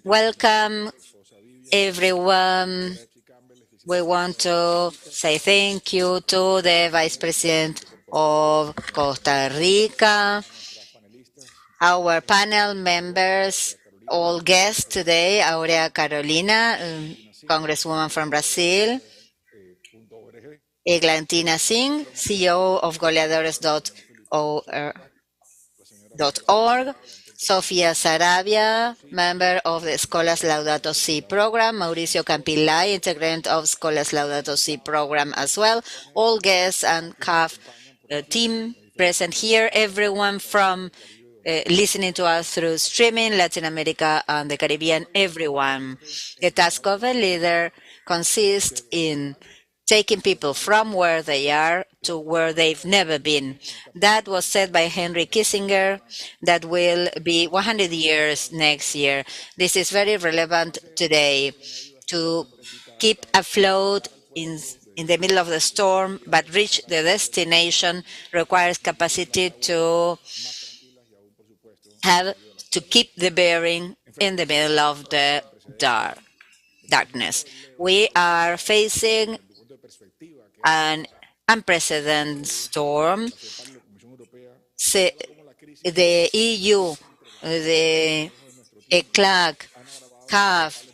Welcome, everyone. We want to say thank you to the Vice President of Costa Rica, our panel members, all guests today, Aurea Carolina, Congresswoman from Brazil, Eglantina Singh, CEO of goleadores.org, Sofia Sarabia, member of the Escolas Laudato Si program, Mauricio Campillay, integrant of Escolas Laudato Si program as well, all guests and CAF team present here, everyone from listening to us through streaming, Latin America and the Caribbean, everyone. The task of a leader consists in taking people from where they are to where they've never been. That was said by Henry Kissinger. That will be 100 years next year. This is very relevant today to keep afloat in the middle of the storm, but reach the destination requires capacity to have to keep the bearing in the middle of the darkness. We are facing an unprecedented storm. The EU, the ECLAC, CAF,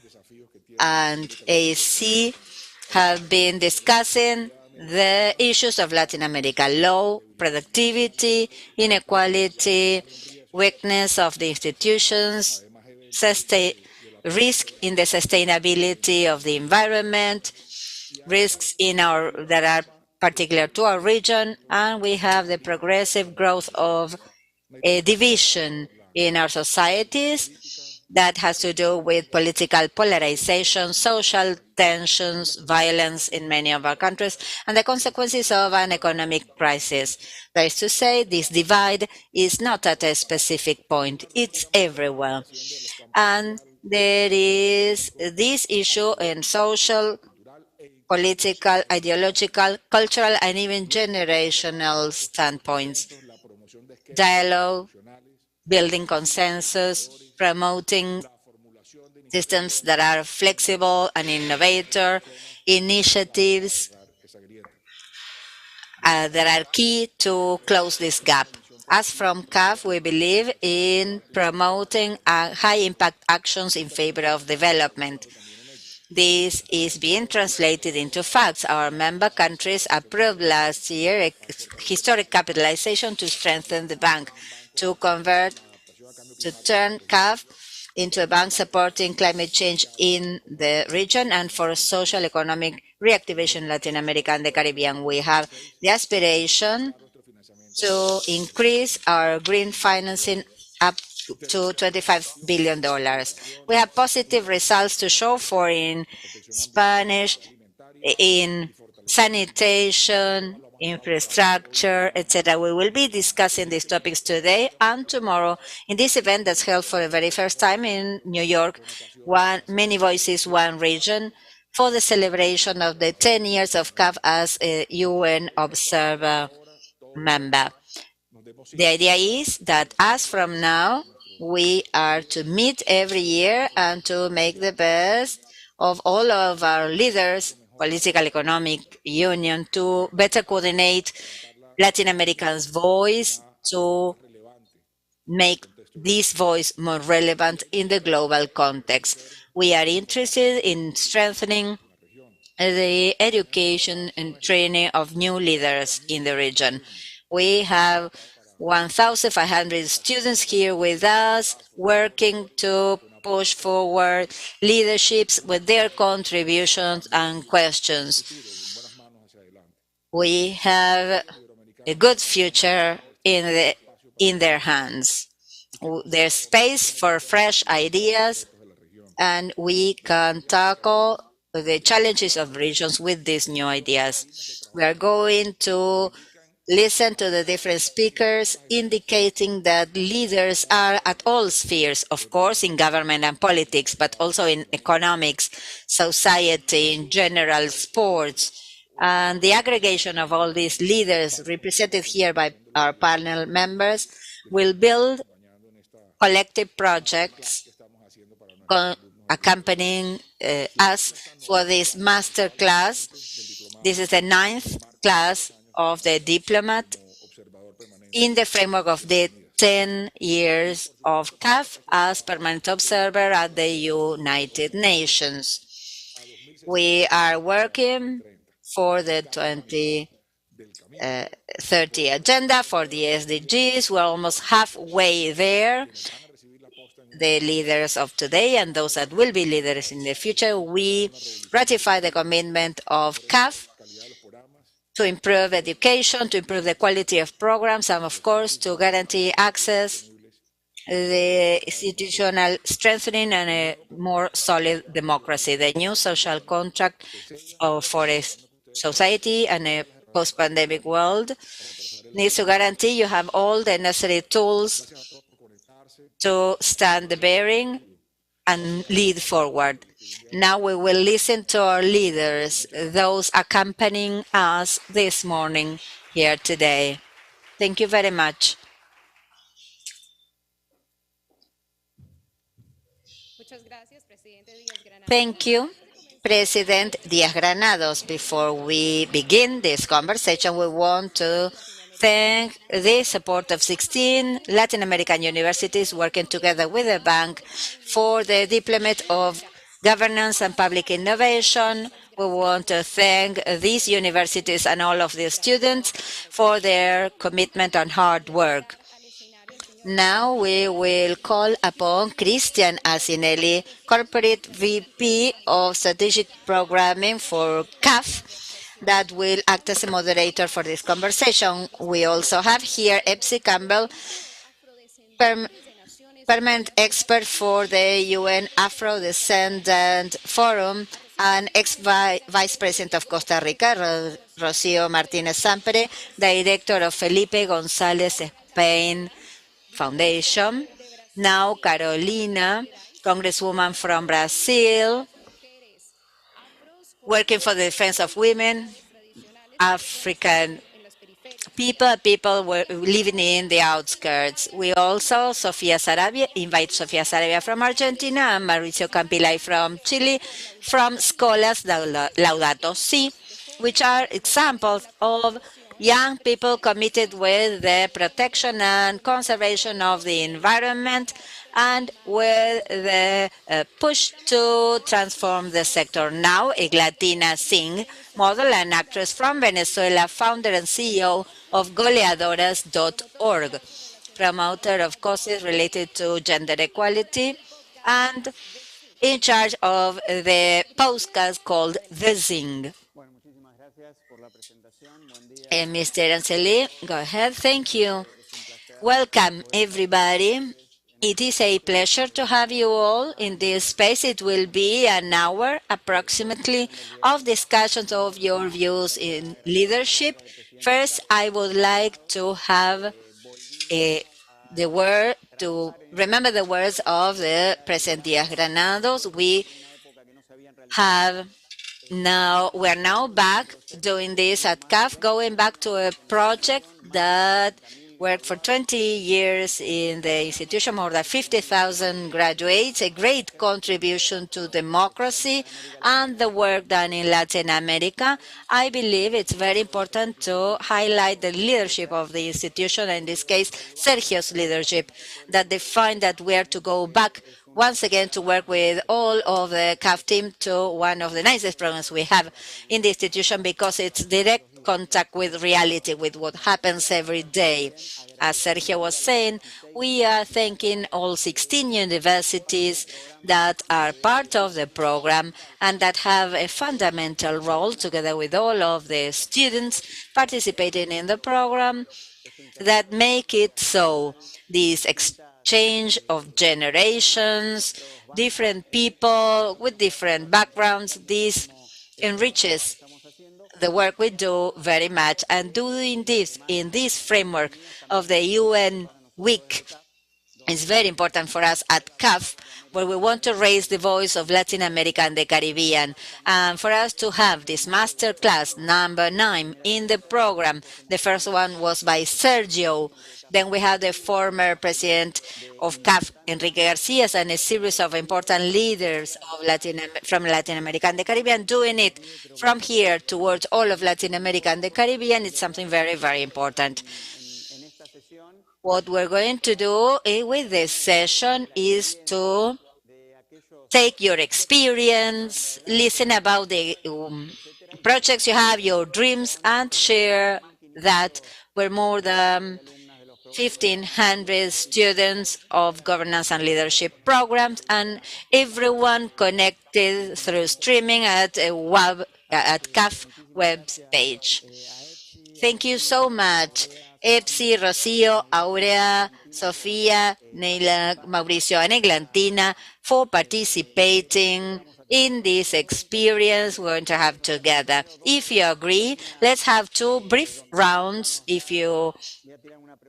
and AC have been discussing the issues of Latin America: low productivity, inequality, weakness of the institutions, risk in the sustainability of the environment, risks that are particular to our region, and we have the progressive growth of a division in our societies that has to do with political polarization, social tensions, violence in many of our countries, and the consequences of an economic crisis. That is to say, this divide is not at a specific point, it's everywhere. And there is this issue in social, political, ideological, cultural, and even generational standpoints. Dialogue, building consensus, promoting systems that are flexible and innovator, initiatives that are key to close this gap. As from CAF, we believe in promoting high-impact actions in favor of development. This is being translated into facts. Our member countries approved last year a historic capitalization to strengthen the bank, to turn CAF into a bank supporting climate change in the region and for social economic reactivation in Latin America and the Caribbean. We have the aspiration to increase our green financing up to $25 billion. We have positive results to show for in Spanish, in sanitation, infrastructure, etc. We will be discussing these topics today and tomorrow in this event that's held for the very first time in New York, Many Voices, One Region, for the celebration of the 10 years of CAF as a UN observer member. The idea is that as from now, we are to meet every year and to make the best of all of our leaders, political, economic union, to better coordinate Latin Americans' voice, to make this voice more relevant in the global context. We are interested in strengthening the education and training of new leaders in the region. We have 1,500 students here with us, working to push forward leaderships with their contributions and questions. We have a good future in their hands. There's space for fresh ideas, and we can tackle the challenges of regions with these new ideas. We are going to listen to the different speakers, indicating that leaders are at all spheres, of course, in government and politics, but also in economics, society, in general, sports. And the aggregation of all these leaders represented here by our panel members will build collective projects accompanying us for this master class. This is the ninth class of the Diplomat in the framework of the 10 years of CAF as permanent observer at the United Nations. We are working for the 2030 agenda for the SDGs. We're almost halfway there. The leaders of today and those that will be leaders in the future, we ratify the commitment of CAF to improve education, to improve the quality of programs, and of course to guarantee access, the institutional strengthening, and a more solid democracy. The new social contract for a society and a post-pandemic world needs to guarantee you have all the necessary tools to stand the bearing and lead forward. Now we will listen to our leaders, those accompanying us this morning here today. Thank you very much. Thank you, President Diaz Granados. Before we begin this conversation, we want to thank the support of 16 Latin American universities working together with the bank for the deployment of governance and public innovation. We want to thank these universities and all of the students for their commitment and hard work. Now we will call upon Christian Asinelli, Corporate VP of Strategic Programming for CAF, that will act as a moderator for this conversation. We also have here Epsi Campbell, permanent expert for the UN Afro-Descendant Forum and ex-vice president of Costa Rica, Rocío Martínez Sampere, director of Felipe González Spain Foundation. Now Carolina, Congresswoman from Brazil, working for the defense of women, African people living in the outskirts. We also invite Sofia Sarabia from Argentina and Mauricio Campilay from Chile, from Scholas Laudato Si, which are examples of young people committed with the protection and conservation of the environment and with the push to transform the sector. Now, Iglatina Singh, model and actress from Venezuela, founder and CEO of goleadoras.org, promoter of causes related to gender equality, and in charge of the podcast called The Zing. Mr. Anseli, go ahead. Thank you. Welcome, everybody. It is a pleasure to have you all in this space. It will be an hour approximately of discussions of your views in leadership. First, I would like to have the word to remember the words of the President Diaz Granados. We are now back doing this at CAF, going back to a project that worked for 20 years in the institution, more than 50,000 graduates, a great contribution to democracy and the work done in Latin America. I believe it's very important to highlight the leadership of the institution, in this case, Sergio's leadership, that defined that we are to go back once again to work with all of the CAF team to one of the nicest programs we have in the institution, because it's direct contact with reality, with what happens every day. As Sergio was saying, we are thanking all 16 universities that are part of the program and that have a fundamental role, together with all of the students participating in the program, that make it so. This exchange of generations, different people with different backgrounds, this enriches the work we do very much. And doing this in this framework of the UN week is very important for us at CAF. where we want to raise the voice of Latin America and the Caribbean. And for us to have this master class number 9 in the program, the first one was by Sergio. Then we had the former president of CAF, Enrique Garcia, and a series of important leaders of from Latin America and the Caribbean doing it from here towards all of Latin America and the Caribbean. It's something very, very important. What we're going to do with this session is to take your experience, listen about the projects you have, your dreams, and share that we're more than 1,500 students of governance and leadership programs, and everyone connected through streaming at a web at CAF web page. Thank you so much, Epsi, Rocío, Aurea, Sofía, Neila, Mauricio, and Eglantina for participating in this experience we're going to have together. If you agree, let's have two brief rounds. If you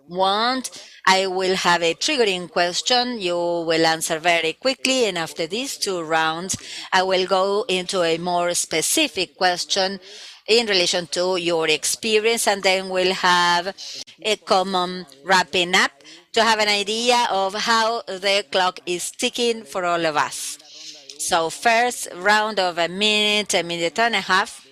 want, I will have a triggering question. You will answer very quickly, and after these two rounds, I will go into a more specific question in relation to your experience, and then we'll have a common wrapping up to have an idea of how the clock is ticking for all of us. So first round of a minute and a half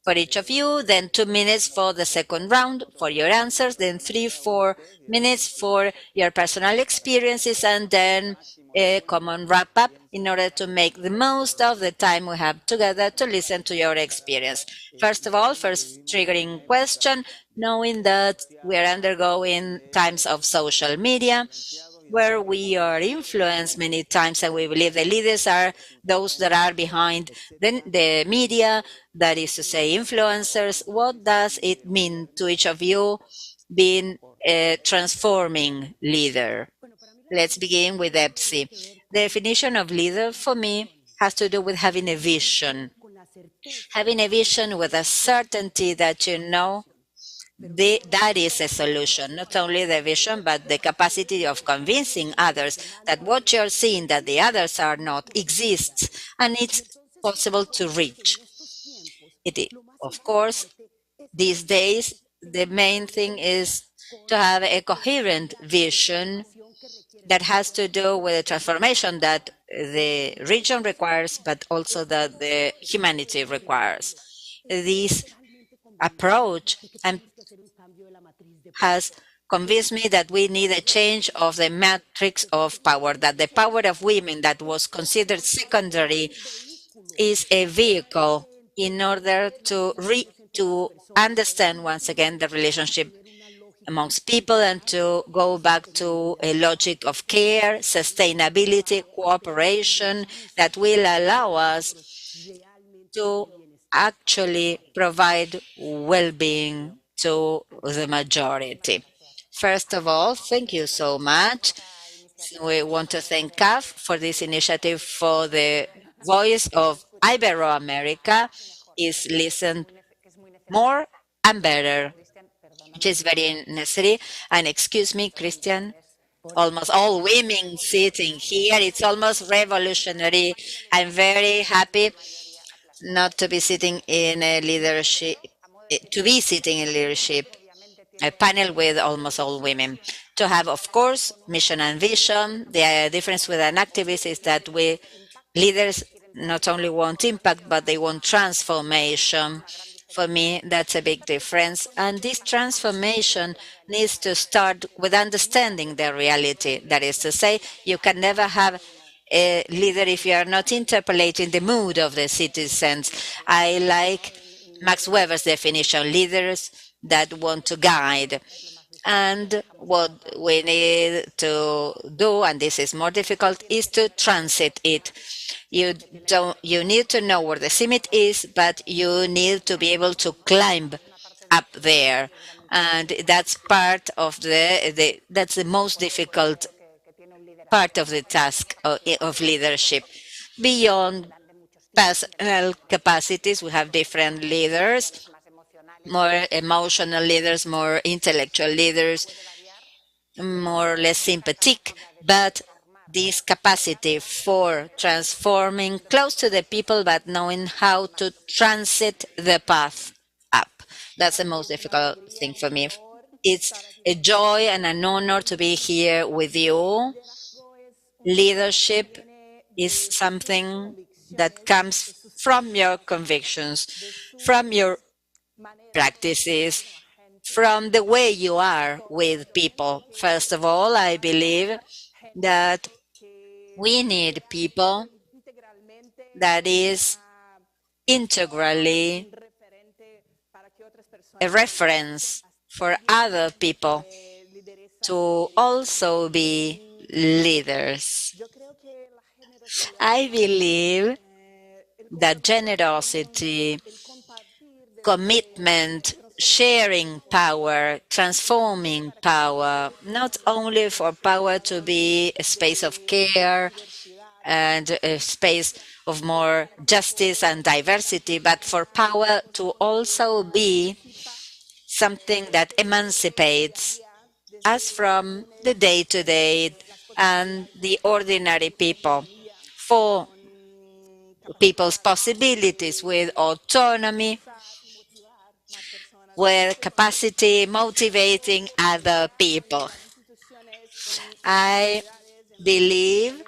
for each of you, then 2 minutes for the second round for your answers, then 3-4 minutes for your personal experiences, and then a common wrap-up in order to make the most of the time we have together to listen to your experience. First of all, first triggering question, knowing that we are undergoing times of social media, where we are influenced many times, and we believe the leaders are those that are behind the media, that is to say influencers. What does it mean to each of you being a transforming leader? Let's begin with EPSI. The definition of leader for me has to do with having a vision. Having a vision with a certainty that you know that is a solution, not only the vision, but the capacity of convincing others that what you're seeing that the others are not exists and it's possible to reach. Of course, these days, the main thing is to have a coherent vision that has to do with the transformation that the region requires, but also that the humanity requires. This approach and has convinced me that we need a change of the matrix of power, that the power of women that was considered secondary is a vehicle in order to understand once again the relationship amongst people and to go back to a logic of care, sustainability, cooperation that will allow us to actually provide well-being to the majority. First of all, thank you so much. We want to thank CAF for this initiative, for the voice of Ibero-America is listened more and better, which is very necessary. And excuse me, Christian, almost all women sitting here. It's almost revolutionary. I'm very happy not to be sitting in a leadership, to be sitting in leadership, a panel with almost all women. To have, of course, mission and vision. The difference with an activist is that we leaders not only want impact, but they want transformation. For me, that's a big difference. And this transformation needs to start with understanding the reality. That is to say, you can never have a leader if you are not interpolating the mood of the citizens. I like Max Weber's definition, leaders that want to guide. And what we need to do, and this is more difficult, is to transit it. You need to know where the summit is, but you need to be able to climb up there. And that's part of that's the most difficult part of the task of leadership. Beyond personal capacities, we have different leaders, more emotional leaders, more intellectual leaders, more or less sympathetic, but this capacity for transforming close to the people, but knowing how to transit the path up. That's the most difficult thing for me. It's a joy and an honor to be here with you. Leadership is something that comes from your convictions, from your practices, from the way you are with people. First of all, I believe that we need people that is integrally a reference for other people to also be leaders. I believe that generosity, commitment, sharing power, transforming power, not only for power to be a space of care and a space of more justice and diversity, but for power to also be something that emancipates us from the day to day and the ordinary people, for people's possibilities with autonomy, with capacity, motivating other people. I believe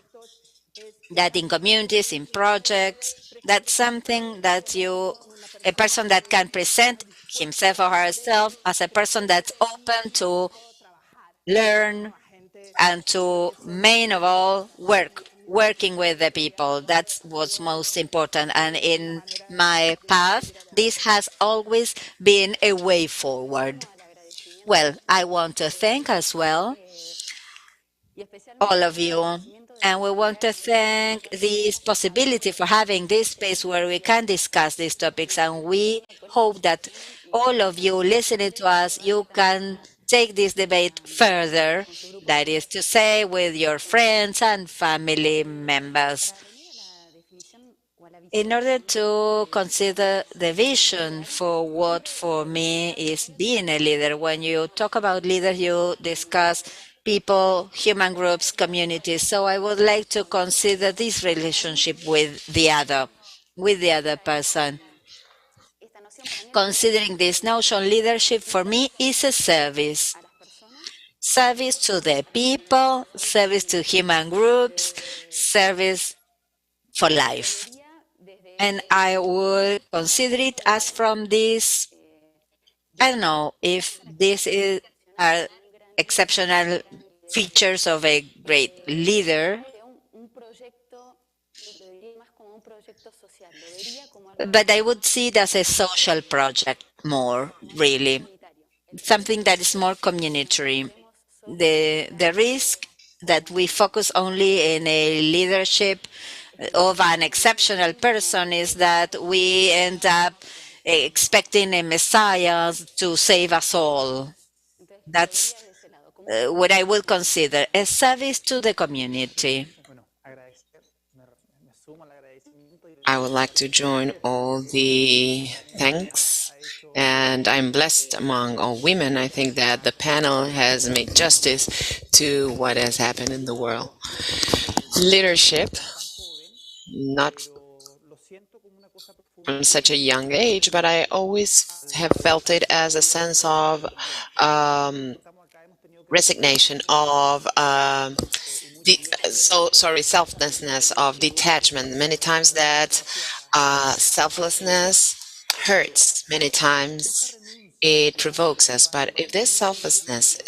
that in communities, in projects, that's something that a person that can present himself or herself as a person that's open to learn and to, main of all, working with the people. That's what's most important. And in my path, this has always been a way forward. Well, I want to thank as well all of you. And we want to thank this possibility for having this space where we can discuss these topics. And we hope that all of you listening to us, you can take this debate further, that is to say, with your friends and family members, in order to consider the vision for what for me is being a leader. When you talk about leaders, you discuss people, human groups, communities. So I would like to consider this relationship with the other person. Considering this notion, leadership for me is a service. Service to the people, service to human groups, service for life. And I would consider it as from this. I don't know if this is are exceptional features of a great leader, but I would see it as a social project more, really, something that is more communitary. The risk that we focus only in a leadership of an exceptional person is that we end up expecting a messiah to save us all. That's what I would consider a service to the community. I would like to join all the thanks, and I'm blessed among all women. I think that the panel has made justice to what has happened in the world. Leadership, not from such a young age, but I always have felt it as a sense of um, resignation, of selflessness, of detachment. Many times that selflessness hurts. Many times it provokes us. But if this selflessness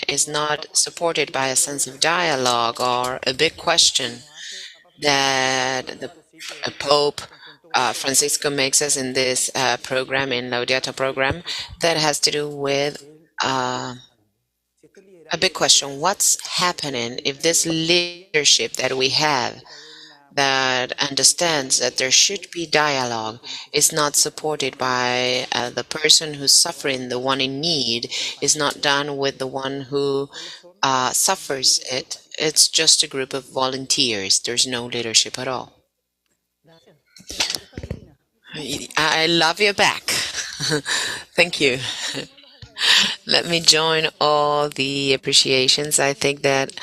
is not supported by a sense of dialogue or a big question that the Pope Francisco makes us in this program, in Laudato program, that has to do with uh, a big question. What's happening if this leadership that we have that understands that there should be dialogue is not supported by the person who's suffering, the one in need, is not done with the one who suffers it? It's just a group of volunteers. There's no leadership at all. I love your back. Thank you. Let me join all the appreciations. I think that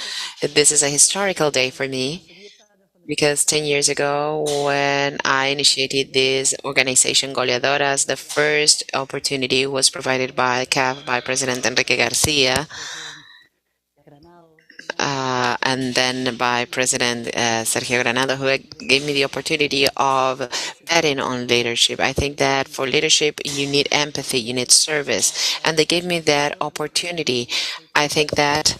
this is a historical day for me because 10 years ago, when I initiated this organization, Goleadoras, the first opportunity was provided by CAF, by President Enrique Garcia, and then by President Sergio Granado, who gave me the opportunity of betting on leadership. I think that for leadership, you need empathy, you need service, and they gave me that opportunity. I think that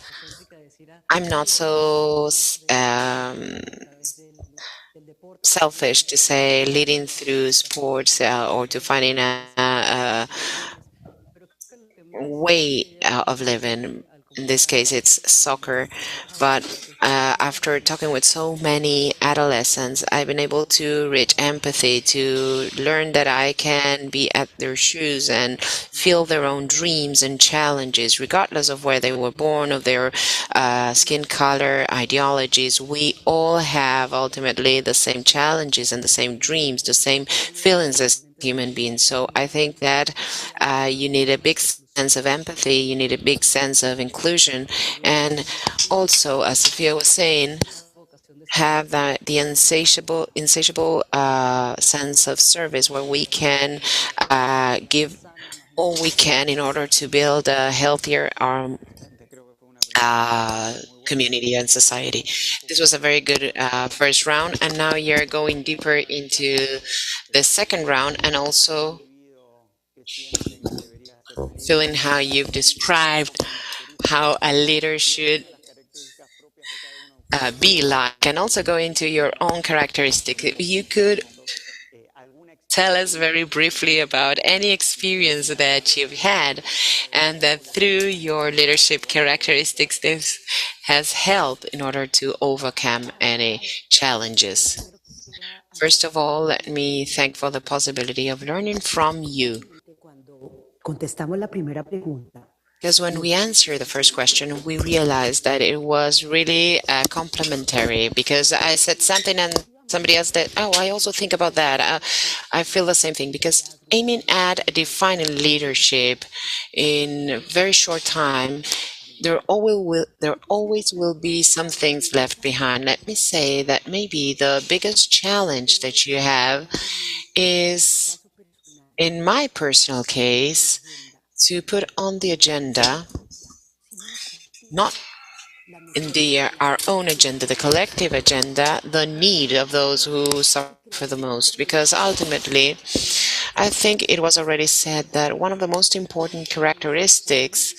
I'm not so selfish to say leading through sports or to finding a way of living. In this case, it's soccer. But after talking with so many adolescents, I've been able to reach empathy, to learn that I can be at their shoes and feel their own dreams and challenges, regardless of where they were born, of their skin color, ideologies. We all have ultimately the same challenges and the same dreams, the same feelings as human beings. So I think that you need a big sense of empathy, you need a big sense of inclusion, and also, as Sophia was saying, have that the insatiable sense of service where we can give all we can in order to build a healthier uh, community and society. This was a very good first round, and now you're going deeper into the second round and also feeling how you've described how a leader should be like, and also go into your own characteristics. If you could tell us very briefly about any experience that you've had and that through your leadership characteristics this has helped in order to overcome any challenges. First of all, let me thank for the possibility of learning from you. Because when we answer the first question, we realized that it was really complementary because I said something and somebody else that, oh, I also think about that. I feel the same thing because aiming at defining leadership in a very short time, there always will be some things left behind. Let me say that maybe the biggest challenge that you have is, in my personal case, to put on the agenda, not in our own agenda, the collective agenda, the need of those who suffer the most. Because ultimately, I think it was already said that one of the most important characteristics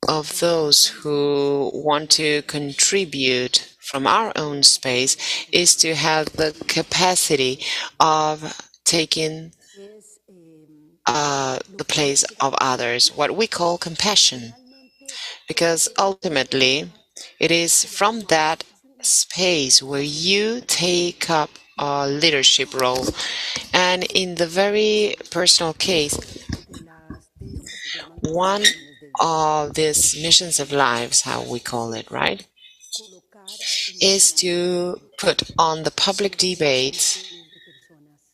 of those who want to contribute from our own space is to have the capacity of taking the place of others, what we call compassion. Because ultimately, it is from that space where you take up a leadership role. And in the very personal case, one of these missions of lives, how we call it, right, is to put on the public debate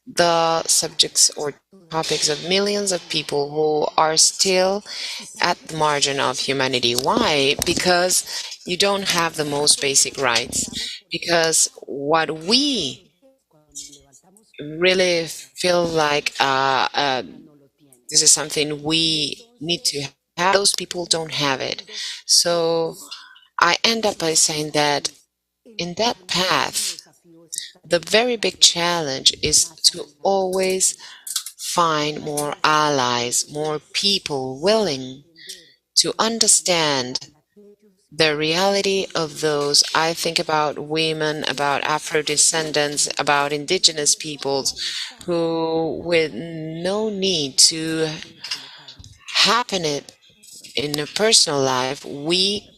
the subjects or topics of millions of people who are still at the margin of humanity. Why? Because you don't have the most basic rights. Because what we really feel like this is something we need to have, those people don't have it. So I end up by saying that in that path, the very big challenge is to always find more allies, more people willing to understand the reality of those. I think about women, about Afro descendants, about indigenous peoples who, with no need to happen it in a personal life, we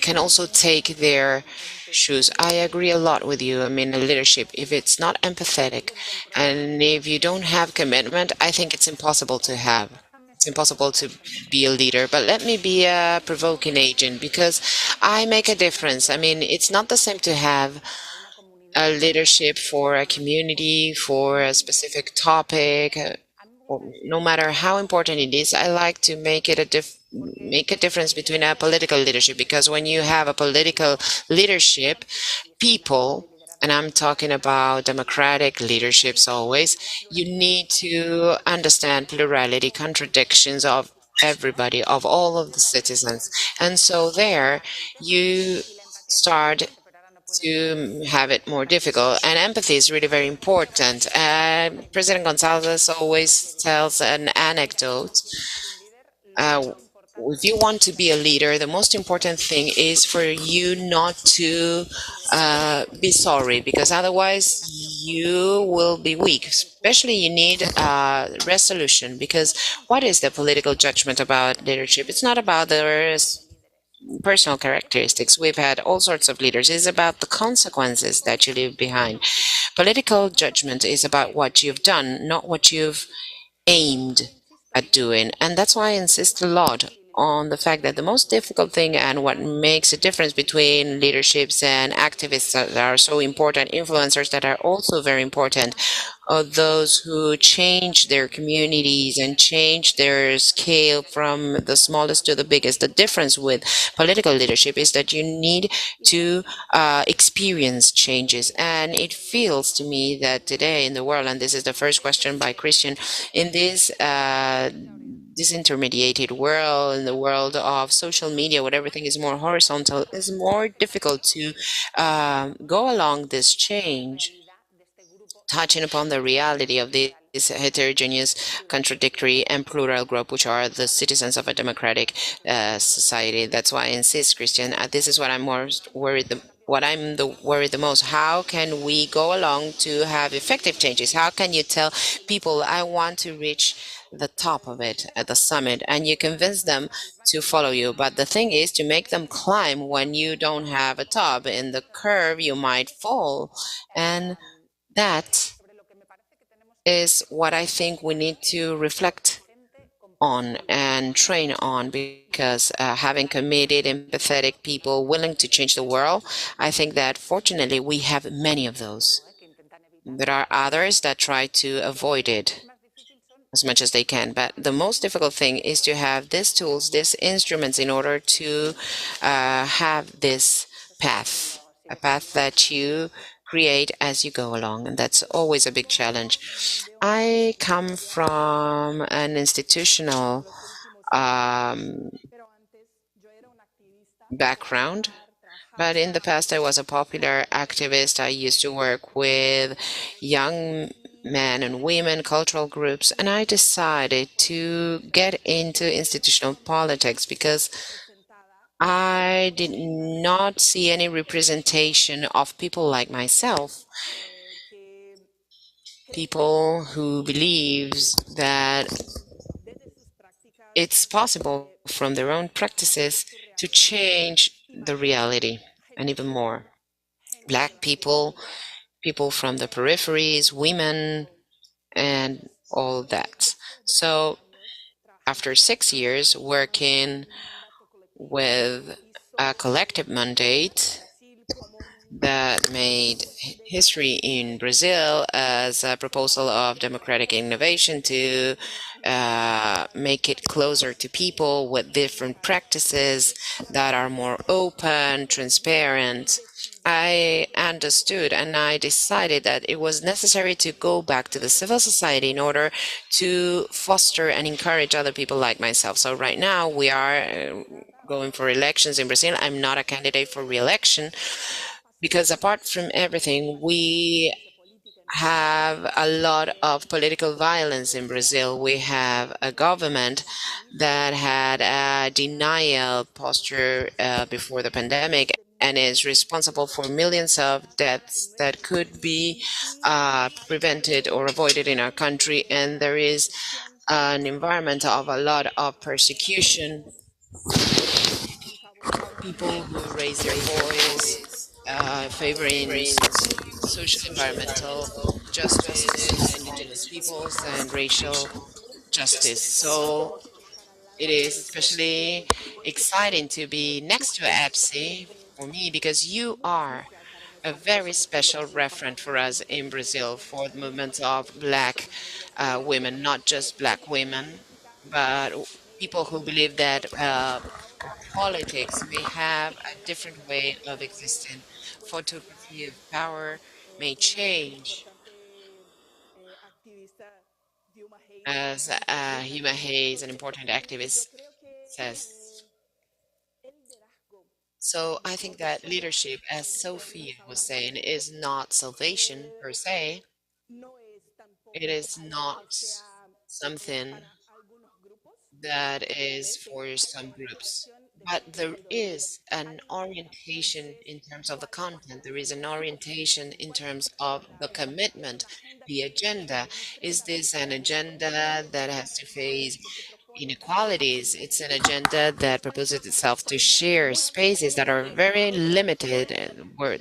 can also take their shoes. I agree a lot with you. I mean, leadership, if it's not empathetic and if you don't have commitment, I think it's impossible to have. It's impossible to be a leader. But let me be a provoking agent because I make a difference. I mean, it's not the same to have a leadership for a community, for a specific topic. no matter how important it is, I like to make a difference between a political leadership, because when you have a political leadership, people, and I'm talking about democratic leaderships always, you need to understand plurality, contradictions of everybody, of all of the citizens. And so there you start to have it more difficult. And empathy is really very important. President Gonzalez always tells an anecdote. Uh, if you want to be a leader, the most important thing is for you not to be sorry, because otherwise you will be weak. Especially, you need resolution, because what is the political judgment about leadership? It's not about the personal characteristics. We've had all sorts of leaders. It's about the consequences that you leave behind. Political judgment is about what you've done, not what you've aimed at doing. And that's why I insist a lot on the fact that the most difficult thing, and what makes a difference between leaderships and activists that are so important, influencers that are also very important, are those who change their communities and change their scale from the smallest to the biggest. The difference with political leadership is that you need to experience changes. And it feels to me that today in the world, and this is the first question by Christian, in this disintermediated world, in the world of social media, where everything is more horizontal, it's more difficult to go along this change, touching upon the reality of this heterogeneous, contradictory, and plural group, which are the citizens of a democratic society. That's why I insist, Christian. This is what I'm more worried. What worried the most. How can we go along to have effective changes? How can you tell people, I want to reach the top of it at the summit, and you convince them to follow you? But the thing is to make them climb when you don't have a top. In the curve, you might fall, and that is what I think we need to reflect on and train on, because having committed, empathetic people willing to change the world, I think that fortunately we have many of those. There are others that try to avoid it as much as they can. But the most difficult thing is to have these tools, these instruments, in order to have this path, a path that you create as you go along. And that's always a big challenge. I come from an institutional um, background. But in the past, I was a popular activist. I used to work with young men and women, cultural groups, and I decided to get into institutional politics because I did not see any representation of people like myself, people who believes that it's possible from their own practices to change the reality, and even more. Black people, people from the peripheries, women, and all that. So after 6 years working with a collective mandate that made history in Brazil as a proposal of democratic innovation to make it closer to people with different practices that are more open, transparent. I understood and I decided that it was necessary to go back to the civil society in order to foster and encourage other people like myself. So right now we are going for elections in Brazil. I'm not a candidate for re-election, because apart from everything, we have a lot of political violence in Brazil. We have a government that had a denial posture before the pandemic and is responsible for millions of deaths that could be prevented or avoided in our country. And there is an environment of a lot of persecution, people who raise their voice, favoring social environmental justice, indigenous peoples, and racial justice. So it is especially exciting to be next to EPSI for me, because you are a very special reference for us in Brazil for the movement of Black women, not just Black women, but people who believe that politics may have a different way of existing. Photography of power may change, as Huma Hayes, an important activist, says. So I think that leadership, as Sophie was saying, is not salvation per se. It is not something that is for some groups. But there is an orientation in terms of the content. There is an orientation in terms of the commitment, the agenda. Is this an agenda that has to face inequalities? It's an agenda that proposes itself to share spaces that are very limited and where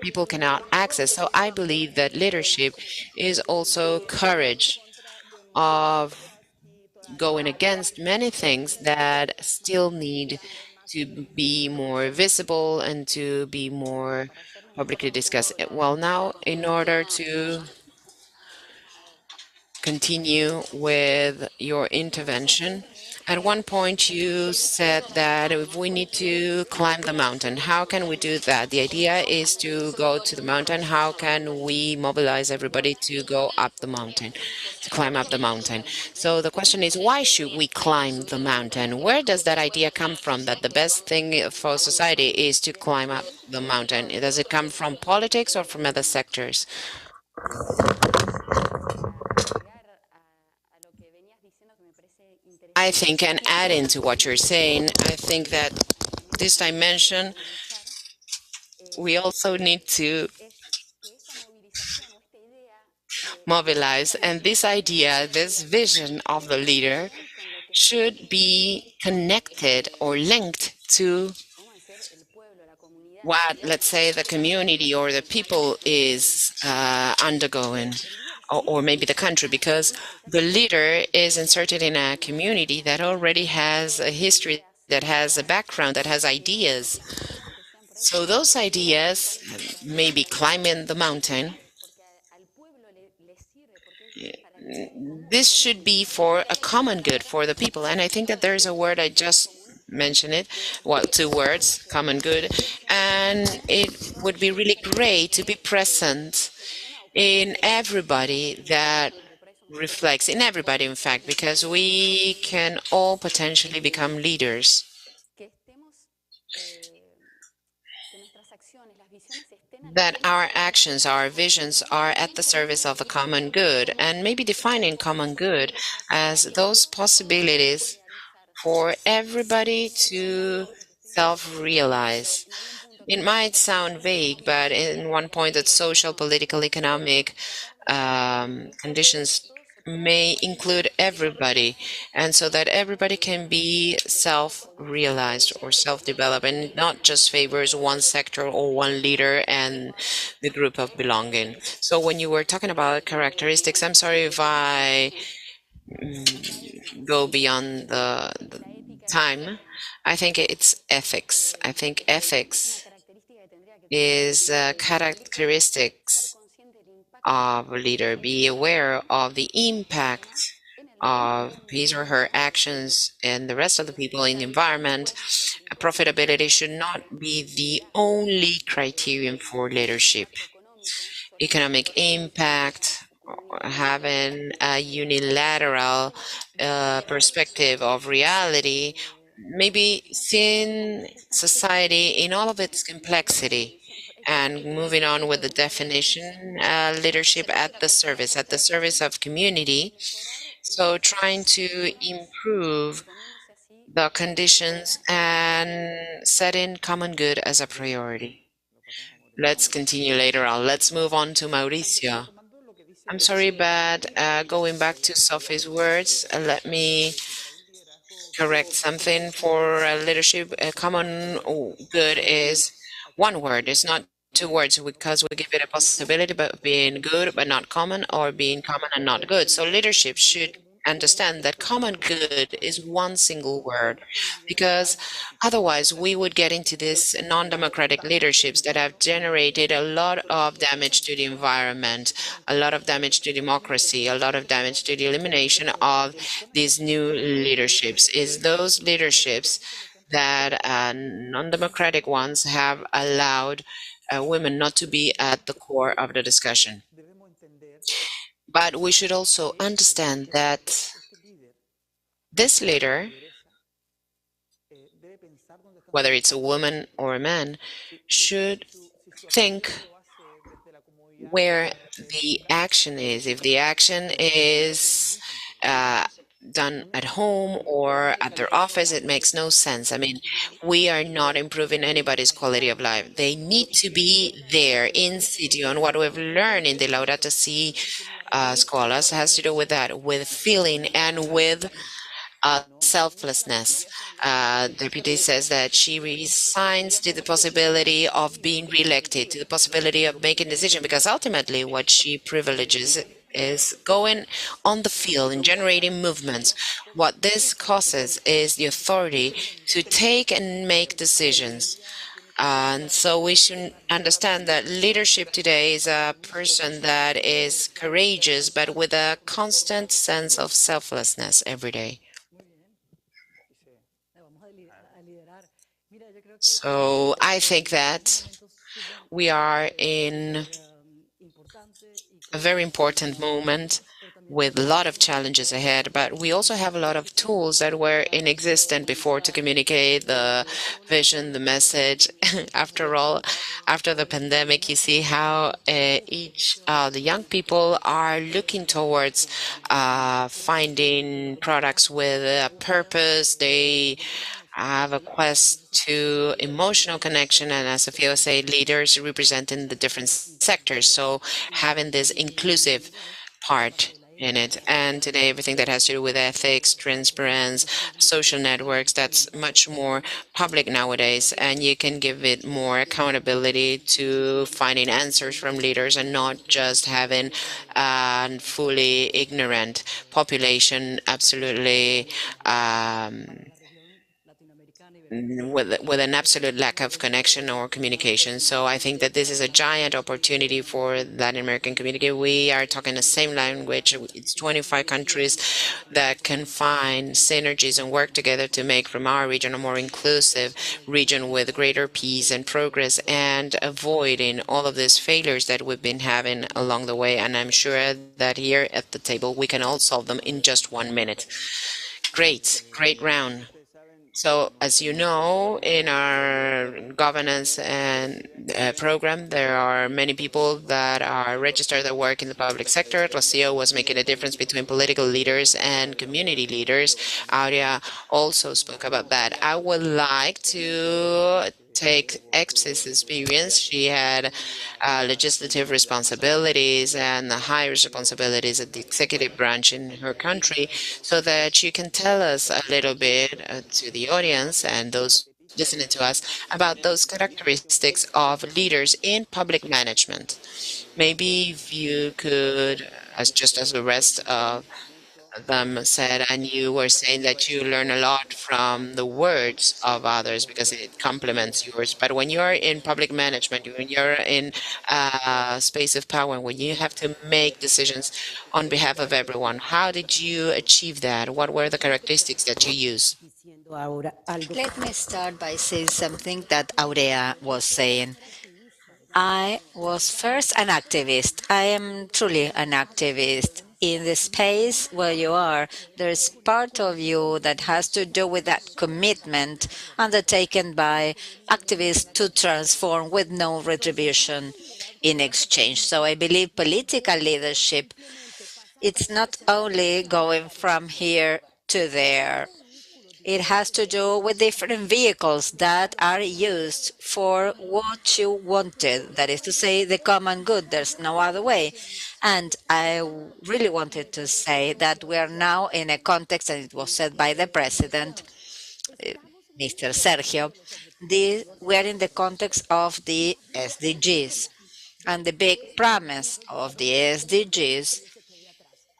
people cannot access. So I believe that leadership is also courage of going against many things that still need to be more visible and to be more publicly discussed. Well, now, in order to continue with your intervention, at one point you said that if we need to climb the mountain, how can we do that? The idea is to go to the mountain. How can we mobilize everybody to go up the mountain, to climb up the mountain? So the question is, why should we climb the mountain? Where does that idea come from, that the best thing for society is to climb up the mountain? Does it come from politics or from other sectors? I think, and adding to what you're saying, I think that this dimension, we also need to mobilize. And this idea, this vision of the leader should be connected or linked to what, let's say, the community or the people is undergoing, or maybe the country, because the leader is inserted in a community that already has a history, that has a background, that has ideas. So those ideas, maybe climbing the mountain, this should be for a common good for the people. And I think that there's a word, I just mentioned it, well, two words, common good. And it would be really great to be present in everybody that reflects, in everybody, in fact, because we can all potentially become leaders, that our actions, our visions are at the service of the common good, and maybe defining common good as those possibilities for everybody to self-realize. It might sound vague, but in one point that social, political, economic conditions may include everybody, and so that everybody can be self-realized or self-developed, and not just favors one sector or one leader and the group of belonging. So when you were talking about characteristics, I'm sorry if I go beyond the time. I think it's ethics. I think ethics is characteristics of a leader. Be aware of the impact of his or her actions and the rest of the people in the environment. Profitability should not be the only criterion for leadership. Economic impact, having a unilateral perspective of reality, maybe seeing society in all of its complexity. And moving on with the definition, leadership at the service of community. So trying to improve the conditions and setting common good as a priority. Let's continue later on. Let's move on to Mauricio. I'm sorry, but going back to Sophie's words, let me correct something for leadership. A common good is one word. It's not two words, because we give it a possibility of being good but not common, or being common and not good. So leadership should understand that common good is one single word, because otherwise we would get into these non-democratic leaderships that have generated a lot of damage to the environment, a lot of damage to democracy, a lot of damage to the elimination of these new leaderships. Is those leaderships that non-democratic ones have allowed women not to be at the core of the discussion. But we should also understand that this leader, whether it's a woman or a man, should think where the action is. If the action is uh, done at home or at their office, it makes no sense. I mean, we are not improving anybody's quality of life. They need to be there in situ. And what we've learned in the Laudato Si scholars has to do with that, with feeling and with selflessness. Deputy says that she resigns to the possibility of being reelected, to the possibility of making decision, because ultimately what she privileges is going on the field and generating movements. What this causes is the authority to take and make decisions. And so we should understand that leadership today is a person that is courageous, but with a constant sense of selflessness every day. So I think that we are in a very important moment with a lot of challenges ahead, but we also have a lot of tools that were inexistent before to communicate the vision, the message. After all, after the pandemic, you see how the young people are looking towards finding products with a purpose. They have a quest to emotional connection, and as Sofia was saying, leaders representing the different sectors. So having this inclusive part in it. And today, everything that has to do with ethics, transparency, social networks, that's much more public nowadays. And you can give it more accountability to finding answers from leaders and not just having a fully ignorant population absolutely with an absolute lack of connection or communication. So I think that this is a giant opportunity for the Latin American community. We are talking the same language. It's 25 countries that can find synergies and work together to make from our region a more inclusive region with greater peace and progress, and avoiding all of these failures that we've been having along the way. And I'm sure that here at the table we can all solve them in just 1 minute. Great round. So, as you know, in our governance and program, there are many people that are registered that work in the public sector. Rocio was making a difference between political leaders and community leaders. Aurea also spoke about that. I would like to take X's experience. She had legislative responsibilities and high responsibilities at the executive branch in her country, so that you can tell us a little bit to the audience and those listening to us about those characteristics of leaders in public management. Maybe if you could, as just as the rest of them said, and you were saying that you learn a lot from the words of others because it complements yours. But when you're in public management, when you're in a space of power, when you have to make decisions on behalf of everyone, how did you achieve that? What were the characteristics that you use? Let me start by saying something that Aurea was saying. I was first an activist. I am truly an activist. In the space where you are, there's part of you that has to do with that commitment undertaken by activists to transform with no retribution in exchange. So I believe political leadership, it's not only going from here to there. It has to do with different vehicles that are used for what you wanted. That is to say, the common good. There's no other way. And I really wanted to say that we are now in a context, and it was said by the president, Mr. Sergio, we are in the context of the SDGs. And the big promise of the SDGs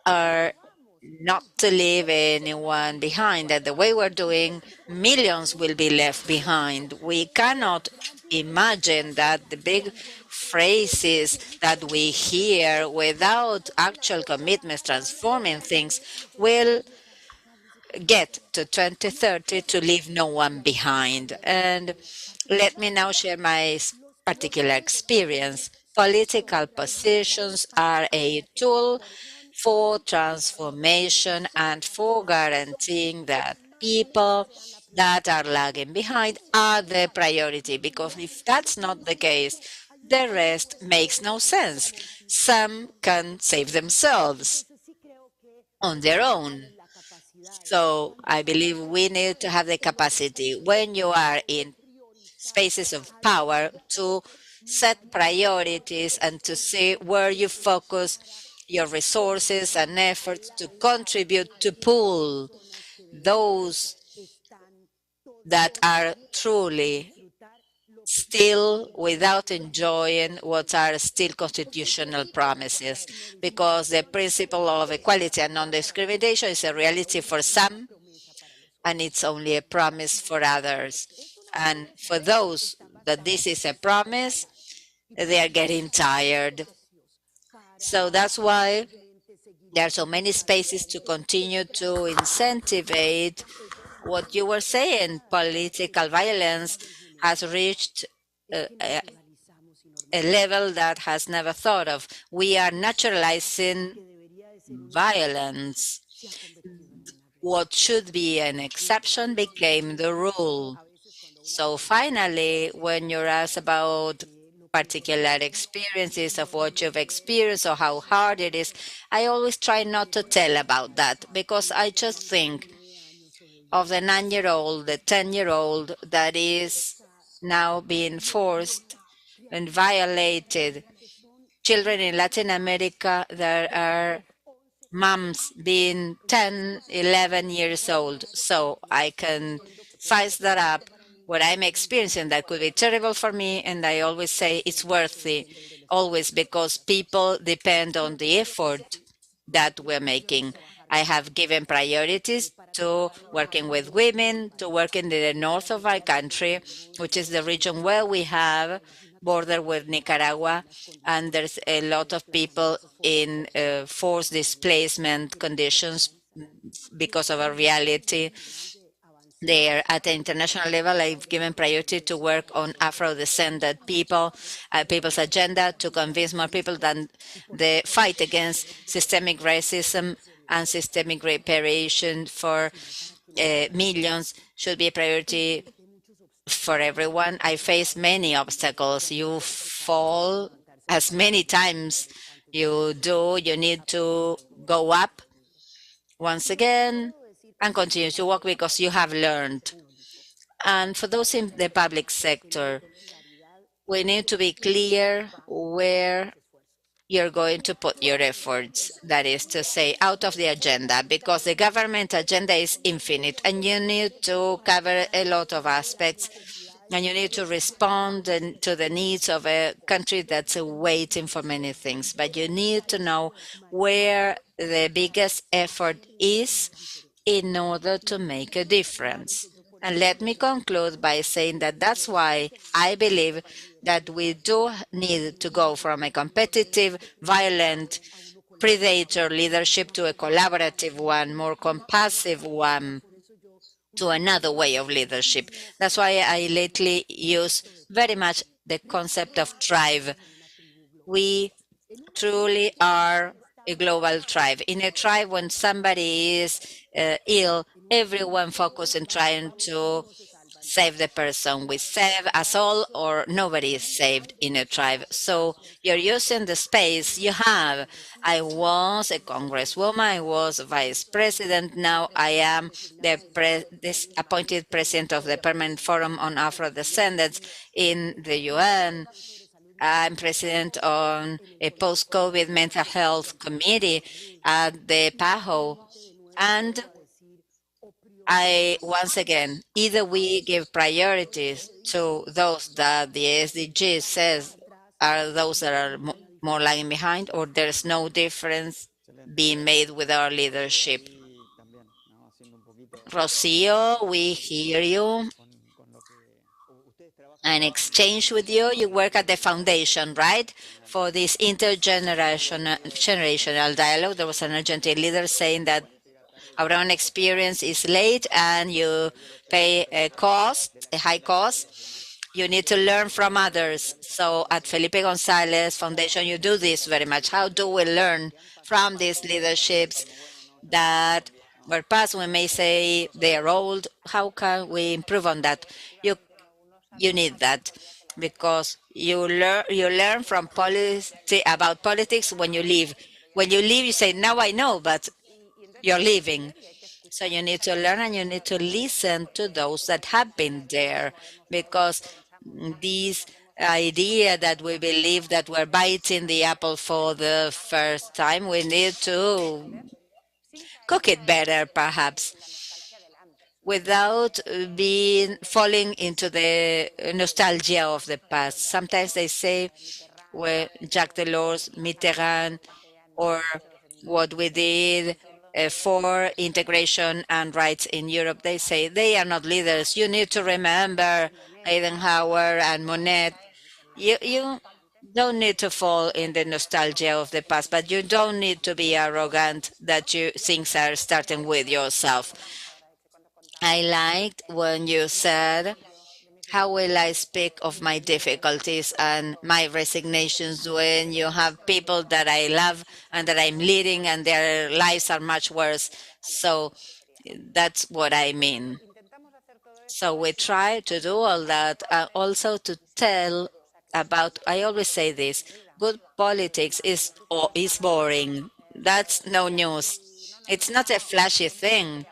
are not to leave anyone behind, that the way we're doing, millions will be left behind. We cannot imagine that the big phrases that we hear without actual commitments transforming things will get to 2030 to leave no one behind. And let me now share my particular experience. Political positions are a tool for transformation and for guaranteeing that people that are lagging behind are the priority. Because if that's not the case, the rest makes no sense. Some can save themselves on their own. So I believe we need to have the capacity when you are in spaces of power to set priorities and to see where you focus your resources and efforts to contribute to pull those that are truly still without enjoying what are still constitutional promises, because the principle of equality and non-discrimination is a reality for some and it's only a promise for others. And for those that this is a promise, they are getting tired. So that's why there are so many spaces to continue to incentivize what you were saying. Political violence has reached a level that has never thought of. We are naturalizing violence. What should be an exception became the rule. So finally, when you're asked about particular experiences of what you've experienced or how hard it is, I always try not to tell about that because I just think of the 9-year old, the 10-year-old that is now being forced and violated. Children in Latin America that are moms being 10, 11 years old. So I can size that up. What I'm experiencing that could be terrible for me, and I always say it's worthy, always because people depend on the effort that we're making. I have given priorities to working with women, to working in the north of our country, which is the region where we have border with Nicaragua, and there's a lot of people in forced displacement conditions because of a reality there. At the international level, I've given priority to work on Afro-descended people, people's agenda to convince more people that the fight against systemic racism and systemic reparation for millions should be a priority for everyone. I face many obstacles. You fall as many times you do. You need to go up once again and continue to work because you have learned. And for those in the public sector, we need to be clear where you're going to put your efforts. That is to say, out of the agenda, because the government agenda is infinite and you need to cover a lot of aspects and you need to respond to the needs of a country that's waiting for many things. But you need to know where the biggest effort is in order to make a difference. And let me conclude by saying that that's why I believe that we do need to go from a competitive, violent, predator leadership to a collaborative one, more compassive one, to another way of leadership. That's why I lately use very much the concept of tribe. We truly are a global tribe. In a tribe, when somebody is ill, everyone focuses on trying to save the person. We save us all, or nobody is saved in a tribe. So you're using the space you have. I was a congresswoman, I was vice president, now I am this appointed president of the Permanent Forum on Afro Descendants in the UN. I'm president on a post-COVID mental health committee at the PAHO. And I, once again, either we give priorities to those that the SDGs says are those that are more lagging behind, or there's no difference being made with our leadership. Rocio, we hear you and exchange with you. You work at the foundation, right? For this intergenerational dialogue. There was an Argentine leader saying that our own experience is late and you pay a high cost. You need to learn from others. So at Felipe Gonzalez Foundation, you do this very much. How do we learn from these leaderships that were past? We may say they are old. How can we improve on that? You you need that because you learn from about politics when you leave. When you leave, you say, "Now I know," but you're leaving. So you need to learn and you need to listen to those that have been there because this idea that we believe that we're biting the apple for the first time, we need to cook it better perhaps without being falling into the nostalgia of the past. Sometimes they say, well, Jacques Delors, Mitterrand, or what we did for integration and rights in Europe, they say they are not leaders. You need to remember Eisenhower and Monet. You don't need to fall in the nostalgia of the past, but you don't need to be arrogant that you things are starting with yourself. I liked when you said, how will I speak of my difficulties and my resignations when you have people that I love and that I'm leading and their lives are much worse? So that's what I mean. So we try to do all that, also to tell about. I always say this: good politics is boring. That's no news. It's not a flashy thing.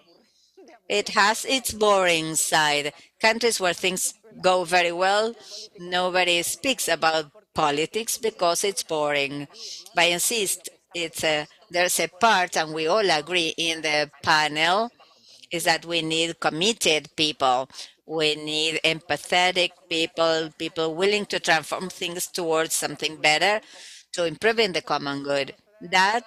It has its boring side. Countries where things go very well, nobody speaks about politics because it's boring. But I insist, there's a part, and we all agree in the panel, is that we need committed people. We need empathetic people, people willing to transform things towards something better, to improving the common good. That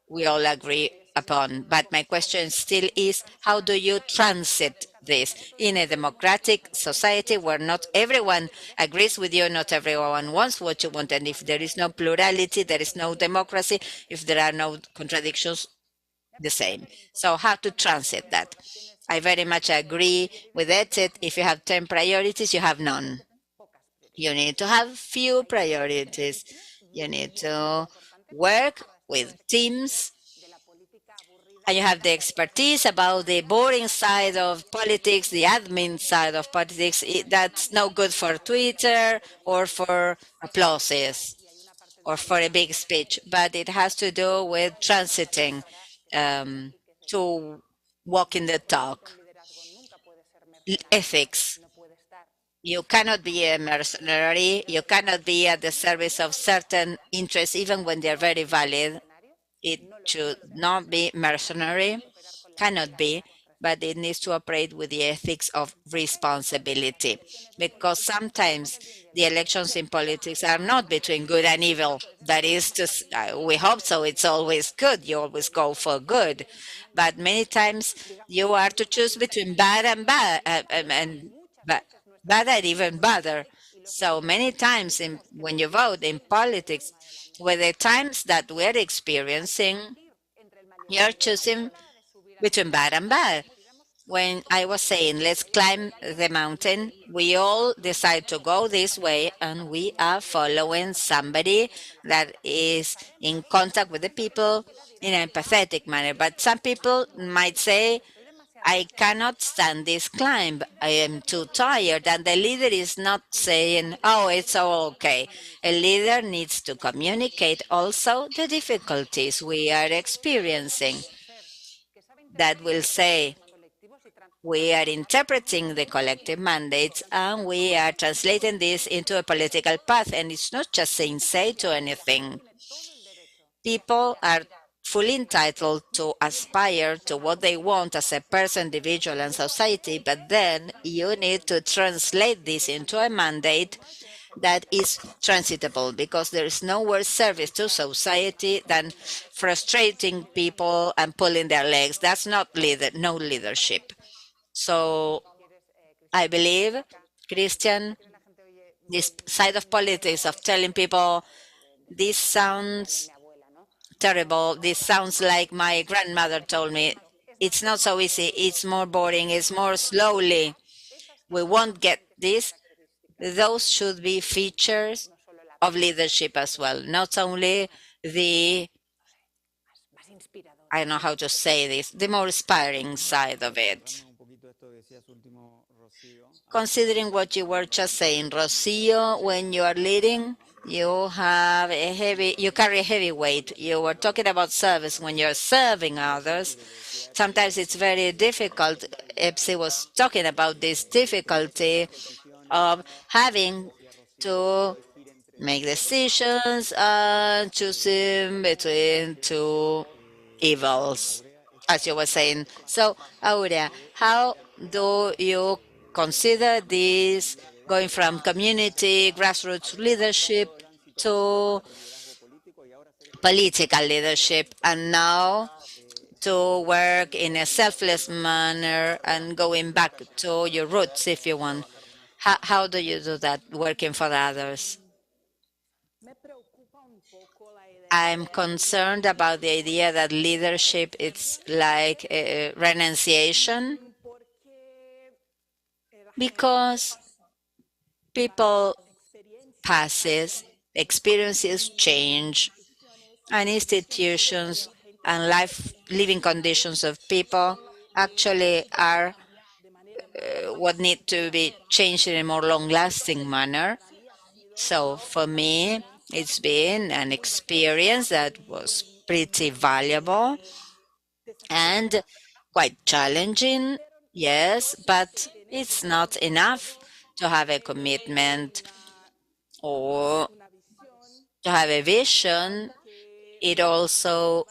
we all agree upon. But my question still is, how do you transit this in a democratic society where not everyone agrees with you, not everyone wants what you want, and if there is no plurality, there is no democracy, if there are no contradictions, the same. So how to transit that? I very much agree with it. If you have 10 priorities, you have none. You need to have few priorities. You need to work with teams and you have the expertise about the boring side of politics, the admin side of politics. That's no good for Twitter or for applauses or for a big speech, but it has to do with transiting um, to walking the talk. Ethics. You cannot be a mercenary. You cannot be at the service of certain interests, even when they're very valid. It should not be mercenary, cannot be, but it needs to operate with the ethics of responsibility. Because sometimes the elections in politics are not between good and evil. That is, we hope so. It's always good. You always go for good. But many times you are to choose between bad and bad, ba- bad and even better. So many times when you vote in politics, with the times that we're experiencing, you're choosing between bad and bad. When I was saying, let's climb the mountain, we all decide to go this way and we are following somebody that is in contact with the people in an empathetic manner. But some people might say, I cannot stand this climb. I am too tired. And the leader is not saying, oh, it's all okay. A leader needs to communicate also the difficulties we are experiencing. That will say, we are interpreting the collective mandates and we are translating this into a political path. And it's not just saying say to anything. People are fully entitled to aspire to what they want as a person, individual, and society, but then you need to translate this into a mandate that is transitable, because there is no worse service to society than frustrating people and pulling their legs. That's not no leadership. So I believe, Christian, this side of politics of telling people this sounds terrible, this sounds like my grandmother told me, it's not so easy, it's more boring, it's more slowly, we won't get this. Those should be features of leadership as well, not only the, I don't know how to say this, the more inspiring side of it. Considering what you were just saying, Rocio, when you are leading, you carry a heavy weight. You were talking about service. When you're serving others, sometimes it's very difficult. Epsi was talking about this difficulty of having to make decisions and choosing between two evils, as you were saying. So, Aurea, how do you consider this going from community, grassroots leadership to political leadership, and now to work in a selfless manner and going back to your roots, if you want? How do you do that, working for others? I'm concerned about the idea that leadership is like a renunciation, because people passes, experiences change, and institutions and life living conditions of people actually are what need to be changed in a more long-lasting manner. So for me, it's been an experience that was pretty valuable and quite challenging, yes, but it's not enough to have a commitment or to have a vision. It also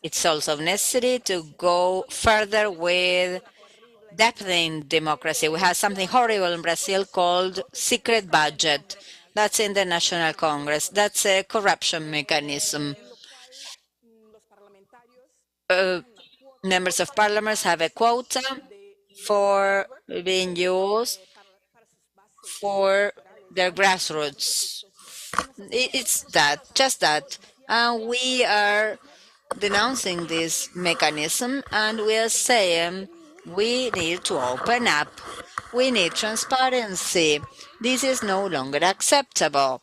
it's also necessary to go further with deepening democracy. We have something horrible in Brazil called secret budget. That's in the National Congress. That's a corruption mechanism. Uh, Members of parliament have a quota for being used for their grassroots. It's that, just that. And we are denouncing this mechanism, and we are saying we need to open up. We need transparency. This is no longer acceptable.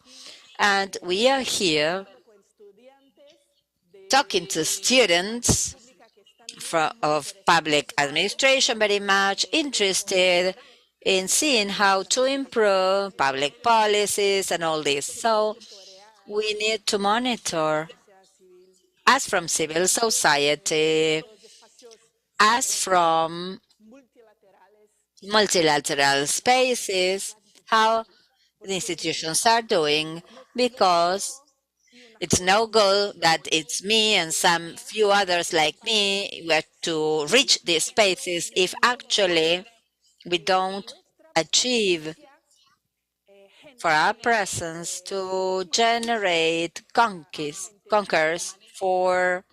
And we are here talking to students of public administration, very much interested in seeing how to improve public policies and all this. So we need to monitor, as from civil society, as from multilateral spaces, how the institutions are doing, because it's no good that it's me and some few others like me were to reach these spaces if actually we don't achieve for our presence to generate conquers for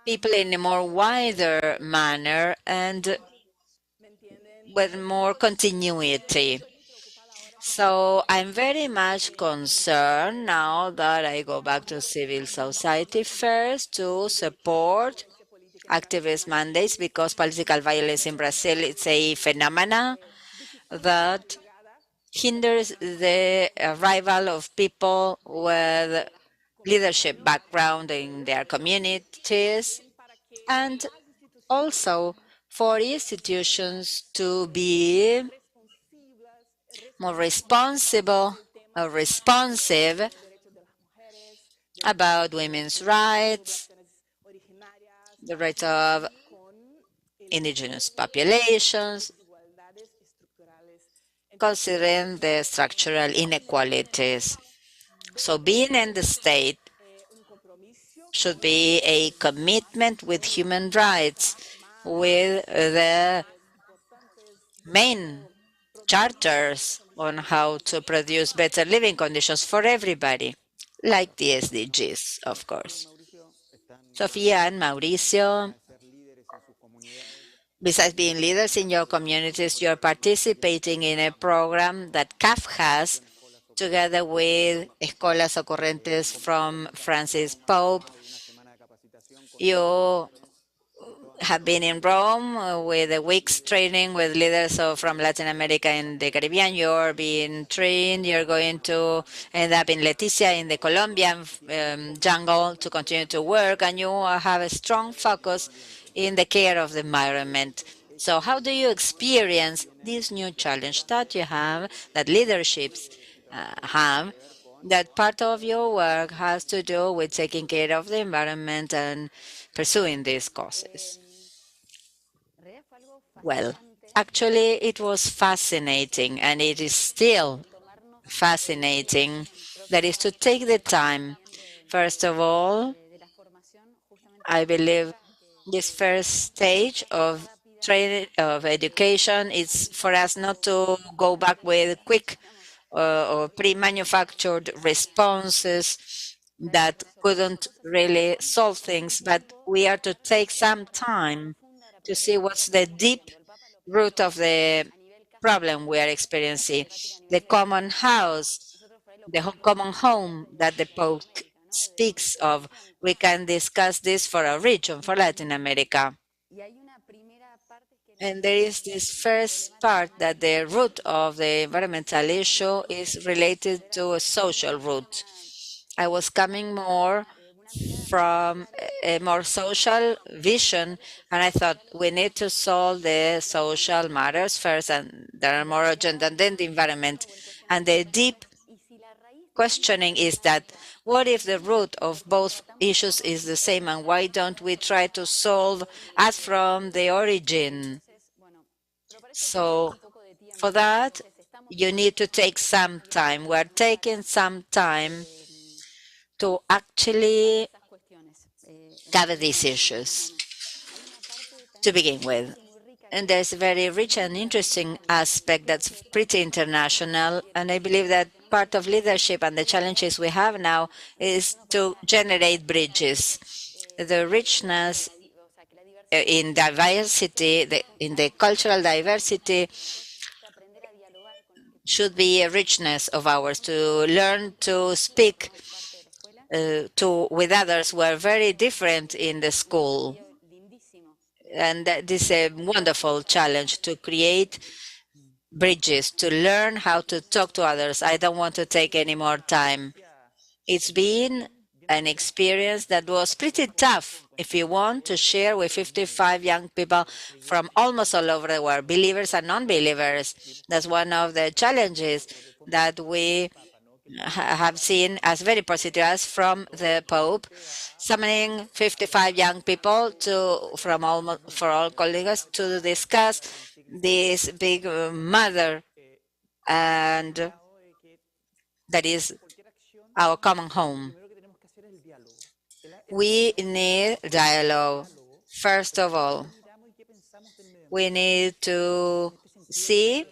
people in a more wider manner and with more continuity. So I'm very much concerned now that I go back to civil society first to support activist mandates, because political violence in Brazil is a phenomena that hinders the arrival of people with leadership background in their communities, and also for institutions to be more responsible or responsive about women's rights, the rights of indigenous populations, considering the structural inequalities. So being in the state should be a commitment with human rights, with the main charters on how to produce better living conditions for everybody, like the SDGs, of course. Sofia and Mauricio, besides being leaders in your communities, you're participating in a program that CAF has together with Escolas Ocurrentes from Francis Pope. You have been in Rome with a week's training with leaders from Latin America and the Caribbean. You're being trained. You're going to end up in Leticia in the Colombian jungle to continue to work, and you have a strong focus in the care of the environment. So, how do you experience this new challenge that you have, that leaderships have? That part of your work has to do with taking care of the environment and pursuing these causes. Well, actually, it was fascinating, and it is still fascinating. That is to take the time. First of all, I believe this first stage of training of education is for us not to go back with quick or pre-manufactured responses that couldn't really solve things, but we are to take some time to see what's the deep root of the problem we are experiencing, the common house, the common home that the Pope speaks of. We can discuss this for our region, for Latin America. And there is this first part that the root of the environmental issue is related to a social root. I was coming more from a more social vision, and I thought we need to solve the social matters first, and there are more urgent than then the environment. And the deep questioning is that what if the root of both issues is the same, and why don't we try to solve as from the origin? So for that, you need to take some time. We're taking some time to actually cover these issues to begin with. And there's a very rich and interesting aspect that's pretty international. And I believe that part of leadership and the challenges we have now is to generate bridges. The richness in diversity, in the cultural diversity, should be a richness of ours to learn to speak to with others who are very different in the school. And that is a wonderful challenge to create bridges, to learn how to talk to others. I don't want to take any more time. It's been an experience that was pretty tough. If you want to share with 55 young people from almost all over the world, believers and non-believers, that's one of the challenges that we have seen as very positive as from the Pope, summoning 55 young people to from almost for all colleagues to discuss this big mother, and that is our common home. We need dialogue. First of all, we need to see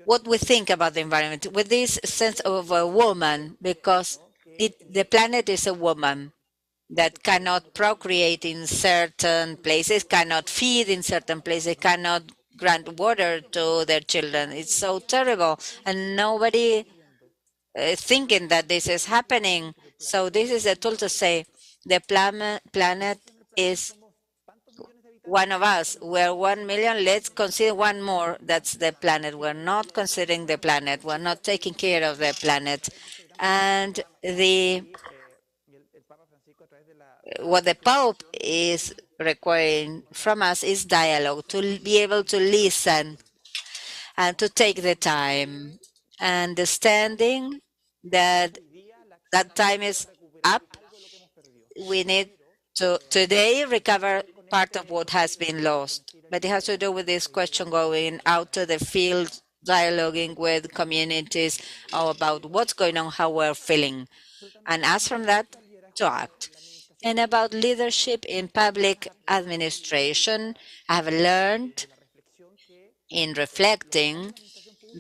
what we think about the environment with this sense of a woman, because the planet is a woman that cannot procreate in certain places, cannot feed in certain places, cannot grant water to their children. It's so terrible, and nobody thinking that this is happening. So this is a tool to say the planet is one of us. We're 1 million. Let's consider one more. That's the planet. We're not considering the planet. We're not taking care of the planet. And what the Pope is requiring from us is dialogue, to be able to listen and to take the time, understanding that that time is up. We need to today recover part of what has been lost. But it has to do with this question going out to the field, dialoguing with communities about what's going on, how we're feeling, and as from that, to act. And about leadership in public administration, I have learned in reflecting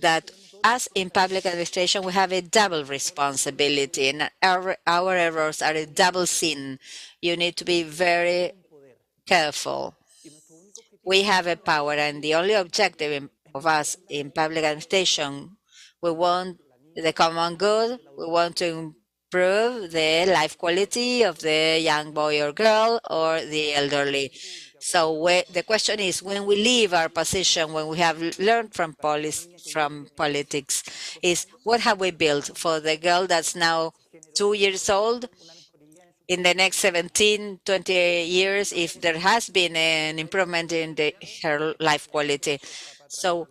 that us in public administration, we have a double responsibility, and our errors are a double sin. You need to be very careful. We have a power, and the only objective of us in public administration, we want the common good. We want to improve the life quality of the young boy or girl or the elderly. So the question is, when we leave our position, when we have learned from politics, is what have we built for the girl that's now 2 years old? In the next 17, 20 years, if there has been an improvement in her life quality. So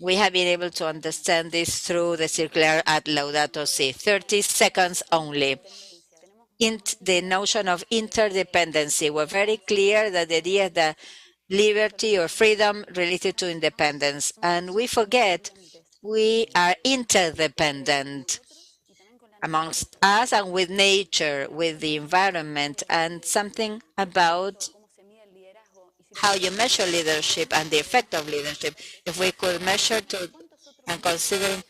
we have been able to understand this through the circular at Laudato Si. 30 seconds only. In the notion of interdependency, we're very clear that the idea that liberty or freedom related to independence, and we forget we are interdependent amongst us and with nature, with the environment, and something about how you measure leadership and the effect of leadership. If we could measure to and considering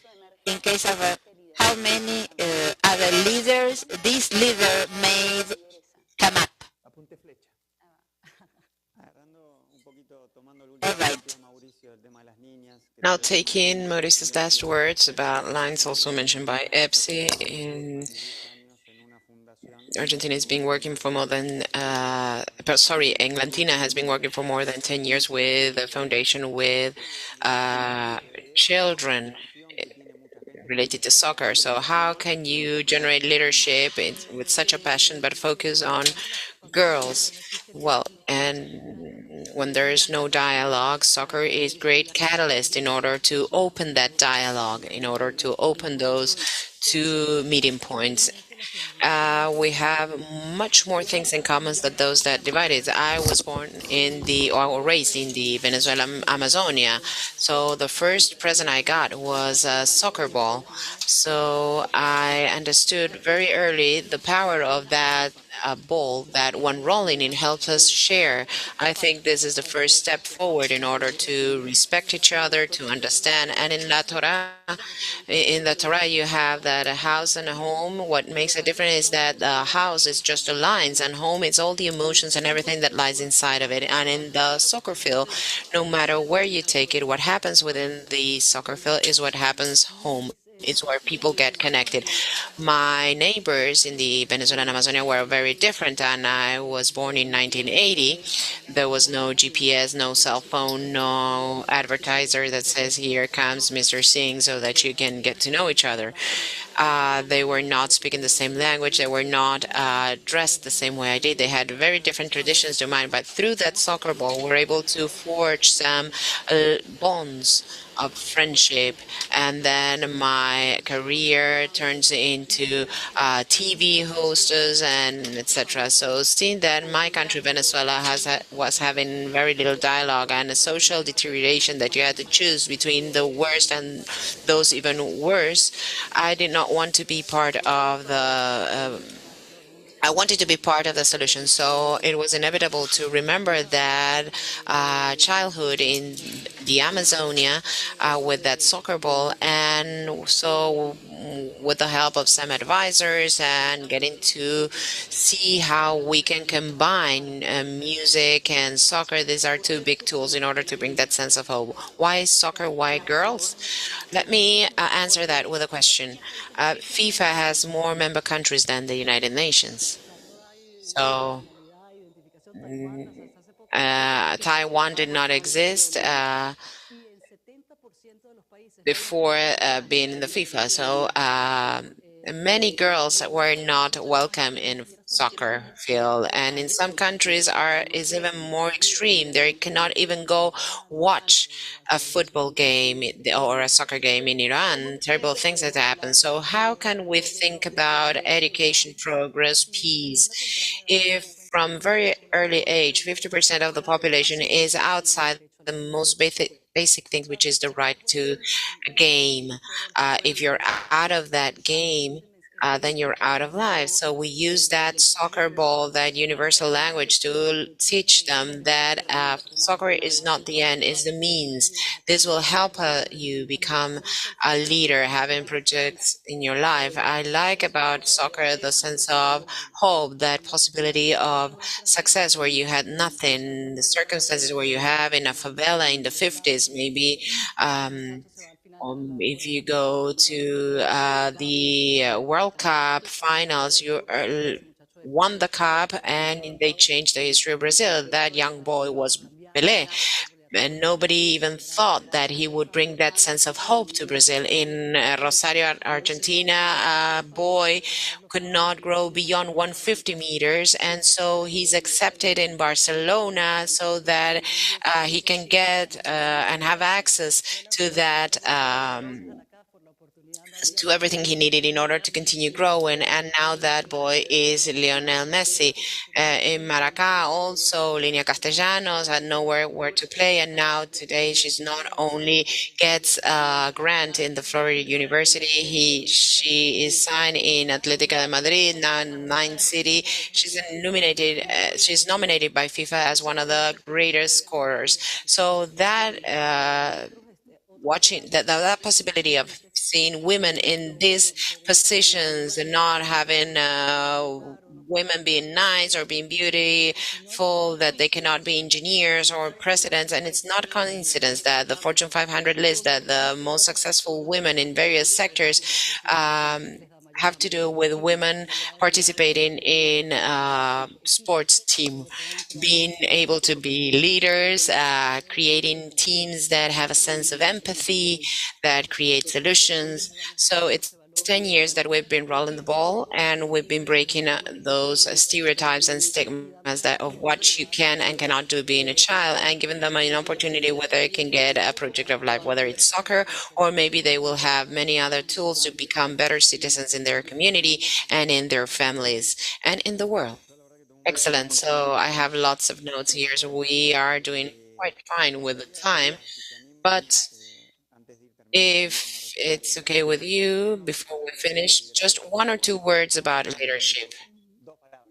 in case of how many other leaders this leader made come up. All right. Now, taking Maurice's last words about lines also mentioned by EPSI in Argentina has been working for more than, Englantina has been working for more than 10 years with a foundation with children related to soccer. So how can you generate leadership with such a passion but focus on girls? Well, and when there is no dialogue, soccer is great catalyst in order to open that dialogue, in order to open those two meeting points. We have much more things in common than those that divide us. I was born in or raised in the Venezuelan Amazonia. So the first present I got was a soccer ball. So I understood very early the power of that ball that when rolling it helps us share. I think this is the first step forward in order to respect each other, to understand. And in the Torah, you have that a house and a home. What makes it different is that the house is just the lines, and home is all the emotions and everything that lies inside of it. And in the soccer field, no matter where you take it, what happens within the soccer field is what happens home. It's where people get connected. My neighbors in the Venezuelan Amazonia were very different, and I was born in 1980. There was no GPS, no cell phone, no advertiser that says, "Here comes Mr. Singh," so that you can get to know each other. They were not speaking the same language. They were not dressed the same way I did. They had very different traditions to mine. But through that soccer ball, we're able to forge some bonds of friendship. And then my career turns into TV hostess and etc. So seeing that my country, Venezuela, was having very little dialogue and a social deterioration that you had to choose between the worst and those even worse, I did not want to be part of I wanted to be part of the solution. So it was inevitable to remember that childhood in the Amazonia with that soccer ball. And so with the help of some advisors and getting to see how we can combine music and soccer, these are two big tools in order to bring that sense of hope. Why soccer? Why girls? Let me answer that with a question. FIFA has more member countries than the United Nations. So Taiwan did not exist before being in the FIFA. So many girls were not welcome in soccer field, and in some countries is even more extreme. They cannot even go watch a football game or a soccer game in Iran. Terrible things that happen. So how can we think about education, progress, peace, if from very early age 50% of the population is outside the most basic things, which is the right to a game. If you're out of that game, then you're out of life. So we use that soccer ball, that universal language, to teach them that soccer is not the end, is the means. This will help you become a leader, having projects in your life. I like about soccer the sense of hope, that possibility of success where you had nothing, the circumstances where you have in a favela in the 50s, maybe. If you go to the World Cup finals, you won the cup and they changed the history of Brazil. That young boy was Pelé, and nobody even thought that he would bring that sense of hope to Brazil. In Rosario, Argentina, a boy could not grow beyond 150 meters, and so he's accepted in Barcelona so that he can get and have access to that. To everything he needed in order to continue growing. And now that boy is Lionel Messi. In Maracá, also, Linia Castellanos had nowhere where to play. And now today, she's not only gets a grant in the Florida University, she is signed in Atlética de Madrid, now in Nine City. She's nominated by FIFA as one of the greatest scorers. So that watching that possibility of seeing women in these positions and not having women being nice or being beautiful, that they cannot be engineers or presidents. And it's not a coincidence that the Fortune 500 list that the most successful women in various sectors have to do with women participating in sports team, being able to be leaders, creating teams that have a sense of empathy, that create solutions. So it's 10 years that we've been rolling the ball, and we've been breaking those stereotypes and stigmas that of what you can and cannot do being a child, and giving them an opportunity whether they can get a project of life, whether it's soccer or maybe they will have many other tools to become better citizens in their community and in their families and in the world. Excellent. So I have lots of notes here. So we are doing quite fine with the time, but if it's okay with you, before we finish, just one or two words about leadership.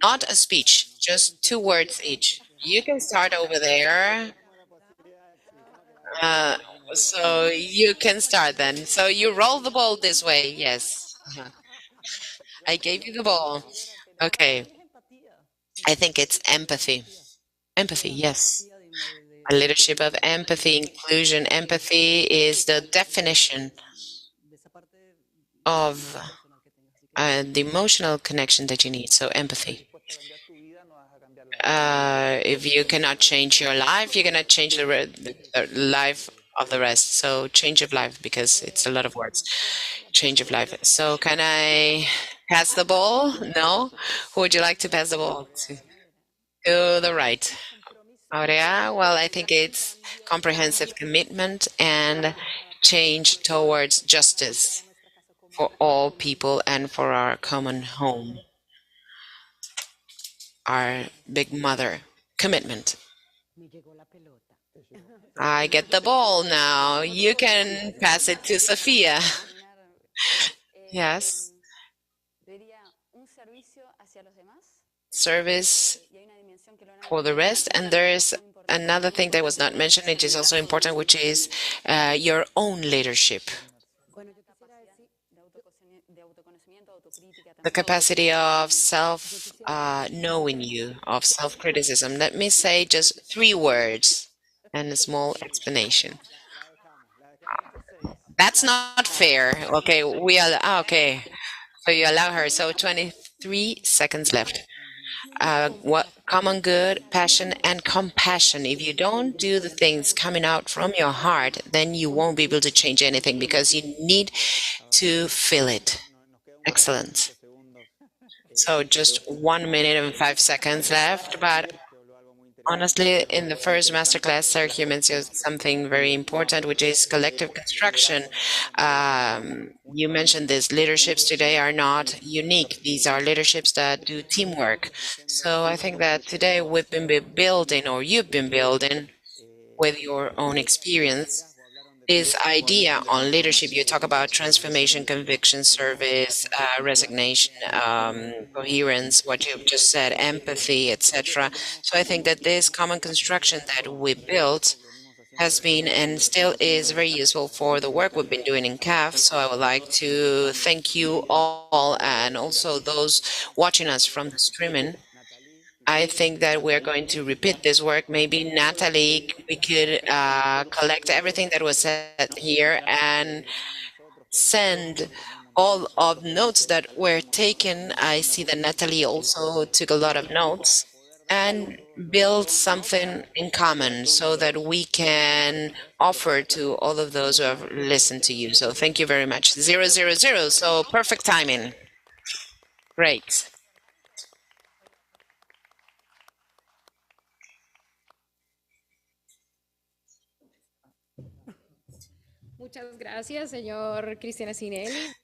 Not a speech, just two words each. You can start over there. Uh, so you can start then. So you roll the ball this way. Yes. I gave you the ball. Okay. I think it's empathy. Empathy, yes. A leadership of empathy, inclusion. Empathy is the definition of the emotional connection that you need. So empathy. If you cannot change your life, you're gonna change the life of the rest. So change of life, because it's a lot of words. Change of life. So can I pass the ball? No. Who would you like to pass the ball to? To the right. Aurea, well, I think it's comprehensive commitment and change towards justice for all people and for our common home, our big mother. Commitment. I get the ball now. You can pass it to Sophia. Yes. Service for the rest. And there is another thing that was not mentioned, which is also important, which is your own leadership. The capacity of self knowing you, of self criticism. Let me say just three words and a small explanation. That's not fair. Okay, okay. So you allow her. So 23 seconds left. What common good, passion, and compassion. If you don't do the things coming out from your heart, then you won't be able to change anything, because you need to feel it. Excellent. So just 1 minute and 5 seconds left, but honestly, in the first masterclass, Sergio mentioned something very important, which is collective construction. You mentioned this. Leaderships today are not unique. These are leaderships that do teamwork. So I think that today we've been building, or you've been building with your own experience, this idea on leadership. You talk about transformation, conviction, service, resignation, coherence, what you've just said, empathy, etc. So I think that this common construction that we built has been and still is very useful for the work we've been doing in CAF. So I would like to thank you all and also those watching us from the streaming. I think that we're going to repeat this work. Maybe Natalie, we could collect everything that was said here and send all of notes that were taken. I see that Natalie also took a lot of notes and build something in common so that we can offer to all of those who have listened to you. So thank you very much. 000. So perfect timing. Great.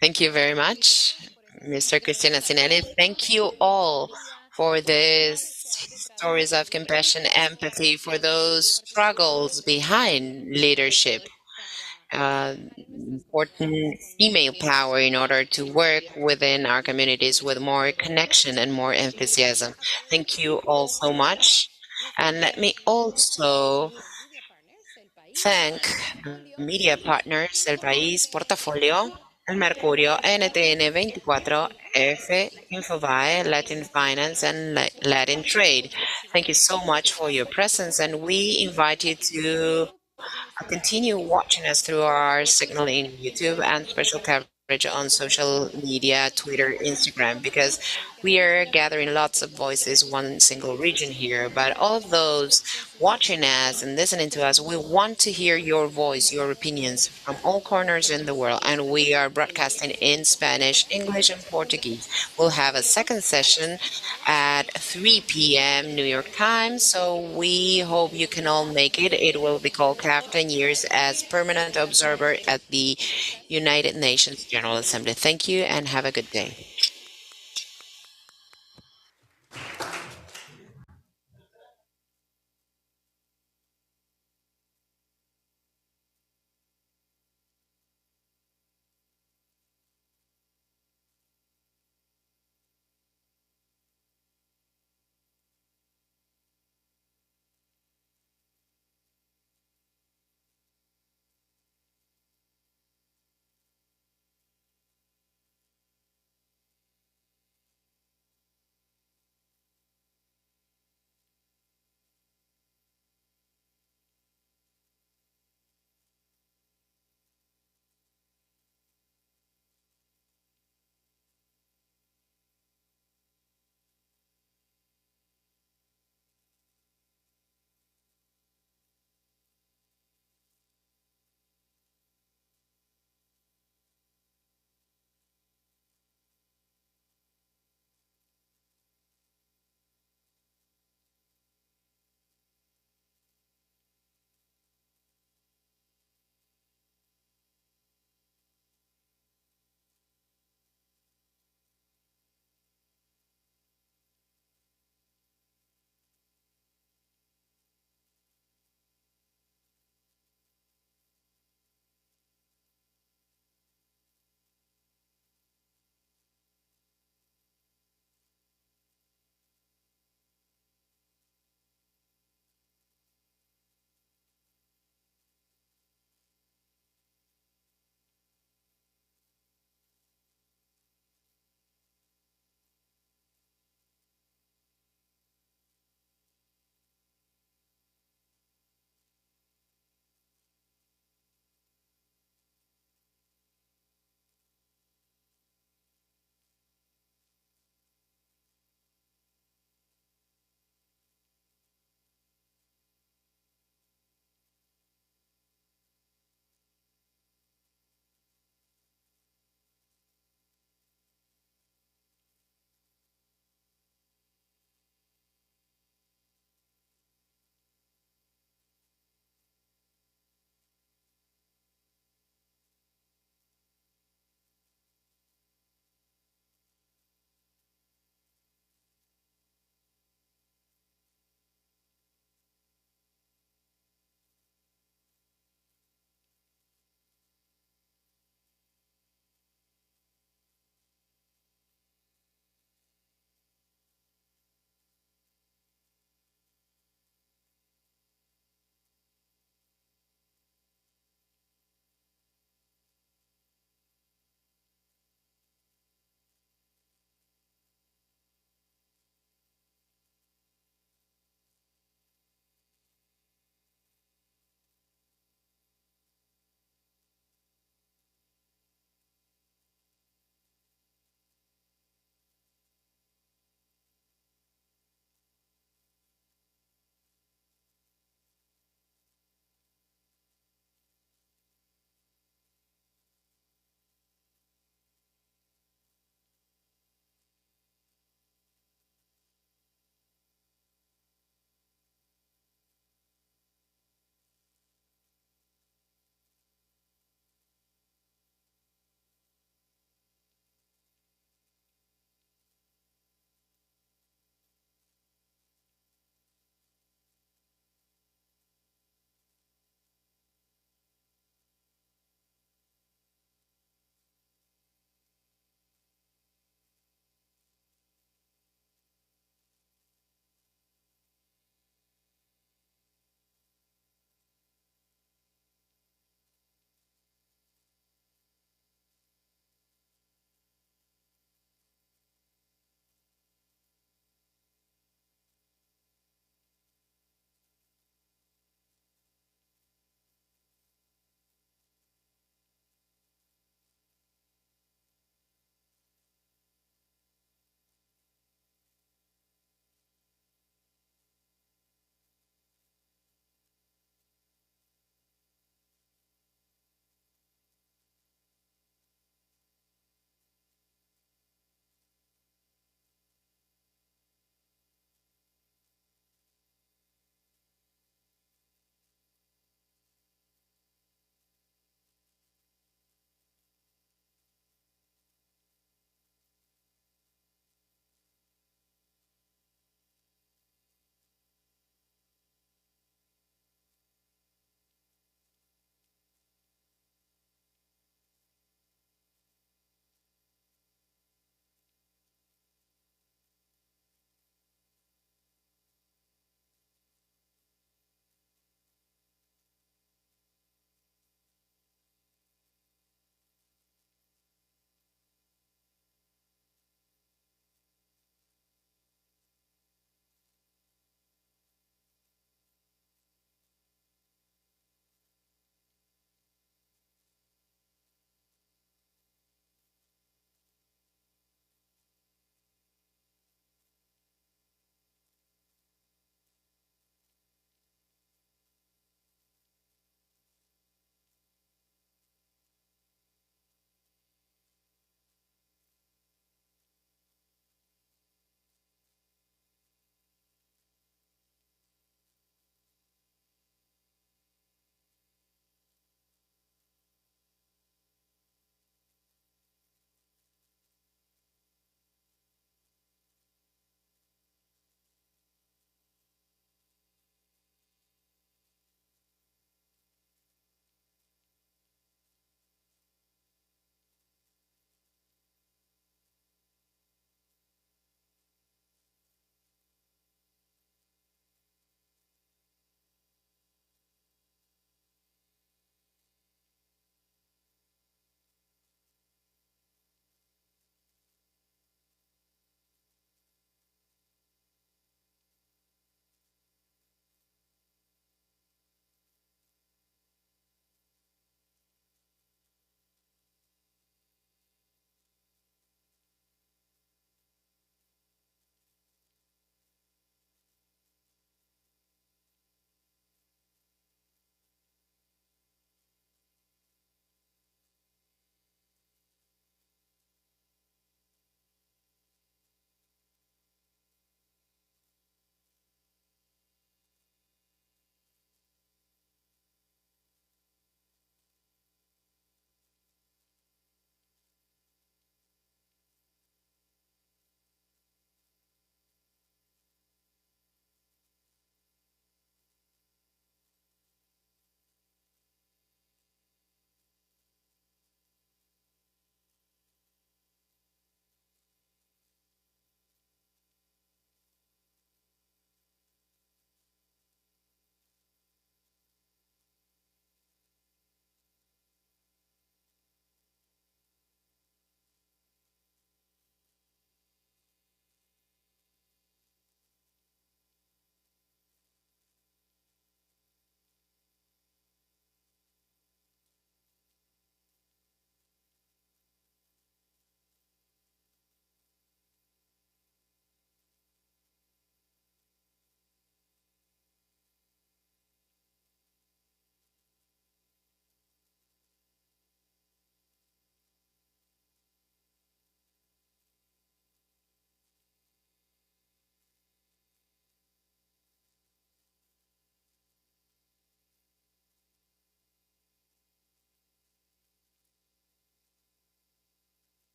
Thank you very much, Mr. Cristina Sinelli. Thank you all for these stories of compassion, empathy, for those struggles behind leadership, important female power in order to work within our communities with more connection and more enthusiasm. Thank you all so much. And let me also thank the media partners del País, Portafolio, El Mercurio, NTN 24, F, Infobae, Latin Finance, and Latin Trade. Thank you so much for your presence, and we invite you to continue watching us through our signal in YouTube and special coverage on social media, Twitter, Instagram, because we are gathering lots of voices, one single region here. But all of those watching us and listening to us, we want to hear your voice, your opinions from all corners in the world. And we are broadcasting in Spanish, English, and Portuguese. We'll have a second session at 3 p.m. New York time. So we hope you can all make it. It will be called CAF 10 years as permanent observer at the United Nations General Assembly. Thank you and have a good day.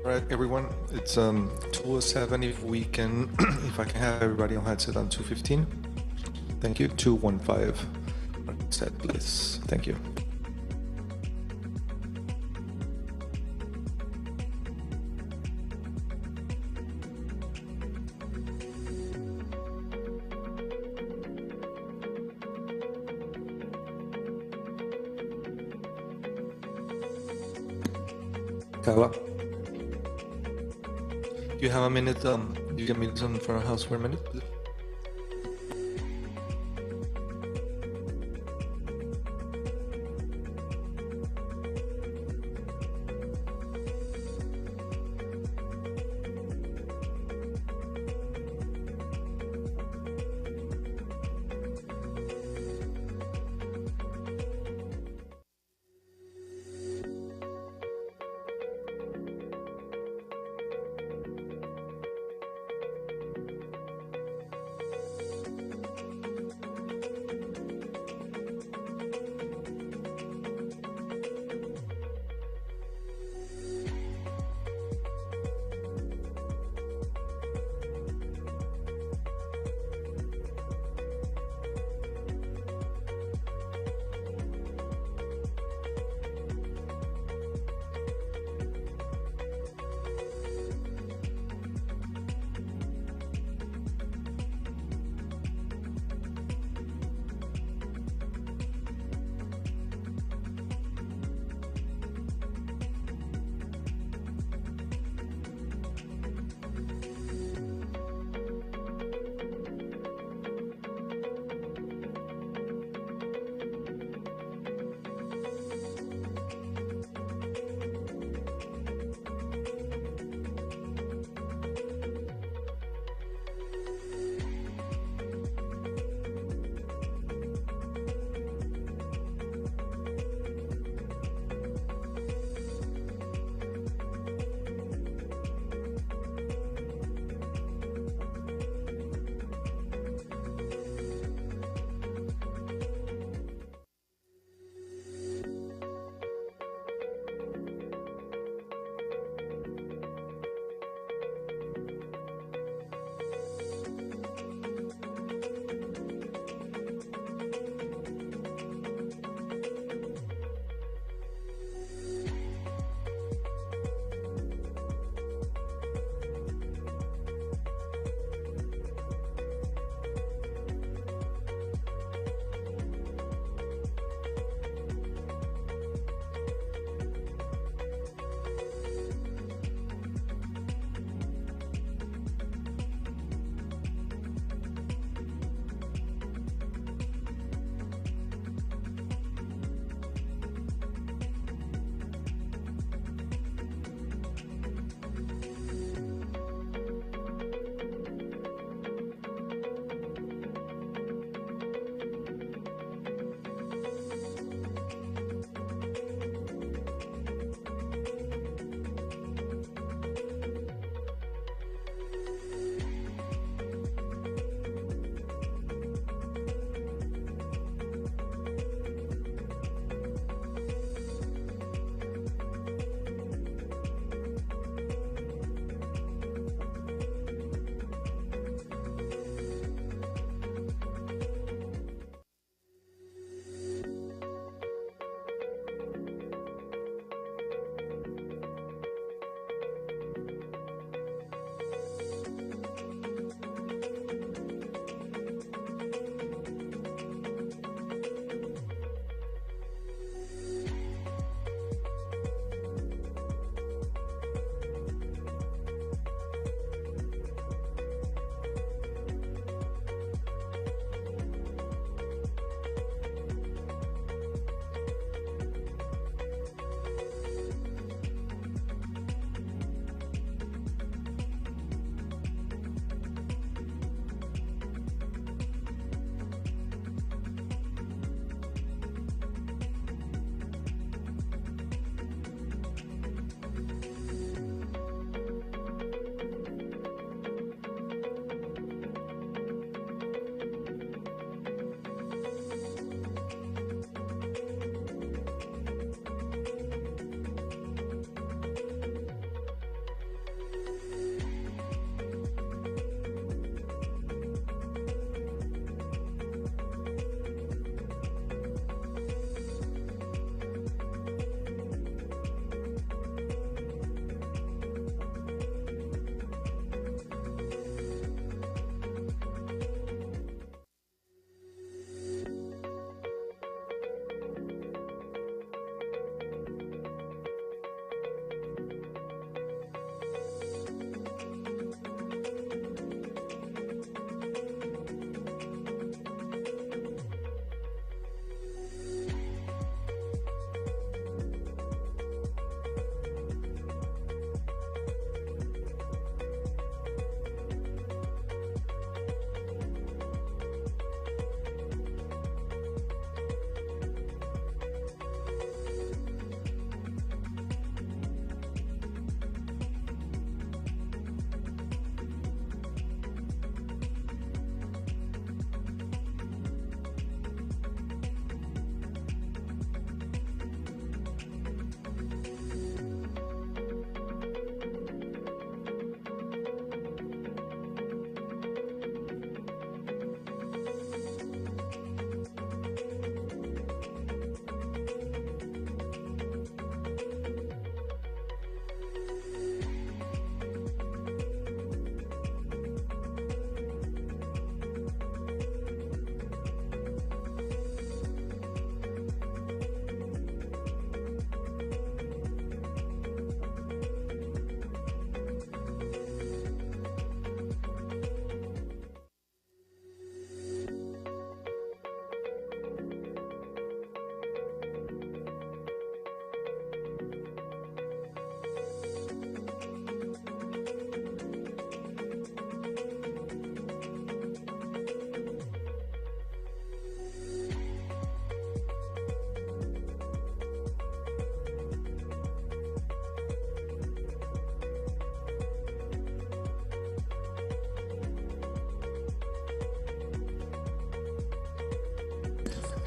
All right, everyone, it's 2:07. If we can, if I can have everybody on headset on 2:15. Thank you. 2:15. Set, please. Thank you. Carla, you have a minute. You can meet us on front of house for a minute, please.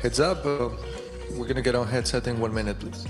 Heads up, we're gonna get our headset in 1 minute, please.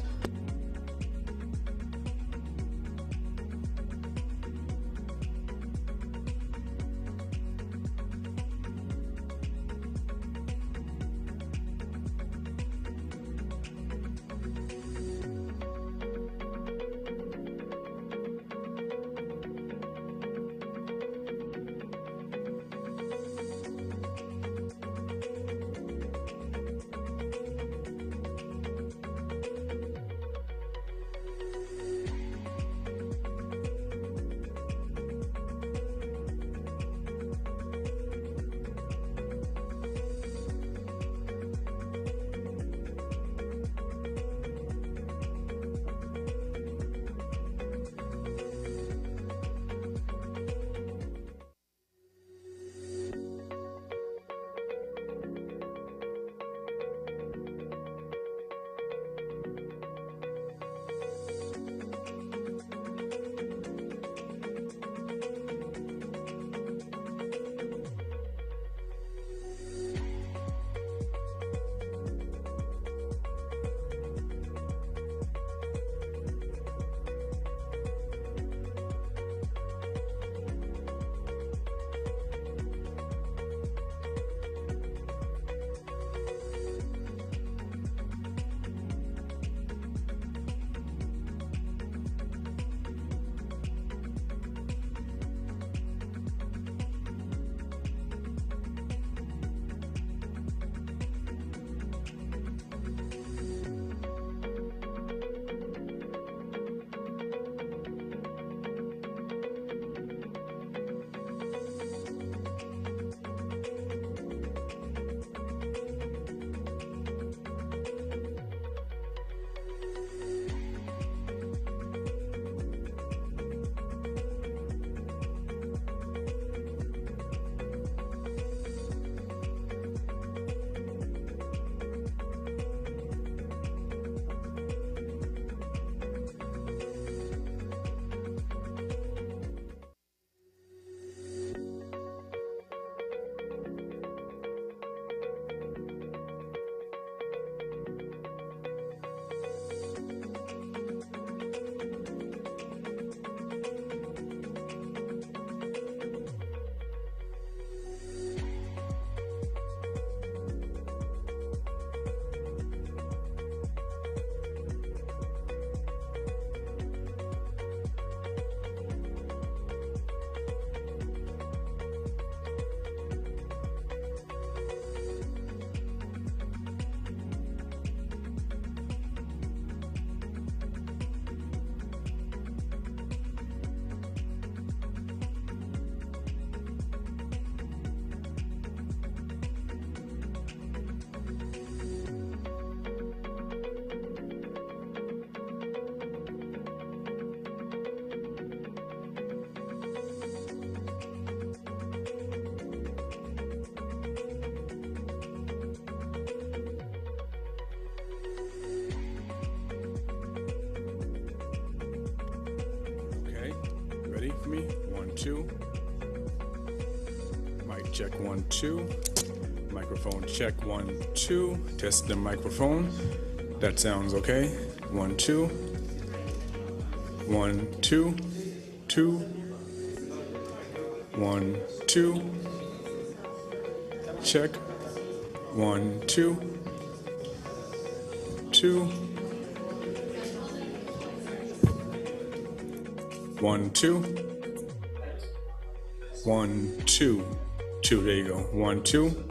Ready for me? 1, 2. Mic check 1, 2. Microphone check 1, 2. Test the microphone. That sounds okay. 1, 2. 1, 2. 2. 1, 2. Check. 1, 2. 2. 1, 2. 1, 2. 2. There you go. 1, 2.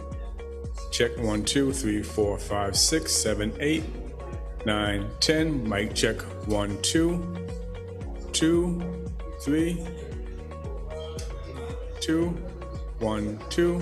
Check. 1, 2, 3, 4, 5, 6, 7, 8, 9, 10. Mic check. 1, 2. 2, 3, 2, 1, 2.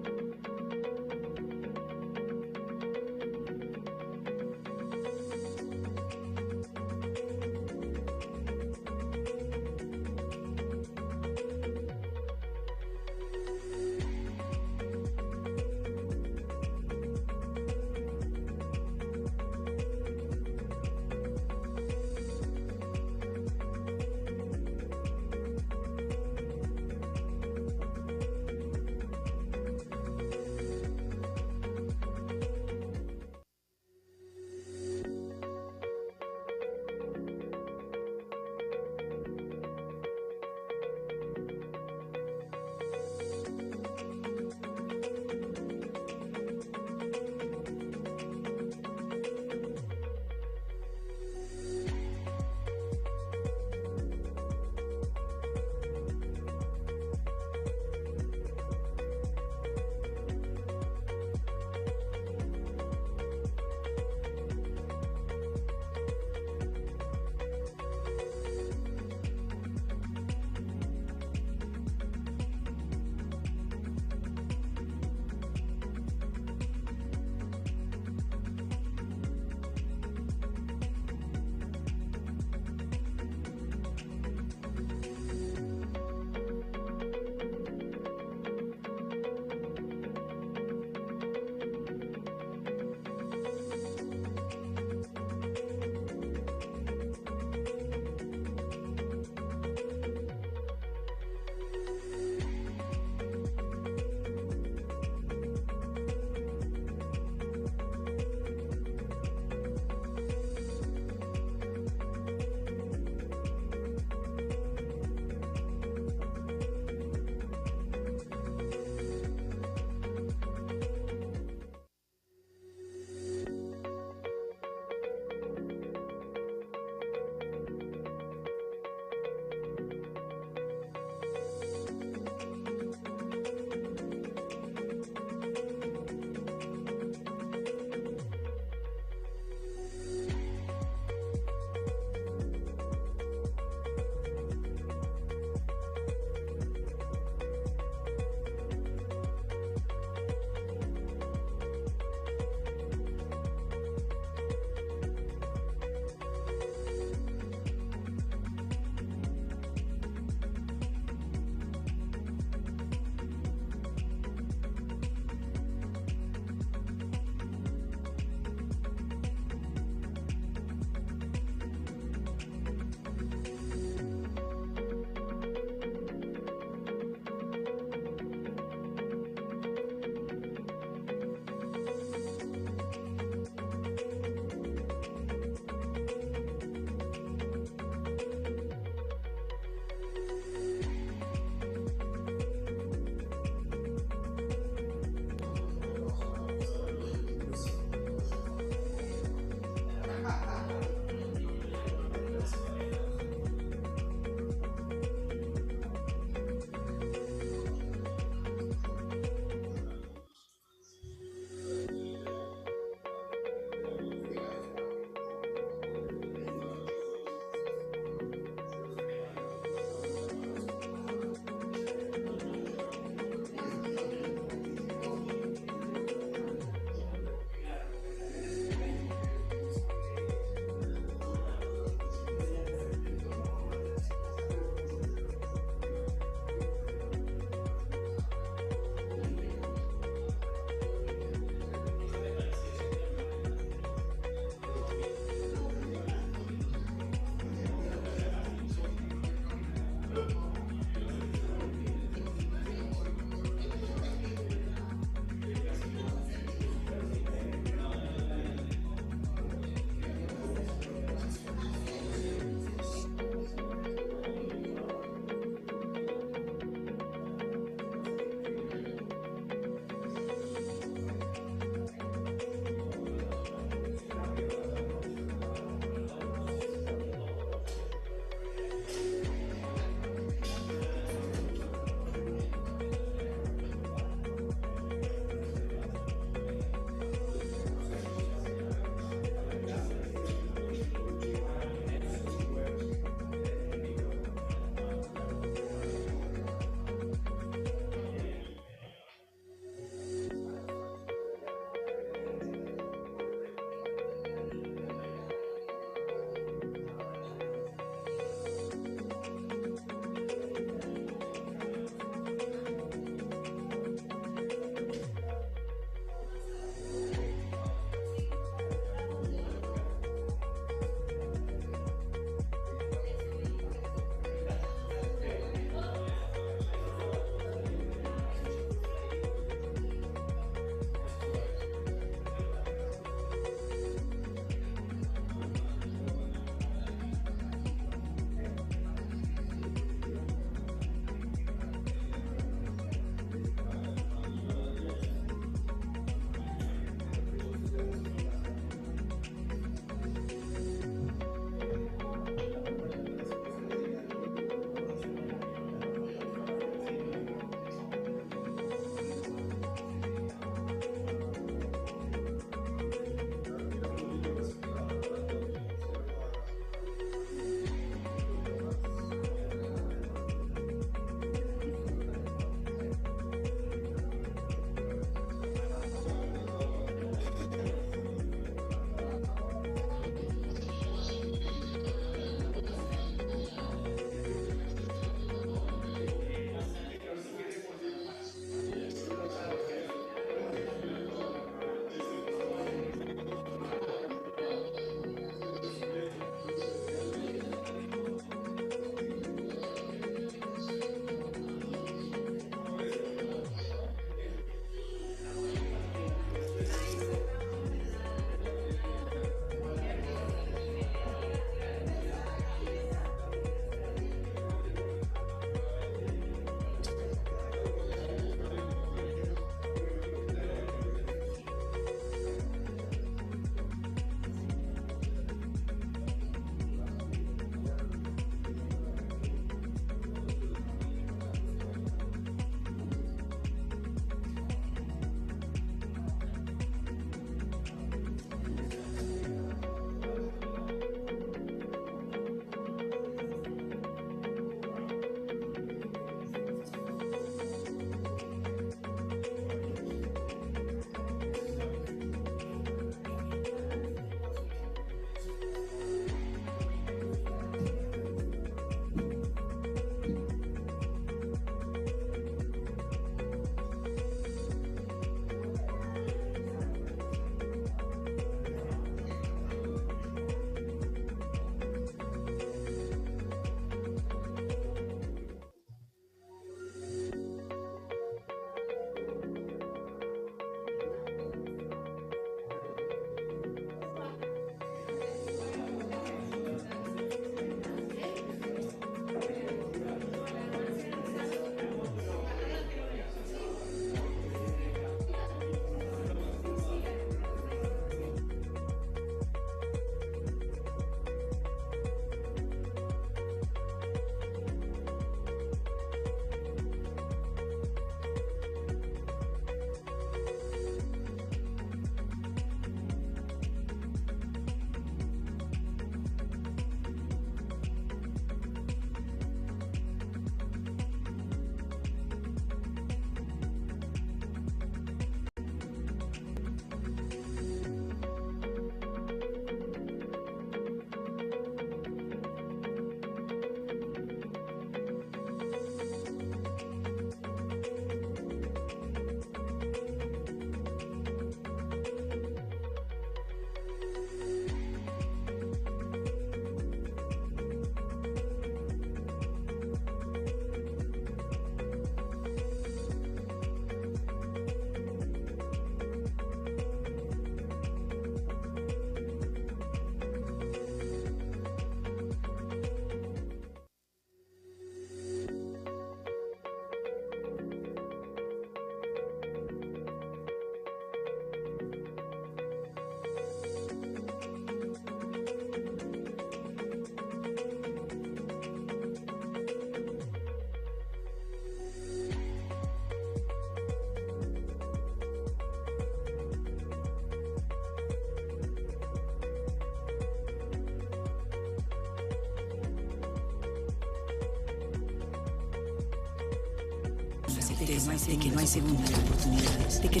de que no hay segundas oportunidades, de que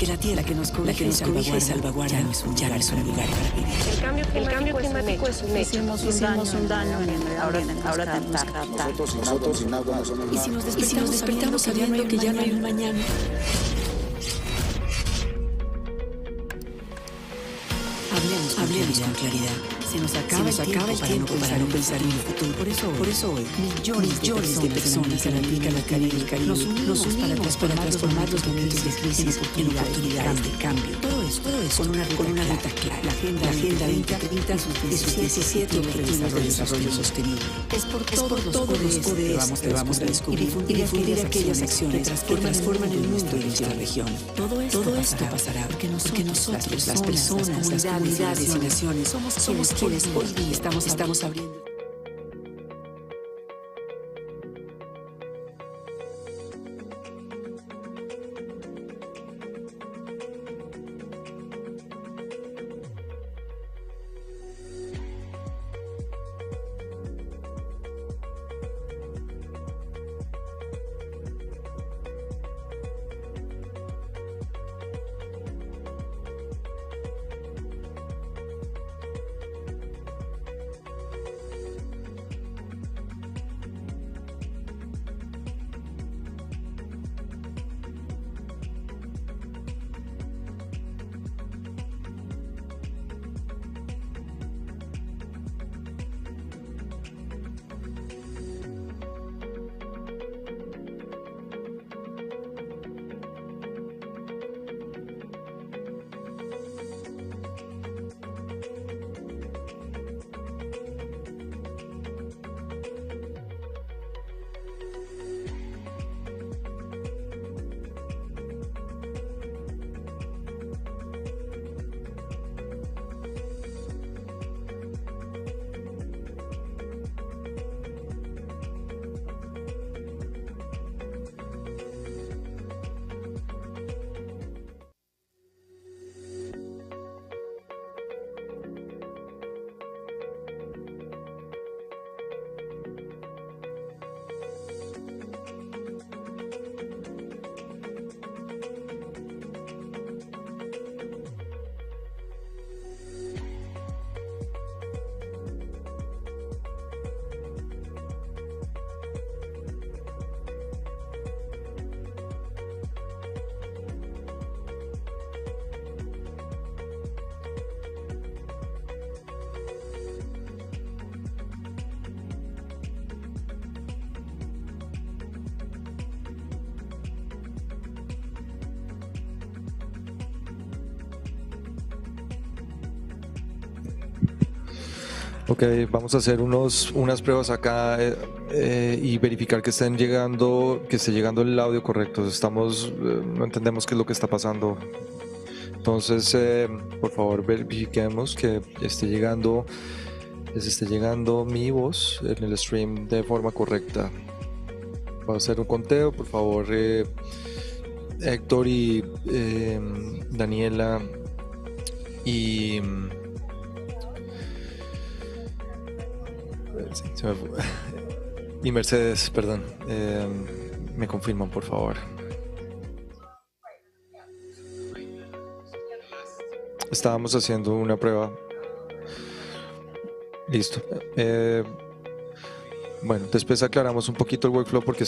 la tierra que nos cobija y salvaguarda ya no es un lugar para vivir. El cambio climático es un hecho. Hicimos un daño. Ahora tenemos que adaptar. Nosotros sin agua no somos nada. Y si nos despertamos sabiendo que ya no hay un mañana. Hablemos con claridad. Se nos acaba el tiempo para no pensar en el futuro. Por eso hoy, millones de personas en América Latina y el Caribe nos unimos para transformar los momentos de crisis en oportunidades de cambio. Todo esto con una ruta clara. La Agenda 2030 y sus 17 Objetivos de Desarrollo Sostenible. Es por todos los ODS que vamos a descubrir y difundir aquellas acciones que transforman el mundo de nuestra región. Todo esto pasará porque nosotros, las personas, las comunidades y naciones, somos quienes hoy día estamos abriendo. Ok, vamos a hacer unas pruebas acá y verificar que esté llegando el audio correcto. No entendemos qué es lo que está pasando. Entonces, por favor, verifiquemos que les esté llegando mi voz en el stream de forma correcta. Voy a hacer un conteo, por favor, Héctor y Daniela y... sí, y Mercedes, perdón, me confirman, por favor. Estábamos haciendo una prueba. Listo. Bueno, después aclaramos un poquito el workflow porque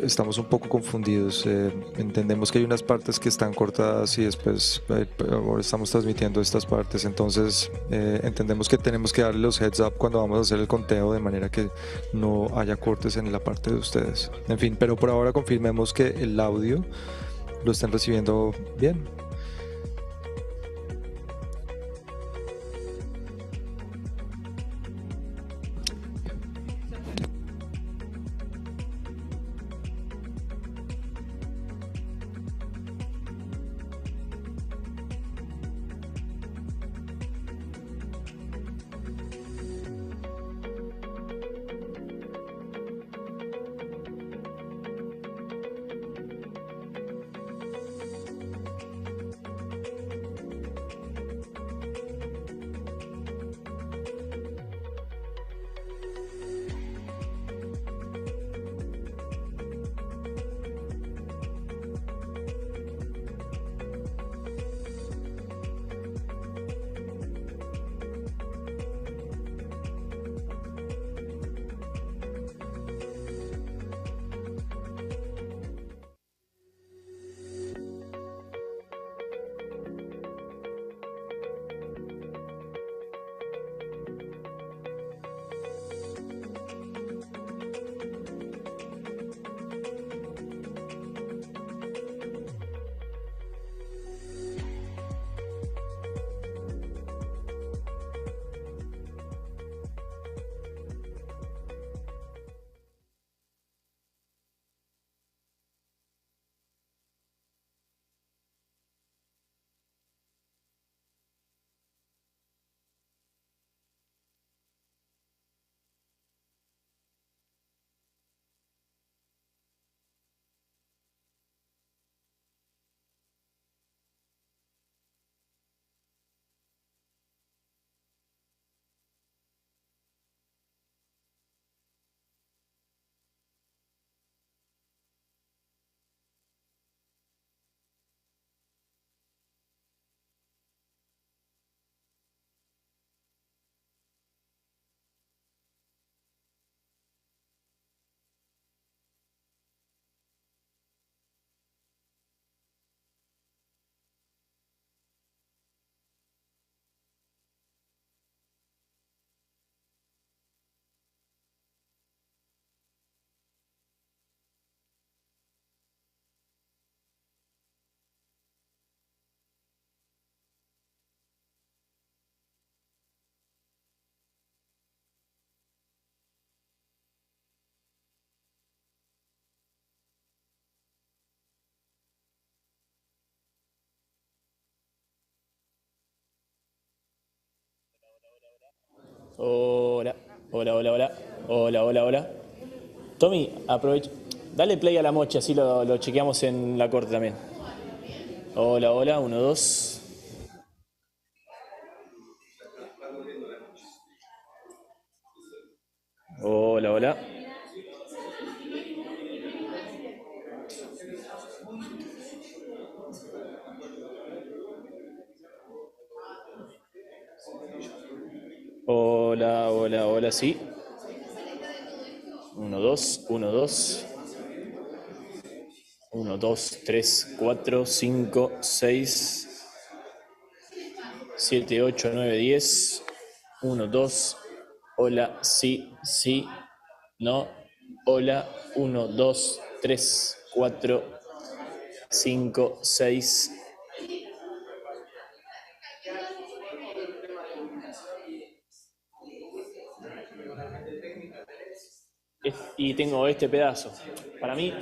estamos un poco confundidos. Entendemos que hay unas partes que están cortadas y después ahora estamos transmitiendo estas partes. Entonces entendemos que tenemos que darle los heads up cuando vamos a hacer el conteo de manera que no haya cortes en la parte de ustedes. En fin, pero por ahora confirmemos que el audio lo están recibiendo bien. Hola, hola, hola, hola. Hola, hola, hola. Tommy, aprovecha. Dale play a la mocha, así lo chequeamos en la corte también. Hola, hola, 1, 2. Hola, hola. Hola, hola, hola, sí. 1, 2, 1, 2. 1, 2, 3, 4, 5, 6, 7, 8, 9, 10. 1, 2. Hola, sí, sí. No. Hola, 1, 2, 3, 4, 5, 6. Y tengo este pedazo. Para mí,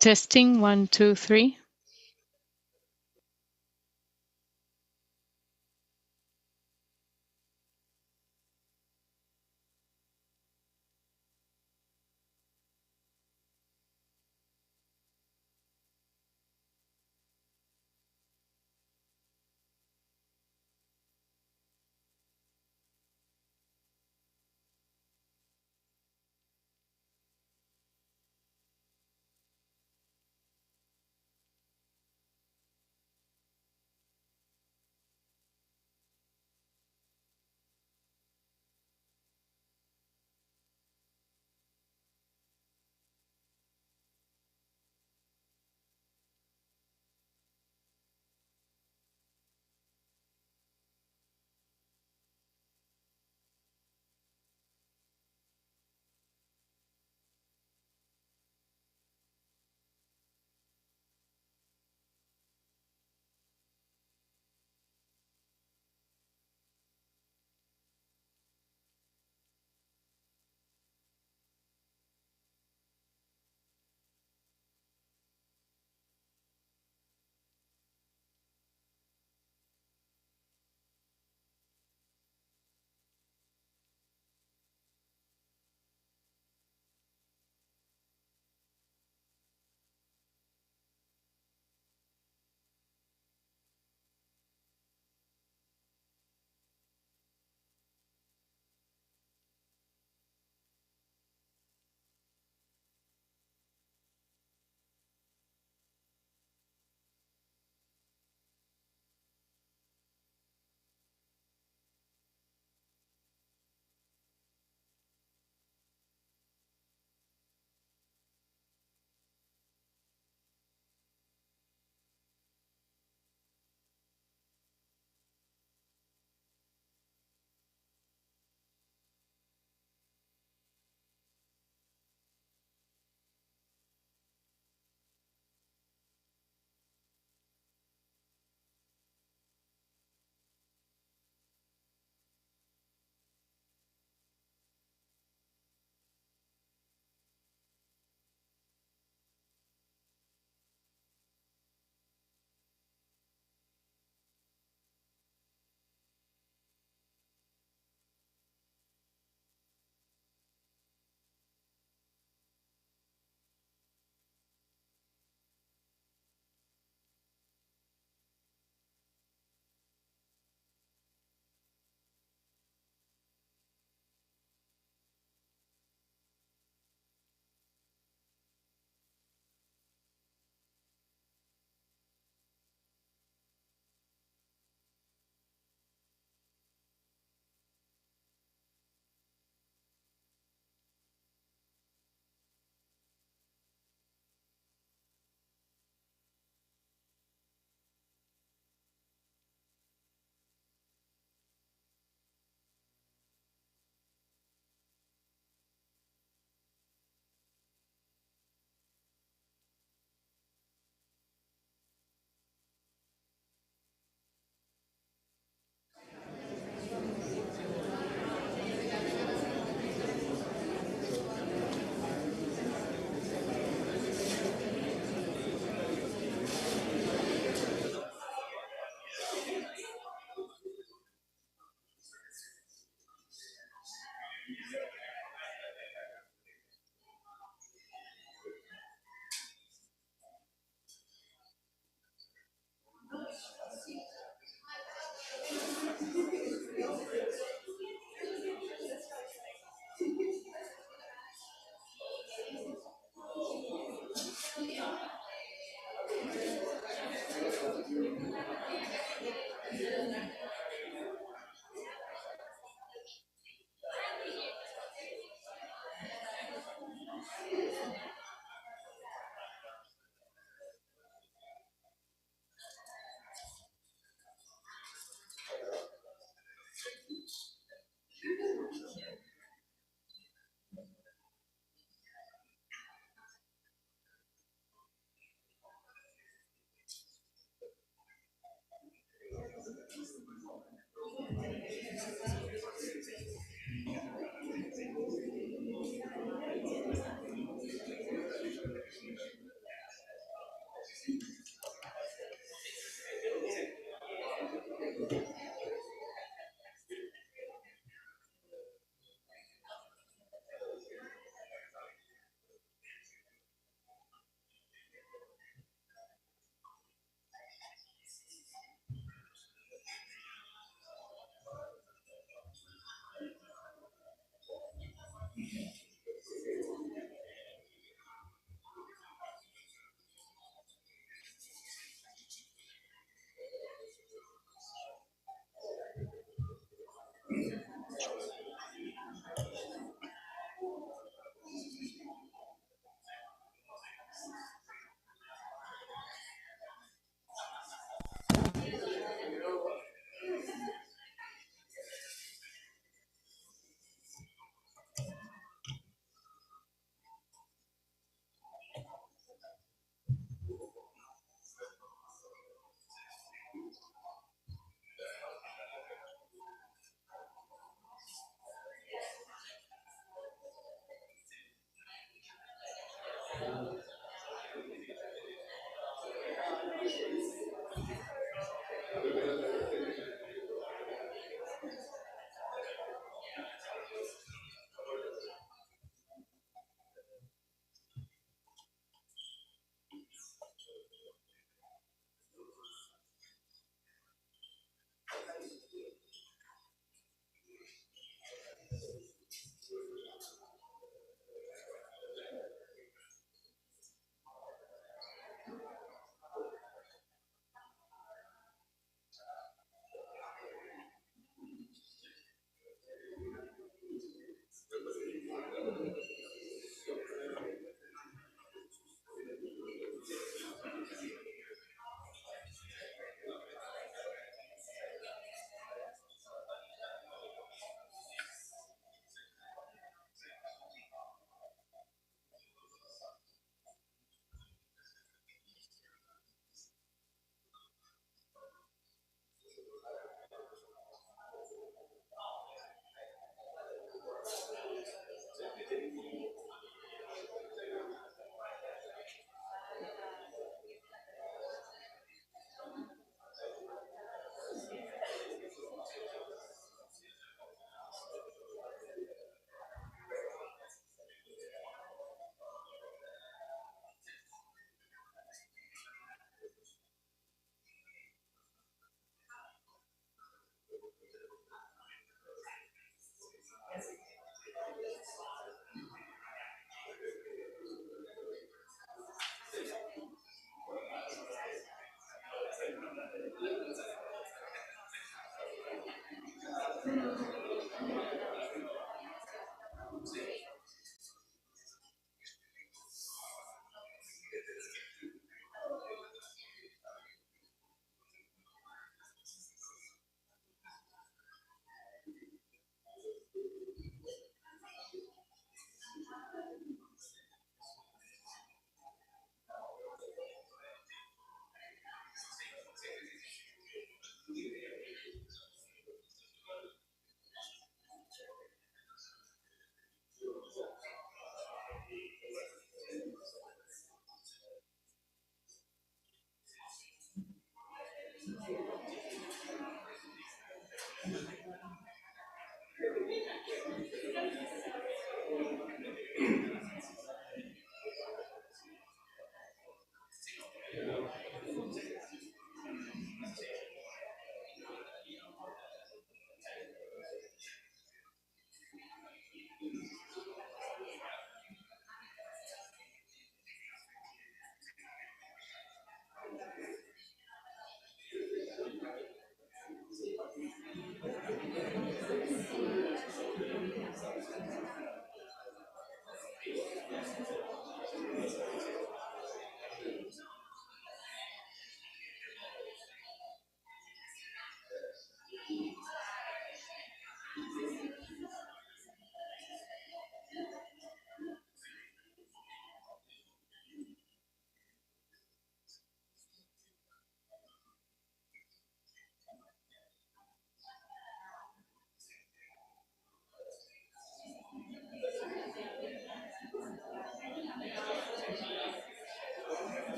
Testing, 1, 2, 3.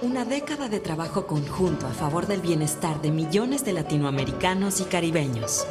Una década de trabajo conjunto a favor del bienestar de millones de latinoamericanos y caribeños.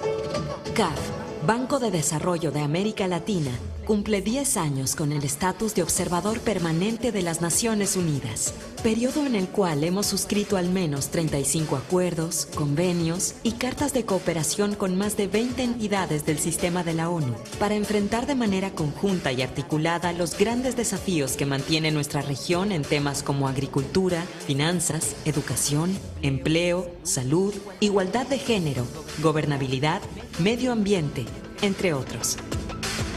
CAF, Banco de Desarrollo de América Latina, cumple 10 años con el estatus de observador permanente de las Naciones Unidas, periodo en el cual hemos suscrito al menos 35 acuerdos, convenios y cartas de cooperación con más de 20 entidades del sistema de la ONU para enfrentar de manera conjunta y articulada los grandes desafíos que mantiene nuestra región en temas como agricultura, finanzas, educación, empleo, salud, igualdad de género, gobernabilidad, medio ambiente, entre otros.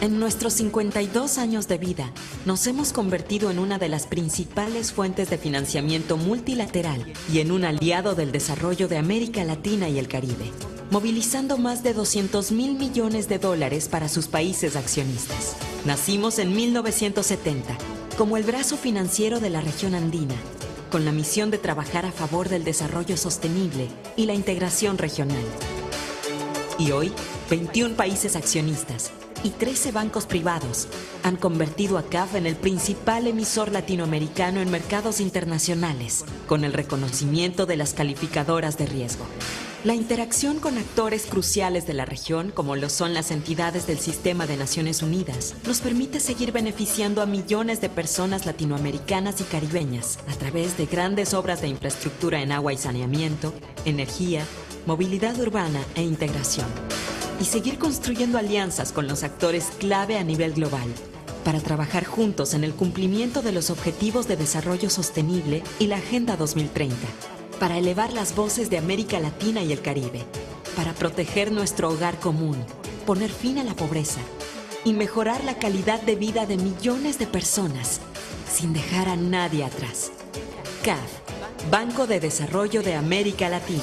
En nuestros 52 años de vida, nos hemos convertido en una de las principales fuentes de financiamiento multilateral y en un aliado del desarrollo de América Latina y el Caribe, movilizando más de $200 mil millones para sus países accionistas. Nacimos en 1970 como el brazo financiero de la región andina, con la misión de trabajar a favor del desarrollo sostenible y la integración regional. Y hoy, 21 países accionistas y 13 bancos privados han convertido a CAF en el principal emisor latinoamericano en mercados internacionales, con el reconocimiento de las calificadoras de riesgo. La interacción con actores cruciales de la región, como lo son las entidades del Sistema de Naciones Unidas, nos permite seguir beneficiando a millones de personas latinoamericanas y caribeñas a través de grandes obras de infraestructura en agua y saneamiento, energía, movilidad urbana e integración. Y seguir construyendo alianzas con los actores clave a nivel global para trabajar juntos en el cumplimiento de los Objetivos de Desarrollo Sostenible y la Agenda 2030, para elevar las voces de América Latina y el Caribe, para proteger nuestro hogar común, poner fin a la pobreza y mejorar la calidad de vida de millones de personas, sin dejar a nadie atrás. CAD, Banco de Desarrollo de América Latina.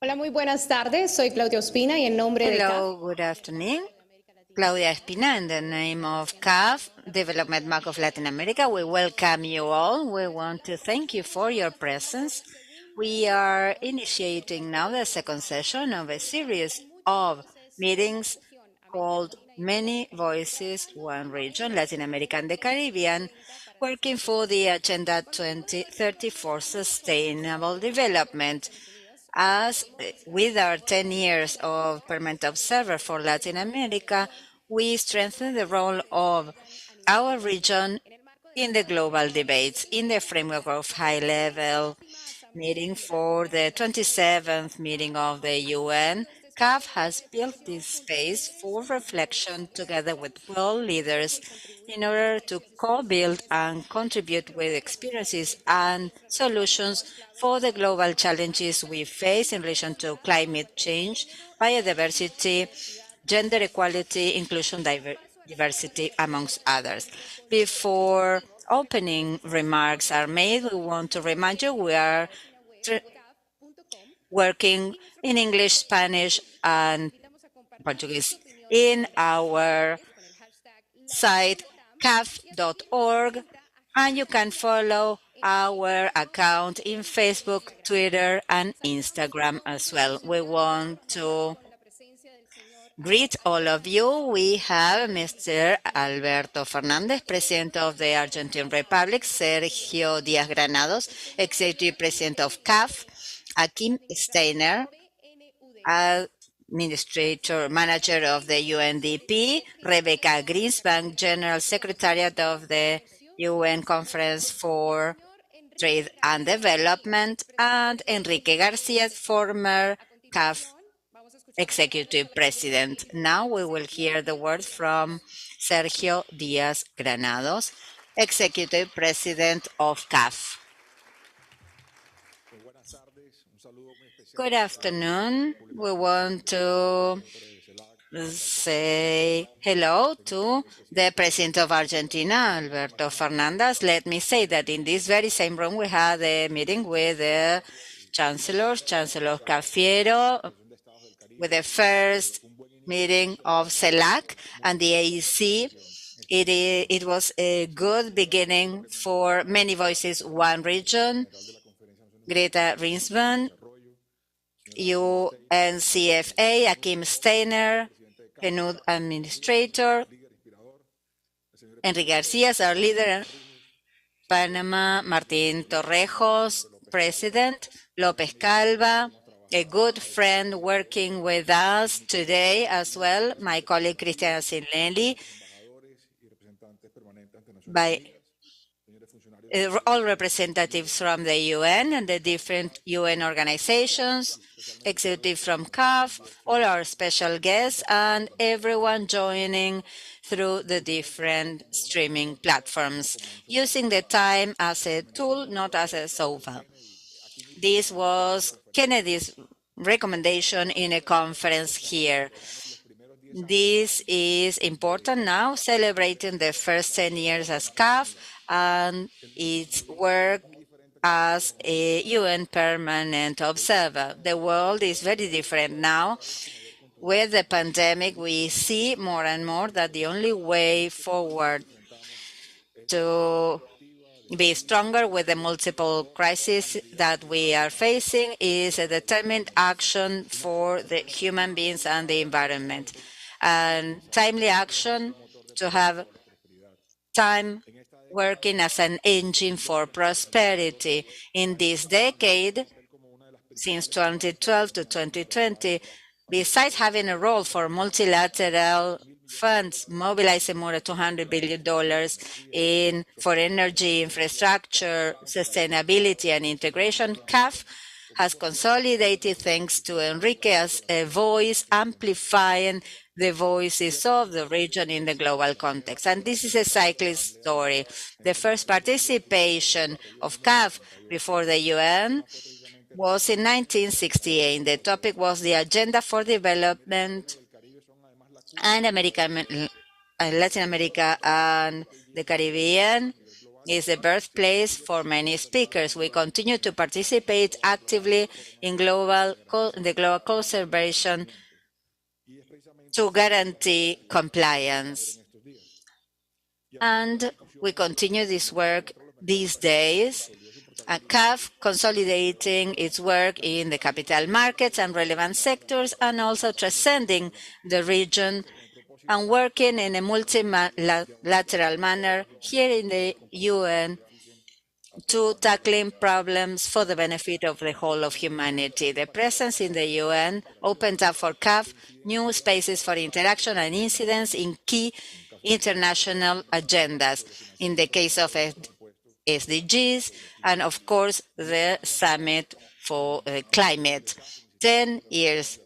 Hola, muy buenas tardes. Soy Claudia Ospina y en nombre de CAF. Hello, good afternoon. Claudia Espina, in the name of CAF, Development Bank of Latin America, we welcome you all. We want to thank you for your presence. We are initiating now the second session of a series of meetings called Many Voices, One Region, Latin America and the Caribbean, working for the Agenda 2030 for Sustainable Development. As with our 10 years of permanent observer for Latin America, we strengthen the role of our region in the global debates in the framework of high-level meeting for the 27th meeting of the UN. CAF has built this space for reflection together with world leaders in order to co-build and contribute with experiences and solutions for the global challenges we face in relation to climate change, biodiversity, gender equality, inclusion, diversity, amongst others. Before opening remarks are made, we want to remind you we are working in English, Spanish, and Portuguese in our site caf.org, and you can follow our account in Facebook, Twitter, and Instagram as well. We want to greet all of you. We have Mr. Alberto Fernandez, President of the Argentine Republic, Sergio Díaz Granados, Executive President of CAF, Akim Steiner, Administrator Manager of the UNDP, Rebecca Greenspan, General Secretariat of the UN Conference for Trade and Development, and Enrique Garcia, former CAF Executive President. Now we will hear the word from Sergio Díaz Granados, Executive President of CAF. Good afternoon. We want to say hello to the President of Argentina, Alberto Fernandez. Let me say that in this very same room we had a meeting with the Chancellor Cafiero, with the first meeting of CELAC and the AEC. It was a good beginning for Many Voices, One Region. Greta Rinsman, UNCFA, Akim Steiner, PNUD Administrator, Enrique Garcia, our leader, Panama, Martín Torrejos, President, López Calva, a good friend working with us today as well, my colleague Cristiana Sinelli, by all representatives from the UN and the different UN organizations, executive from CAF, all our special guests, and everyone joining through the different streaming platforms, using the time as a tool, not as a sofa. This was Kennedy's recommendation in a conference here. This is important now, celebrating the first 10 years as CAF and its work as a UN permanent observer. The world is very different now. With the pandemic, we see more and more that the only way forward to be stronger with the multiple crises that we are facing is a determined action for the human beings and the environment, and timely action to have time working as an engine for prosperity. In this decade, since 2012 to 2020, besides having a role for multilateral funds, mobilizing more than $200 billion for energy infrastructure, sustainability, and integration. CAF has consolidated thanks to Enrique's voice, amplifying the voices of the region in the global context. And this is a cyclist story. The first participation of CAF before the UN was in 1968. The topic was the Agenda for Development and Latin America and the Caribbean is the birthplace for many speakers. We continue to participate actively in the global conservation to guarantee compliance. And we continue this work these days. CAF consolidating its work in the capital markets and relevant sectors, and also transcending the region and working in a multilateral manner here in the UN to tackling problems for the benefit of the whole of humanity. The presence in the UN opened up for CAF new spaces for interaction and incidence in key international agendas. In the case of SDGs, and of course, the Summit for Climate. 10 years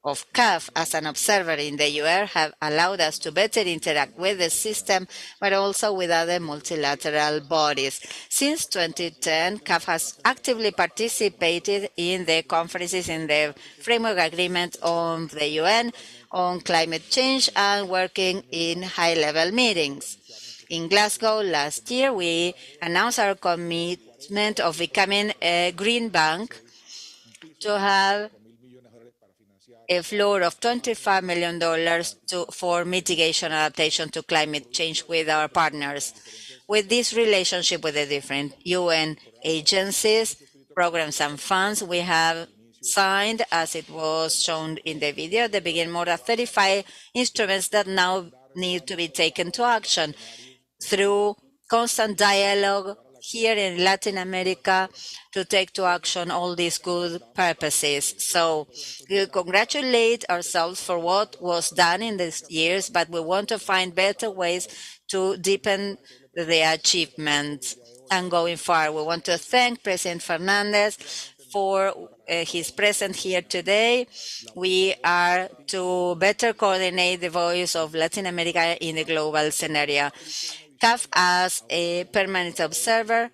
of CAF as an observer in the UN have allowed us to better interact with the system, but also with other multilateral bodies. Since 2010, CAF has actively participated in the conferences in the Framework Agreement on the UN on climate change and working in high-level meetings. In Glasgow last year, we announced our commitment of becoming a green bank to have a floor of $25 million for mitigation adaptation to climate change with our partners. With this relationship with the different UN agencies, programs and funds, we have signed, as it was shown in the video at the beginning, more than 35 instruments that now need to be taken to action through constant dialogue here in Latin America to take to action all these good purposes. So we congratulate ourselves for what was done in these years, but we want to find better ways to deepen the achievements. And going forward, we want to thank President Fernandez for his presence here today. We are to better coordinate the voice of Latin America in the global scenario. CAF, as a permanent observer,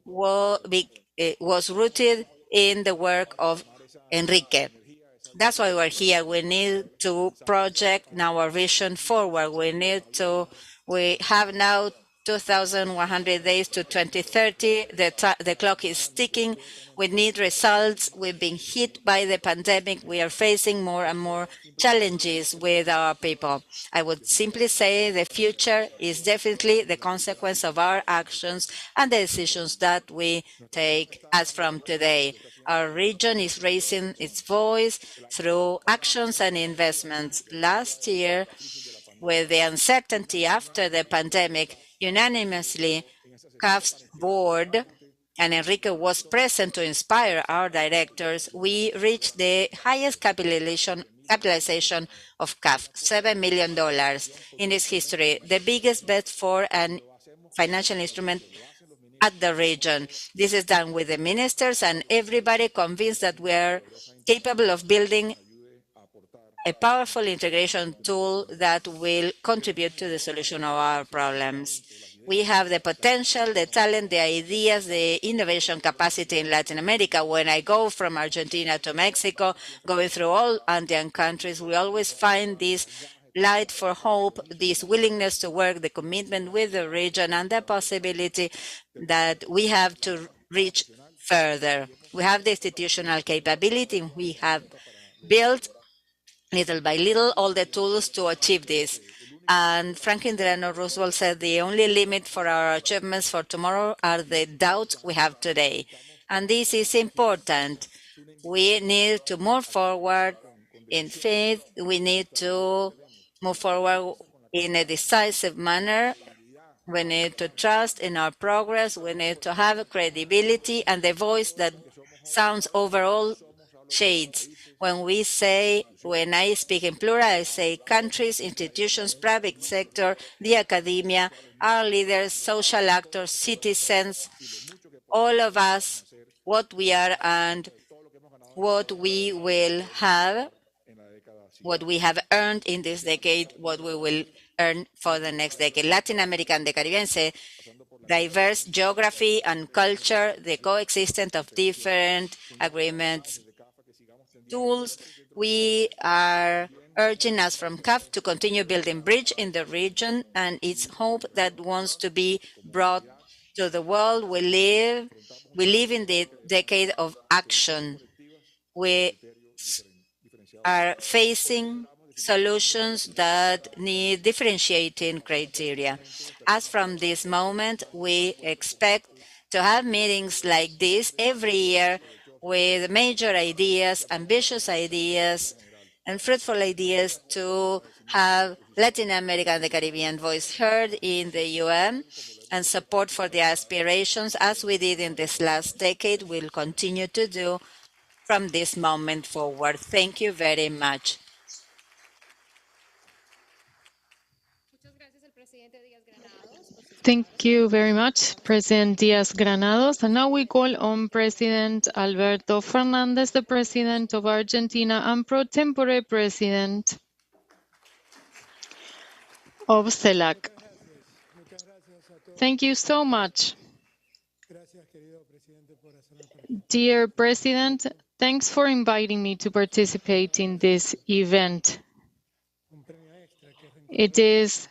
was rooted in the work of Enrique. That's why we're here. We need to project our vision forward. We have now 2,100 days to 2030. The clock is ticking. We need results. We've been hit by the pandemic. We are facing more and more challenges with our people. I would simply say the future is definitely the consequence of our actions and the decisions that we take as from today. Our region is raising its voice through actions and investments. Last year, with the uncertainty after the pandemic, unanimously, CAF's board, and Enrique was present to inspire our directors, we reached the highest capitalization of CAF, $7 million in its history, the biggest bet for an financial instrument at the region. This is done with the ministers and everybody convinced that we are capable of building a powerful integration tool that will contribute to the solution of our problems. We have the potential, the talent, the ideas, the innovation capacity in Latin America. When I go from Argentina to Mexico, going through all Andean countries, we always find this light for hope, this willingness to work, the commitment with the region, and the possibility that we have to reach further. We have the institutional capability. We have built little by little all the tools to achieve this. And Franklin Delano Roosevelt said the only limit for our achievements for tomorrow are the doubts we have today. And this is important. We need to move forward in faith. We need to move forward in a decisive manner. We need to trust in our progress. We need to have credibility and the voice that sounds overall shades. When I speak in plural, I say countries, institutions, private sector, the academia, our leaders, social actors, citizens, all of us, what we are and what we will have, what we have earned in this decade, what we will earn for the next decade. Latin America and the Caribbean is a diverse geography and culture, the coexistence of different agreements, tools. We are urging us from CAF to continue building bridge in the region, and it's hope that wants to be brought to the world. We live in the decade of action. We are facing solutions that need differentiating criteria. As from this moment, we expect to have meetings like this every year with major ideas, ambitious ideas, and fruitful ideas to have Latin America and the Caribbean voice heard in the UN, and support for the aspirations, as we did in this last decade, will continue to do from this moment forward. Thank you very much. Thank you very much, President Diaz-Granados. And now we call on President Alberto Fernandez, the President of Argentina and pro tempore President of CELAC. Thank you so much. Dear President, thanks for inviting me to participate in this event. It is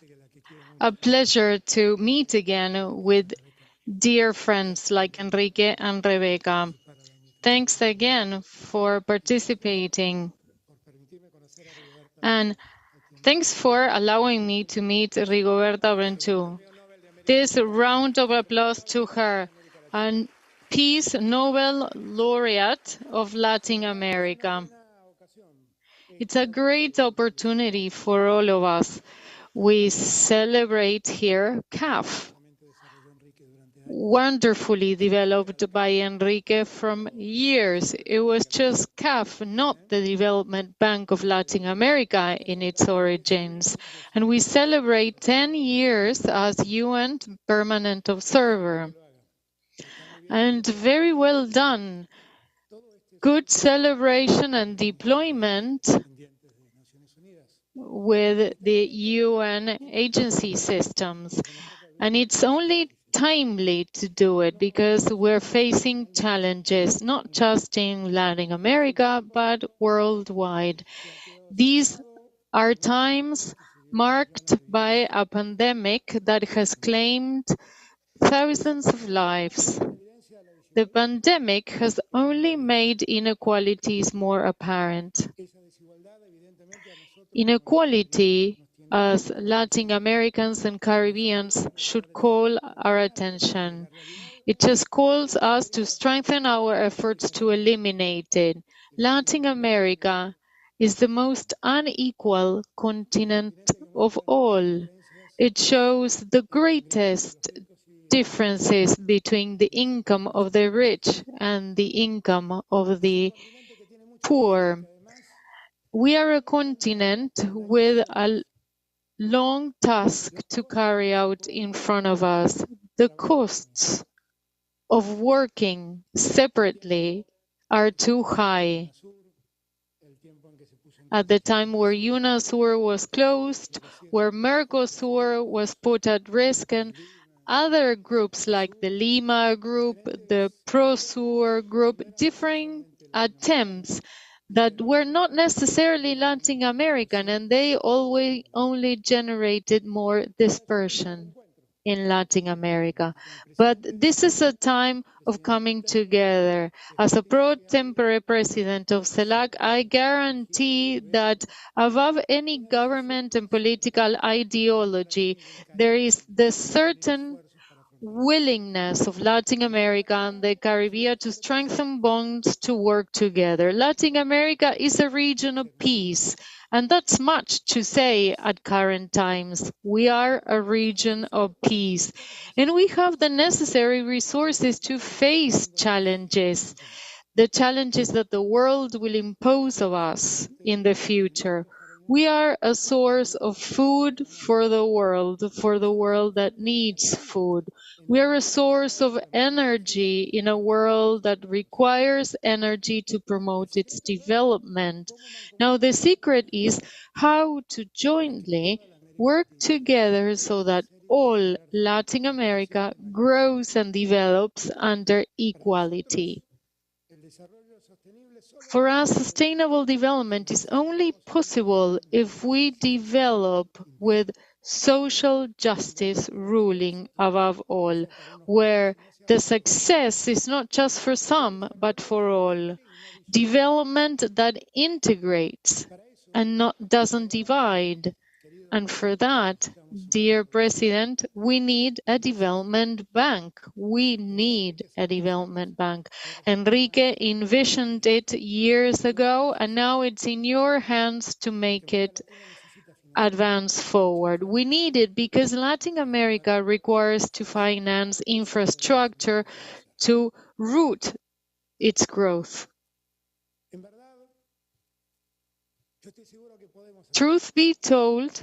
a pleasure to meet again with dear friends like Enrique and Rebecca. Thanks again for participating. And thanks for allowing me to meet Rigoberta Menchú. This round of applause to her, a Peace Nobel laureate of Latin America. It's a great opportunity for all of us. We celebrate here CAF, wonderfully developed by Enrique from years. It was just CAF, not the Development Bank of Latin America in its origins. And we celebrate 10 years as UN permanent observer. And very well done. Good celebration and deployment with the UN agency systems. And it's only timely to do it because we're facing challenges, not just in Latin America, but worldwide. These are times marked by a pandemic that has claimed thousands of lives. The pandemic has only made inequalities more apparent. Inequality, as Latin Americans and Caribbeans, should call our attention. It just calls us to strengthen our efforts to eliminate it. Latin America is the most unequal continent of all. It shows the greatest differences between the income of the rich and the income of the poor. We are a continent with a long task to carry out in front of us. The costs of working separately are too high. At the time where UNASUR was closed, where Mercosur was put at risk, and other groups like the Lima group, the Prosur group, differing attempts that were not necessarily Latin American, and they always only generated more dispersion in Latin America. But this is a time of coming together. As a pro tempore president of CELAC, I guarantee that above any government and political ideology, there is the certain willingness of Latin America and the Caribbean to strengthen bonds to work together. Latin America is a region of peace, and that's much to say at current times. We are a region of peace, and we have the necessary resources to face challenges. the challenges that the world will impose on us in the future. We are a source of food for the world that needs food. We are a source of energy in a world that requires energy to promote its development. Now, the secret is how to jointly work together so that all Latin America grows and develops under equality. For us, sustainable development is only possible if we develop with social justice ruling above all, where the success is not just for some, but for all. Development that integrates and doesn't divide. And for that, dear President, we need a development bank. We need a development bank. Enrique envisioned it years ago, and now it's in your hands to make it advance forward. We need it because Latin America requires to finance infrastructure to root its growth. Truth be told,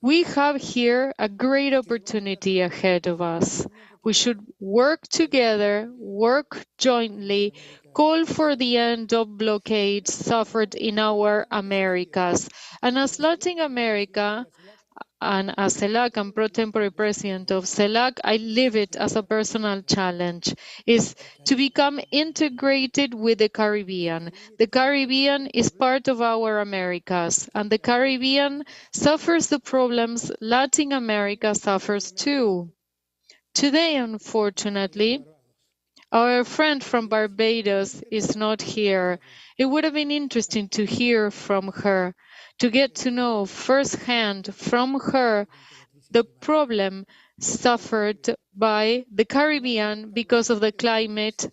we have here a great opportunity ahead of us. We should work together, work jointly, call for the end of blockades suffered in our Americas. And as Latin America, and as CELAC and pro tempore president of CELAC, I live it as a personal challenge, is to become integrated with the Caribbean. The Caribbean is part of our Americas, and the Caribbean suffers the problems Latin America suffers too. Today, unfortunately, our friend from Barbados is not here. It would have been interesting to hear from her, to get to know firsthand from her the problem suffered by the Caribbean because of the climate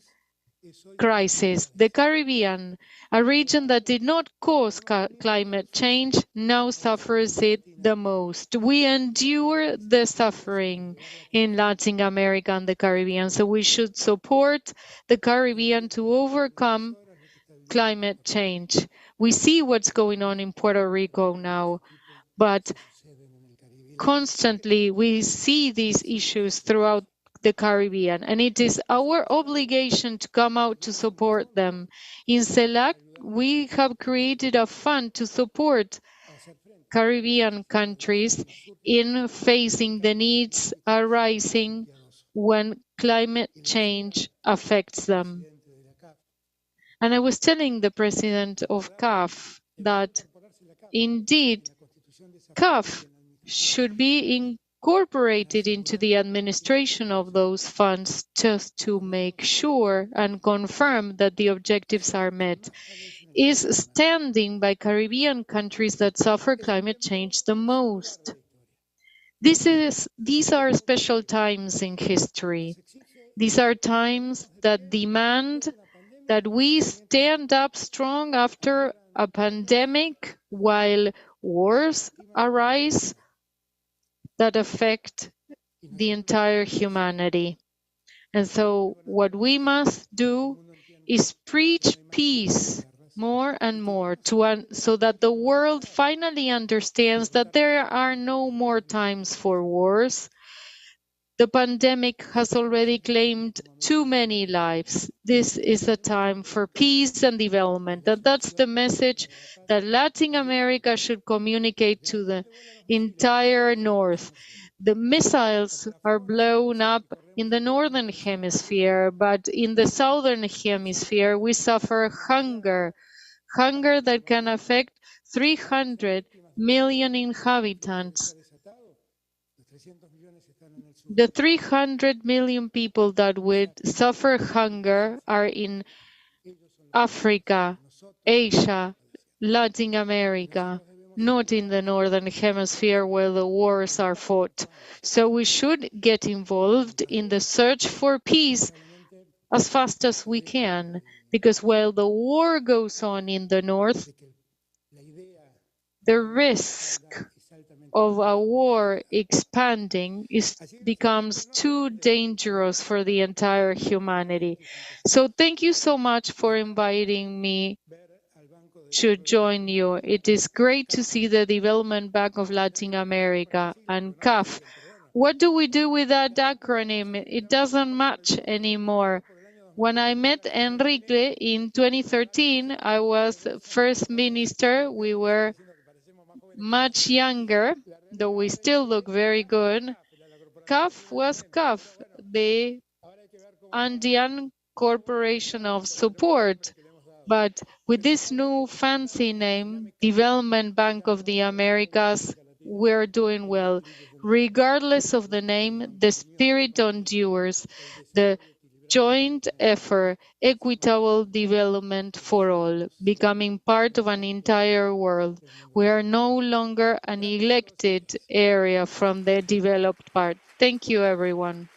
crisis. The Caribbean, a region that did not cause climate change, now suffers it the most. We endure the suffering in Latin America and the Caribbean, so we should support the Caribbean to overcome climate change. We see what's going on in Puerto Rico now, but constantly we see these issues throughout the Caribbean, and it is our obligation to come out to support them. In CELAC, we have created a fund to support Caribbean countries in facing the needs arising when climate change affects them. And I was telling the president of CAF that indeed CAF should be incorporated into the administration of those funds just to make sure and confirm that the objectives are met, is standing by Caribbean countries that suffer climate change the most. These are special times in history. These are times that demand that we stand up strong after a pandemic while wars arise that affect the entire humanity. And so what we must do is preach peace more and more so that the world finally understands that there are no more times for wars. The pandemic has already claimed too many lives. This is a time for peace and development. That's the message that Latin America should communicate to the entire North. The missiles are blown up in the Northern Hemisphere, but in the Southern Hemisphere, we suffer hunger that can affect 300 million inhabitants. The 300 million people that would suffer hunger are in Africa, Asia, Latin America, not in the Northern Hemisphere where the wars are fought. So we should get involved in the search for peace as fast as we can, because while the war goes on in the North, the risk of a war expanding becomes too dangerous for the entire humanity. So thank you so much for inviting me to join you. It is great to see the Development Bank of Latin America and CAF. What do we do with that acronym? It doesn't match anymore. When I met Enrique in 2013, I was first minister. We were much younger, though we still look very good. CAF was CAF, the Andean Corporation of Support. But with this new fancy name, Development Bank of the Americas, we're doing well. Regardless of the name, the spirit endures. The joint effort, equitable development for all, becoming part of an entire world. We are no longer a neglected area from the developed part. Thank you, everyone.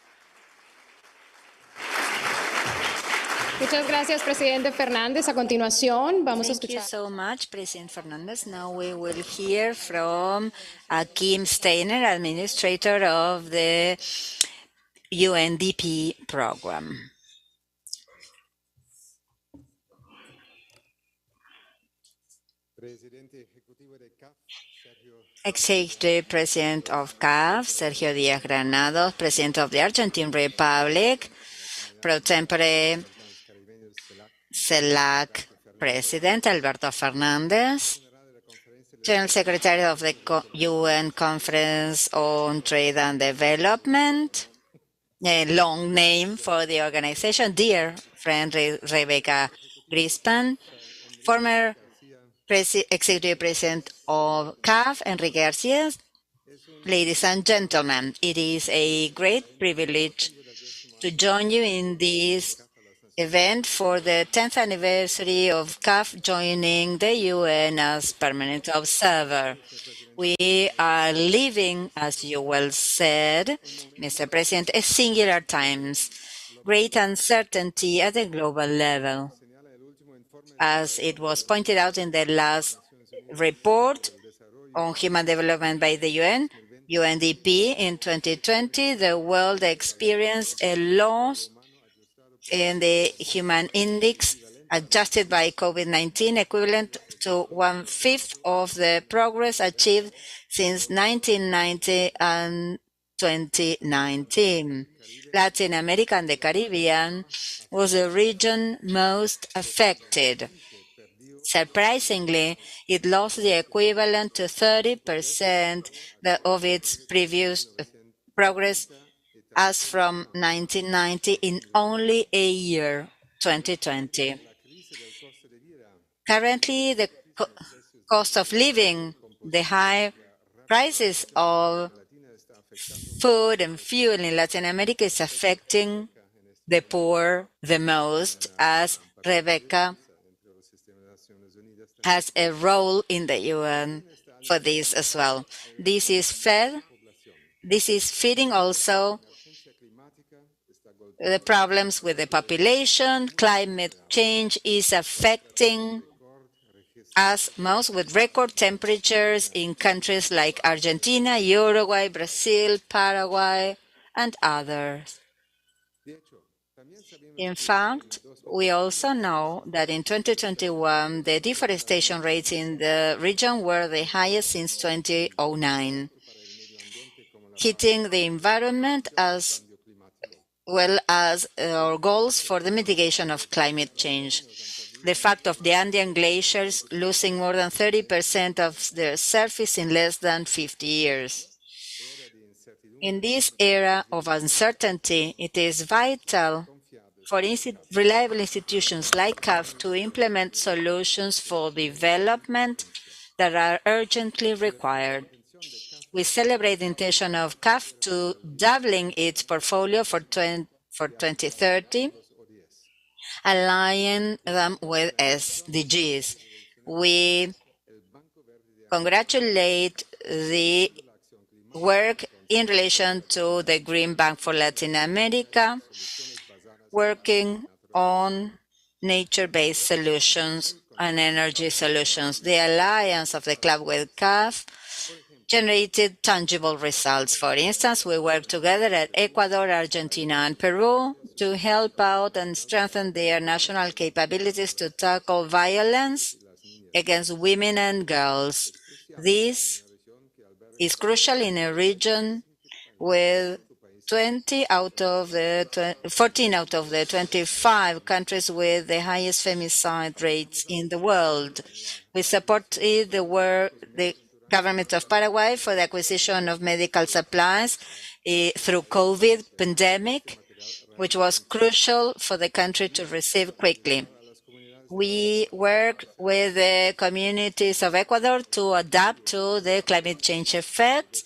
Muchas gracias, presidente Fernández. A continuación, vamos a Thank you escuchar. so much, President Fernandez. Now we will hear from Kim Steiner, administrator of the UNDP program. Executive President of CAF, Sergio Díaz Granados, President of the Argentine Republic, pro tempore CELAC President Alberto Fernandez, General Secretary of the UN Conference on Trade and Development, a long name for the organization, dear friend Rebecca Grispan, former Executive President of CAF, Enrique Garcia. Ladies and gentlemen, it is a great privilege to join you in this event for the 10th anniversary of CAF joining the UN as permanent observer. We are living, as you well said, Mr. President, a singular times, great uncertainty at the global level. As it was pointed out in the last report on human development by the UN, UNDP, in 2020, the world experienced a loss in the human index adjusted by COVID-19, equivalent to 1/5 of the progress achieved since 1990 and 2019. Latin America and the Caribbean was the region most affected. Surprisingly, it lost the equivalent to 30% of its previous progress as from 1990 in only a year, 2020. Currently, the cost of living, the high prices of food and fuel in Latin America is affecting the poor the most, as Rebecca has a role in the UN for this as well. This is feeding also the problems with the population. Climate change is affecting us most, with record temperatures in countries like Argentina, Uruguay, Brazil, Paraguay, and others. In fact, we also know that in 2021, the deforestation rates in the region were the highest since 2009, hitting the environment as well as our goals for the mitigation of climate change. The fact of the Andean glaciers losing more than 30% of their surface in less than 50 years. In this era of uncertainty, it is vital for reliable institutions like CAF to implement solutions for development that are urgently required. We celebrate the intention of CAF to doubling its portfolio for 2030, aligning them with SDGs. We congratulate the work in relation to the Green Bank for Latin America, working on nature-based solutions and energy solutions. The alliance of the club with CAF generated tangible results. For instance, we work together at Ecuador, Argentina, and Peru to help out and strengthen their national capabilities to tackle violence against women and girls. This is crucial in a region with 14 out of the 25 countries with the highest femicide rates in the world. We supported the government of Paraguay for the acquisition of medical supplies through COVID pandemic, which was crucial for the country to receive quickly. We work with the communities of Ecuador to adapt to the climate change effects,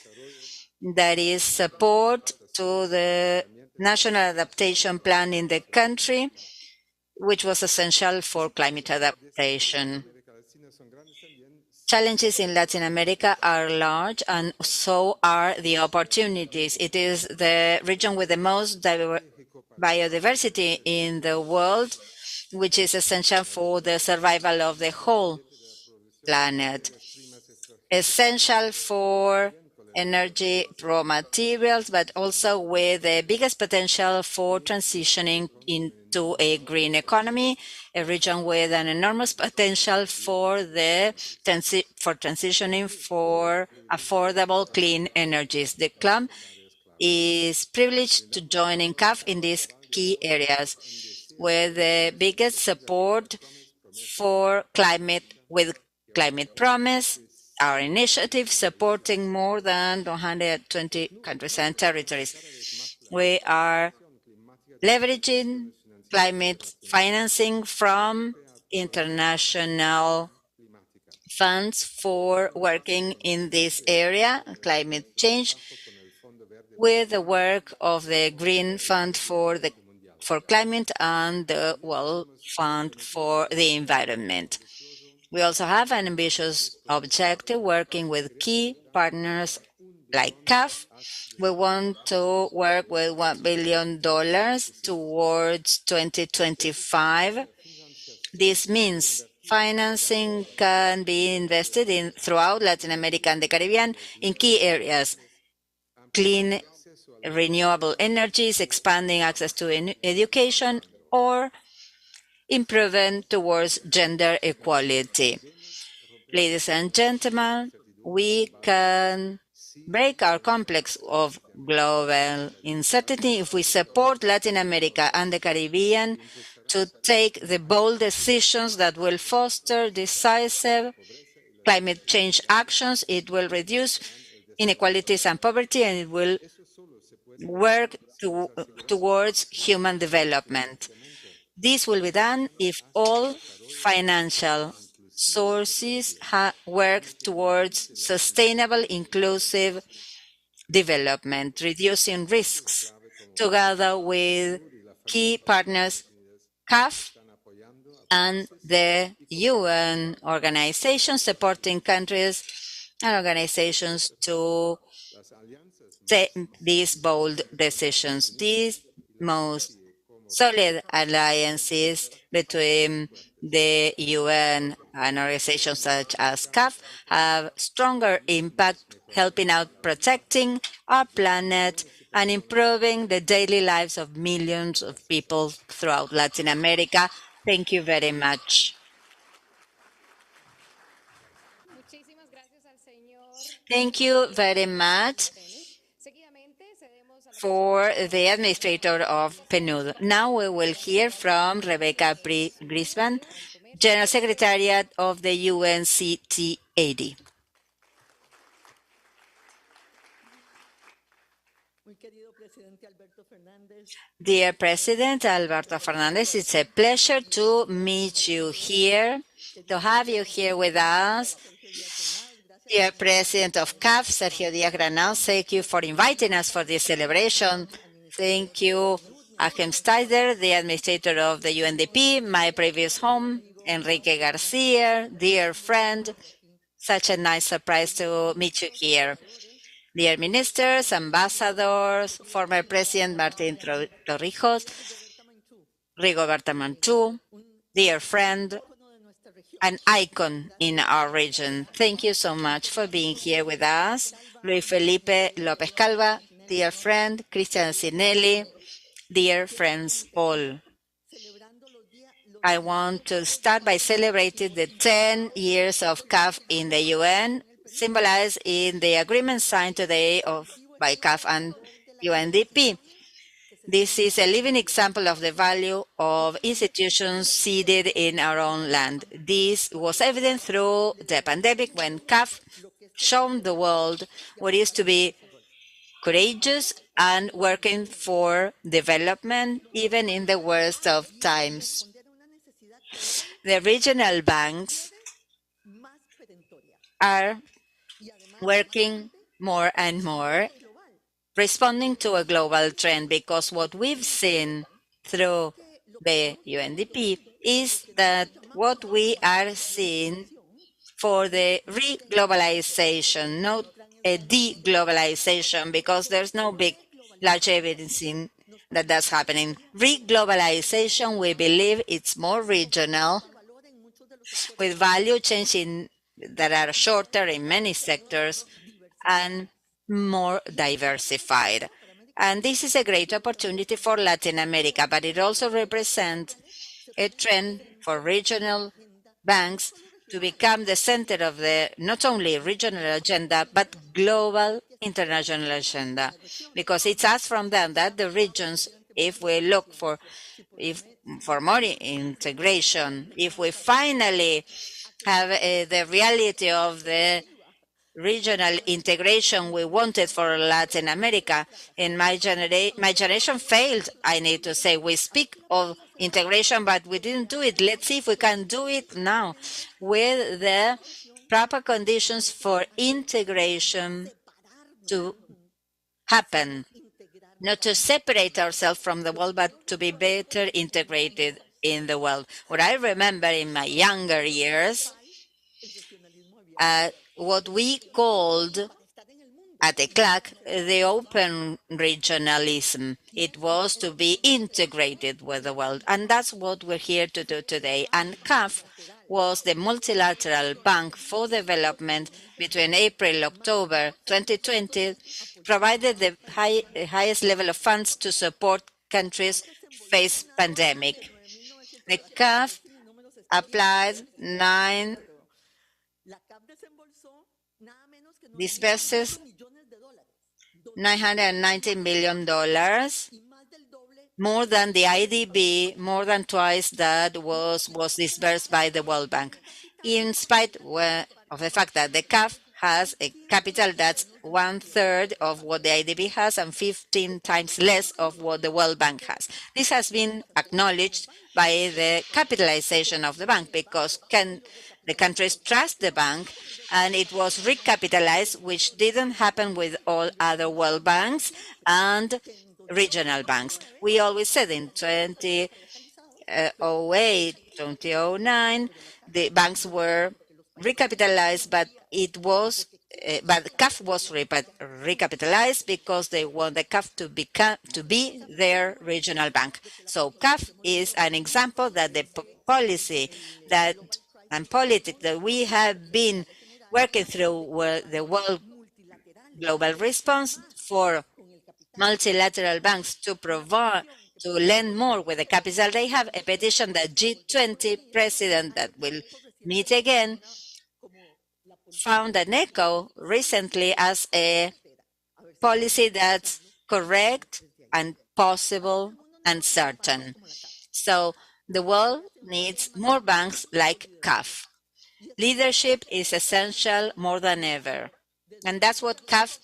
that is support to the national adaptation plan in the country, which was essential for climate adaptation. Challenges in Latin America are large, and so are the opportunities. It is the region with the most biodiversity in the world, which is essential for the survival of the whole planet. Essential for energy raw materials, but also with the biggest potential for transitioning into a green economy, a region with an enormous potential for transitioning for affordable clean energies. The club is privileged to join in CAF in these key areas, with the biggest support for climate promise, our initiative supporting more than 120 countries and territories. We are leveraging climate financing from international funds for working in this area, climate change, with the work of the Green Fund for Climate and the World Fund for the Environment. We also have an ambitious objective working with key partners like CAF. We want to work with $1 billion towards 2025. This means financing can be invested in throughout Latin America and the Caribbean in key areas: clean, renewable energies, expanding access to education, or improving towards gender equality. Ladies and gentlemen, we can break our complex of global uncertainty if we support Latin America and the Caribbean to take the bold decisions that will foster decisive climate change actions. It will reduce inequalities and poverty, and it will work towards human development. This will be done if all financial sources work towards sustainable, inclusive development, reducing risks, together with key partners, CAF and the UN organizations supporting countries and organizations to take these bold decisions. These most solid alliances between the UN and organizations such as CAF have stronger impact, helping out protecting our planet and improving the daily lives of millions of people throughout Latin America. Thank you very much. Thank you very much for the administrator of PNUD. Now we will hear from Rebecca Grisman, General Secretariat of the UNCTAD. Dear President Alberto Fernandez, it's a pleasure to meet you here, to have you here with us. Dear President of CAF, Sergio Díaz-Granado, thank you for inviting us for this celebration. Thank you, Achim Steider, the administrator of the UNDP, my previous home, Enrique Garcia, dear friend. Such a nice surprise to meet you here. Dear ministers, ambassadors, former President Martin Torrijos, Rigoberta Menchú, dear friend, an icon in our region. Thank you so much for being here with us. Luis Felipe Lopez Calva, dear friend, Cristian Sinelli, dear friends all. I want to start by celebrating the 10 years of CAF in the UN, symbolized in the agreement signed today by CAF and UNDP. This is a living example of the value of institutions seated in our own land. This was evident through the pandemic when CAF showed the world what it is to be courageous and working for development, even in the worst of times. The regional banks are working more and more, responding to a global trend, because what we've seen through the UNDP is that what we are seeing for the re-globalization, not a de-globalization, because there's no large evidence in that that's happening. Re-globalization, we believe it's more regional, with value changing that are shorter in many sectors and more diversified. And this is a great opportunity for Latin America, but it also represents a trend for regional banks to become the center of the not only regional agenda, but global international agenda. Because it's us from them that the regions, if we look for more integration, if we finally have the reality of the regional integration we wanted for Latin America. And my generation failed, I need to say. We speak of integration, but we didn't do it. Let's see if we can do it now with the proper conditions for integration to happen. Not to separate ourselves from the world, but to be better integrated in the world. What I remember in my younger years, what we called at the CLAC the open regionalism. It was to be integrated with the world, and that's what we're here to do today. And CAF was the multilateral bank for development between April October 2020, provided the highest level of funds to support countries face pandemic. The CAF applied disperses $990 million, more than the IDB, more than twice that was disbursed by the World Bank, in spite of the fact that the CAF has a capital that's 1/3 of what the IDB has and 15 times less of what the World Bank has. This has been acknowledged by the capitalization of the bank, because the countries trust the bank, and it was recapitalized, which didn't happen with all other world banks and regional banks. We always said in 2008, 2009, the banks were recapitalized, but CAF was recapitalized because they want the CAF to be their regional bank. So CAF is an example that the policy and politics that we have been working through were the world global response for multilateral banks to lend more with the capital they have, a petition that G20 president that will meet again found an echo recently as a policy that's correct and possible and certain. So the world needs more banks like CAF. Leadership is essential more than ever. And that's what CAF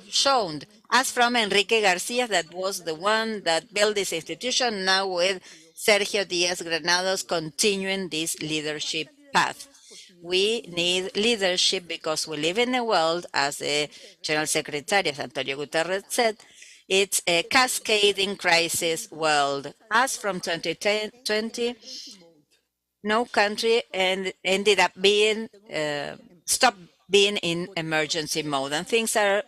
shown. As from Enrique Garcia, that was the one that built this institution, now with Sergio Diaz Granados continuing this leadership path. We need leadership because we live in a world, as the General Secretary Antonio Guterres said, it's a cascading crisis world. As from 2020, no country ended up being stopped being in emergency mode, and things are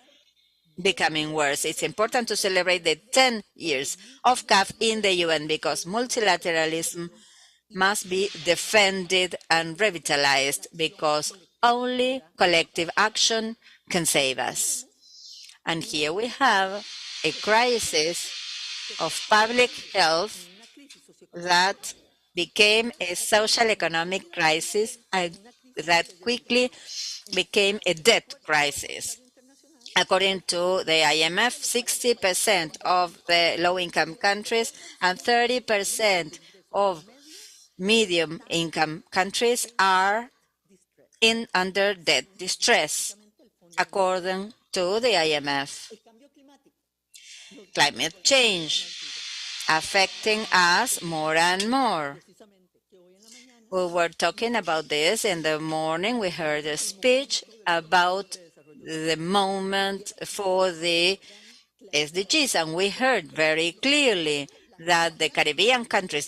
becoming worse. It's important to celebrate the 10 years of CAF in the UN, because multilateralism must be defended and revitalized because only collective action can save us. And here we have a crisis of public health that became a social economic crisis and that quickly became a debt crisis. According to the IMF, 60% of the low-income countries and 30% of medium-income countries are in under debt distress, according to the IMF. Climate change affecting us more and more. We were talking about this in the morning. We heard a speech about the moment for the SDGs, and we heard very clearly that the Caribbean countries,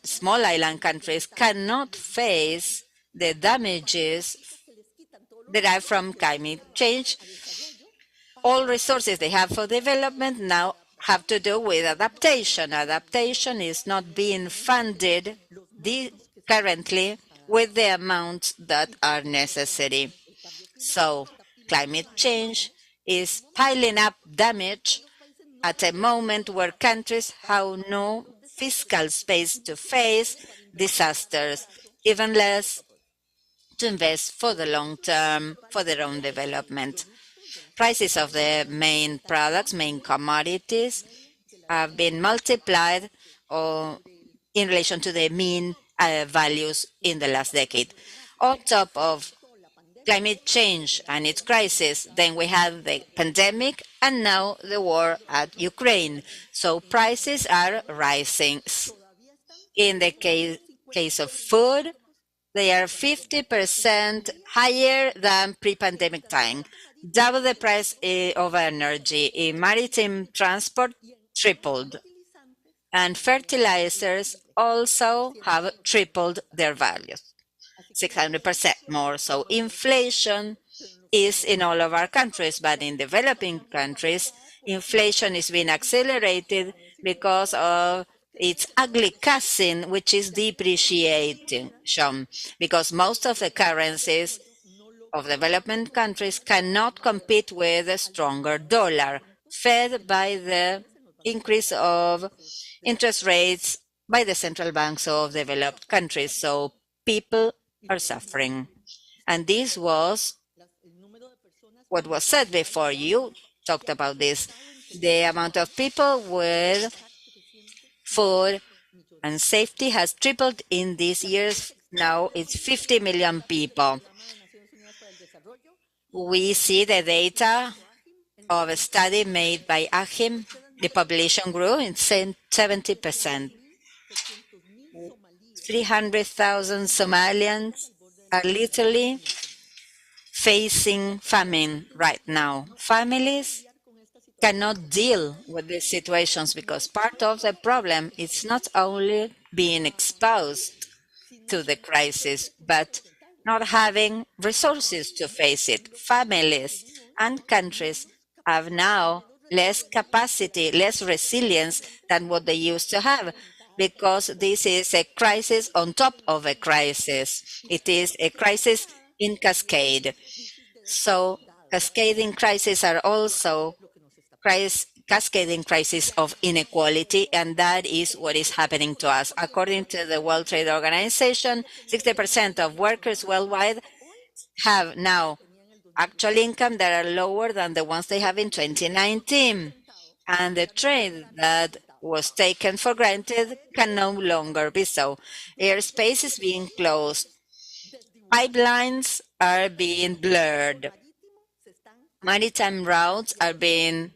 small island countries cannot face the damages derived from climate change. All resources they have for development now have to do with adaptation. Adaptation is not being funded currently with the amounts that are necessary. So climate change is piling up damage at a moment where countries have no fiscal space to face disasters, even less to invest for the long term for their own development. Prices of the main products, main commodities, have been multiplied in relation to the mean values in the last decade. On top of climate change and its crisis, then we have the pandemic and now the war at Ukraine. So prices are rising. In the case of food, they are 50% higher than pre-pandemic time, double the price of energy. In maritime transport, tripled. And fertilizers also have tripled their values, 600% more. So inflation is in all of our countries, but in developing countries, inflation is being accelerated because of its ugly cousin, which is depreciation, because most of the currencies of development countries cannot compete with a stronger dollar, fed by the increase of interest rates by the central banks of developed countries. So people are suffering. And this was what was said before. You talked about this. The amount of people with food and safety has tripled in these years. Now it's 50 million people. We see the data of a study made by AHIM. The population grew in 70%. 300,000 Somalians are literally facing famine right now. Families cannot deal with these situations because part of the problem is not only being exposed to the crisis, but not having resources to face it. Families and countries have now less capacity, less resilience than what they used to have, because this is a crisis on top of a crisis. It is a crisis in cascade. So cascading crises are also cascading crisis of inequality, and that is what is happening to us. According to the World Trade Organization, 60% of workers worldwide have now actual income that are lower than the ones they have in 2019. And the trade that was taken for granted can no longer be so. Airspace is being closed. Pipelines are being blurred. Maritime routes are being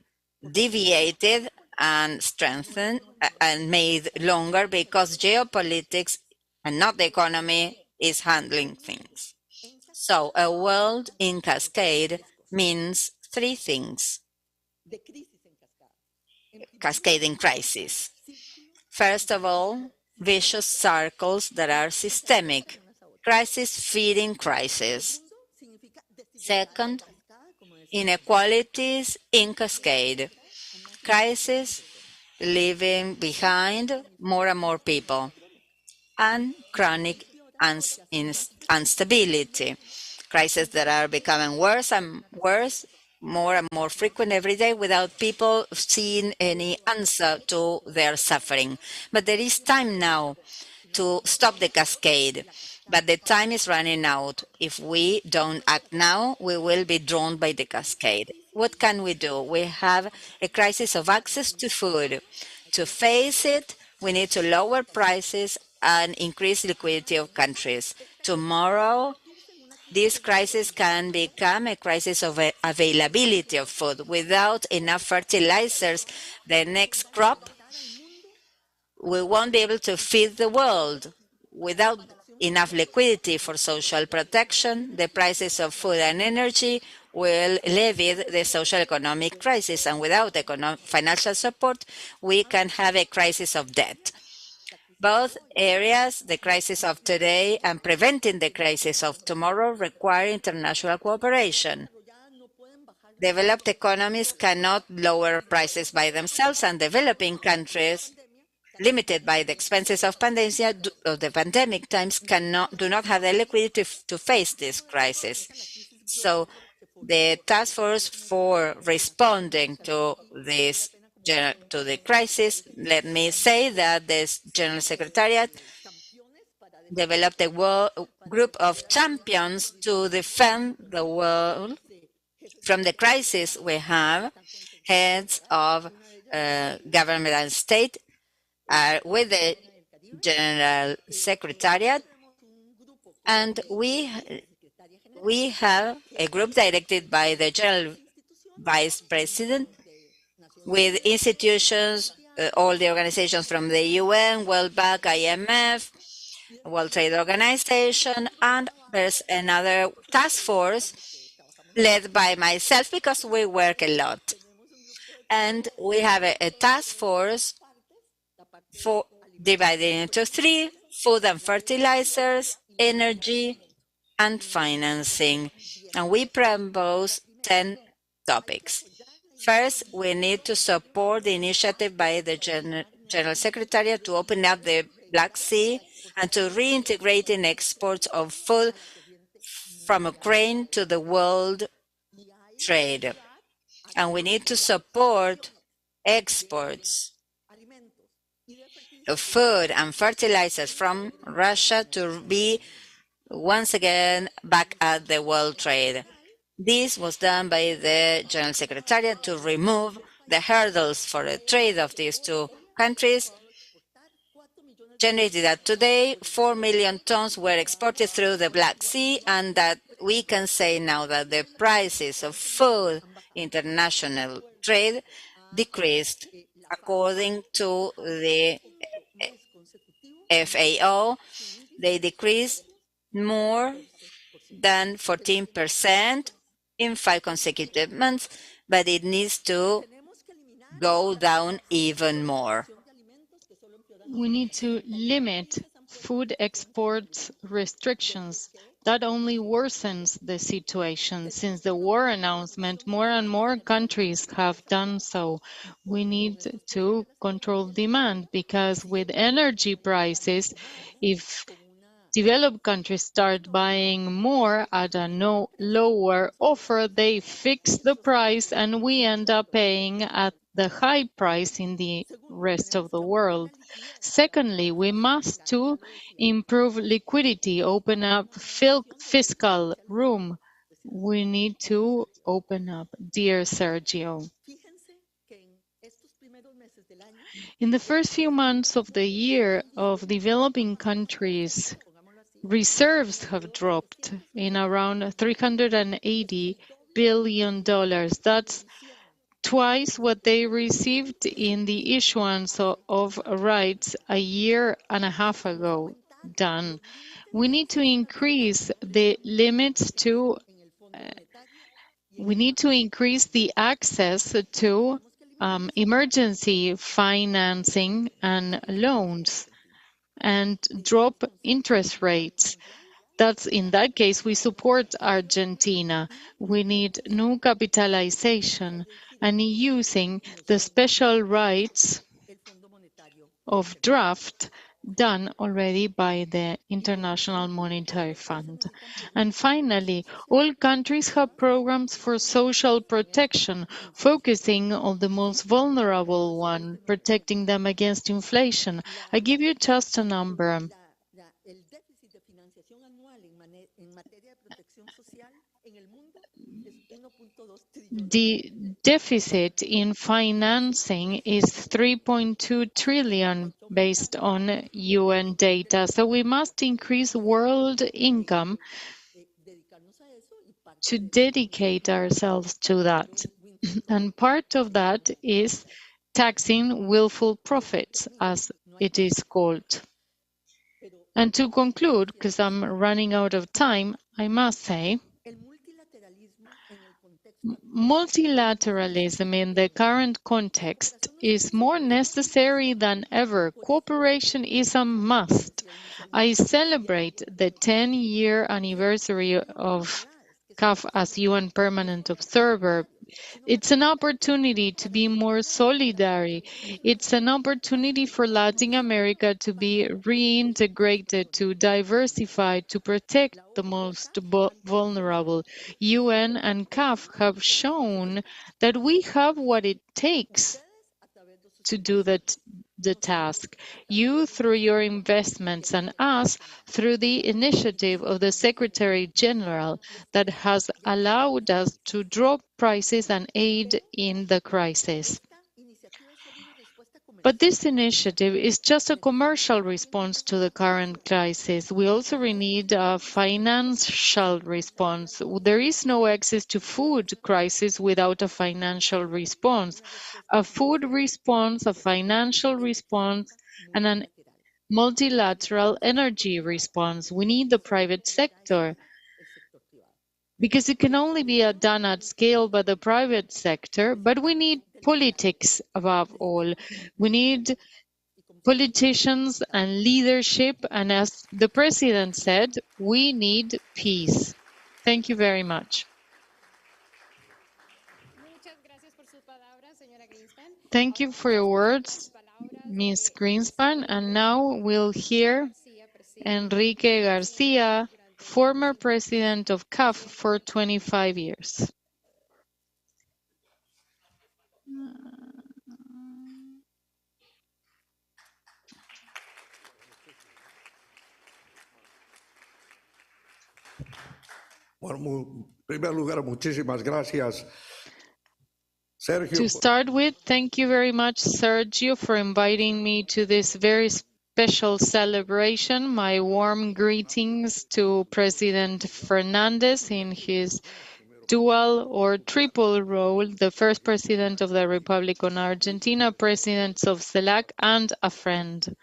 deviated and strengthened and made longer because geopolitics and not the economy is handling things. So a world in cascade means three things. Cascading crisis. First of all, vicious circles that are systemic. Crisis feeding crisis. Second, inequalities in cascade. Crisis leaving behind more and more people, and chronic instability, crises that are becoming worse and worse, more and more frequent every day without people seeing any answer to their suffering. But there is time now to stop the cascade. But the time is running out. If we don't act now, we will be drawn by the cascade. What can we do? We have a crisis of access to food. To face it, we need to lower prices and increase liquidity of countries. Tomorrow, this crisis can become a crisis of availability of food. Without enough fertilizers, the next crop, we won't be able to feed the world. Without enough liquidity for social protection, the prices of food and energy will levy the social economic crisis. And without financial support, we can have a crisis of debt. Both areas, the crisis of today and preventing the crisis of tomorrow, require international cooperation. Developed economies cannot lower prices by themselves, and developing countries, limited by the expenses of the pandemic times, do not have the liquidity to face this crisis. So the task force for responding to the crisis, let me say that this General Secretariat developed a group of champions to defend the world from the crisis. We have heads of government and state with the General Secretariat, and we have a group directed by the General Vice President with institutions, all the organizations from the UN, World Bank, IMF, World Trade Organization, and there's another task force led by myself because we work a lot. And we have a task force divided into three: food and fertilizers, energy, and financing. And we propose 10 topics. First, we need to support the initiative by the General Secretariat to open up the Black Sea and to reintegrate in exports of food from Ukraine to the world trade. And we need to support exports of food and fertilizers from Russia to be once again back at the world trade. This was done by the General Secretariat to remove the hurdles for the trade of these two countries, generated that today 4 million tons were exported through the Black Sea, and that we can say now that the prices of food international trade decreased. According to the FAO, they decreased more than 14% in 5 consecutive months, but it needs to go down even more. We need to limit food export restrictions. That only worsens the situation. Since the war announcement, more and more countries have done so. We need to control demand, because with energy prices, if developed countries start buying more at a lower offer, they fix the price and we end up paying at the high price in the rest of the world. Secondly, we must to improve liquidity, open up fiscal room. We need to open up, dear Sergio. In the first few months of the year of developing countries, reserves have dropped in around $380 billion. That's twice what they received in the issuance of rights a year and a half ago done. We need to increase the limits to, we need to increase the access to emergency financing and loans, and drop interest rates. In that case, we support Argentina. We need new capitalization and using the special rights of draft done already by the International Monetary Fund. And finally, all countries have programs for social protection, focusing on the most vulnerable one, protecting them against inflation. I give you just a number. The deficit in financing is 3.2 trillion based on UN data. So we must increase world income to dedicate ourselves to that. And part of that is taxing willful profits, as it is called. And to conclude, because I'm running out of time, I must say, multilateralism in the current context is more necessary than ever. Cooperation is a must. I celebrate the 10-year anniversary of CAF as UN Permanent Observer. It's an opportunity to be more solidary. It's an opportunity for Latin America to be reintegrated, to diversify, to protect the most vulnerable. UN and CAF have shown that we have what it takes to do the task. You through your investments and us through the initiative of the Secretary General that has allowed us to drop prices and aid in the crisis. But this initiative is just a commercial response to the current crisis. We also need a financial response. There is no access to food crisis without a financial response. A food response, a financial response, and a multilateral energy response. We need the private sector, because it can only be done at scale by the private sector, but we need politics above all. We need politicians and leadership, and as the president said, we need peace. Thank you very much. Thank you for your words, Ms. Greenspan, and now we'll hear Enrique Garcia, former president of CAF for 25 years. Bueno, en primer lugar, muchísimas gracias, Sergio. To start with, thank you very much, Sergio, for inviting me to this very special celebration. My warm greetings to President Fernandez in his dual or triple role, the first president of the Republic of Argentina, president of CELAC, and a friend.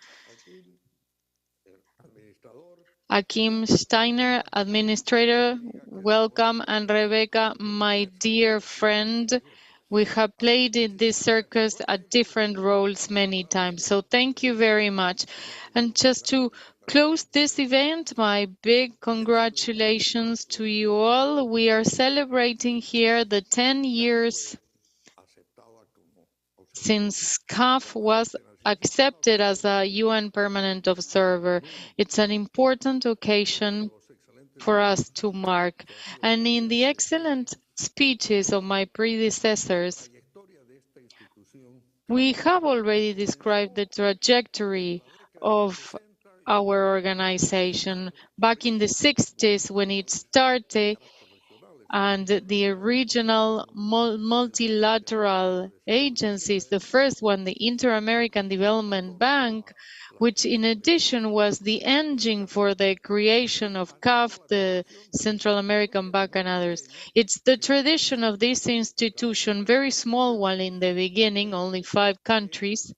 Akim Steiner, administrator, welcome, and Rebecca, my dear friend. We have played in this circus at different roles many times, so thank you very much. And just to close this event, my big congratulations to you all. We are celebrating here the 10 years since CAF was accepted as a UN permanent observer. It's an important occasion for us to mark. And in the excellent speeches of my predecessors, we have already described the trajectory of our organization back in the 60s when it started, and the regional multilateral agencies, the first one, the Ibero-American Development Bank, which in addition was the engine for the creation of CAF, the Central American Bank, and others. It's the tradition of this institution, very small one in the beginning, only 5 countries,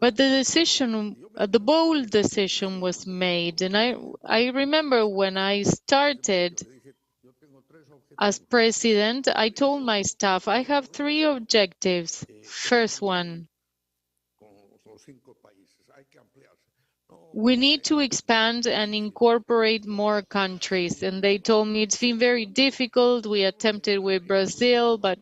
but the decision, the bold decision was made. And I remember when I started as president, I told my staff, I have 3 objectives. First one, we need to expand and incorporate more countries. And they told me it's been very difficult. We attempted with Brazil, but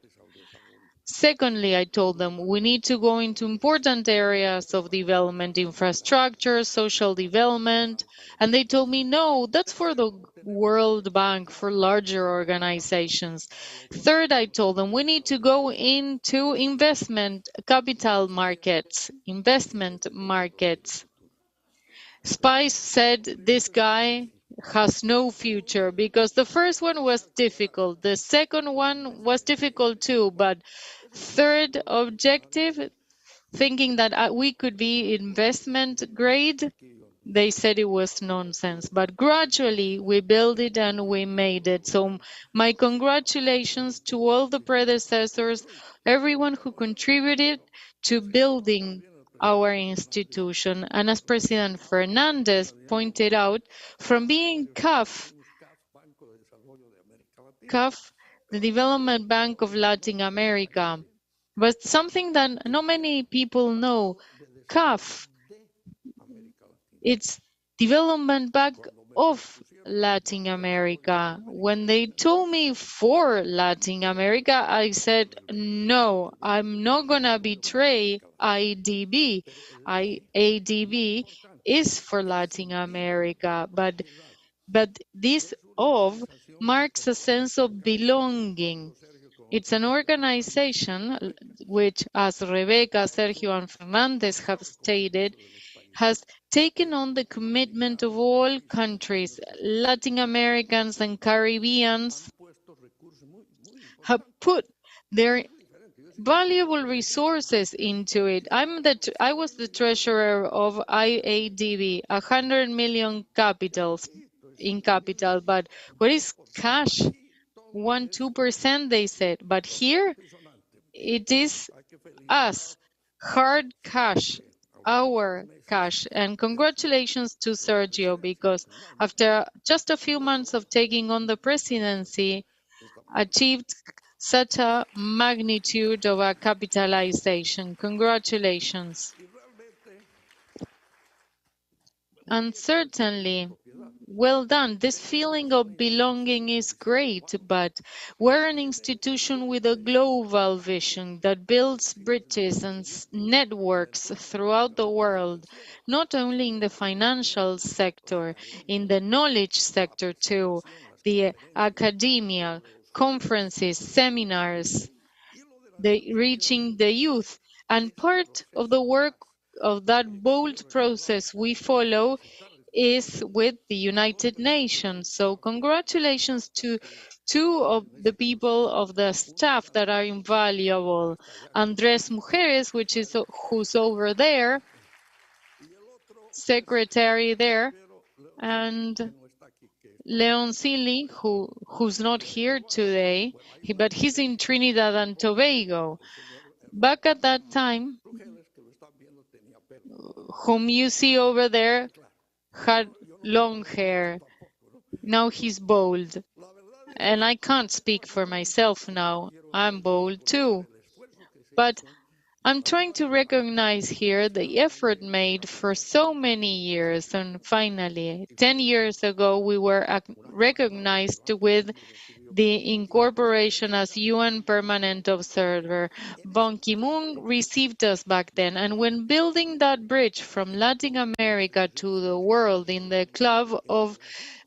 Secondly, I told them we need to go into important areas of development, infrastructure, social development. And they told me, no, that's for the World Bank, for larger organizations. Third, I told them we need to go into capital markets, investment markets. Spice said this guy has no future because the first one was difficult. The second one was difficult too, but third objective, thinking that we could be investment grade, they said it was nonsense. But gradually we built it and we made it. So my congratulations to all the predecessors, everyone who contributed to building our institution. And as President Fernandez pointed out, from being CAF, the Development Bank of Latin America, but something that not many people know, CAF, it's Development Bank of Latin America. When they told me for Latin America, I said, no, I'm not going to betray IDB. ADB is for Latin America, but this of marks a sense of belonging. It's an organization which, as Rebecca, Sergio, and Fernandez have stated, has taken on the commitment of all countries. Latin Americans and Caribbeans have put their valuable resources into it. I was the treasurer of IADB, 100 million in capital, but what is cash? 1-2%, they said. But here it is us, hard cash, our cash. And congratulations to Sergio, because after just a few months of taking on the presidency, achieved such a magnitude of a capitalization. Congratulations. And certainly, well done. This feeling of belonging is great, but we're an institution with a global vision that builds bridges and networks throughout the world, not only in the financial sector, in the knowledge sector too, the academia, conferences, seminars, reaching the youth. And part of the work of that bold process we follow is with the United Nations. So congratulations to two of the people of the staff that are invaluable. Andres Mujeres, who's over there, secretary there, and Leoncilli, who's not here today, but he's in Trinidad and Tobago. Back at that time, whom you see over there had long hair. Now he's bald. And I can't speak for myself now. I'm bald too. But I'm trying to recognize here the effort made for so many years. And finally, 10 years ago, we were recognized with the incorporation as UN Permanent Observer. Ban Ki-moon received us back then. And when building that bridge from Latin America to the world in the club of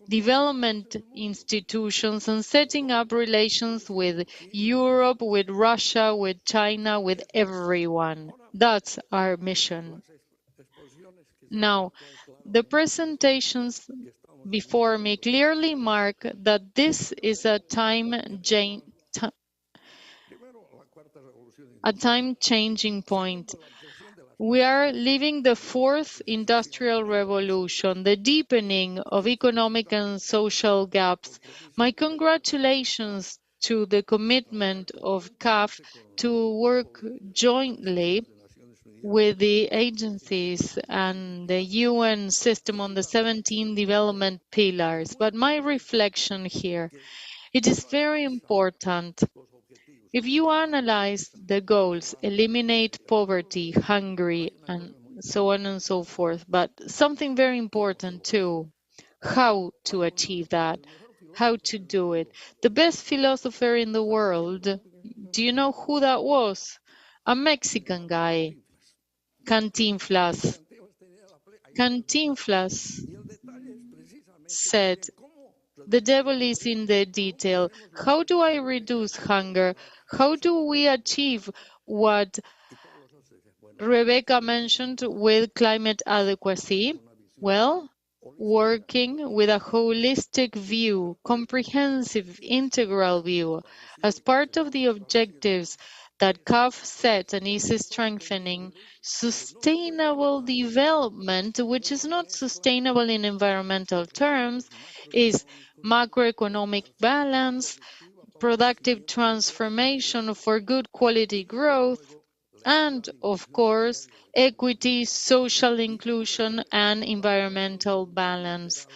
development institutions and setting up relations with Europe, with Russia, with China, with everyone. That's our mission. Now, the presentations before me clearly mark that this is a time-changing point. We are living the fourth industrial revolution, the deepening of economic and social gaps. My congratulations to the commitment of CAF to work jointly with the agencies and the UN system on the 17 development pillars. But my reflection here, it is very important. If you analyze the goals, eliminate poverty, hunger, and so on and so forth, but something very important too, how to achieve that, how to do it. The best philosopher in the world, Do you know who that was? A Mexican guy, Cantinflas. Cantinflas said, "The devil is in the detail. How do I reduce hunger? How do we achieve what Rebecca mentioned with climate adequacy? Well, working with a holistic view, comprehensive, integral view. As part of the objectives that CAF set and is strengthening, sustainable development, which is not sustainable in environmental terms, is macroeconomic balance, productive transformation for good quality growth, and, of course, equity, social inclusion, and environmental balance.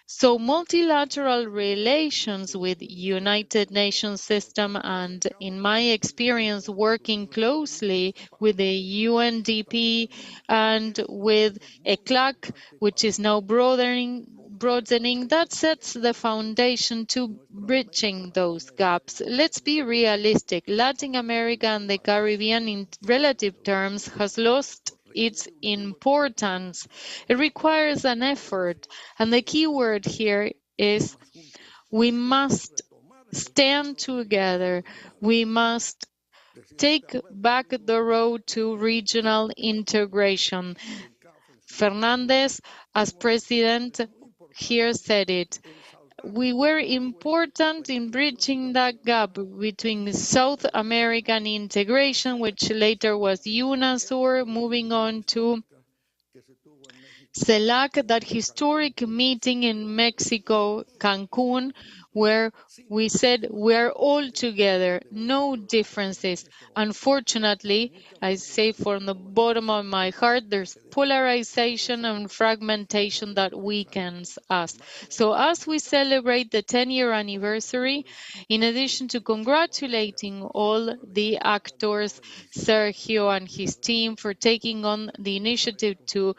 So multilateral relations with United Nations system and, in my experience, working closely with the UNDP and with ECLAC, which is now broadening, that sets the foundation to bridging those gaps. Let's be realistic. Latin America and the Caribbean, in relative terms, has lost its importance. It requires an effort, and the key word here is we must stand together. We must take back the road to regional integration. Fernandez, as president, here said it. We were important in bridging that gap between South American integration, which later was UNASUR, moving on to CELAC, that historic meeting in Mexico, Cancun, where we said we're all together, no differences. Unfortunately, I say from the bottom of my heart, there's polarization and fragmentation that weakens us. So as we celebrate the 10-year anniversary, in addition to congratulating all the actors, Sergio and his team, for taking on the initiative to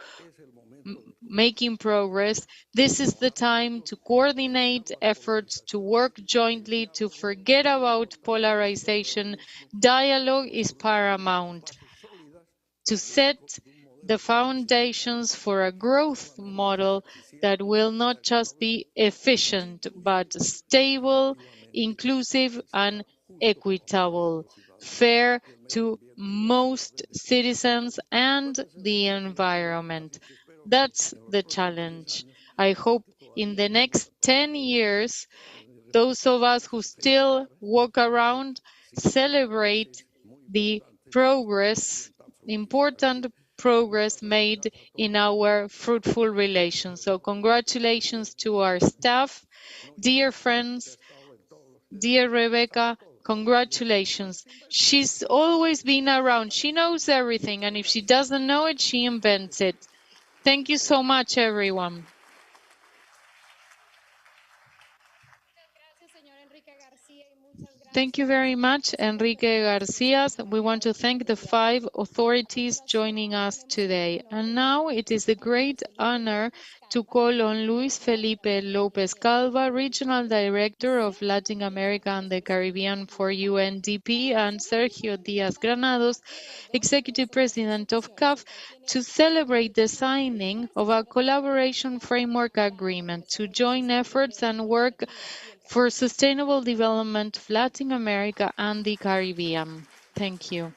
making progress, this is the time to coordinate efforts, to work jointly, to forget about polarization. Dialogue is paramount to set the foundations for a growth model that will not just be efficient, but stable, inclusive, and equitable, fair to most citizens and the environment. That's the challenge. I hope in the next 10 years, those of us who still walk around celebrate the progress, important progress made in our fruitful relations. So congratulations to our staff, dear friends, dear Rebecca, congratulations. She's always been around. She knows everything, and if she doesn't know it, she invents it. Thank you so much, everyone. Thank you very much, Enrique Garcia. We want to thank the 5 authorities joining us today. And now it is a great honor to call on Luis Felipe Lopez Calva, Regional Director of Latin America and the Caribbean for UNDP, and Sergio Diaz Granados, Executive President of CAF, to celebrate the signing of a collaboration framework agreement to join efforts and work for sustainable development of Latin America and the Caribbean. Thank you.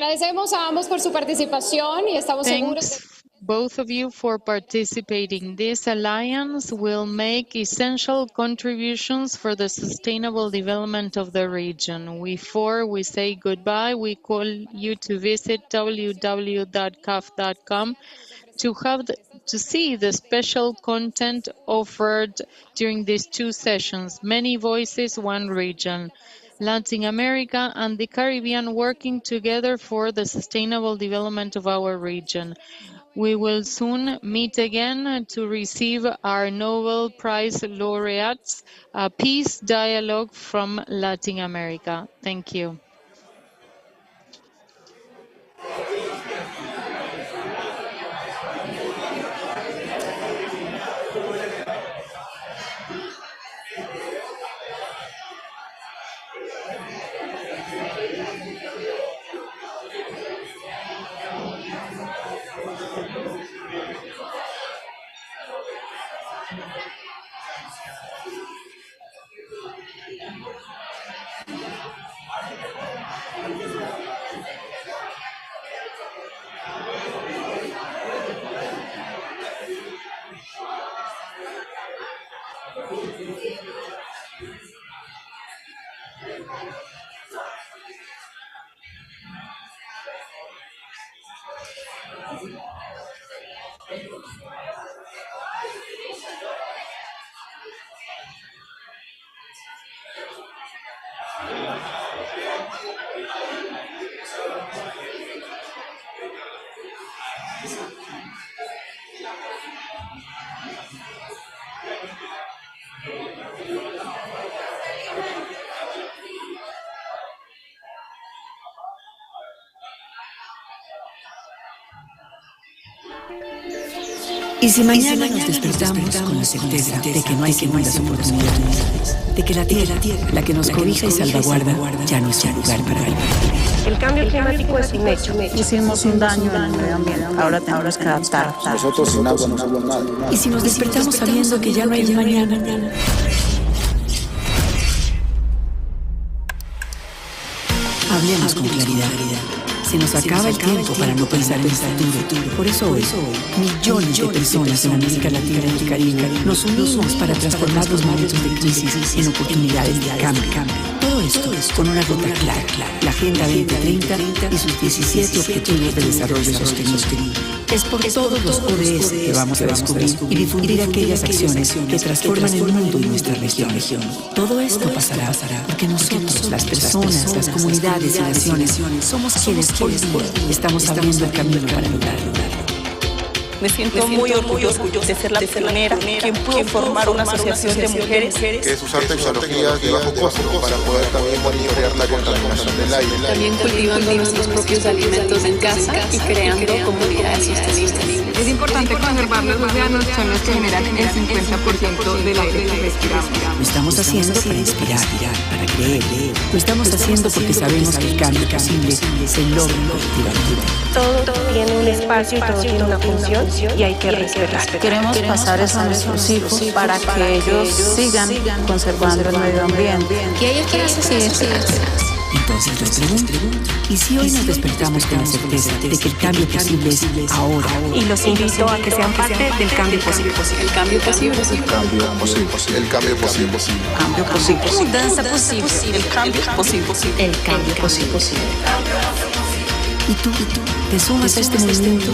Agradecemos a ambos por su participación y estamos seguros. Thanks, both of you, for participating. This alliance will make essential contributions for the sustainable development of the region. Before we say goodbye, we call you to visit www.caf.com to see the special content offered during these two sessions, Many Voices, One Region. Latin America and the Caribbean working together for the sustainable development of our region. We will soon meet again to receive our Nobel Prize laureates, a peace dialogue from Latin America. Thank you. Y si mañana nos despertamos con la certeza de que no hay segundas oportunidades, de que la tierra, la que nos cobija y salvaguarda, ya no es un lugar para vivir. El cambio climático es un hecho. Hicimos un daño al medio ambiente. Ahora tenemos que adaptarnos. Nosotros sin agua no somos nada. Y si nos despertamos sabiendo que ya no hay un mañana, hablemos con claridad. Se nos acaba el tiempo para no pensar en el futuro. Por eso hoy, millones de personas en América Latina y el Caribe nos unimos para transformar los momentos de crisis en oportunidades de cambio. Todo esto con una ruta clara, la Agenda 2030 y sus 17 Objetivos de Desarrollo Sostenible. Es por todos los ODS que vamos a descubrir y difundir aquellas acciones que transforman el mundo y nuestra región. Todo esto pasará porque nosotros, las personas, las comunidades y naciones, somos quienes hoy estamos abriendo el camino para lograrlo. Me siento muy orgullosa de ser la pionera quien pudo formar una asociación de mujeres. Que es usar tecnologías de bajo costo para poder también monitorear la contaminación del aire. También cultivando nuestros propios alimentos en casa y creando comunidades sostenibles. Es importante conservar los océanos, son los que generan el 50% del aire que respiramos. Lo estamos haciendo para inspirar, para creer. Lo estamos haciendo porque sabemos que el cambio posible se logra colectivamente. Todo tiene un espacio y todo tiene una función y hay que respetar. Queremos pasar eso a nuestros hijos para que ellos sigan conservando el medio ambiente. Y hay esperanza, sí hay esperanza. Entonces les pregunto, ¿y si hoy nos despertamos con la certeza de que el cambio posible es ahora? Y los invito a que sean parte del cambio posible. El cambio posible. El cambio posible. El cambio posible. Cambio posible. Mudanza posible. El cambio posible. El cambio posible. ¿Y tú? ¿Te sumas a este movimiento?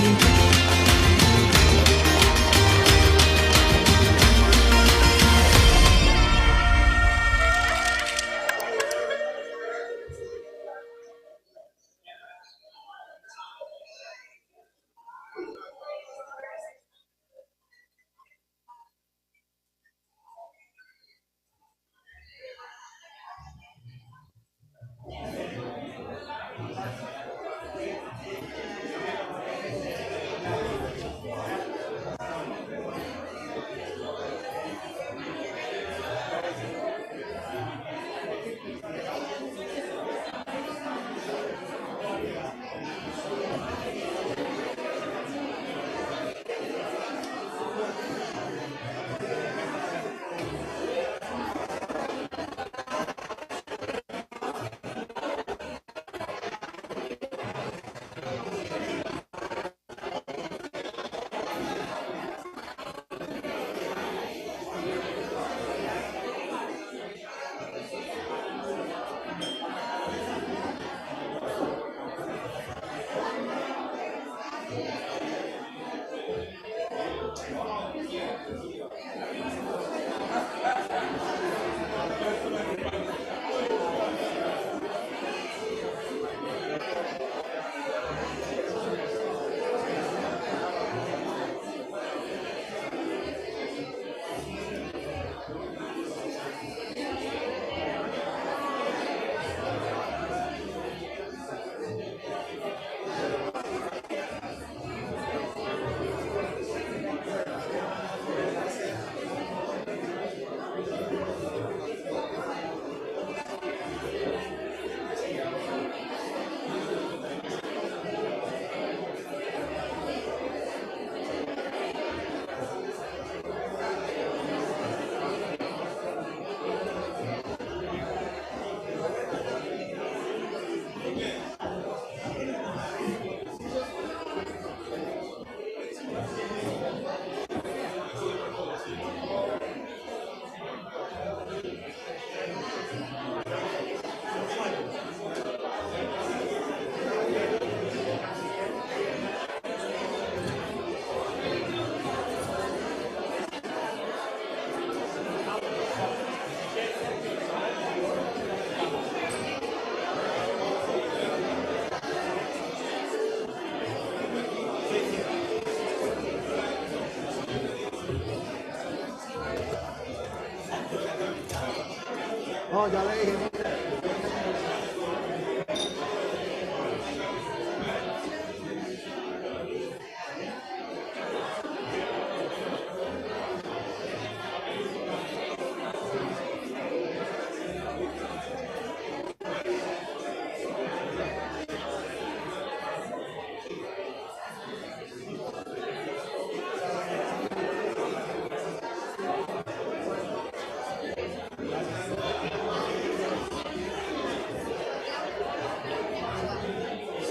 No, ya le dije.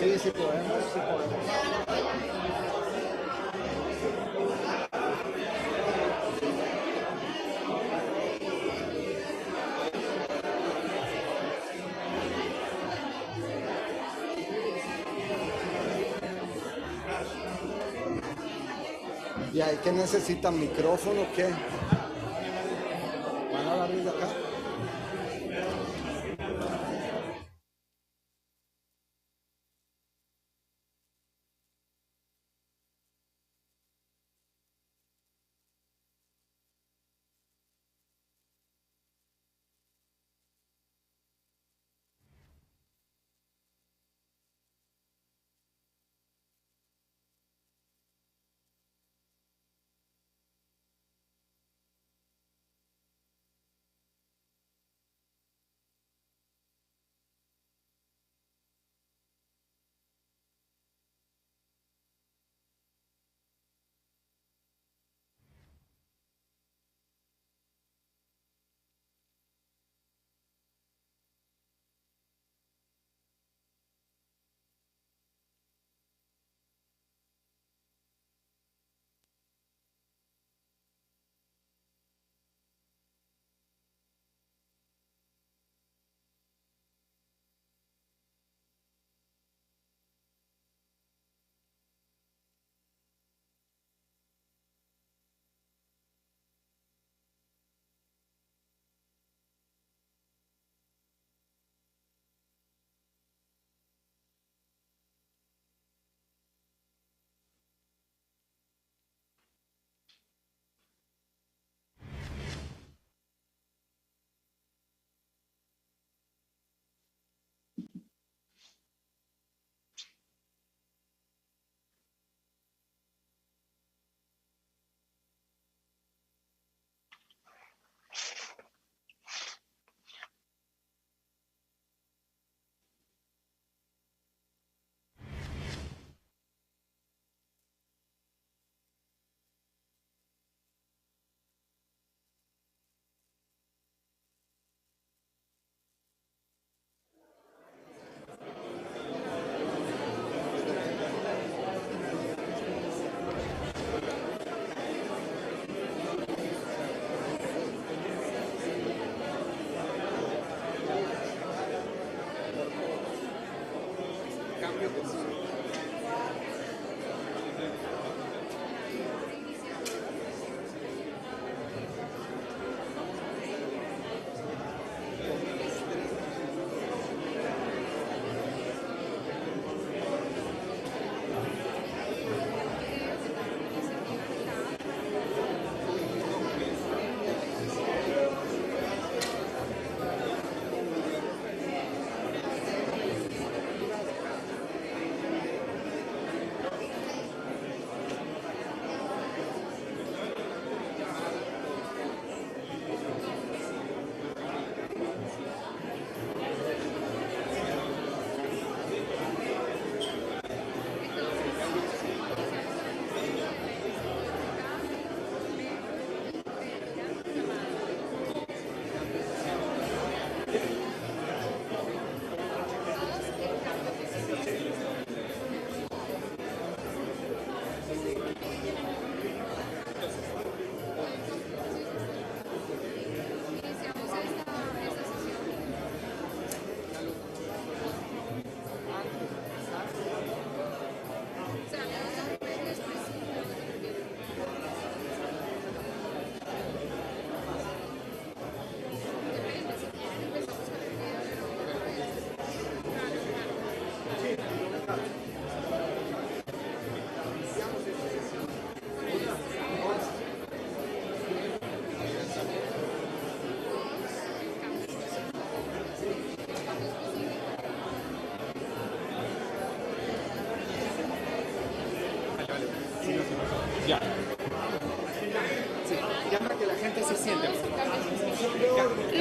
Sí, sí podemos, sí podemos. ¿Y ahí qué necesitan? ¿Micrófono o qué? ¿Van a abrir acá?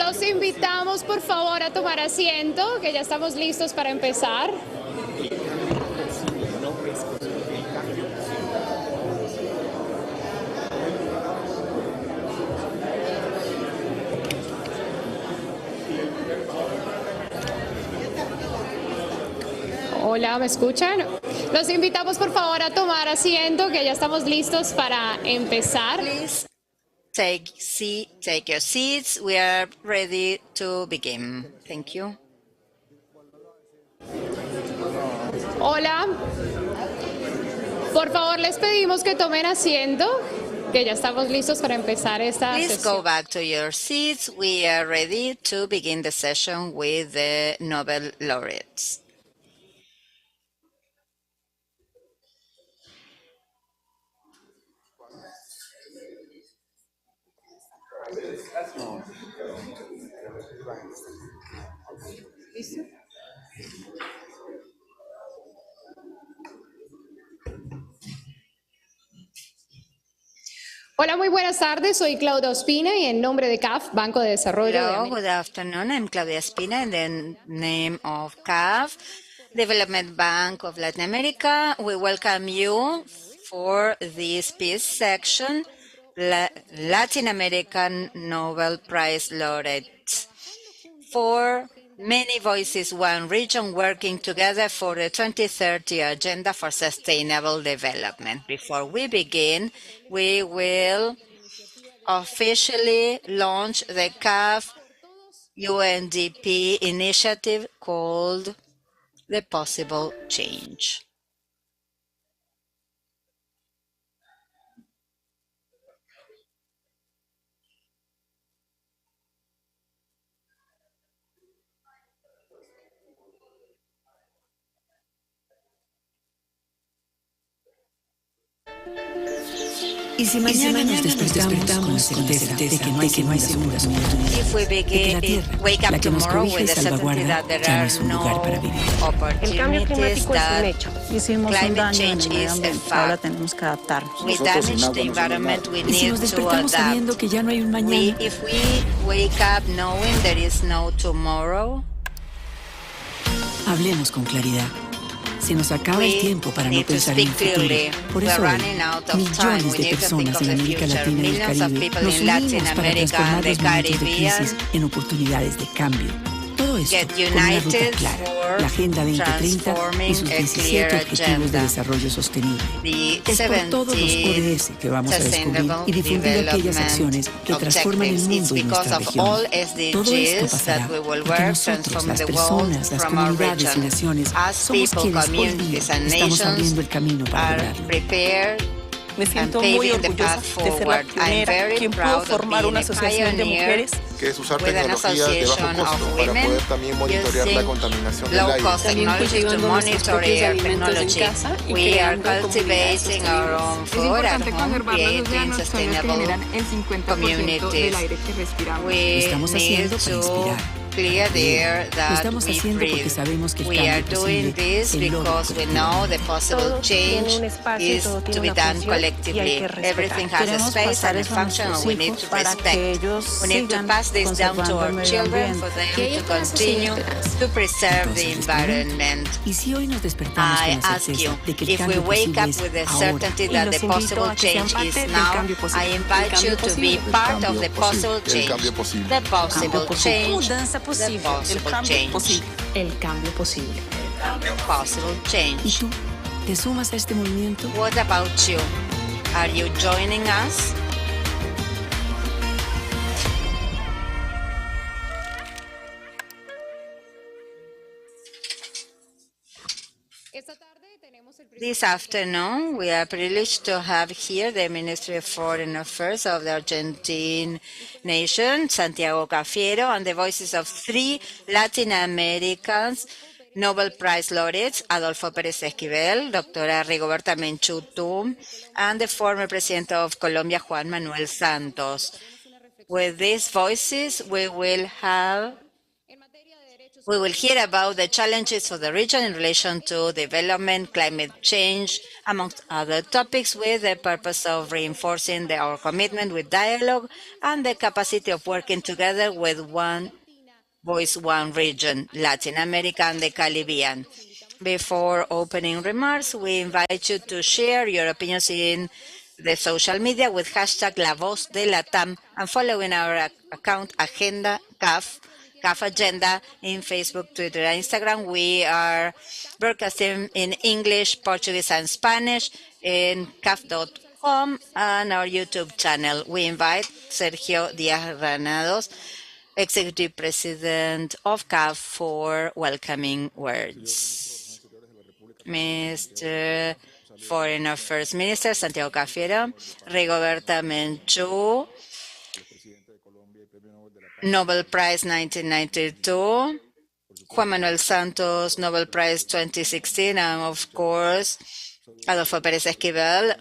Los invitamos, por favor, a tomar asiento, que ya estamos listos para empezar. Hola, ¿me escuchan? Los invitamos, por favor, a tomar asiento, que ya estamos listos para empezar. Please take your seats. We are ready to begin. Thank you. Hola. Por favor, les pedimos que tomen asiento, que ya estamos listos para empezar esta Please sesión. go back to your seats. We are ready to begin the session with the Nobel laureates. Hola, muy buenas tardes. Soy Claudia Ospina y en nombre de CAF, Banco de Desarrollo de Hello, América. good afternoon. I'm Claudia Espina in the name of CAF, Development Bank of Latin America. We welcome you for this peace section, Latin American Nobel Prize laureates. For many voices, one region working together for the 2030 Agenda for Sustainable Development. Before we begin, we will officially launch the CAF UNDP initiative called The Possible Change. Y si mañana nos despertamos con la certeza de que no hay segundas oportunidades, If we de que la begin, tierra, wake up la que nos tomorrow cobija y with the certainty salvaguarda, that there ya no are es un lugar para vivir. El cambio opportunities, climático es un that hecho. Hicimos un climate daño en change el medio is a ambiente. Ahora fact. tenemos que adaptarnos. We damage the environment, we Y si need nos to despertamos sabiendo adapt. que ya no hay un mañana, If we wake up knowing there is no tomorrow, hablemos con claridad. Se nos acaba el we tiempo para no need to pensar en speak el futuro. clearly. Por We're eso hoy, running out of time. millones We de need to think personas of en the América future. Latina y el Millions of Caribe people nos in Latin unimos para America transformar and the los momentos de Caribbean crisis en oportunidades de cambio. Todo esto get con una ruta united clara, for la Agenda 2030 y transforming sus a 17 clear Objetivos de agenda. Desarrollo Sostenible. The Es por todos los 17 ODS que vamos a descubrir Sustainable y difundir aquellas acciones Development que transforman el Objectives. It's mundo y because nuestra of región. all Todo esto SDGs pasará that we will porque work nosotros, transforming las the world personas, las from our comunidades y region. naciones, As somos people, quienes hoy día communities and estamos nations abriendo el camino para are lograrlo. prepared Me and siento muy paving the orgullosa path de ser la forward. I'm pionera very quien pudo proud of formar being una a asociación de pioneer mujeres que es usar with an tecnologías de bajo association costo of para women poder también monitorear la using contaminación del aire. low-cost También technologies to cultivando nuestros monitor propios air alimentos en technology. casa y We are creando comunidades cultivating our own Es food at importante home, conservar los creating océanos, son los que sustainable generan el 50% communities. del aire que respiramos. We Estamos need haciendo para to inspirar. clear the air Lo that estamos we haciendo porque breathe. sabemos que el We cambio are doing posible this se logra because we know the possible Todo tiene change un espacio y is todo to tiene be una done función y hay collectively. que respetar. Everything has a Queremos space pasar and a eso a function, and nuestros we need hijos to para que respect. ellos We need to sigan pass this down to conservando our el medio children ambiente. for them ¿Qué hay to atrás de continue esperanza? to preserve the Entonces, les pregunto, environment. ¿y si hoy nos despertamos I con la ask you, certeza de que el if we cambio wake posible up es with the ahora? certainty Y that los the invito possible a que sean change parte is del now, cambio posible. I invite you to be part of the possible El change. cambio posible. The possible change. Mudanza The posible. El possible cambio change. posible. El cambio posible. Possible ¿Y change. tú? ¿Te sumas a este movimiento? What about you? Are you joining us? Esta tarde tenemos el This afternoon, we are privileged to have here the Ministry of Foreign Affairs of the Argentine nation, Santiago Cafiero, and the voices of three Latin Americans Nobel Prize laureates, Adolfo Pérez Esquivel, Doctora Rigoberta Menchú Tum, and the former President of Colombia, Juan Manuel Santos. With these voices, we will have We will hear about the challenges for the region in relation to development, climate change, amongst other topics, with the purpose of reinforcing our commitment with dialogue and the capacity of working together with one voice, one region, Latin America and the Caribbean. Before opening remarks, we invite you to share your opinions in the social media with hashtag La Voz de Latam and following our account Agenda CAF Agenda in Facebook, Twitter, and Instagram. We are broadcasting in English, Portuguese, and Spanish in CAF.com and our YouTube channel. We invite Sergio Díaz Granados, Executive President of CAF, for welcoming words. Mr. Foreign Affairs Minister Santiago Cafiero, Rigoberta Menchú, Nobel Prize 1992, Juan Manuel Santos, Nobel Prize 2016, and of course, Adolfo Pérez Esquivel,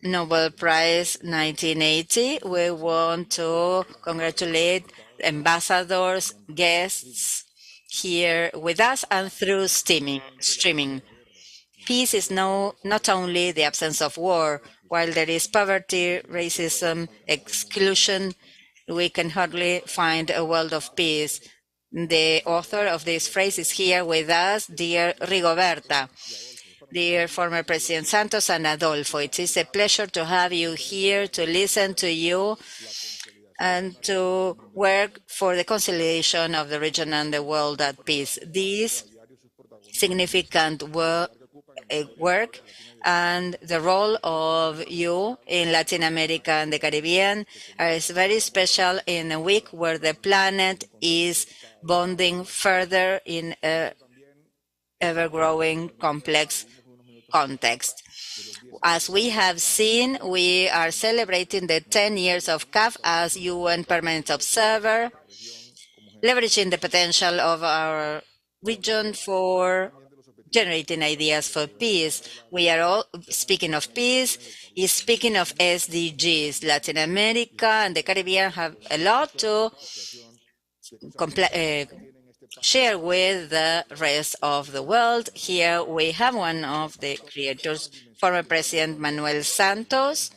Nobel Prize 1980. We want to congratulate ambassadors, guests here with us and through streaming. Peace is not only the absence of war. While there is poverty, racism, exclusion, we can hardly find a world of peace. The author of this phrase is here with us, dear Rigoberta, dear former President Santos and Adolfo. It is a pleasure to have you here, to listen to you, and to work for the conciliation of the region and the world at peace. This significant work and the role of you in Latin America and the Caribbean is very special in a week where the planet is bonding further in a ever-growing complex context. As we have seen, we are celebrating the 10 years of CAF as UN Permanent Observer, leveraging the potential of our region for generating ideas for peace. We are all speaking of peace, is speaking of SDGs. Latin America and the Caribbean have a lot to share with the rest of the world. Here we have one of the creators, former President Manuel Santos.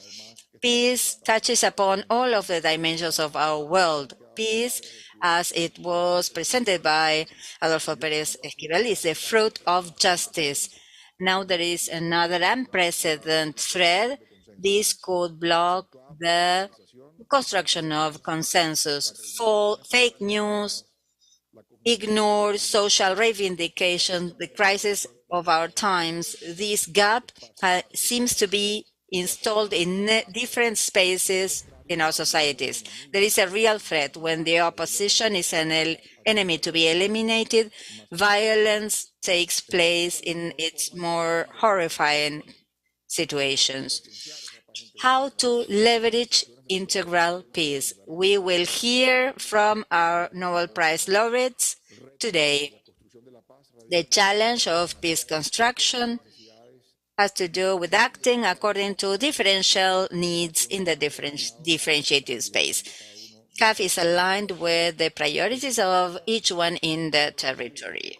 Peace touches upon all of the dimensions of our world. Peace, as it was presented by Adolfo Pérez Esquivel, is the fruit of justice. Now there is another unprecedented threat. This could block the construction of consensus. Fake news, ignore social reivindication, the crisis of our times. This gap seems to be installed in different spaces in our societies. There is a real threat when the opposition is an enemy to be eliminated. Violence takes place in its more horrifying situations. How to leverage integral peace. We will hear from our Nobel Prize laureates today. The challenge of peace construction has to do with acting according to differential needs in the differentiated space. CAF is aligned with the priorities of each one in the territory.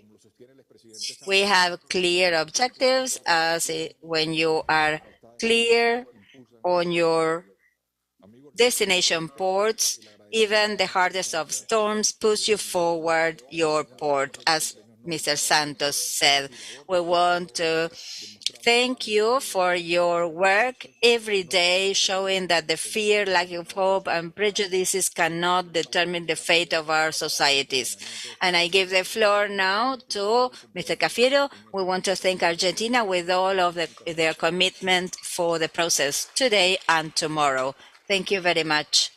We have clear objectives, as when you are clear on your destination ports, even the hardest of storms push you forward your port, as Mr. Santos said. We want to thank you for your work every day, showing that the fear, lack of hope, and prejudices cannot determine the fate of our societies. And I give the floor now to Mr. Cafiero. We want to thank Argentina with all of their commitment for the process today and tomorrow. Thank you very much.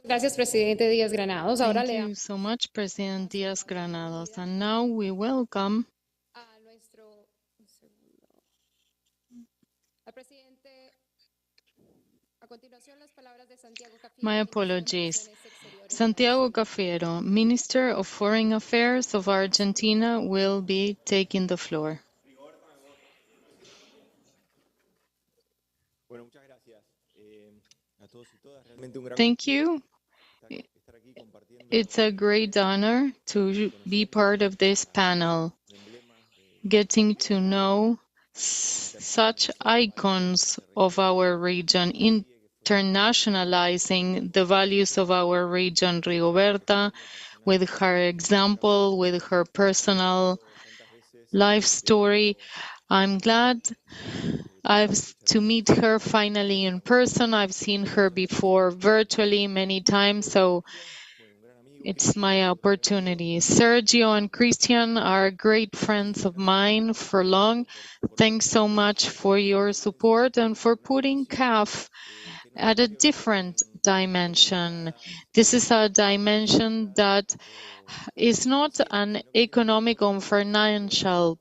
Gracias, Presidente Díaz Granados. Thank you so much, President Díaz Granados. And now we welcome my apologies. Santiago Cafiero, Minister of Foreign Affairs of Argentina, will be taking the floor. Thank you. It's a great honor to be part of this panel, getting to know such icons of our region, internationalizing the values of our region. Rigoberta, with her example, with her personal life story. I'm glad to meet her finally in person. I've seen her before virtually many times, so it's my opportunity. Sergio and Christian are great friends of mine for long. Thanks so much for your support and for putting CAF at a different dimension. This is a dimension that is not an economic or financial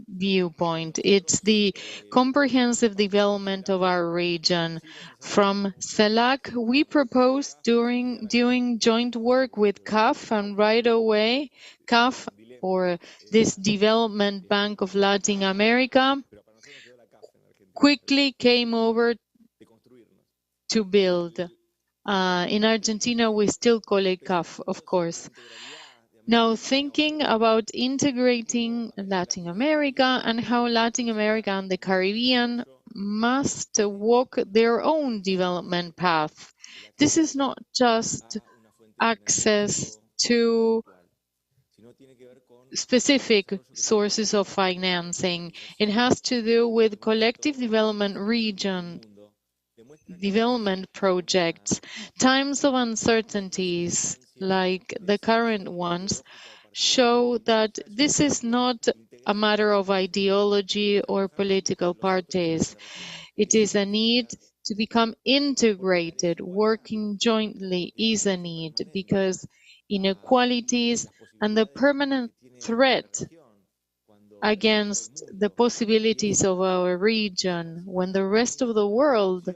viewpoint. It's the comprehensive development of our region. From CELAC, we proposed doing joint work with CAF, and right away, CAF, or this Development Bank of Latin America, quickly came over to build. In Argentina, we still call it CAF, of course. Now, thinking about integrating Latin America and how Latin America and the Caribbean must walk their own development path. This is not just access to specific sources of financing. It has to do with collective development projects. Times of uncertainties, like the current ones, show that this is not a matter of ideology or political parties. It is a need to become integrated. Working jointly is a need, because inequalities and the permanent threat against the possibilities of our region, when the rest of the world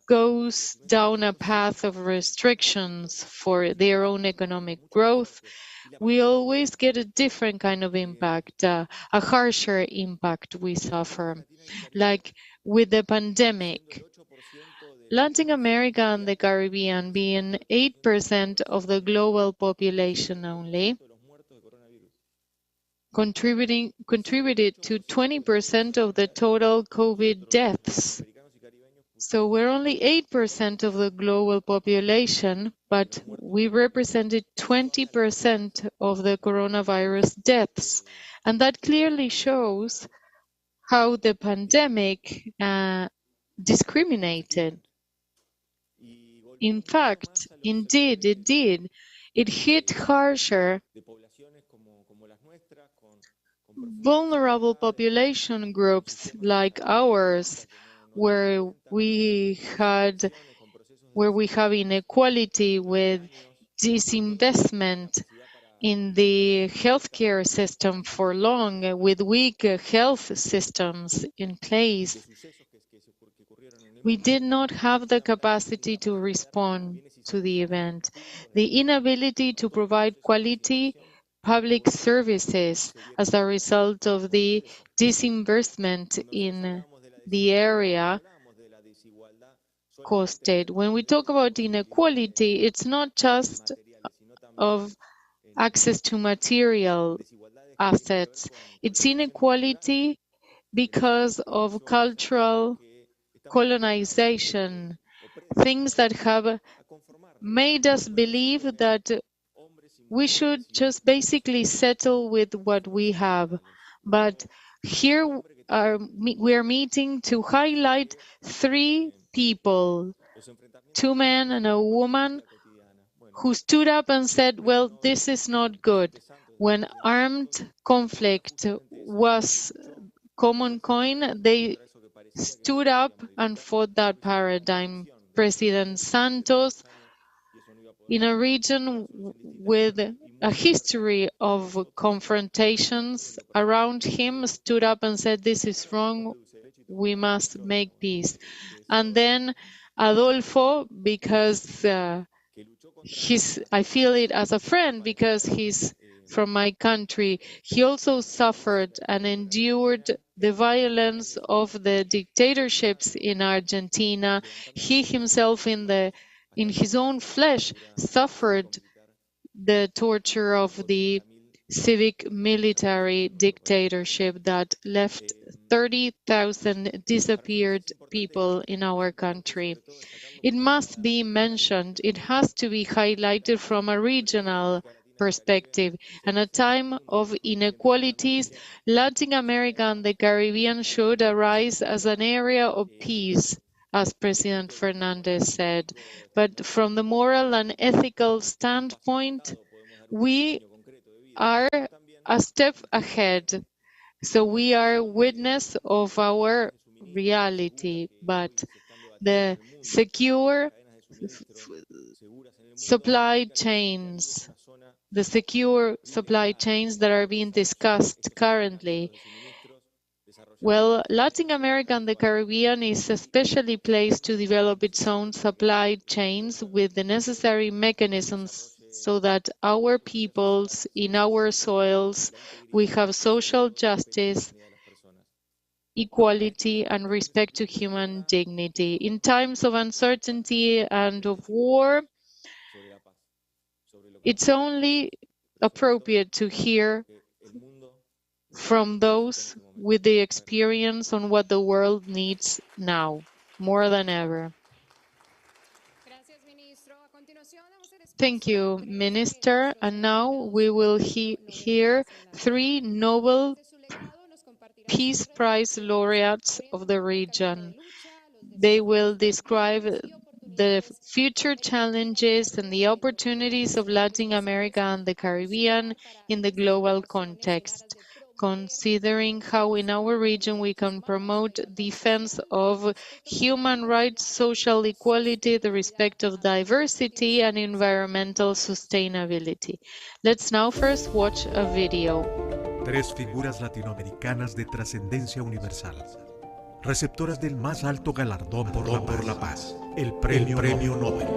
goes down a path of restrictions for their own economic growth, we always get a different kind of impact, a harsher impact we suffer. Like with the pandemic, Latin America and the Caribbean being 8% of the global population only, contributed to 20% of the total COVID deaths. So we're only 8% of the global population, but we represented 20% of the coronavirus deaths. And that clearly shows how the pandemic discriminated. In fact, indeed, it did. It hit harsher vulnerable population groups like ours, where we have inequality with disinvestment in the healthcare system for long, with weak health systems in place. We did not have the capacity to respond to the event. The inability to provide quality public services as a result of the disinvestment in the area caused it. When we talk about inequality, it's not just of access to material assets. It's inequality because of cultural colonization, things that have made us believe that we should just basically settle with what we have. But here we are meeting to highlight three people, two men and a woman, who stood up and said, well, this is not good. When armed conflict was common coin, they stood up and fought that paradigm. President Santos, in a region with a history of confrontations around him, stood up and said, this is wrong, we must make peace. And then Adolfo, because I feel it as a friend, because he's from my country, he also suffered and endured the violence of the dictatorships in Argentina. He himself in the in his own flesh suffered the torture of the civic military dictatorship that left 30,000 disappeared people in our country. It must be mentioned, it has to be highlighted from a regional perspective. And a time of inequalities, Latin America and the Caribbean should arise as an area of peace, as President Fernandez said. But from the moral and ethical standpoint, we are a step ahead. So we are witness of our reality, but the secure supply chains, that are being discussed currently. Well, Latin America and the Caribbean is especially placed to develop its own supply chains with the necessary mechanisms so that our peoples, in our soils, we have social justice, equality, and respect to human dignity. In times of uncertainty and of war, it's only appropriate to hear from those with the experience on what the world needs now, more than ever. Thank you, Minister. And now we will hear 3 Nobel Peace Prize laureates of the region. They will describe the future challenges and the opportunities of Latin America and the Caribbean in the global context, considering how in our region we can promote defense of human rights, social equality, the respect of diversity, and environmental sustainability. Let's now first watch a video. 3 figuras latinoamericanas de trascendencia universal, receptoras del más alto galardón por la paz, el Premio Nobel.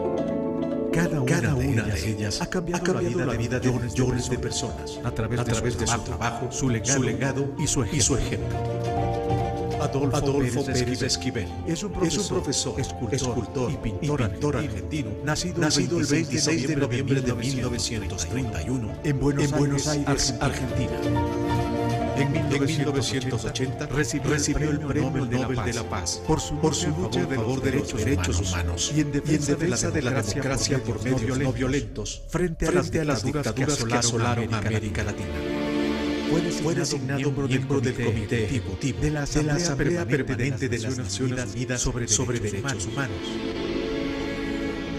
Cada una de ellas ha cambiado la vida de millones de personas a través de su trabajo, su legado y su ejemplo. Adolfo Pérez Esquivel es un profesor, escultor y pintor argentino, nacido el 26 de noviembre de 1931 en Buenos Aires, Argentina. En 1980 recibió el Premio Nobel de la Paz por su lucha a favor de los derechos humanos y en defensa de la democracia por medios no violentos frente a las dictaduras que asolaron a América Latina. Fue designado miembro del Comité Ejecutivo de la Asamblea Permanente de las Naciones Unidas sobre Derechos Humanos.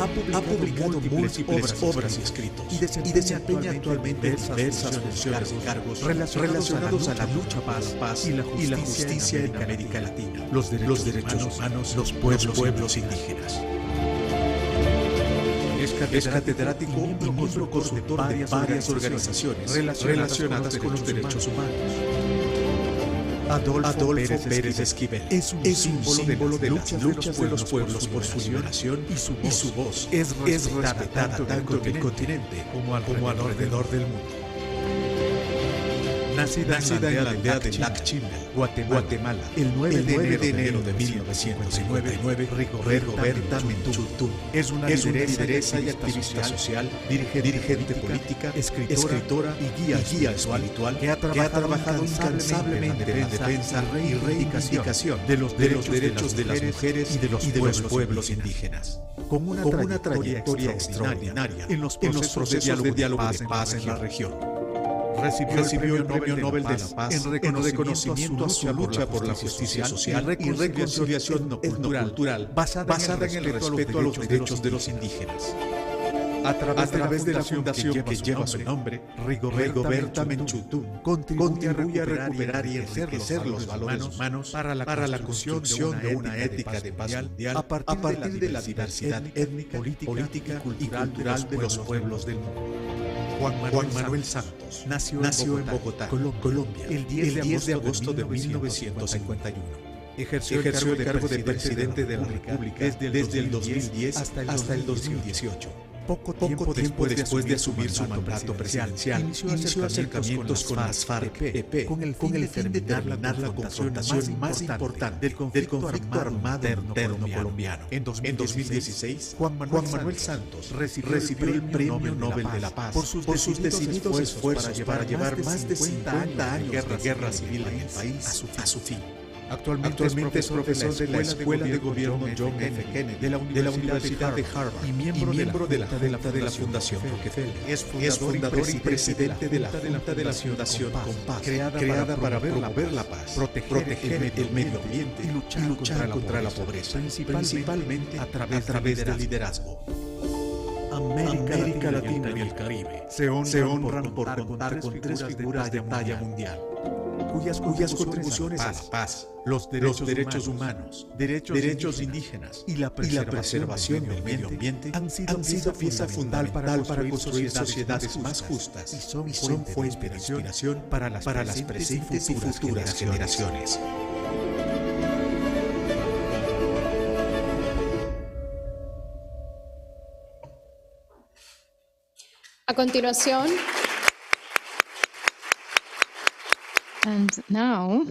Ha publicado múltiples obras y escritos y desempeña actualmente diversas funciones y cargos relacionados a la lucha paz y la justicia en América Latina, los derechos humanos, los pueblos indígenas. Es catedrático y miembro consultor de varias organizaciones relacionadas con los derechos humanos. Adolfo Pérez Esquivel es un símbolo de las luchas de los pueblos por su liberación y su voz es respetada tanto en el continente como alrededor del mundo. Nacida en la aldea de Lac-Chimel, Guatemala, el 9 de enero de 1959, Rigoberta Menchú es una lideresa y activista social, dirigente política, escritora y guía espiritual que ha trabajado incansablemente en defensa y reivindicación de los derechos de las mujeres y de los pueblos indígenas. Con una trayectoria extraordinaria en los procesos de diálogo de paz en la región. Recibió el Premio Nobel de la Paz en reconocimiento a su lucha por la justicia social y reconciliación etnocultural basada en el respeto a los derechos de los indígenas. A través de la fundación que lleva su nombre, Rigoberta Menchú contribuye a recuperar y enriquecer los valores humanos para la construcción de una ética de paz mundial a partir de la diversidad étnica, política y cultural de los pueblos del mundo. Juan Manuel Santos nació en Bogotá, Colombia, el 10 de agosto de 1951. Ejerció el cargo de presidente de la República desde el 2010 hasta el 2018. Poco tiempo después de asumir su mandato presidencial, inició acercamientos con las FARC-EP con el fin de terminar la confrontación más importante del conflicto armado interno colombiano. En 2016, Juan Manuel Santos recibió el Premio Nobel de la Paz por sus decididos esfuerzos para llevar más de 50 años de guerra civil en el país a su fin. Actualmente es profesor de la Escuela de Gobierno John F. Kennedy de la Universidad de Harvard y miembro de la Junta de la Fundación Rockefeller. Es fundador y presidente de la Junta de la Fundación Compás, creada para promover la paz, proteger el medio ambiente y luchar contra la pobreza, principalmente a través del liderazgo. América Latina y el Caribe se honran por contar con tres figuras de talla mundial, cuyas contribuciones a la paz, los derechos humanos, derechos indígenas y la preservación del medio ambiente han sido pieza fundamental para construir sociedades más justas y son fuente de inspiración para las presentes y futuras generaciones. A continuación, And now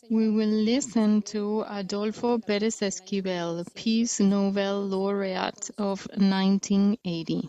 we will listen to Adolfo Pérez Esquivel, Peace Nobel Laureate of 1980.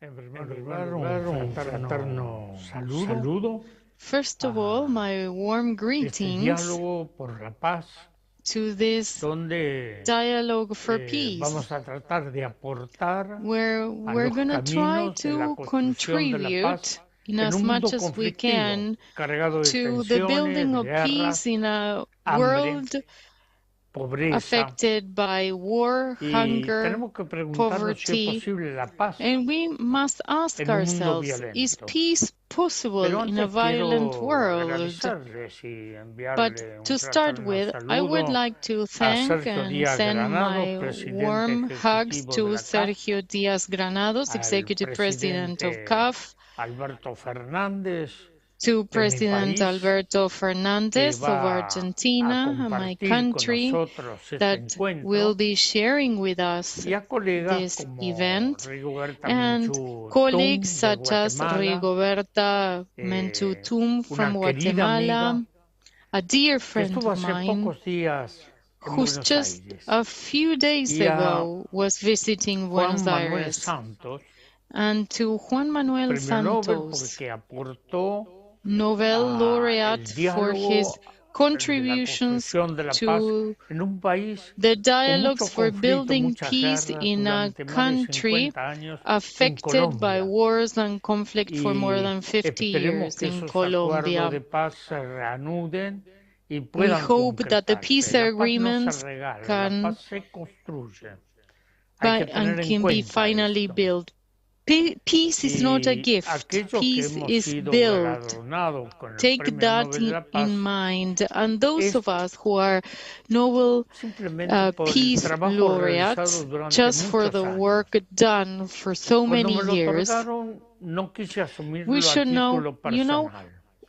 En primer lugar, un fraterno saludo First of all, my warm este greetings diálogo por la paz, to this donde dialogue for peace, vamos a tratar de aportar where a we're los going to try caminos de la to construcción de la paz contribute in en as un much mundo as we conflictivo, can cargado de to the building tensiones, of guerras, peace in a hambre, world pobreza, affected by war, y hunger, tenemos que preguntarnos si es poverty, posible la paz and we must ask en un mundo ourselves, is violento. peace possible Pero in a antes violent quiero world? agradecerles y But enviarle un to start fraterno with, I would saludo like to a thank Sergio and Díaz send Granado, my presidente warm hugs ejecutivo de to la CAF, Sergio Díaz Granados, al Executive President of presidente CAF, Alberto Fernández to de mi President país, Alberto que Fernandez of va a Argentina, my compartir con country, nosotros este that will encuentro, be sharing with us y a colegas this como event, Rigoberta and Menchú Tum colleagues de such as Guatemala, Rigoberta Mentutum from una querida Guatemala, amiga a dear que friend estuvo of hace mine, pocos días en who's Buenos just Aires, a few days y a ago was visiting Buenos Juan Manuel Aires, Santos, and to Juan Manuel premio Nobel Santos, porque aportó Nobel el laureate for his diálogo de la contributions construcción de la paz to en un país the con dialogues mucho for conflicto, building muchas peace guerras in a durante más de country 50 años en affected by Colombia. wars and conflict for more Y than 50 esperemos years que in esos acuerdos Colombia. de paz se reanuden y We puedan hope that the peace concretarse. La paz no se agreements regala, la can, paz se construye. Hay que tener en can be cuenta finally esto. built. Peace is not a Y gift. aquellos que Peace hemos is sido built. galardonados con el Take Premio that Nobel de la Paz in mind. And those es of us who are Nobel simplemente por el Peace trabajo realizado laureates, durante just for muchos the años. work done for so Cuando many me lo years, otorgaron, no quise we asumirlo a should know, título personal.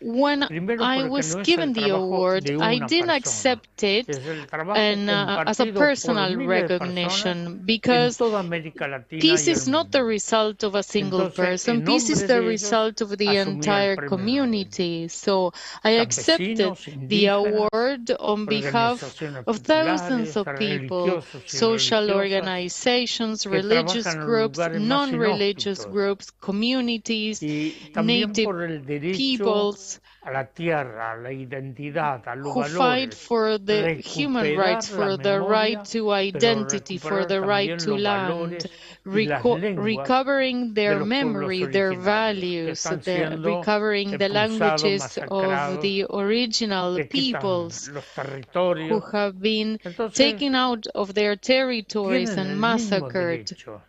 when Primero I porque was no es given el the trabajo award, de I una didn't persona, accept it es el trabajo and as a compartido por personal miles de personas recognition en because toda América Latina peace y is el not the mundo. result of a single Entonces, person. en Peace is nombre the de ellos, result of the asumí el entire Premio Nobel. community. So I accepted Campesinos, the indígenas, award on behalf organizaciones of thousands populares, of people, religiosos y social religiosas organizations, que religious trabajan en los groups, lugares más non-religious inhóspitos groups, communities, y también native por el derecho peoples, peoples a la tierra, a la identidad, a los who fight valores, for the human rights, recuperar la for the right memoria, to pero identity, for recuperar the right también to los land, valores y las lenguas recovering de their los pueblos memory, their originarios que values, están siendo recovering the expulsados, languages of masacrados, the original le quitan peoples los who territorios. have been Entonces, taken out of their territories tienen and el mismo massacred. derecho.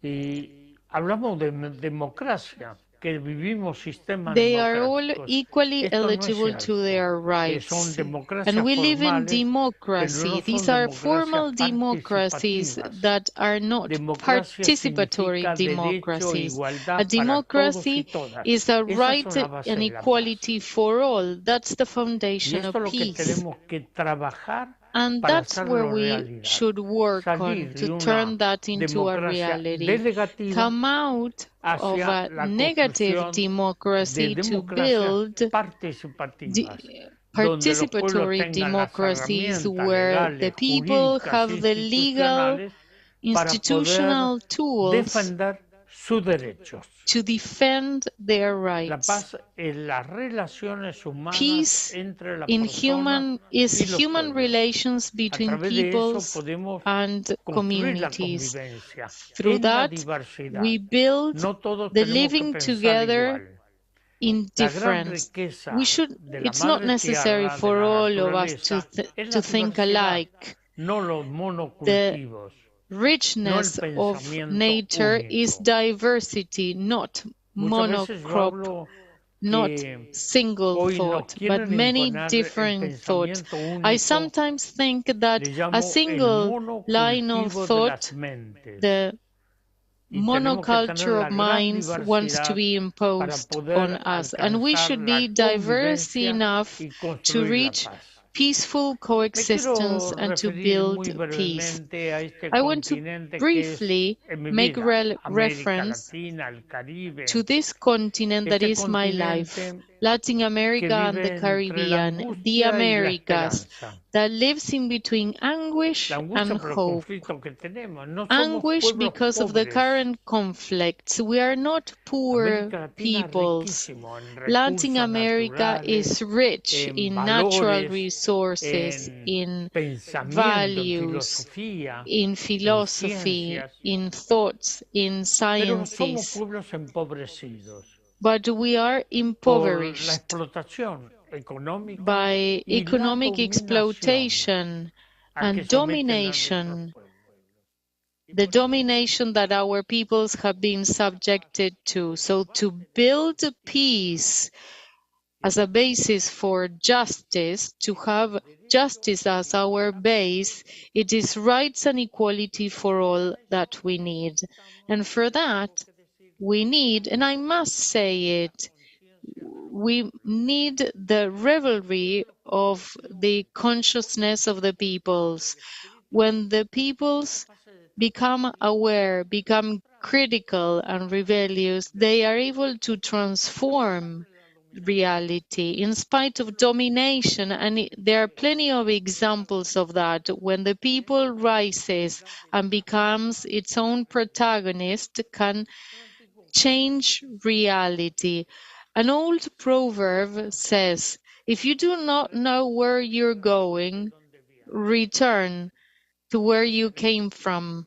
Y hablamos de democracia, que vivimos sistemas They are all democráticos. equally Esto no es eligible to cierto, their son rights. And democracias we live in formales, pero no democracy. son These are democracias formal democracies participativas. that are not Democracia participatory significa derecho, democracies. A igualdad para todos y democracy todas. is a Esas right son las bases and de la paz. equality for all. That's the Y foundation of esto es lo que peace. tenemos que trabajar And para that's where hacerlo we realidad. should work on Salir de to una turn that into a democracia reality. delegativa Come out of hacia a la negative construcción de democracy to democracias build participativas, donde los pueblos participatory tengan las democracies herramientas where the legales, people jurídicas, have the legal, institucionales para poder institutional tools defender sus derechos. to defend their La rights. paz en las relaciones humanas Peace entre las in personas is y los human pueblos. relations A between través de eso peoples podemos and construir la communities. convivencia Through en la that, diversidad. we build No todos the tenemos que living pensar together igual. in La gran difference. riqueza We should. de la It's not madre necessary tierra, de for la all of us naturaleza, es to la think diversidad, alike. no los The monocultivos, no el richness of pensamiento nature is único. diversity, not Muchas veces yo monocrop, hablo not que single hoy nos thought, but quieren many imponer el different thoughts. pensamiento I único, sometimes think that le a llamo el single line of monocultivo de thought, las mentes. the Y tenemos que tener monoculture la of gran minds wants to diversidad be para imposed on poder us, and we alcanzar should la be diverse convivencia enough y to construir la reach paz. peaceful Me coexistence quiero and to referir build muy peace. brevemente a este I want to continente que es briefly en mi make vida, América reference Latina, el Caribe, to this continent that este is my life, continente Latin que America and vive the entre la Caribbean, the angustia y la Americas, esperanza. that lives in between anguish La angustia and por el hope. conflicto que tenemos. No somos Anguish pueblos because of the pobres. current conflicts. We are not poor América Latina es peoples. riquísimo en Latin recursos America naturales, is rich en in natural valores, resources, en in pensamiento, en values, filosofía, in en philosophy, ciencias, in thoughts, in pero somos sciences. pueblos empobrecidos But we are por la impoverished explotación económica by y la economic dominación exploitation a que and someten a nuestros domination, pueblos. the domination that our peoples have been subjected to. So to build peace as a basis for justice, to have justice as our base, it is rights and equality for all that we need. And for that, we need, and I must say it, we need the revelry of the consciousness of the peoples. When the peoples become aware, become critical and rebellious, they are able to transform reality in spite of domination. And there are plenty of examples of that. When the people rises and becomes its own protagonist, can change reality. An old proverb says, if you do not know where you're going, return to where you came from.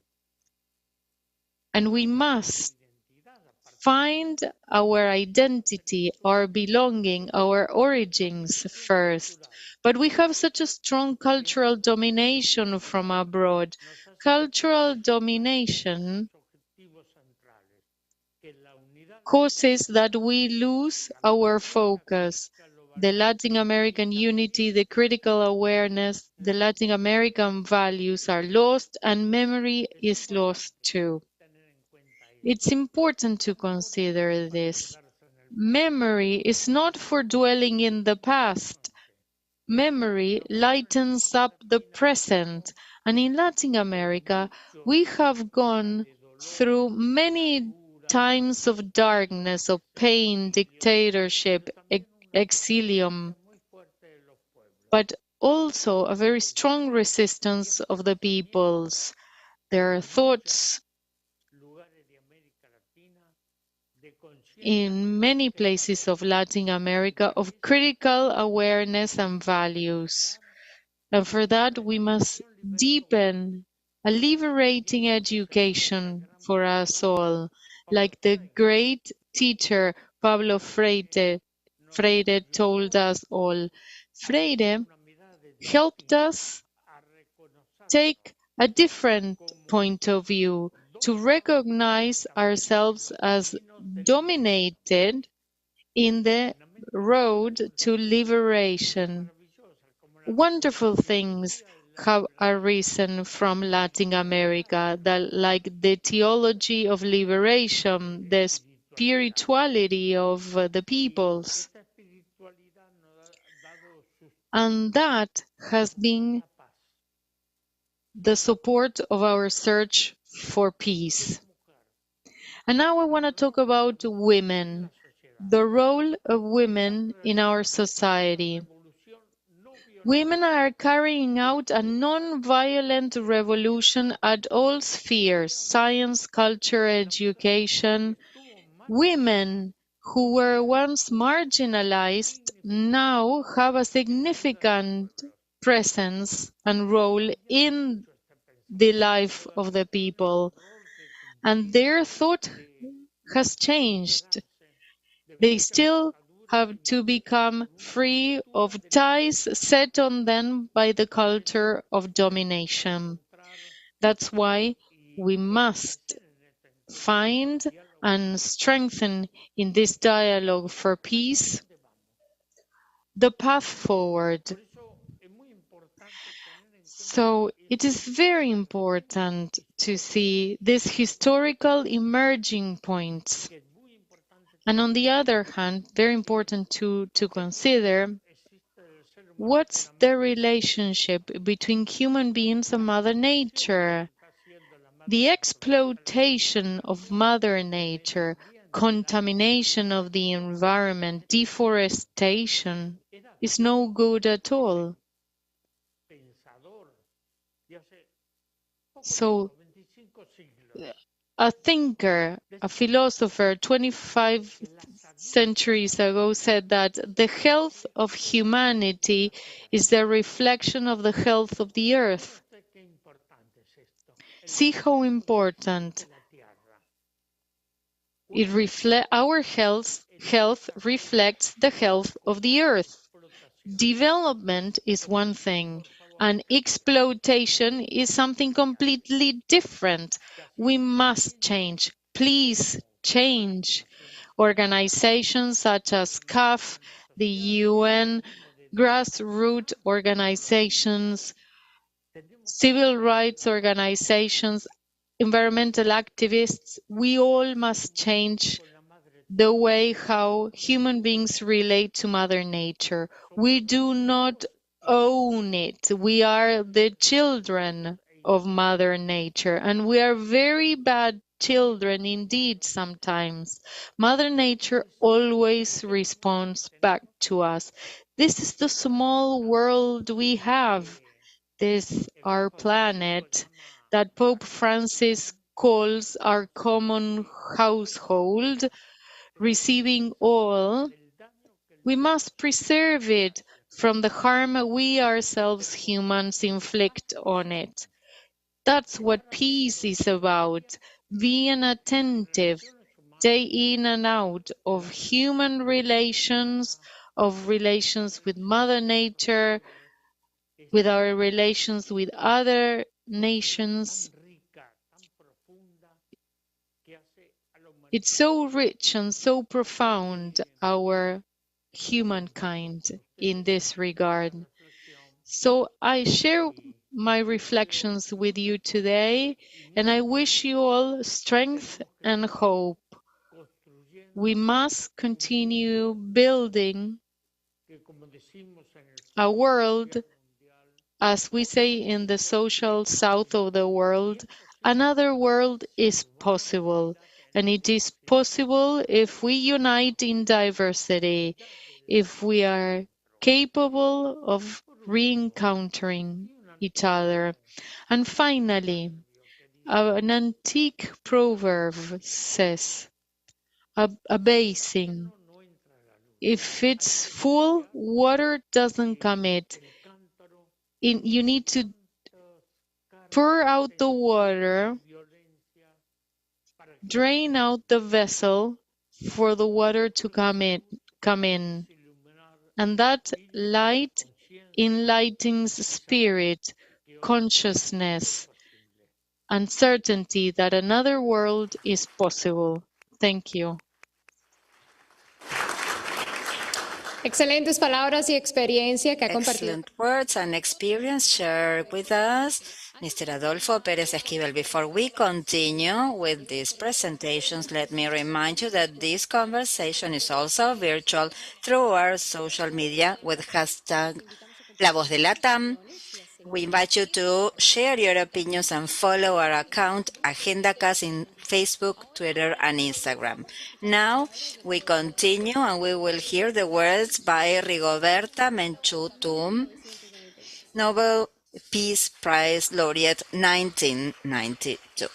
And we must find our identity, our belonging, our origins first. But we have such a strong cultural domination from abroad. Cultural domination causes that we lose our focus. The Latin American unity, the critical awareness, the Latin American values are lost, and memory is lost too. It's important to consider this. Memory is not for dwelling in the past. Memory lightens up the present. And in Latin America, we have gone through many times of darkness, of pain, dictatorship, exilium, but also a very strong resistance of the peoples. Their thoughts in many places of Latin America of critical awareness and values. And for that, we must deepen a liberating education for us all, like the great teacher Pablo Freire told us all. Freire helped us take a different point of view to recognize ourselves as dominated in the road to liberation. Wonderful things have arisen from Latin America, like the theology of liberation, the spirituality of the peoples. And that has been the support of our search for peace. And now I want to talk about women, the role of women in our society. Women are carrying out a non-violent revolution at all spheres, science, culture, education. Women who were once marginalized now have a significant presence and role in the life of the people, and their thought has changed. They still have to become free of ties set on them by the culture of domination. That's why we must find and strengthen in this dialogue for peace the path forward. So it is very important to see these historical emerging points. And on the other hand, very important to consider what's the relationship between human beings and Mother Nature. The exploitation of Mother Nature, contamination of the environment, deforestation is no good at all. So, a thinker, a philosopher 25 centuries ago said that the health of humanity is the reflection of the health of the earth. See how important our health reflects the health of the earth. Development is one thing, and exploitation is something completely different. We must change. Please change. Organizations such as CAF, the UN, grassroots organizations, civil rights organizations, environmental activists, we all must change the way how human beings relate to Mother Nature. We do not own it. We are the children of Mother Nature, and we are very bad children indeed sometimes. Mother Nature always responds back to us. This is the small world we have. This, our planet, that Pope Francis calls our common household, receiving all, we must preserve it from the harm we ourselves humans inflict on it. That's what peace is about, being attentive, day in and out, of human relations, of relations with Mother Nature, with our relations with other nations. It's so rich and so profound, our humankind in this regard. So I share my reflections with you today, and I wish you all strength and hope. We must continue building a world, as we say in the social south of the world, another world is possible. And it is possible if we unite in diversity, if we are capable of re-encountering each other. And finally, an antique proverb says, a basin. If it's full, water doesn't come you need to pour out the water, drain out the vessel for the water to come in. And that light enlightens spirit, consciousness, and certainty that another world is possible. Thank you. Excelentes palabras y experiencia que ha compartido. Excellent words and experience shared with us, Mr. Adolfo Perez Esquivel. Before we continue with these presentations, let me remind you that this conversation is also virtual through our social media with hashtag La Voz de Latam. We invite you to share your opinions and follow our account AgendaCast in Facebook, Twitter, and Instagram. Now we continue and we will hear the words by Rigoberta Menchú, Nobel Peace Prize laureate 1992.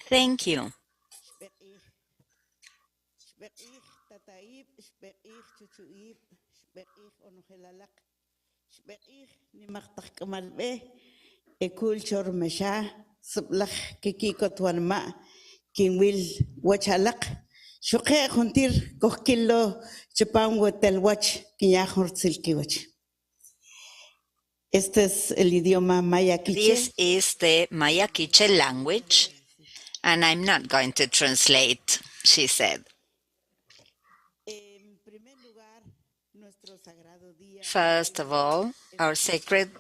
Thank you. Kinwil wachalak shuqe juntir kohkilo chapan wetel wach kinyahortzilkiwach. Este es el idioma maya quiche. This is the Maya Quiche language, and I'm not going to translate, she said. First of all, our sacred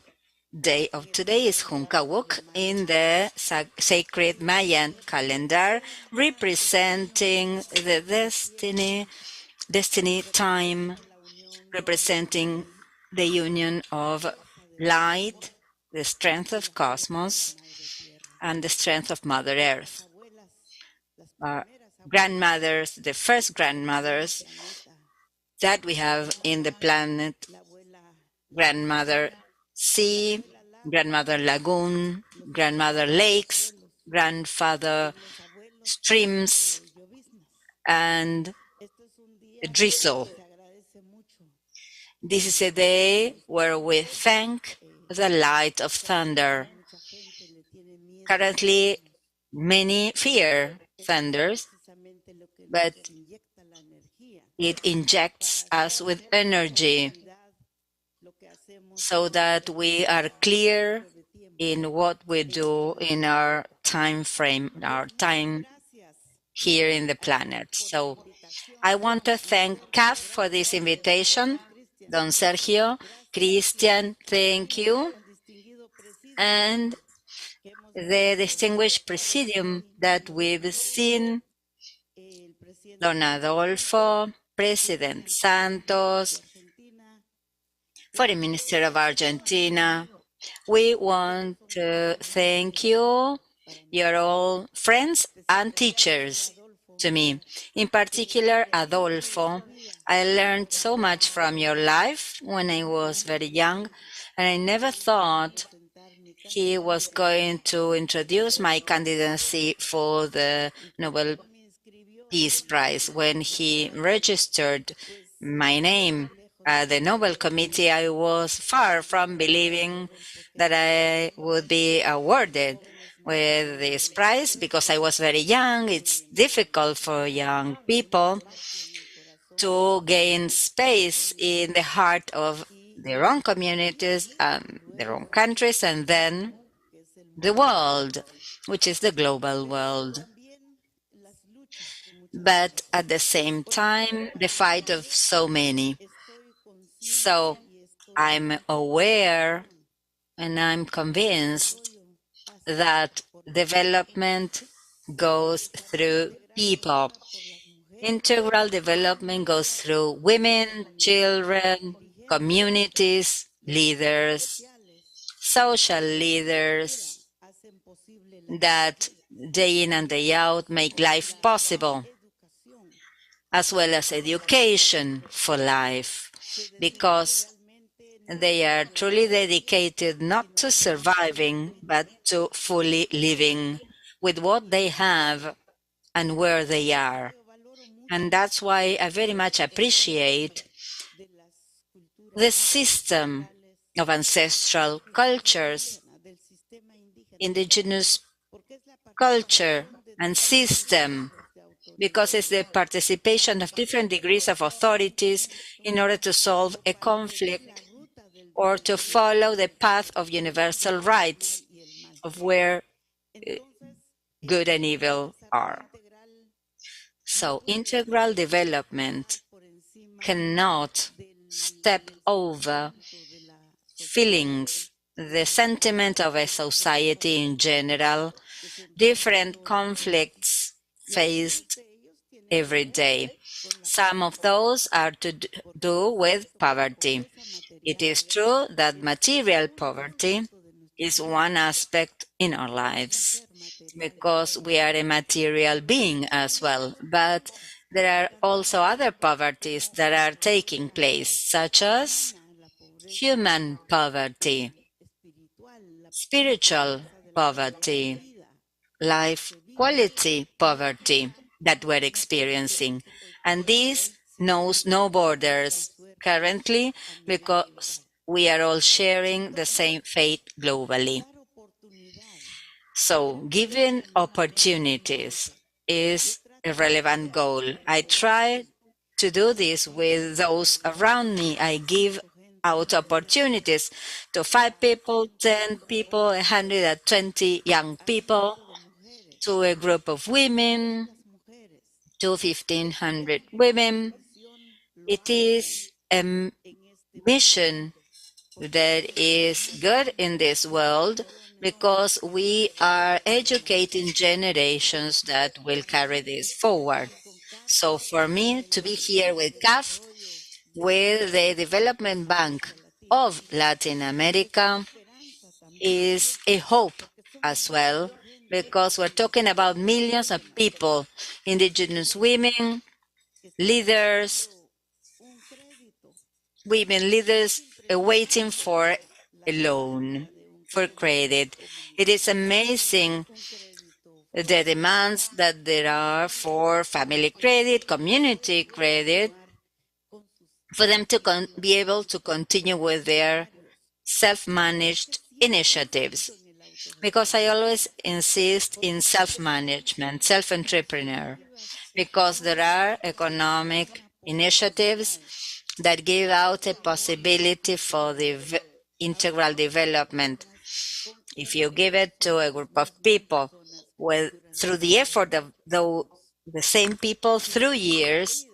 day of today is Hunkawuk in the sacred Mayan calendar, representing the destiny time, representing the union of light, the strength of cosmos, and the strength of Mother Earth. Our grandmothers, the first grandmothers that we have in the planet, grandmother sea, grandmother lagoon, grandmother lakes, grandfather streams, and drizzle. This is a day where we thank the light of thunder. Currently, many fear thunders, but it injects us with energy so that we are clear in what we do in our time frame, our time here in the planet. So I want to thank CAF for this invitation. Don Sergio, Christian, thank you. And the distinguished presidium that we've seen, Don Adolfo, President Santos, Foreign Minister of Argentina. We want to thank you. You're all friends and teachers to me. In particular, Adolfo. I learned so much from your life when I was very young, and I never thought he was going to introduce my candidacy for the Nobel Peace Prize. When he registered my name at the Nobel Committee, I was far from believing that I would be awarded with this prize because I was very young. It's difficult for young people to gain space in the heart of their own communities and their own countries, and then the world, which is the global world. But at the same time, the fight of so many. So I'm aware and I'm convinced that development goes through people. Integral development goes through women, children, communities, leaders, social leaders that day in and day out make life possible, as well as education for life, because They are truly dedicated not to surviving, but to fully living with what they have and where they are. And that's why I very much appreciate the system of ancestral cultures, indigenous culture and system, because it's the participation of different degrees of authorities in order to solve a conflict or to follow the path of universal rights of where good and evil are. So integral development cannot step over feelings, the sentiment of a society in general, different conflicts faced every day. Some of those are to do with poverty. It is true that material poverty is one aspect in our lives because we are a material being as well, but there are also other poverties that are taking place, such as human poverty, spiritual poverty, life quality poverty that we're experiencing. And this knows no borders currently because we are all sharing the same fate globally. So giving opportunities is a relevant goal. I try to do this with those around me. I give out opportunities to 5 people, 10 people, 120 young people, to a group of women, to 1,500 women. It is a mission that is good in this world because we are educating generations that will carry this forward. So for me to be here with CAF, with the Development Bank of Latin America, is a hope as well, because we're talking about millions of people, indigenous women, leaders, women leaders waiting for a loan, for credit. It is amazing the demands that there are for family credit, community credit, for them to be able to continue with their self-managed initiatives. Because I always insist in self-management, self-entrepreneur, because there are economic initiatives that give out a possibility for the integral development. If you give it to a group of people through the effort of the same people through years,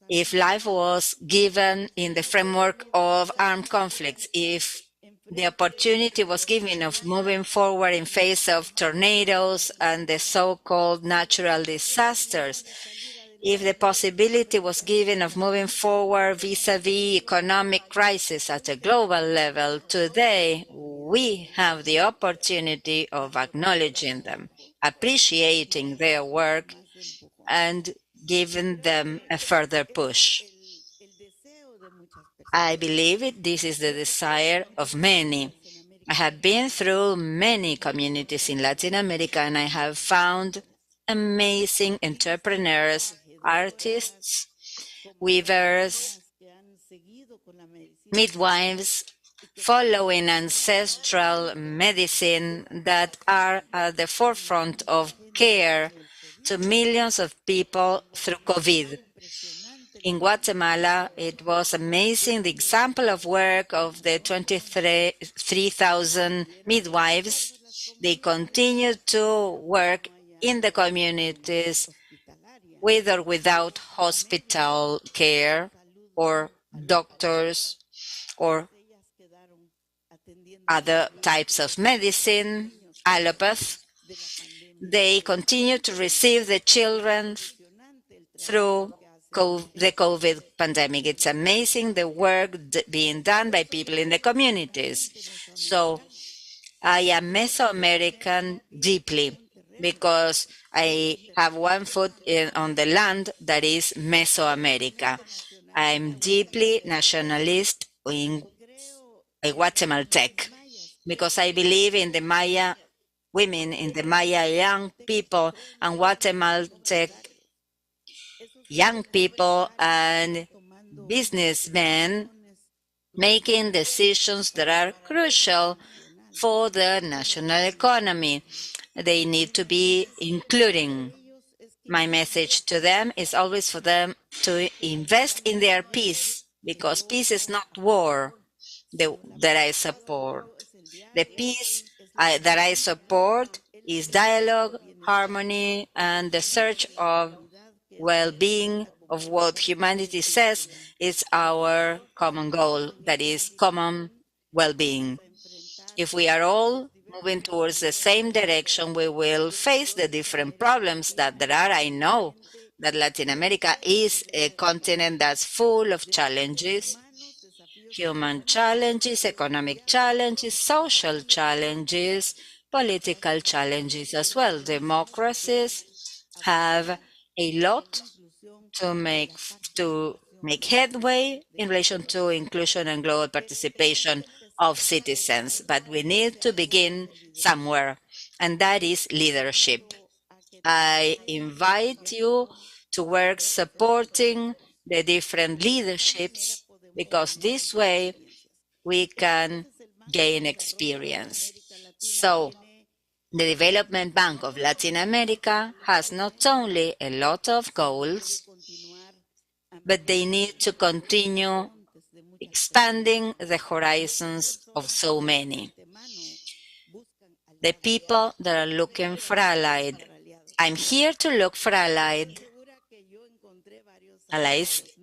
if life was given in the framework of armed conflicts, if the opportunity was given of moving forward in face of tornadoes and the so-called natural disasters, if the possibility was given of moving forward vis-a-vis economic crisis at a global level, today we have the opportunity of acknowledging them, appreciating their work, and giving them a further push. I believe this is the desire of many. I have been through many communities in Latin America and I have found amazing entrepreneurs, artists, weavers, midwives, following ancestral medicine that are at the forefront of care to millions of people through COVID. In Guatemala, it was amazing the example of work of the 23,000 midwives. They continue to work in the communities with or without hospital care or doctors or other types of medicine, allopath. They continue to receive the children through the COVID pandemic. It's amazing the work being done by people in the communities. So I am Mesoamerican deeply because I have one foot on the land that is Mesoamerica. I'm deeply nationalist in a Guatemaltec because I believe in the Maya women, in the Maya young people, and Guatemaltec young people and businessmen making decisions that are crucial for the national economy. They need to be including. My message to them is always for them to invest in their peace, because peace is not war that I support. The peace that I support is dialogue, harmony, and the search of well-being of what humanity says is our common goal, that is common well-being. If we are all moving towards the same direction, we will face the different problems that there are. I know that Latin America is a continent that's full of challenges, human challenges, economic challenges, social challenges, political challenges as well. Democracies have a lot to make headway in relation to inclusion and global participation of citizens, but we need to begin somewhere, and that is leadership. I invite you to work supporting the different leaderships, because this way we can gain experience. So the Development Bank of Latin America has not only a lot of goals, but they need to continue expanding the horizons of so many. The people that are looking for allied. I'm here to look for allies,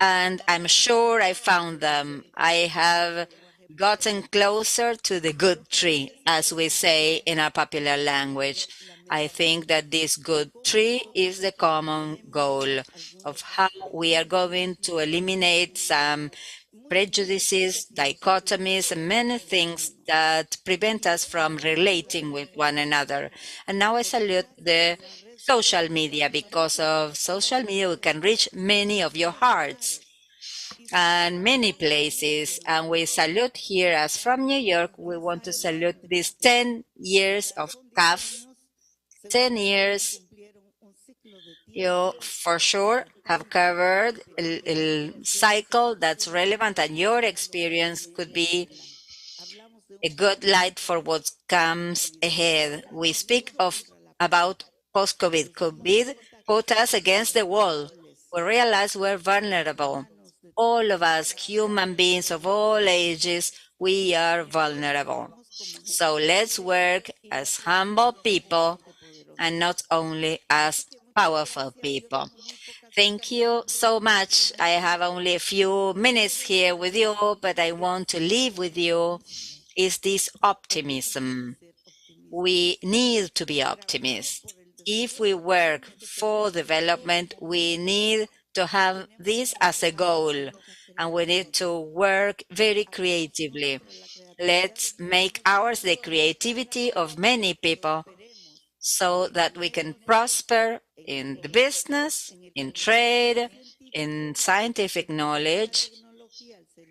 and I'm sure I found them. I have gotten closer to the good tree, as we say in our popular language. I think that this good tree is the common goal of how we are going to eliminate some prejudices, dichotomies, and many things that prevent us from relating with one another. And now I salute the social media. Because of social media, we can reach many of your hearts and many places. And we salute here, as from New York, we want to salute these 10 years of CAF, 10 years. You for sure have covered a cycle that's relevant, and your experience could be a good light for what comes ahead. We speak of about post-COVID. COVID put us against the wall. We realize we're vulnerable. All of us, human beings of all ages, we are vulnerable. So let's work as humble people and not only as powerful people. Thank you so much. I have only a few minutes here with you, but I want to leave with you is this optimism. We need to be optimists. If we work for development, we need to have this as a goal, and we need to work very creatively. Let's make ours the creativity of many people so that we can prosper in the business, in trade, in scientific knowledge,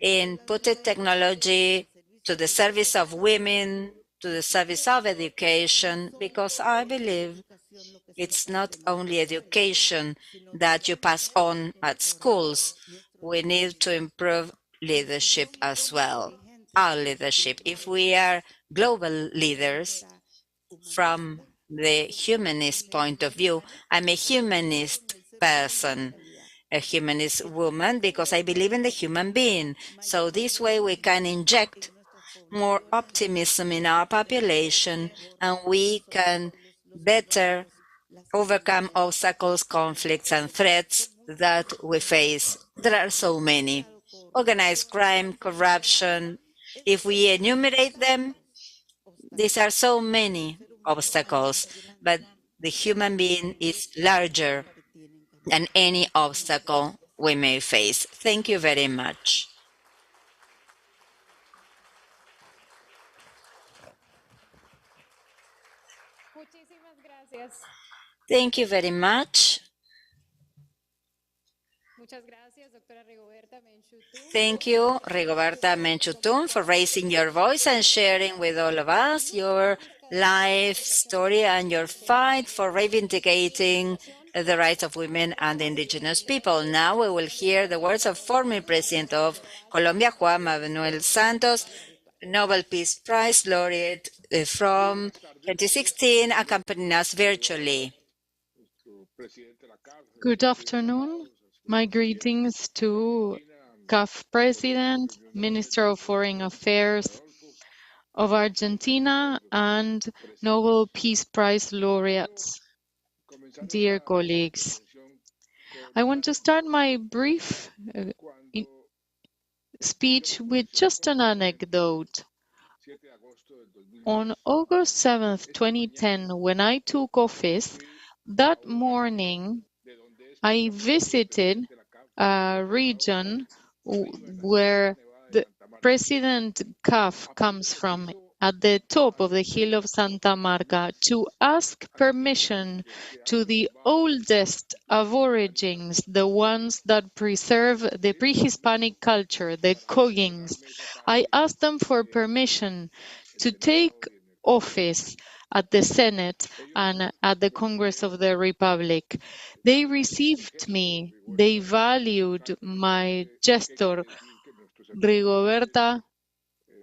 in putting technology to the service of women, to the service of education, because I believe it's not only education that you pass on at schools. We need to improve leadership as well, our leadership. If we are global leaders, from the humanist point of view, I'm a humanist person, a humanist woman, because I believe in the human being. So this way we can inject more optimism in our population, and we can better overcome obstacles, conflicts, and threats that we face. There are so many. Organized crime, corruption. If we enumerate them, these are so many obstacles, but the human being is larger than any obstacle we may face. Thank you very much. Thank you very much. Thank you, Rigoberta Menchutun, for raising your voice and sharing with all of us your life story and your fight for reivindicating the rights of women and indigenous people. Now we will hear the words of former President of Colombia, Juan Manuel Santos, Nobel Peace Prize laureate from 2016, accompanying us virtually. Good afternoon. My greetings to CAF President, Minister of Foreign Affairs of Argentina, and Nobel Peace Prize laureates. Dear colleagues, I want to start my brief speech with just an anecdote. On August 7th, 2010, when I took office, that morning I visited a region where the President CAF comes from, at the top of the hill of Santa Marga, to ask permission to the oldest aborigines, the ones that preserve the pre-Hispanic culture, the Coggins. I asked them for permission to take office at the Senate and at the Congress of the Republic. They received me. They valued my gesture. Rigoberta,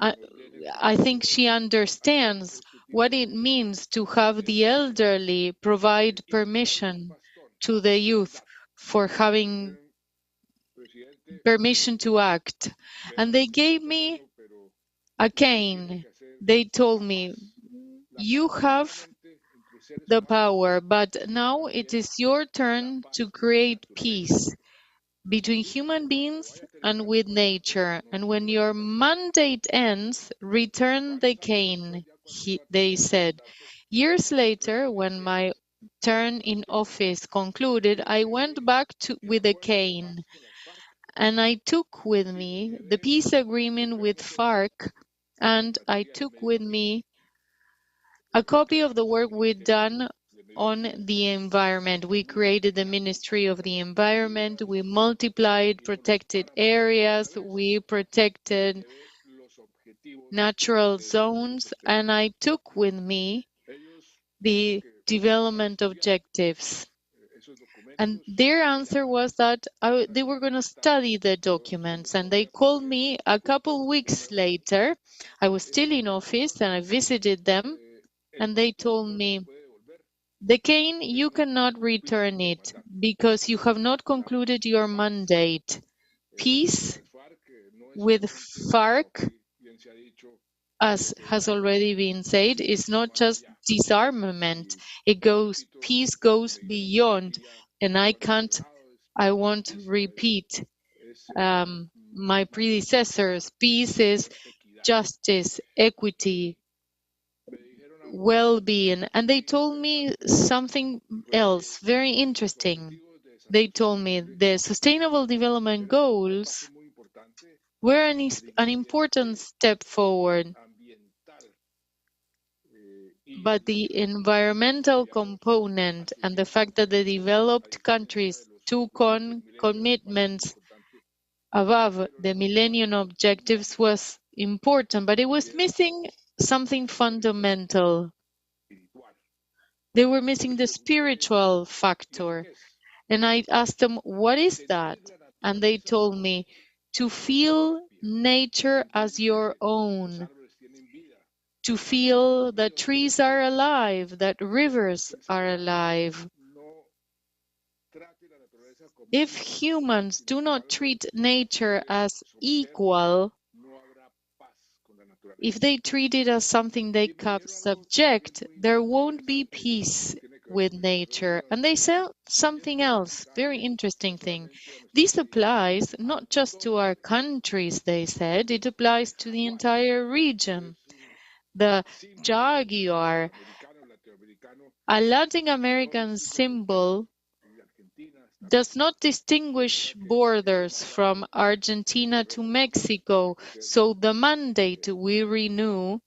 I think she understands what it means to have the elderly provide permission to the youth for having permission to act. And they gave me a cane. They told me, you have the power, but now it is your turn to create peace between human beings and with nature. And when your mandate ends, return the cane, they said. Years later, when my term in office concluded, I went back with a cane. And I took with me the peace agreement with FARC, and I took with me a copy of the work we've done on the environment. We created the Ministry of the Environment, we multiplied protected areas, we protected natural zones, and I took with me the development objectives. And their answer was that they were going to study the documents, and they called me a couple weeks later. I was still in office, and I visited them, and they told me, the cane, you cannot return it because you have not concluded your mandate. Peace with FARC, as has already been said, is not just disarmament. Peace goes beyond, and I won't repeat my predecessors. Peace is justice, equity, well-being. And they told me something else very interesting. They told me the Sustainable Development Goals were an important step forward, but the environmental component and the fact that the developed countries took on commitments above the Millennium Objectives was important, but it was missing something fundamental. They were missing the spiritual factor. And I asked them, what is that? And they told me, to feel nature as your own, to feel that trees are alive, that rivers are alive. If humans do not treat nature as equal, if they treat it as something they can subject, there won't be peace with nature. And they said something else, very interesting thing. This applies not just to our countries, they said, it applies to the entire region. The jaguar, a Latin American symbol, does not distinguish borders from Argentina to Mexico, so the mandate we renew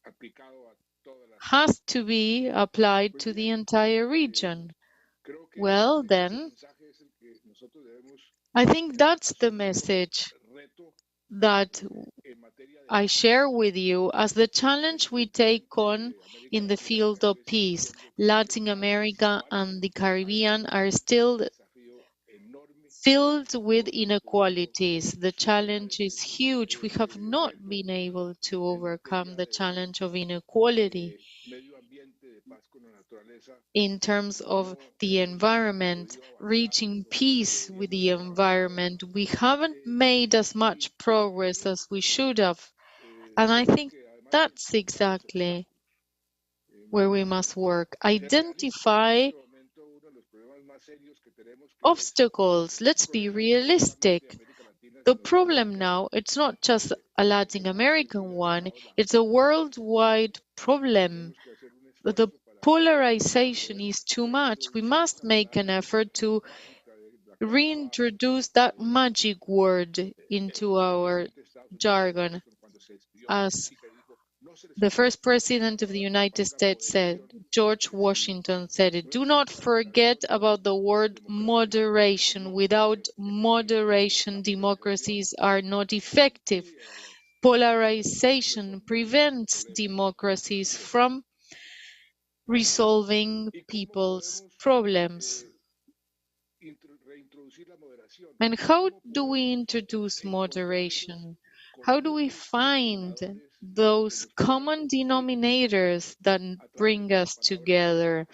has to be applied to the entire region. Well, then, I think that's the message that I share with you as the challenge we take on in the field of peace. Latin America and the Caribbean are still filled with inequalities. The challenge is huge. We have not been able to overcome the challenge of inequality in terms of the environment, reaching peace with the environment. We haven't made as much progress as we should have. And I think that's exactly where we must work. Identify obstacles. Let's be realistic. The problem now, it's not just a Latin American one, it's a worldwide problem. The polarization is too much. We must make an effort to reintroduce that magic word into our jargon. As the first president of the United States said, George Washington said it, do not forget about the word moderation. Without moderation, democracies are not effective. Polarization prevents democracies from resolving people's problems. And how do we introduce moderation? How do we find those common denominators that bring us together?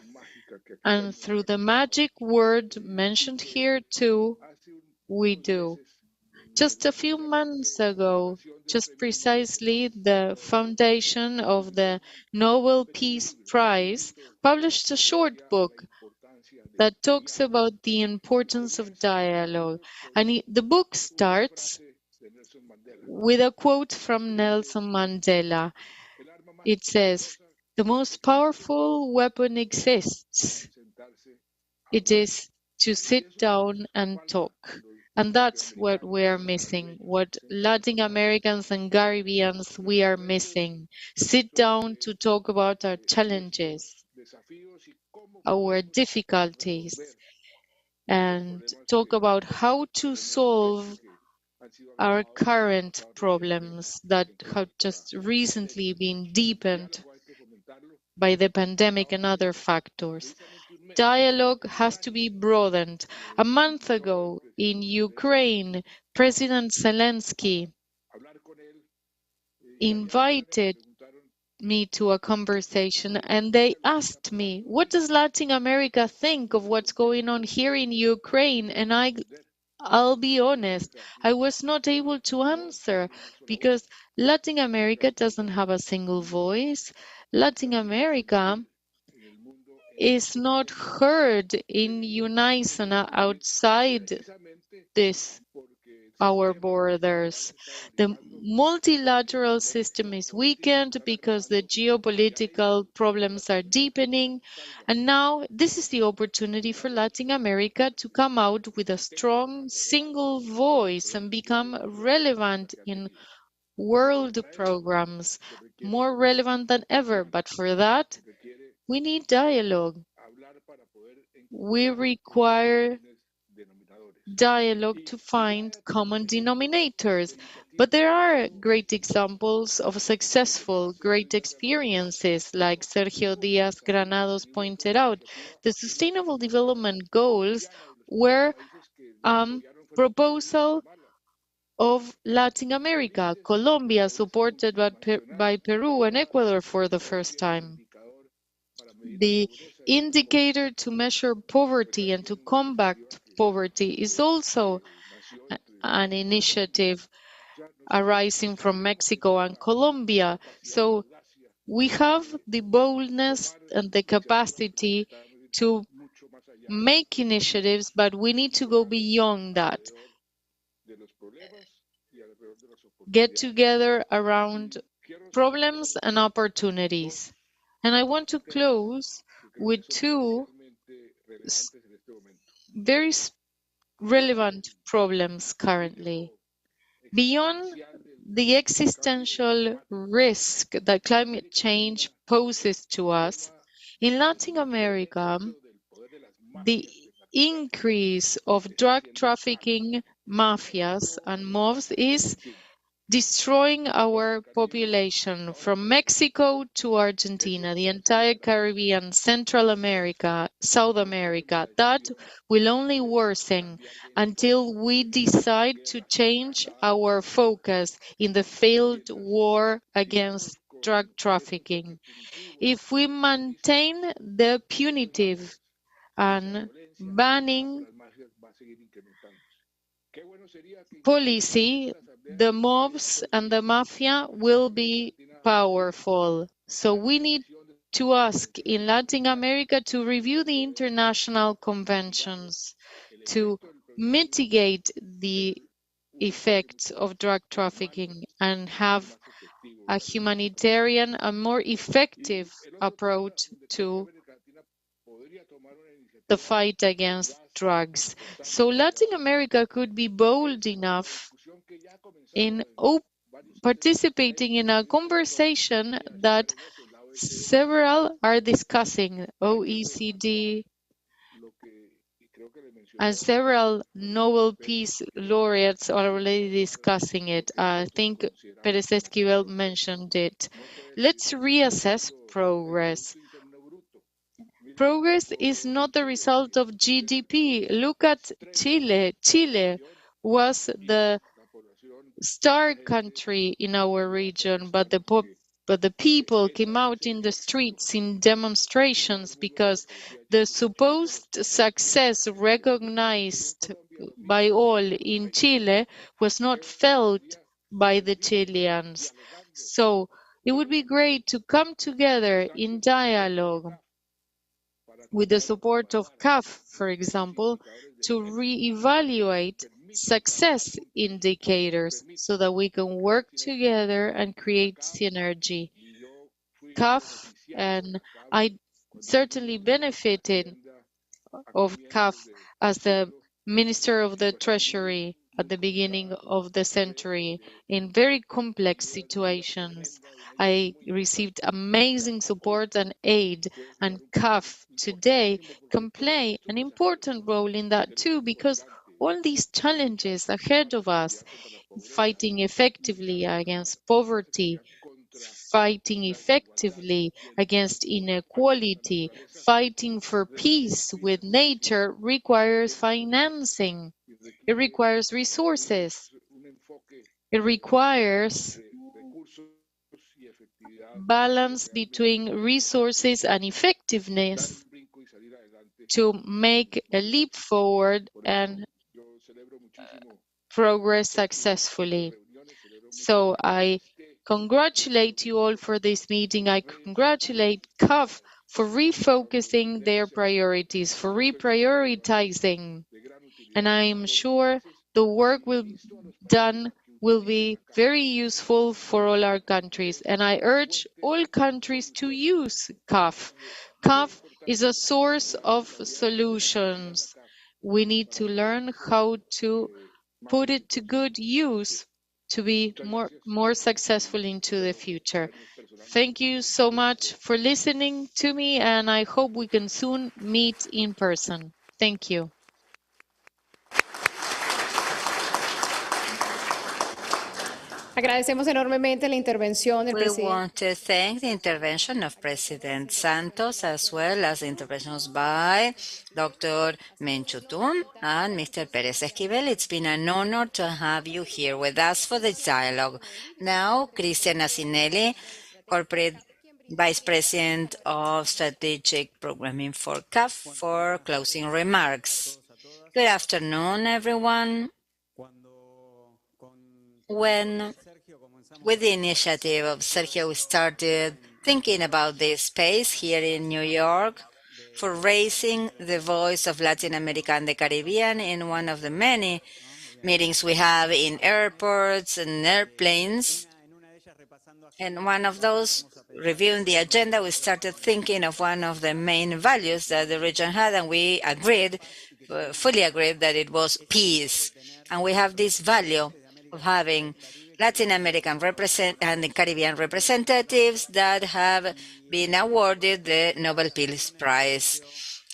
And through the magic word mentioned here too, we do. Just a few months ago, just precisely the foundation of the Nobel Peace Prize published a short book that talks about the importance of dialogue. And the book starts with a quote from Nelson Mandela. It says, "The most powerful weapon exists. It is to sit down and talk." And that's what we are missing, what Latin Americans and Caribbeans we are missing. Sit down to talk about our challenges, our difficulties, and talk about how to solve our current problems that have just recently been deepened by the pandemic and other factors. Dialogue has to be broadened. A month ago in Ukraine, President Zelensky invited me to a conversation and they asked me, what does Latin America think of what's going on here in Ukraine? And I'll be honest, I was not able to answer because Latin America doesn't have a single voice. Latin America is not heard in unison outside our borders. The multilateral system is weakened because the geopolitical problems are deepening. And now this is the opportunity for Latin America to come out with a strong single voice and become relevant in world programs, more relevant than ever. But for that, we need dialogue. We require dialogue to find common denominators. But there are great examples of successful, great experiences, like Sergio Díaz Granados pointed out. The Sustainable Development Goals were proposal of Latin America, Colombia, supported by Peru and Ecuador for the first time. The indicator to measure poverty and to combat poverty is also an initiative arising from Mexico and Colombia. So we have the boldness and the capacity to make initiatives, but we need to go beyond that. Get together around problems and opportunities. And I want to close with two very relevant problems currently. Beyond the existential risk that climate change poses to us, in Latin America, the increase of drug trafficking mafias and mobs is destroying our population from Mexico to Argentina, the entire Caribbean, Central America, South America. That will only worsen until we decide to change our focus in the failed war against drug trafficking. If we maintain the punitive and banning policy, the mobs and the mafia will be powerful. So we need to ask in Latin America to review the international conventions to mitigate the effects of drug trafficking and have a humanitarian and more effective approach to the fight against drugs. So Latin America could be bold enough in participating in a conversation that several are discussing, OECD and several Nobel Peace laureates are already discussing it. I think Pérez Esquivel mentioned it. Let's reassess progress. Progress is not the result of GDP. Look at Chile. Chile was the star country in our region, but the people came out in the streets in demonstrations because the supposed success recognized by all in Chile was not felt by the Chileans. So it would be great to come together in dialogue with the support of CAF, for example, to reevaluate success indicators so that we can work together and create synergy. CAF, and I certainly benefited of CAF as the Minister of the Treasury at the beginning of the century in very complex situations. I received amazing support and aid, and CAF today can play an important role in that too, because all these challenges ahead of us, fighting effectively against poverty, fighting effectively against inequality, fighting for peace with nature requires financing. It requires resources. It requires balance between resources and effectiveness to make a leap forward and progress successfully. So I congratulate you all for this meeting. I congratulate CAF for refocusing their priorities, for reprioritizing. And I am sure the work done will be very useful for all our countries. And I urge all countries to use CAF. CAF is a source of solutions. We need to learn how to put it to good use to be more successful into the future. Thank you so much for listening to me, and I hope we can soon meet in person. Thank you. Agradecemos enormemente la intervención del We presidente. want to thank the intervention of President Santos as well as the interventions by Dr. Menchutun and Mr. Perez Esquivel. It's been an honor to have you here with us for this dialogue. Now, Cristian Asinelli, Corporate Vice President of Strategic Programming for CAF, for closing remarks. Good afternoon, everyone. When, with the initiative of Sergio, we started thinking about this space here in New York for raising the voice of Latin America and the Caribbean in one of the many meetings we have in airports and airplanes. And one of those, reviewing the agenda, we started thinking of one of the main values that the region had, and we agreed, fully agreed, that it was peace. And we have this value of having Latin American and the Caribbean representatives that have been awarded the Nobel Peace Prize.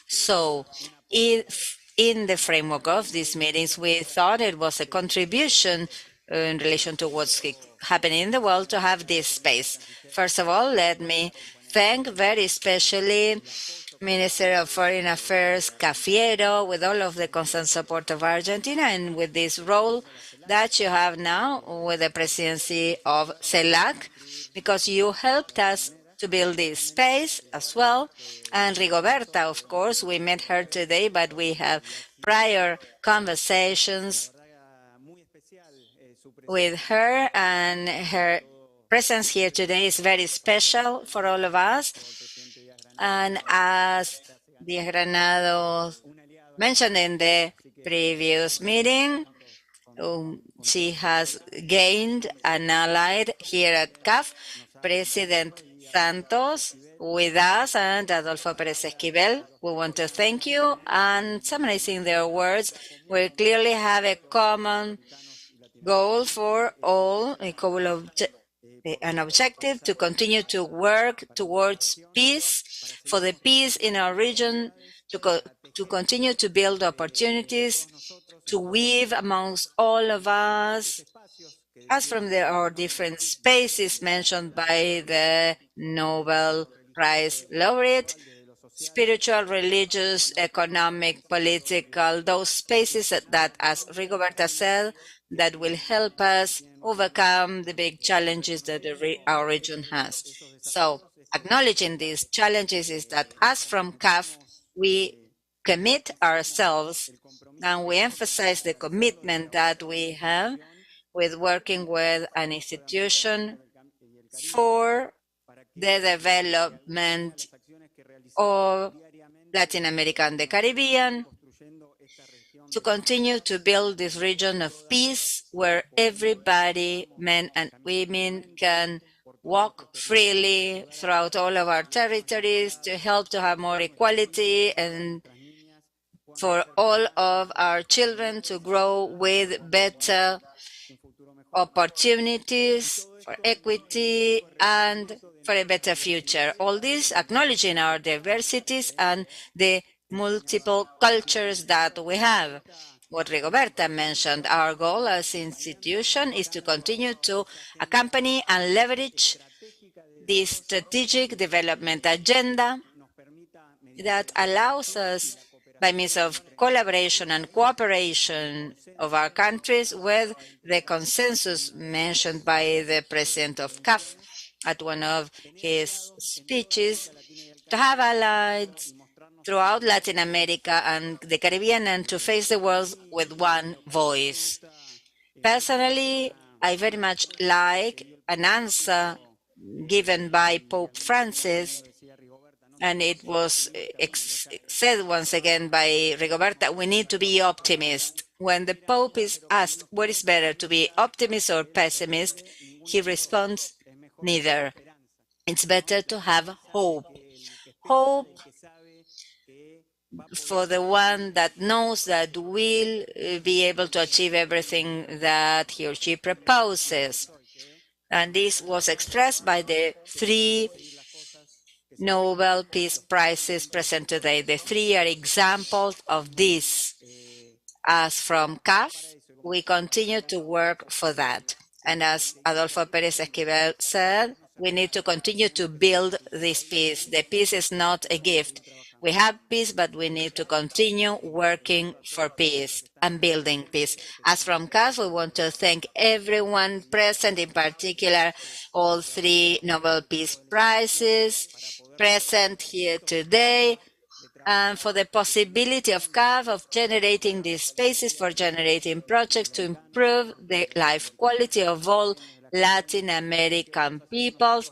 So it in the framework of these meetings, we thought it was a contribution in relation to what's happening in the world to have this space. First of all, let me thank very especially Minister of Foreign Affairs Cafiero, with all of the constant support of Argentina and with this role that you have now with the presidency of CELAC, because you helped us to build this space as well. And Rigoberta, of course, we met her today, but we have prior conversations with her, and her presence here today is very special for all of us. And as Díaz Granado mentioned in the previous meeting, she has gained an ally here at CAF, President Santos, with us, and Adolfo Pérez Esquivel. We want to thank you. And summarizing their words, we clearly have a common goal for all, an objective to continue to work towards peace, for the peace in our region, to continue to build opportunities, to weave amongst all of us, as from our different spaces mentioned by the Nobel Prize laureate, spiritual, religious, economic, political, those spaces that, as Rigoberta said, that will help us overcome the big challenges that our region has. So acknowledging these challenges is that as from CAF, we commit ourselves and we emphasize the commitment that we have with working with an institution for the development of Latin America and the Caribbean, to continue to build this region of peace where everybody, men and women, can walk freely throughout all of our territories, to help to have more equality and for all of our children to grow with better opportunities for equity and for a better future. All this acknowledging our diversities and the multiple cultures that we have. What Rigoberta mentioned, our goal as institution is to continue to accompany and leverage the strategic development agenda that allows us, by means of collaboration and cooperation of our countries, with the consensus mentioned by the president of CAF at one of his speeches, to have allies throughout Latin America and the Caribbean, and to face the world with one voice. Personally, I very much like an answer given by Pope Francis, and it was said once again by Rigoberta, we need to be optimist. When the Pope is asked what is better, to be optimist or pessimist, he responds, neither. It's better to have hope. Hope for the one that knows that will be able to achieve everything that he or she proposes. And this was expressed by the three Nobel Peace Prizes present today. The three are examples of this. As from CAF, we continue to work for that. And as Adolfo Pérez Esquivel said, we need to continue to build this peace. The peace is not a gift. We have peace, but we need to continue working for peace and building peace. As from CAF, we want to thank everyone present, in particular all three Nobel Peace Prizes present here today, and for the possibility of CAF of generating these spaces for generating projects to improve the life quality of all Latin American peoples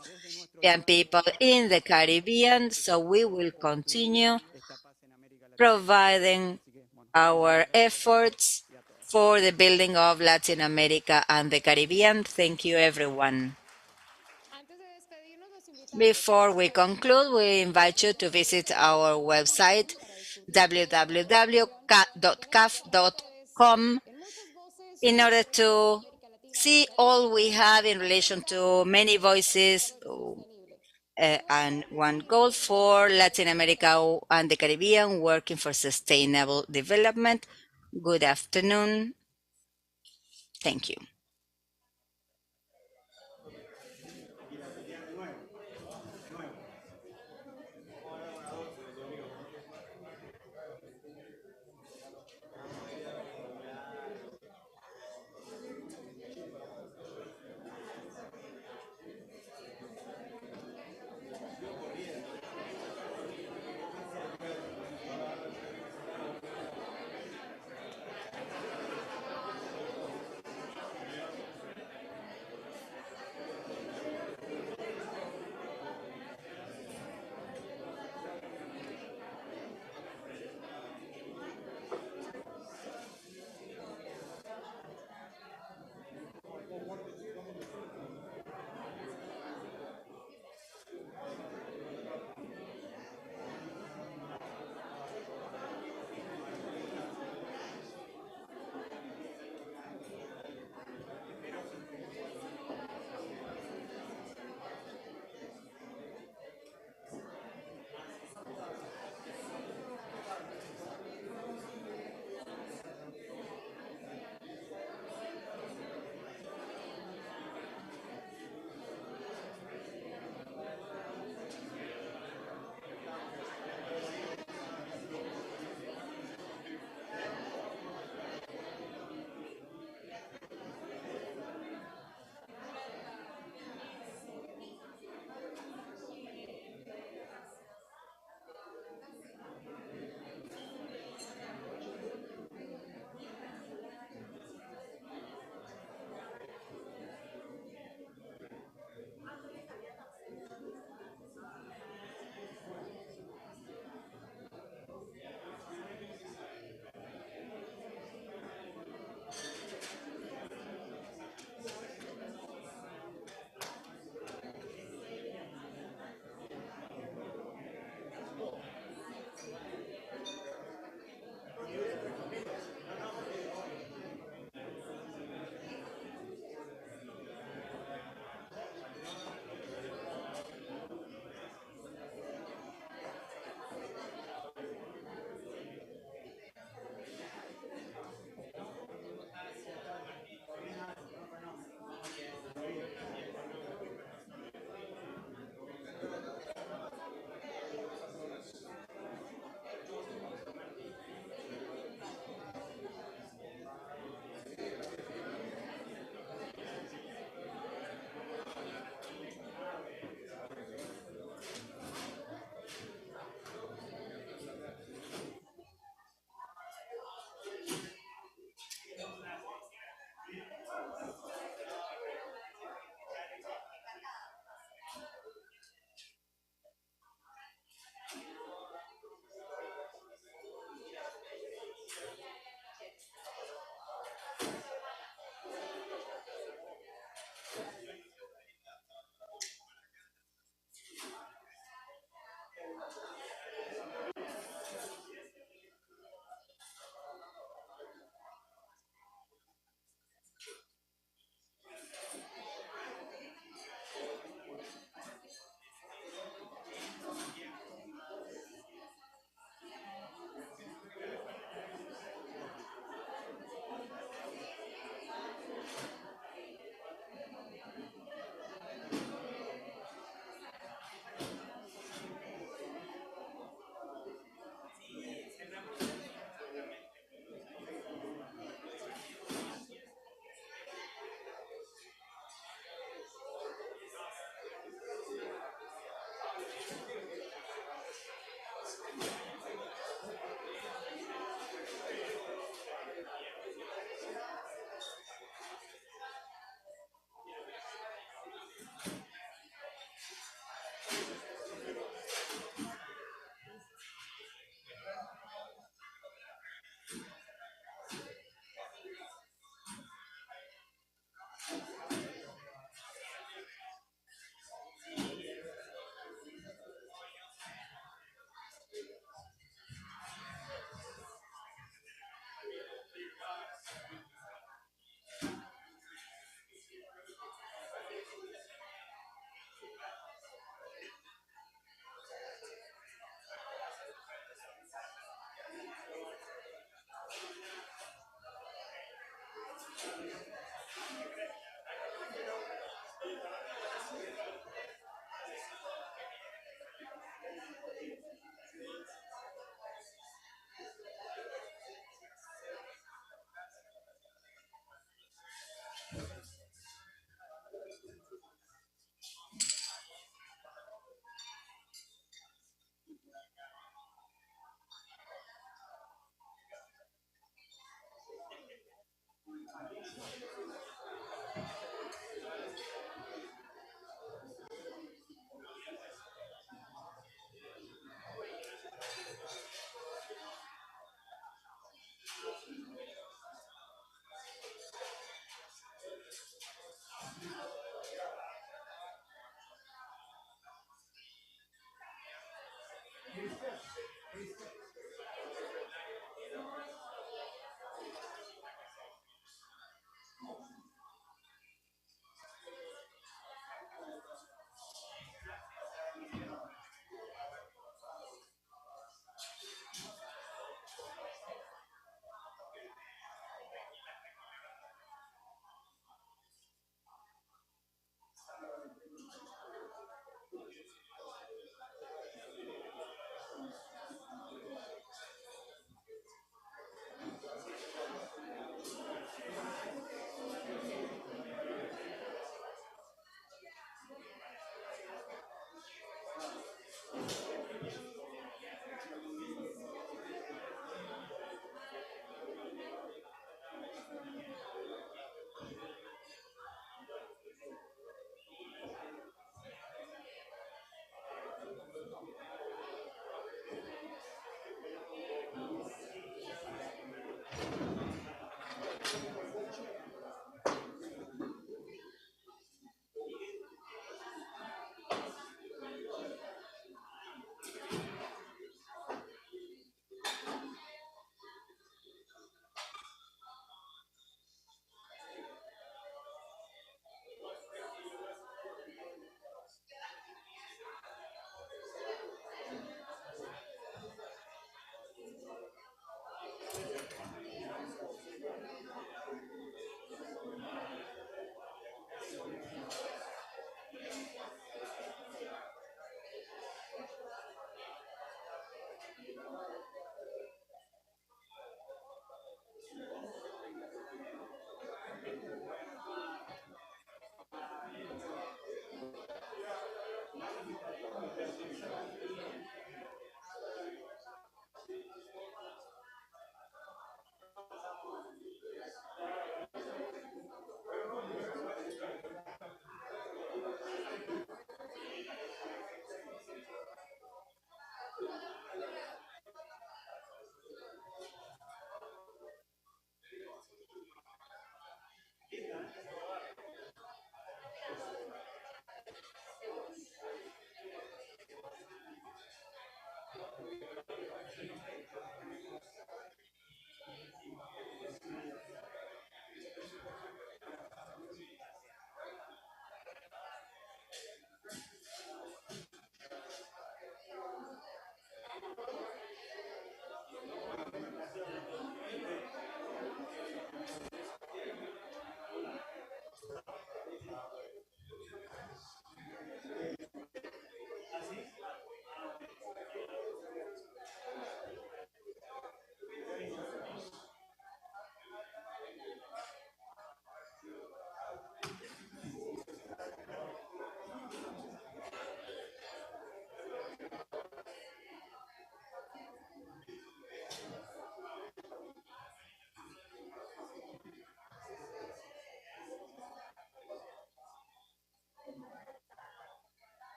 and people in the Caribbean. So we will continue providing our efforts for the building of Latin America and the Caribbean. Thank you, everyone. Before we conclude, we invite you to visit our website, www.caf.com, in order to see all we have in relation to many voices and one goal for Latin America and the Caribbean, working for sustainable development. Good afternoon. Thank you.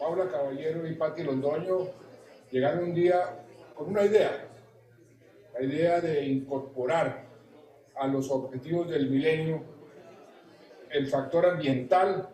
Paula Caballero y Patti Londoño llegaron un día con una idea, la idea de incorporar a los objetivos del milenio el factor ambiental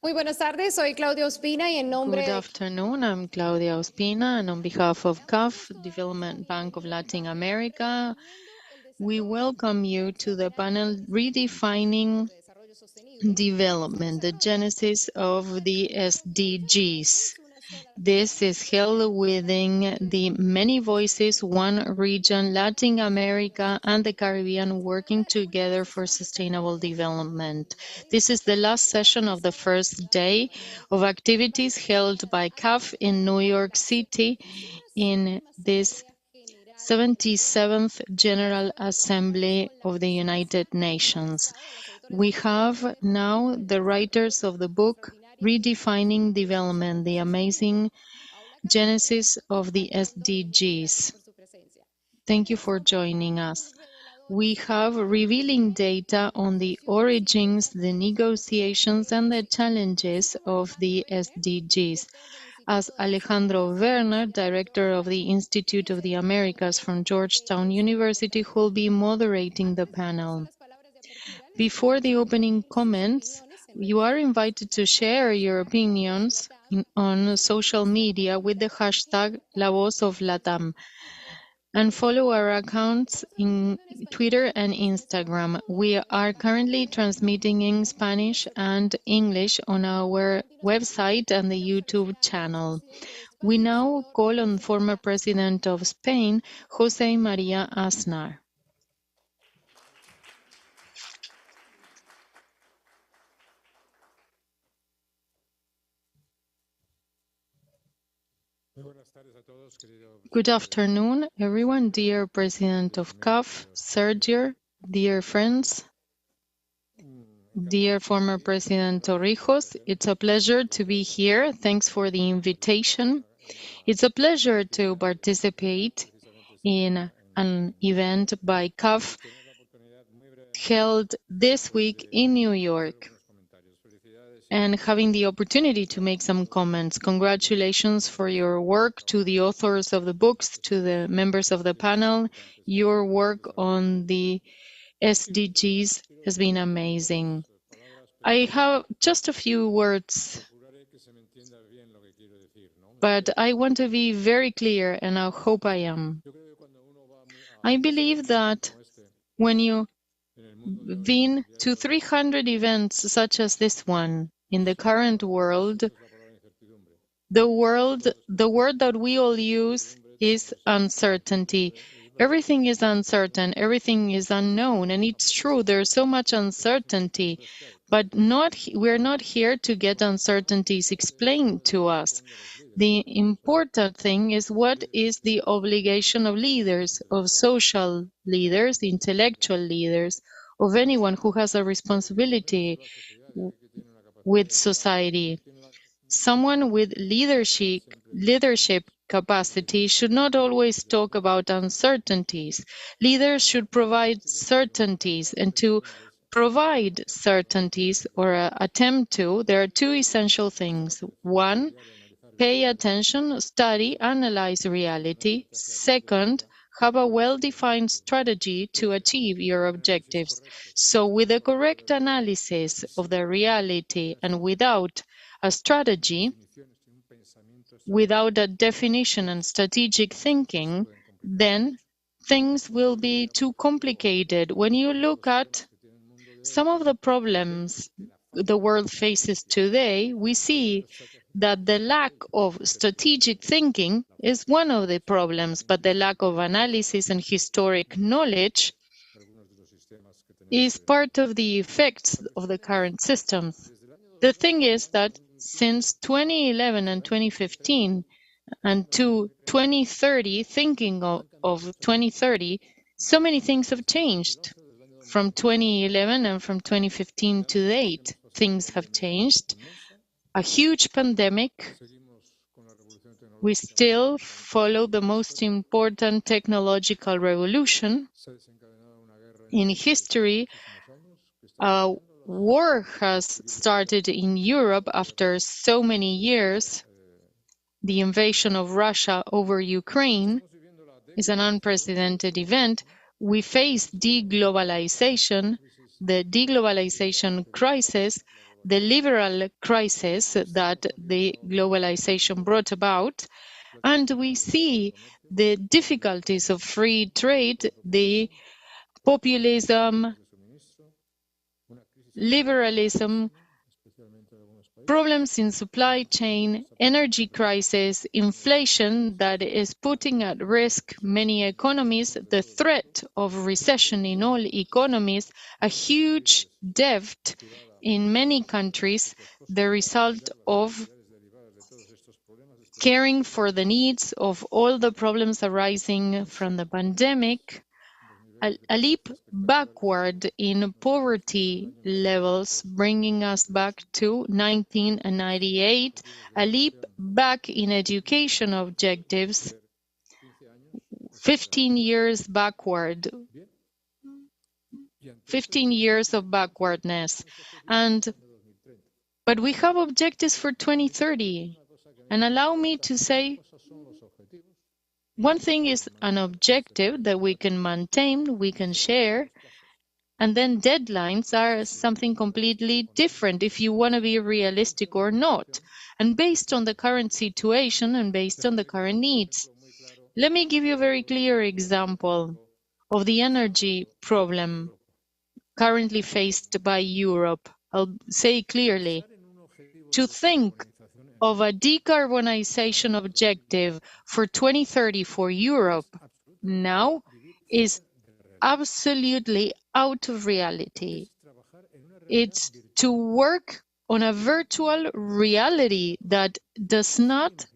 Muy buenas tardes, soy Claudia Ospina y en nombre Good de afternoon, I'm Claudia Ospina, and on behalf of CAF, Development Bank of Latin America, we welcome you to the panel Redefining Development, the Genesis of the SDGs. This is held within the Many Voices, One Region, Latin America and the Caribbean working together for sustainable development. This is the last session of the first day of activities held by CAF in New York City in this 77th General Assembly of the United Nations. We have now the writers of the book Redefining Development, the amazing genesis of the SDGs. Thank you for joining us. We have revealing data on the origins, the negotiations, and the challenges of the SDGs. As Alejandro Werner, director of the Institute of the Americas from Georgetown University, who will be moderating the panel. Before the opening comments, you are invited to share your opinions on social media with the hashtag La Voz of Latam and follow our accounts in Twitter and Instagram. We are currently transmitting in Spanish and English on our website and the YouTube channel. We now call on former President of Spain, José María Aznar. Good afternoon, everyone, dear President of CAF, Sergio, dear friends, dear former President Torrijos. It's a pleasure to be here. Thanks for the invitation. It's a pleasure to participate in an event by CAF held this week in New York and having the opportunity to make some comments. Congratulations for your work to the authors of the books, to the members of the panel. Your work on the SDGs has been amazing. I have just a few words, but I want to be very clear, and I hope I am. I believe that when you've been to 300 events such as this one in the current world, the word that we all use is uncertainty. Everything is uncertain, everything is unknown, and it's true, there's so much uncertainty, but we're not here to get uncertainties explained to us. The important thing is what is the obligation of leaders, of social leaders, intellectual leaders, of anyone who has a responsibility with society. Someone with leadership capacity should not always talk about uncertainties. Leaders should provide certainties and to provide certainties or attempt to, there are two essential things. One, pay attention, study, analyze reality. Second, have a well-defined strategy to achieve your objectives. So with the correct analysis of the reality and without a strategy, without a definition and strategic thinking, then things will be too complicated. When you look at some of the problems the world faces today, we see that the lack of strategic thinking is one of the problems, but the lack of analysis and historic knowledge is part of the effects of the current systems. The thing is that since 2011 and 2015 and to 2030, thinking of 2030, so many things have changed. From 2011 and from 2015 to date, things have changed. A huge pandemic. We still follow the most important technological revolution. In history, a war has started in Europe after so many years. The invasion of Russia over Ukraine is an unprecedented event. We face deglobalization, the deglobalization crisis, the liberal crisis that the globalization brought about, and we see the difficulties of free trade, the populism, liberalism, problems in supply chain, energy crisis, inflation that is putting at risk many economies, the threat of recession in all economies, a huge debt in many countries, the result of caring for the needs of all the problems arising from the pandemic, a leap backward in poverty levels, bringing us back to 1998, a leap back in education objectives, 15 years backward, 15 years of backwardness. But we have objectives for 2030. And allow me to say, one thing is an objective that we can maintain, we can share, and then deadlines are something completely different if you want to be realistic or not, and based on the current situation and based on the current needs. Let me give you a very clear example of the energy problem currently faced by Europe. I'll say clearly, to think of a decarbonization objective for 2030 for Europe now is absolutely out of reality. It's to work on a virtual reality that does not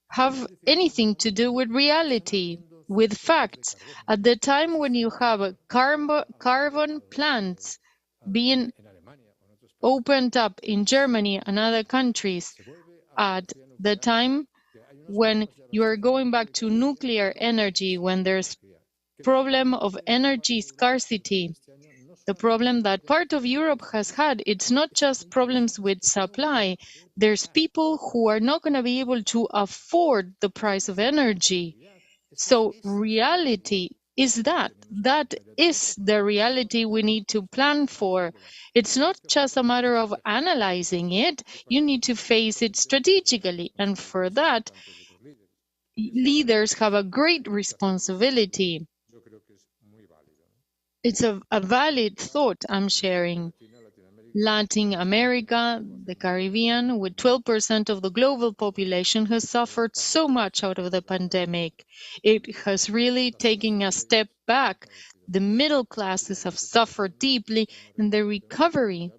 have anything to do with reality, with facts. At the time when you have carbon plants being opened up in Germany and other countries, at the time when you are going back to nuclear energy, when there's problem of energy scarcity, the problem that part of Europe has had, it's not just problems with supply. There's people who are not going to be able to afford the price of energy. So reality is that. That is the reality we need to plan for. It's not just a matter of analyzing it. You need to face it strategically. And for that, leaders have a great responsibility. It's a valid thought I'm sharing. Latin America, the Caribbean, with 12% of the global population, has suffered so much out of the pandemic. It has really taken a step back. The middle classes have suffered deeply, and the recovery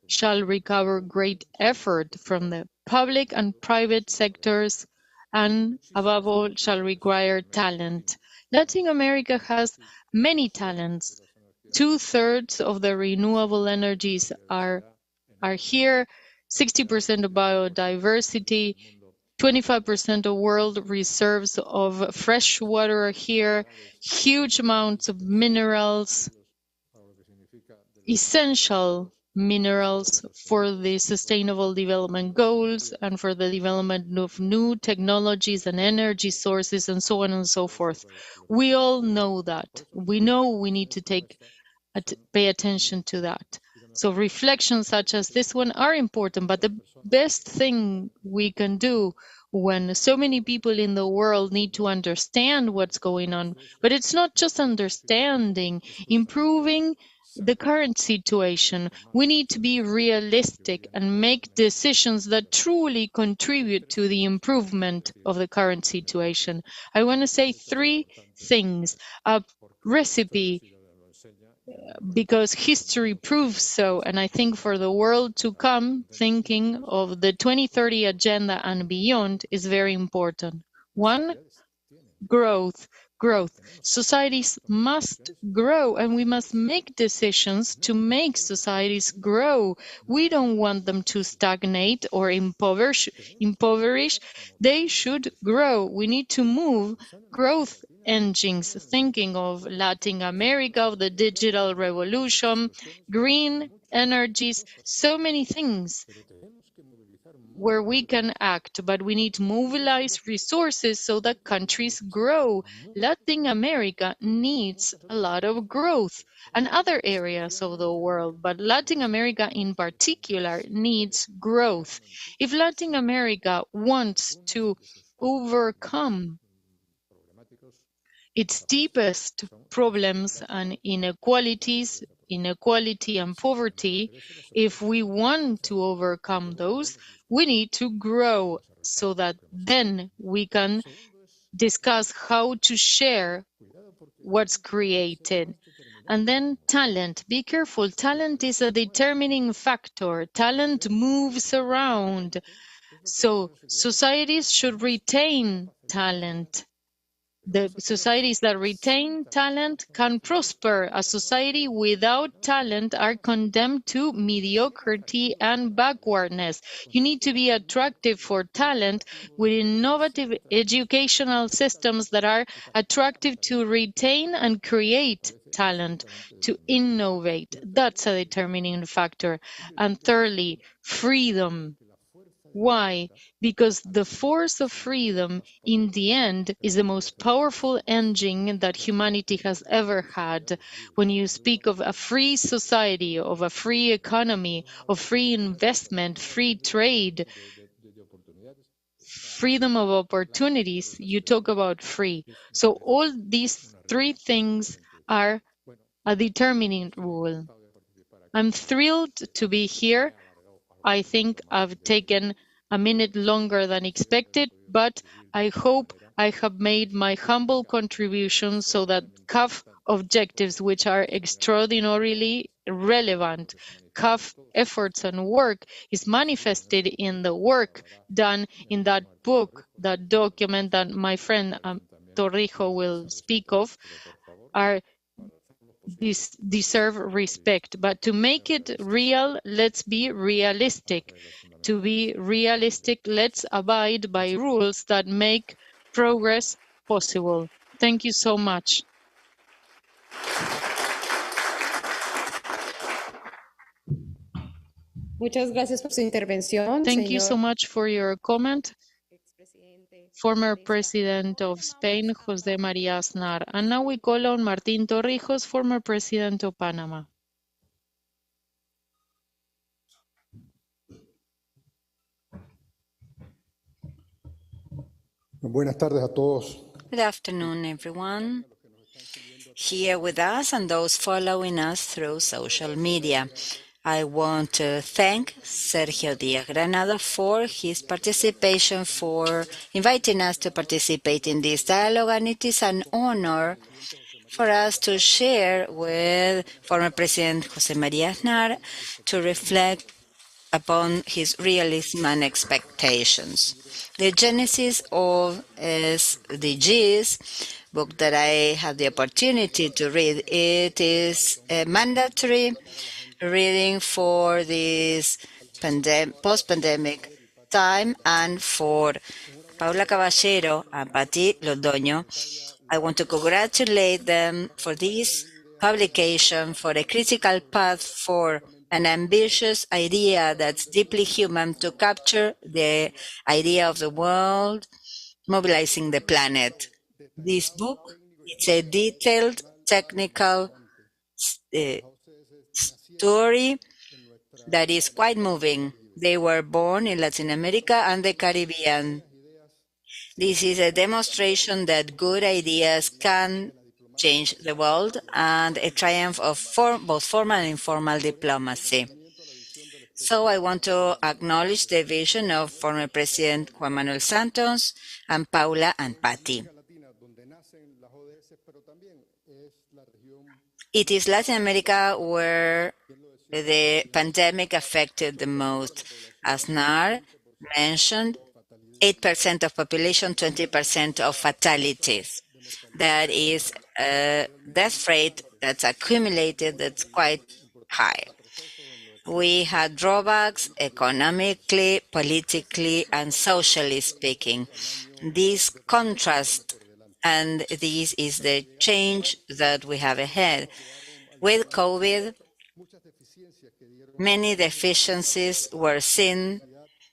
shall recover great effort from the public and private sectors, and above all, shall require talent. Latin America has many talents. 2/3 of the renewable energies are here, 60% of biodiversity, 25% of world reserves of fresh water are here, huge amounts of minerals. essential minerals for the sustainable development goals and for the development of new technologies and energy sources and so on and so forth. We all know that. We know we need to pay attention to that. So reflections such as this one are important, but the best thing we can do when so many people in the world need to understand what's going on, but it's not just understanding, improving the current situation. We need to be realistic and make decisions that truly contribute to the improvement of the current situation. I want to say three things. A recipe, because history proves so, and I think for the world to come, thinking of the 2030 agenda and beyond is very important. One, growth. Societies must grow, and we must make decisions to make societies grow. We don't want them to stagnate or impoverish. They should grow. We need to move growth engines, thinking of Latin America, of the digital revolution, green energies, so many things where we can act, but we need to mobilize resources so that countries grow. Latin America needs a lot of growth, and other areas of the world, but Latin America in particular needs growth. If Latin America wants to overcome its deepest problems and inequality and poverty, if we want to overcome those, we need to grow so that then we can discuss how to share what's created. And then talent. Be careful. Talent is a determining factor. Talent moves around. So societies should retain talent. The societies that retain talent can prosper. A society without talent are condemned to mediocrity and backwardness. You need to be attractive for talent with innovative educational systems that are attractive to retain and create talent, to innovate. That's a determining factor. And thirdly, freedom. Why? Because the force of freedom, in the end, is the most powerful engine that humanity has ever had. When you speak of a free society, of a free economy, of free investment, free trade, freedom of opportunities, you talk about free. So all these three things are a determining rule. I'm thrilled to be here. I think I've taken a minute longer than expected, but I hope I have made my humble contribution so that CAF objectives, which are extraordinarily relevant, CAF efforts and work is manifested in the work done in that book, that document that my friend Torrijo will speak of, are deserve respect. But to make it real, let's be realistic. To be realistic, let's abide by rules that make progress possible. Thank you so much. Muchas gracias por su intervención, Thank you so señor. much for your comment, former President of Spain, José María Aznar. And now we call on Martín Torrijos, former President of Panama. Buenas tardes a todos. Good afternoon, everyone here with us and those following us through social media. I want to thank Sergio Díaz-Granado for his participation, for inviting us to participate in this dialogue, and it is an honor for us to share with former President José María Aznar to reflect upon his realism and expectations. The genesis of SDGs, book that I had the opportunity to read, it is a mandatory reading for this post-pandemic time, and for Paula Caballero and Patti Londoño, I want to congratulate them for this publication for a critical path for an ambitious idea that's deeply human to capture the idea of the world mobilizing the planet. This book, it's a detailed technical uh, story that is quite moving. They were born in Latin America and the Caribbean. This is a demonstration that good ideas can change the world and a triumph of both formal and informal diplomacy. So I want to acknowledge the vision of former President Juan Manuel Santos and Paula and Patty. It is Latin America where the pandemic affected the most. As Nar mentioned, 8% of population, 20% of fatalities. That is a death rate that's accumulated that's quite high. We had drawbacks economically, politically, and socially speaking. This contrast, and this is the change that we have ahead. With COVID, many deficiencies were seen,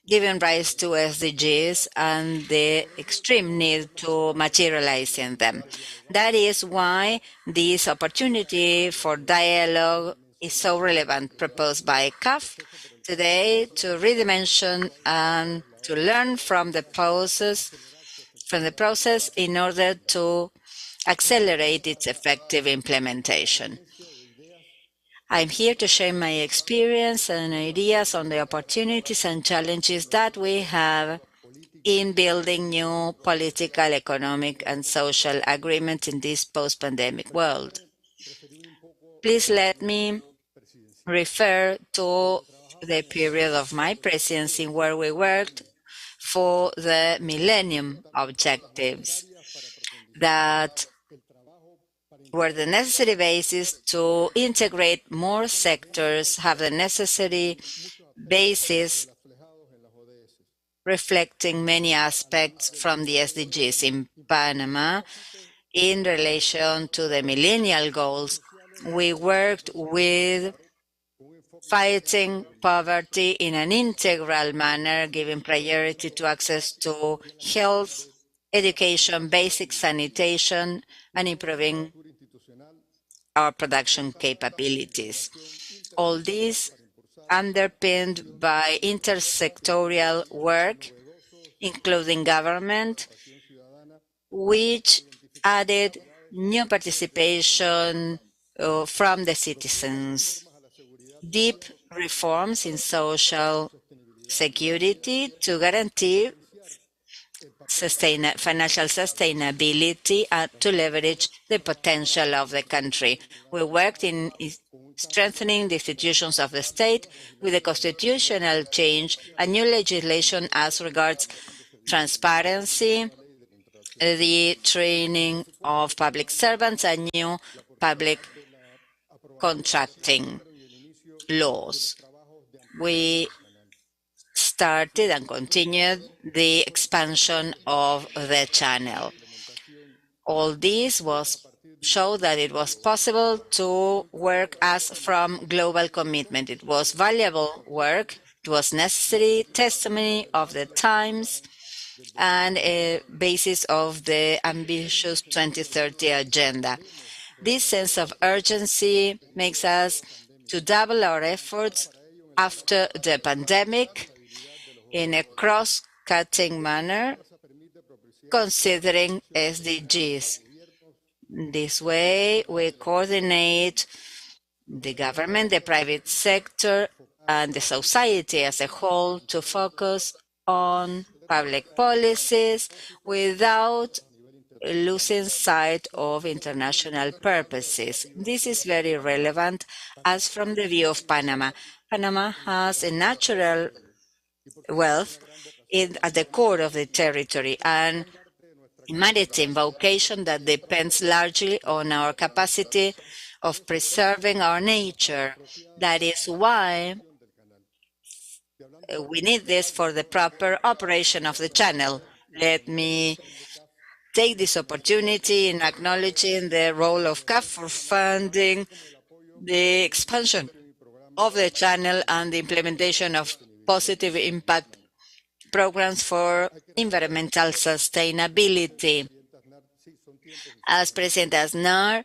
giving rise to SDGs and the extreme need to materialize in them. That is why this opportunity for dialogue is so relevant, proposed by CAF today to redimension and to learn from the process in order to accelerate its effective implementation. I'm here to share my experience and ideas on the opportunities and challenges that we have in building new political, economic, and social agreements in this post-pandemic world. Please let me refer to the period of my presidency where we worked for the Millennium Objectives that were the necessary basis to integrate more sectors, have the necessary basis reflecting many aspects from the SDGs in Panama. In relation to the millennial goals, we worked with fighting poverty in an integral manner, giving priority to access to health, education, basic sanitation, and improving our production capabilities. All this underpinned by intersectorial work, including government, which added new participation from the citizens, deep reforms in social security to guarantee financial sustainability and to leverage the potential of the country. We worked in strengthening the institutions of the state with a constitutional change, a new legislation as regards transparency, the training of public servants, and new public contracting laws. We started and continued the expansion of the channel. All this showed that it was possible to work as from global commitment. It was valuable work, it was necessary testimony of the times, and a basis of the ambitious 2030 agenda. This sense of urgency makes us to double our efforts after the pandemic in a cross-cutting manner, considering SDGs. This way, we coordinate the government, the private sector, and the society as a whole to focus on public policies without losing sight of international purposes. This is very relevant as from the view of Panama. Panama has a natural wealth at the core of the territory and a maritime vocation that depends largely on our capacity of preserving our nature. That is why we need this for the proper operation of the channel. Let me take this opportunity in acknowledging the role of CAF for funding the expansion of the channel and the implementation of positive impact programs for environmental sustainability. As President Aznar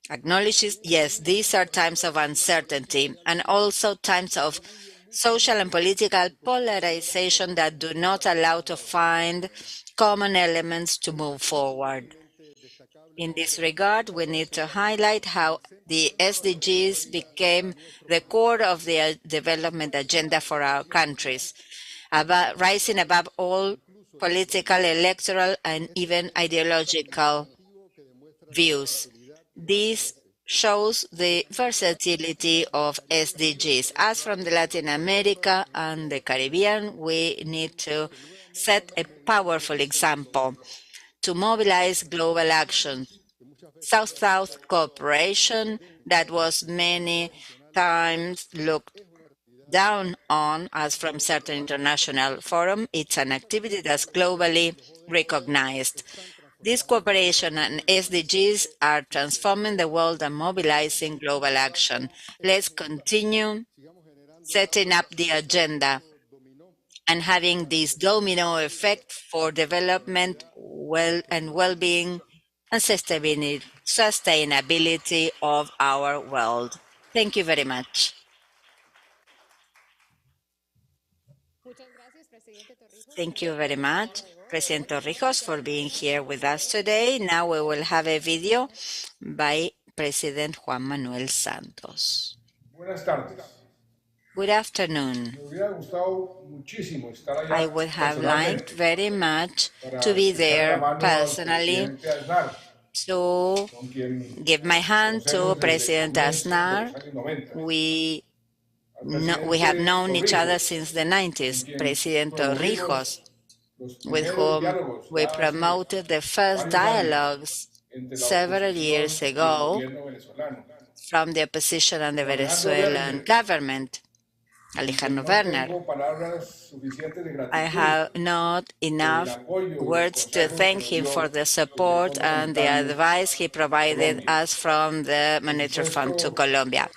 acknowledges, yes, these are times of uncertainty and also times of social and political polarization that do not allow to find common elements to move forward. In this regard, we need to highlight how the SDGs became the core of the development agenda for our countries, rising above all political, electoral, and even ideological views. This shows the versatility of SDGs. As from the Latin America and the Caribbean, we need to set a powerful example to mobilize global action. South-South cooperation that was many times looked down on as from certain international forum, it's an activity that's globally recognized. This cooperation and SDGs are transforming the world and mobilizing global action. Let's continue setting up the agenda and having this domino effect for development and well-being and sustainability of our world. Thank you very much. Thank you very much, President Torrijos, for being here with us today. Now we will have a video by President Juan Manuel Santos. Buenas tardes. Good afternoon. Me hubiera gustado muchísimo estar I allá would have liked personalmente very much para to be echarle la there mano al personally presidente Aznar, to con quien give my hand to conocemos desde President comienzos de Aznar. los años 90. We have Presidente known each other Torrijos, since the con 90s. quien President promovimos Torrijos, los with primeros whom diálogos we ya hace promoted the first varios años dialogues entre la several years oposición y el ago gobierno venezolano. from the opposition and the Con Alejandro Venezuelan Werner, government. con quien Alejandro no Werner. tengo palabras suficientes de I gratitud have not por el enough apoyo y los words to consejos que thank nos him for dio the desde el support Fondo and the Monetario advice he a provided Colombia. us from the Por Monetary Fund to supuesto, Colombia.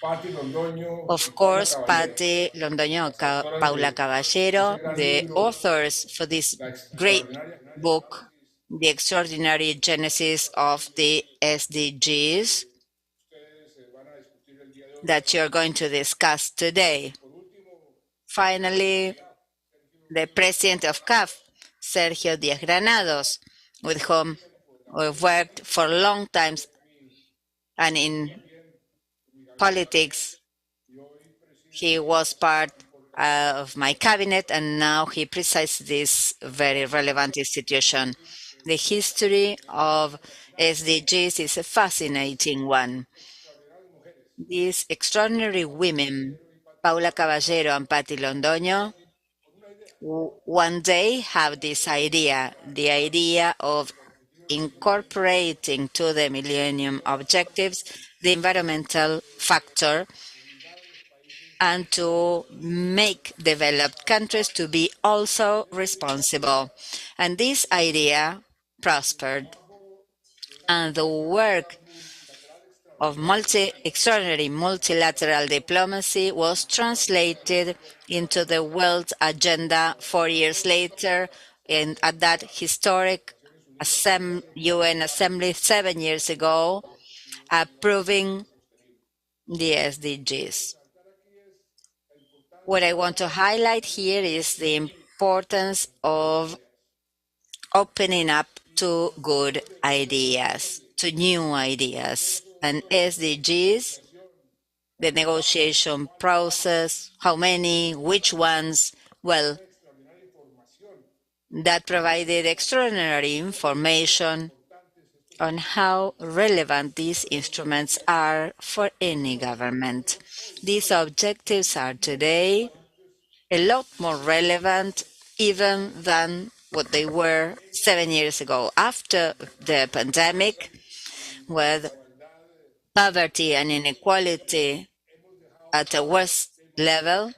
Patti Londoño y Of Paula course, Caballero, Patti Londoño, las autoras Paula de ese Caballero, gran the libro, authors for this La great extraordinaria book, The Extraordinary Genesis of the SDGs, that you're going to discuss today. Finally, the president of CAF, Sergio Díaz Granados, with whom we've worked for long times and in politics. He was part of my cabinet and now he presides this very relevant institution. The history of SDGs is a fascinating one. These extraordinary women, Paula Caballero and Patti Londoño, one day have this idea, the idea of incorporating to the Millennium Objectives the environmental factor and to make developed countries to be also responsible. And this idea prospered. And the work of extraordinary multilateral diplomacy was translated into the world agenda 4 years later and at that historic UN Assembly 7 years ago, approving the SDGs. What I want to highlight here is the importance of opening up to good ideas, to new ideas. And SDGs, the negotiation process, how many, which ones, well, that provided extraordinary information on how relevant these instruments are for any government. These objectives are today a lot more relevant even than what they were 7 years ago. After the pandemic, with poverty and inequality at a worst level,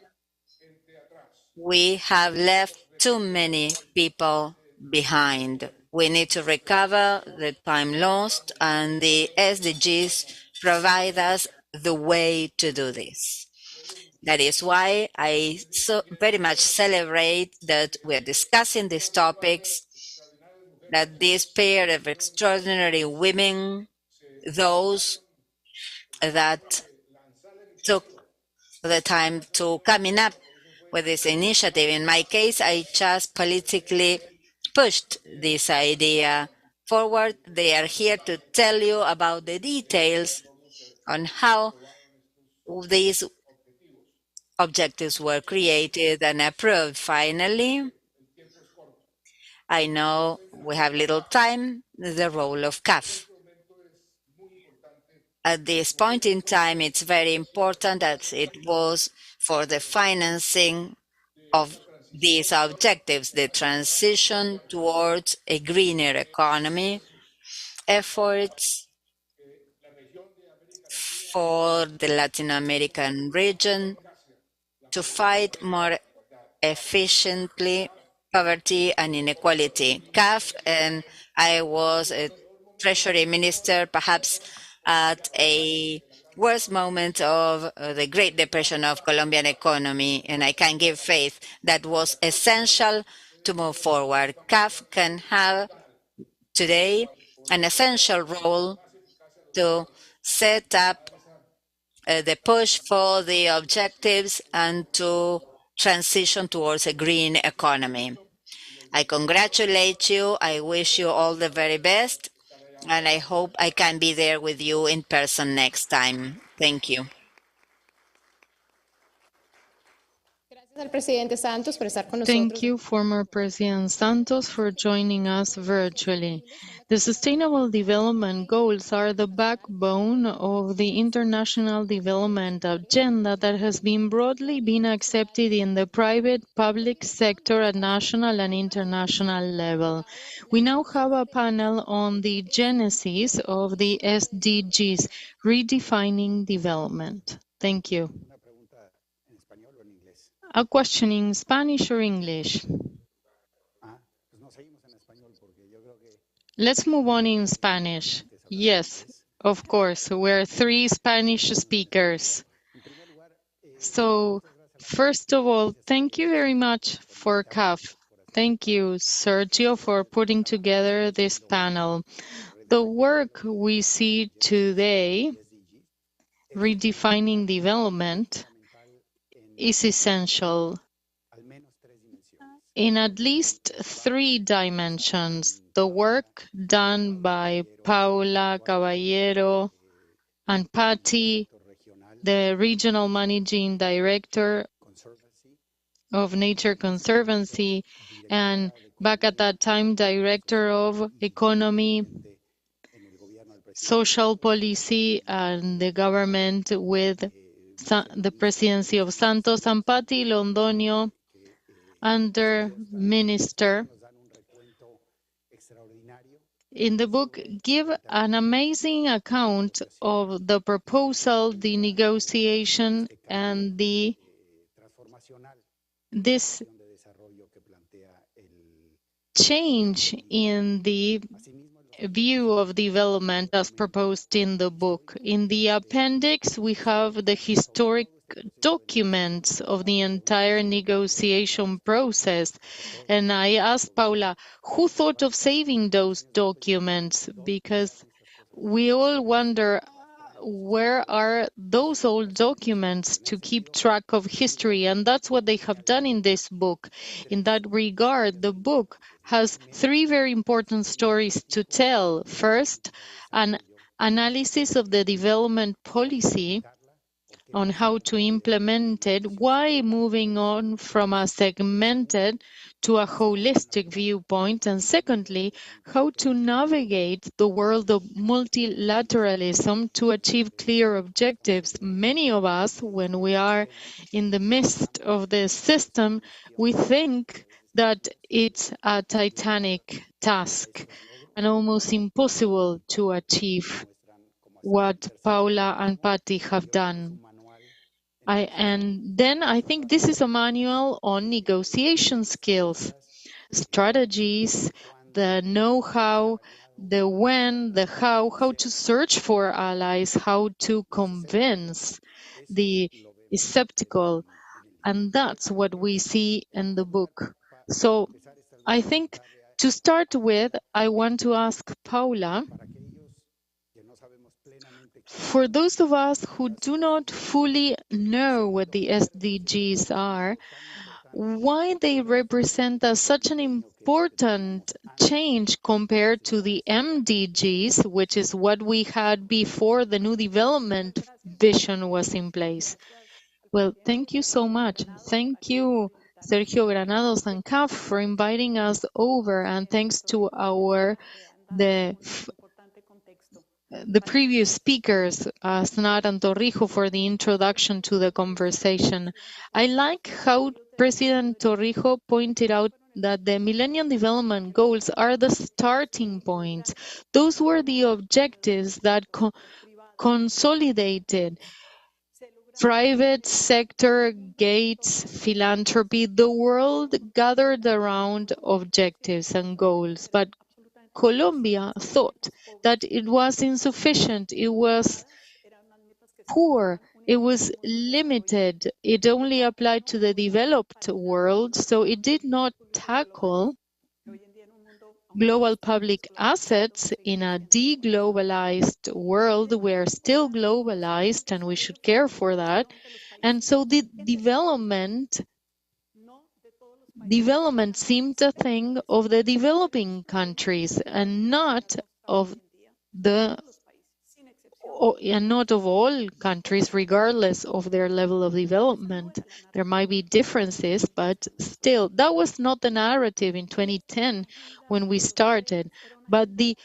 we have left too many people behind. We need to recover the time lost, and the SDGs provide us the way to do this. That is why I so very much celebrate that we are discussing these topics, that this pair of extraordinary women, those that took the time to coming up with this initiative. In my case, I just politically pushed this idea forward. They are here to tell you about the details on how these objectives were created and approved. Finally, I know we have little time, the role of CAF. At this point in time, it's very important that it was for the financing of these objectives, the transition towards a greener economy, efforts for the Latin American region to fight more efficiently poverty and inequality. CAF, and I was a treasury minister, perhaps at a worst moment of the Great Depression of Colombian economy, and I can give faith that was essential to move forward. CAF can have today an essential role to set up the push for the objectives and to transition towards a green economy. I congratulate you. I wish you all the very best. And I hope I can be there with you in person next time. Thank you. Thank you, former President Santos, for joining us virtually. The Sustainable Development Goals are the backbone of the International Development Agenda that has been broadly accepted in the private public sector at national and international level. We now have a panel on the genesis of the SDGs, Redefining Development. Thank you. A question in Spanish or English? Let's move on in Spanish. Yes, of course. We're 3 Spanish speakers. So, first of all, thank you very much for CAF. Thank you, Sergio, for putting together this panel. The work we see today, redefining development, is essential in at least 3 dimensions. The work done by Paula Caballero and Patty, the Regional Managing Director of Nature Conservancy, and back at that time, Director of Economy, Social Policy, and the government with the presidency of Santos, and Patty Londonio, under minister. In the book, give an amazing account of the proposal, the negotiation, and this change in the view of development as proposed in the book. In the appendix, we have the historic documents of the entire negotiation process. And I asked Paula, who thought of saving those documents? Because we all wonder, where are those old documents to keep track of history? And that's what they have done in this book. In that regard, the book has 3 very important stories to tell. First, an analysis of the development policy on how to implement it, why moving on from a segmented to a holistic viewpoint, and secondly, how to navigate the world of multilateralism to achieve clear objectives. Many of us, when we are in the midst of the system, we think that it's a titanic task and almost impossible to achieve what Paula and Patty have done. And then I think this is a manual on negotiation skills, strategies the know-how, the when, the how to search for allies, how to convince the skeptical. And that's what we see in the book. So I think to start with, I want to ask Paula, for those of us who do not fully know what the SDGs are, why they represent such an important change compared to the MDGs, which is what we had before the new development vision was in place. Well, thank you so much. Thank you, Sergio Granados and CAF, for inviting us over, and thanks to the previous speakers, Snat and Torrijo, for the introduction to the conversation. I like how President Torrijo pointed out that the Millennium Development Goals are the starting points. Those were the objectives that consolidated private sector, Gates, philanthropy, the world gathered around objectives and goals. But Colombia thought that it was insufficient, it was poor, it was limited, it only applied to the developed world, so it did not tackle global public assets in a deglobalized world. We're still globalized and we should care for that. And so the development seemed a thing of the developing countries and not of all countries, regardless of their level of development. There might be differences, but still, that was not the narrative in 2010 when we started. But the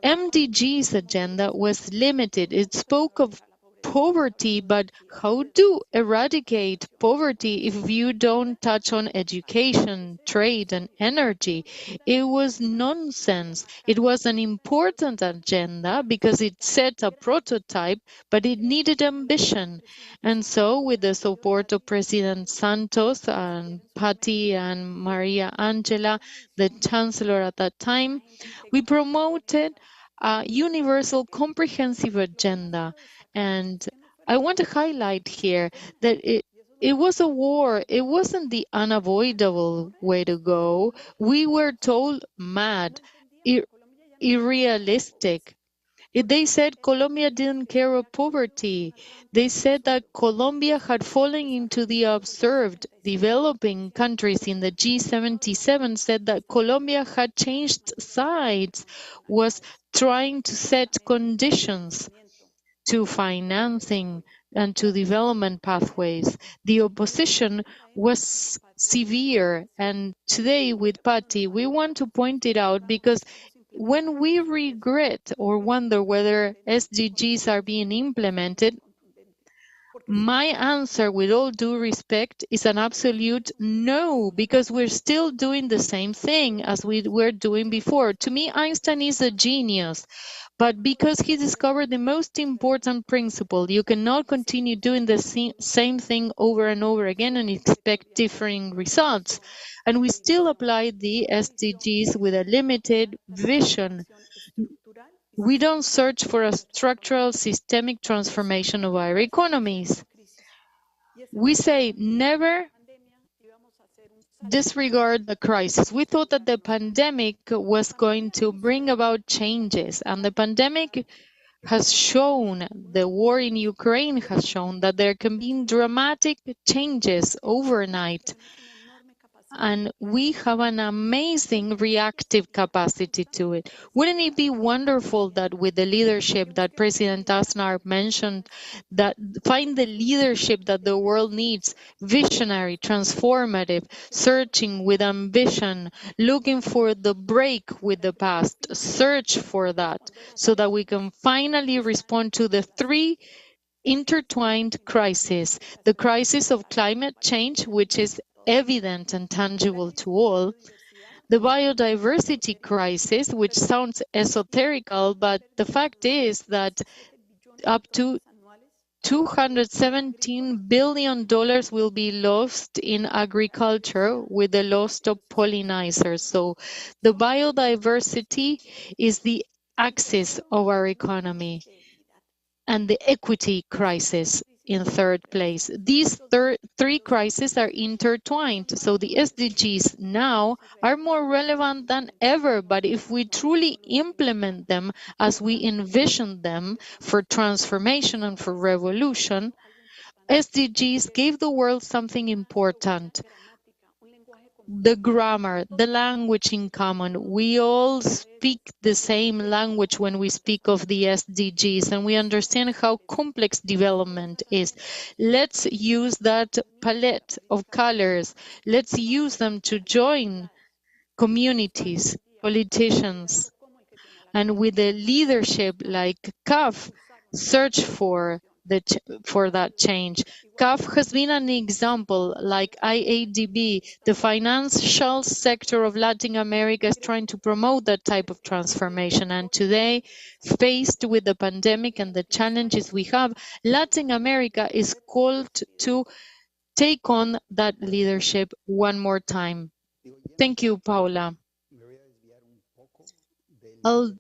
MDG's agenda was limited. It spoke of poverty, but how to eradicate poverty if you don't touch on education, trade, and energy? It was nonsense. It was an important agenda because it set a prototype, but it needed ambition. And so, with the support of President Santos and Patty and Maria Angela, the chancellor at that time, we promoted a universal comprehensive agenda. And I want to highlight here that it was a war. It wasn't the unavoidable way to go. We were told mad, unrealistic. They said Colombia didn't care of poverty. They said that Colombia had fallen into the observed. Developing countries in the G77 said that Colombia had changed sides, was trying to set conditions to financing and to development pathways. The opposition was severe, and today with Patty, we want to point it out because when we regret or wonder whether SDGs are being implemented, my answer, with all due respect, is an absolute no, because we're still doing the same thing as we were doing before. To me, Einstein is a genius, but because he discovered the most important principle, you cannot continue doing the same thing over and over again and expect differing results. And we still apply the SDGs with a limited vision. We don't search for a structural systemic transformation of our economies. We say never disregard the crisis. We thought that the pandemic was going to bring about changes, and the pandemic has shown, the war in Ukraine has shown that there can be dramatic changes overnight. And we have an amazing reactive capacity to it. Wouldn't it be wonderful that with the leadership that President Aznar mentioned, that find the leadership that the world needs, visionary, transformative, searching with ambition, looking for the break with the past, search for that, so that we can finally respond to the three intertwined crises: the crisis of climate change, which is evident and tangible to all; the biodiversity crisis, which sounds esoterical, but the fact is that up to $217 billion will be lost in agriculture with the loss of pollinators. So the biodiversity is the axis of our economy, and the equity crisis in third place. These three crises are intertwined, so the SDGs now are more relevant than ever, but if we truly implement them as we envision them for transformation and for revolution, SDGs gave the world something important: the grammar, the language in common. We all speak the same language when we speak of the SDGs, and we understand how complex development is. Let's use that palette of colors. Let's use them to join communities, politicians, and with a leadership like CAF, search for that change. CAF has been an example, like IADB. The financial sector of Latin America is trying to promote that type of transformation. And today, faced with the pandemic and the challenges we have, Latin America is called to take on that leadership one more time. Thank you, Paula. I'll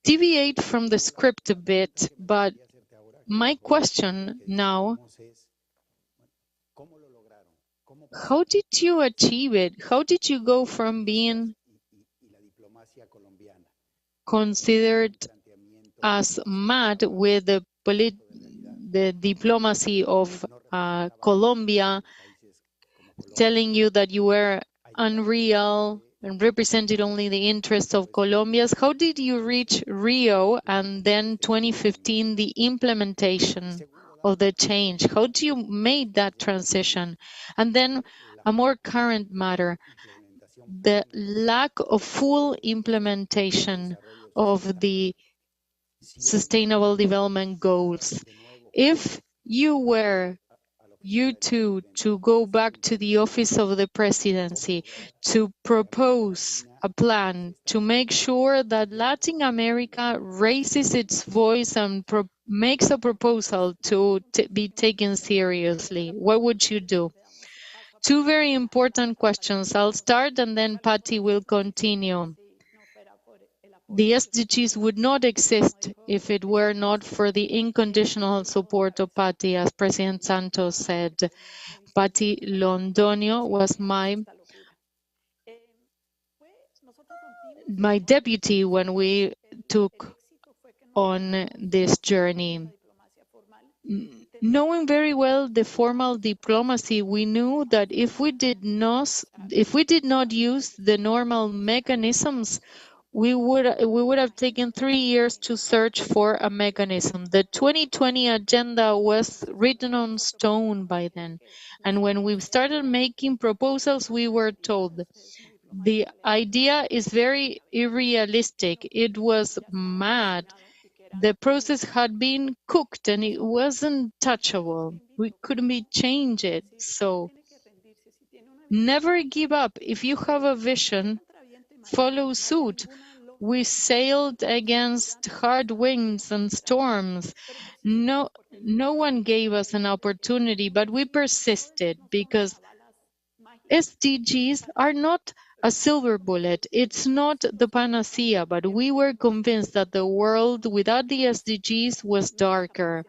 deviate from the script a bit, but my question now, how did you achieve it? How did you go from being considered as mad with the diplomacy of Colombia, telling you that you were unreal and represented only the interests of Colombians? How did you reach Rio and then 2015, the implementation of the change? How do you make that transition? And then a more current matter, the lack of full implementation of the Sustainable Development Goals. If you two to go back to the office of the presidency to propose a plan to make sure that Latin America raises its voice and makes a proposal to be taken seriously, what would you do? Two very important questions. I'll start and then Patty will continue. The SDGs would not exist if it were not for the unconditional support of Patty, as President Santos said. Patty Londonio was my deputy when we took on this journey. Knowing very well the formal diplomacy, we knew that if we did not use the normal mechanisms, we would have taken 3 years to search for a mechanism. The 2020 agenda was written on stone by then. And when we started making proposals, we were told the idea is very unrealistic. It was mad. The process had been cooked and it wasn't touchable. We couldn't be change it. So never give up. If you have a vision, follow suit. We sailed against hard winds and storms. No one gave us an opportunity, but we persisted because SDGs are not a silver bullet. It's not the panacea, but we were convinced that the world without the SDGs was darker,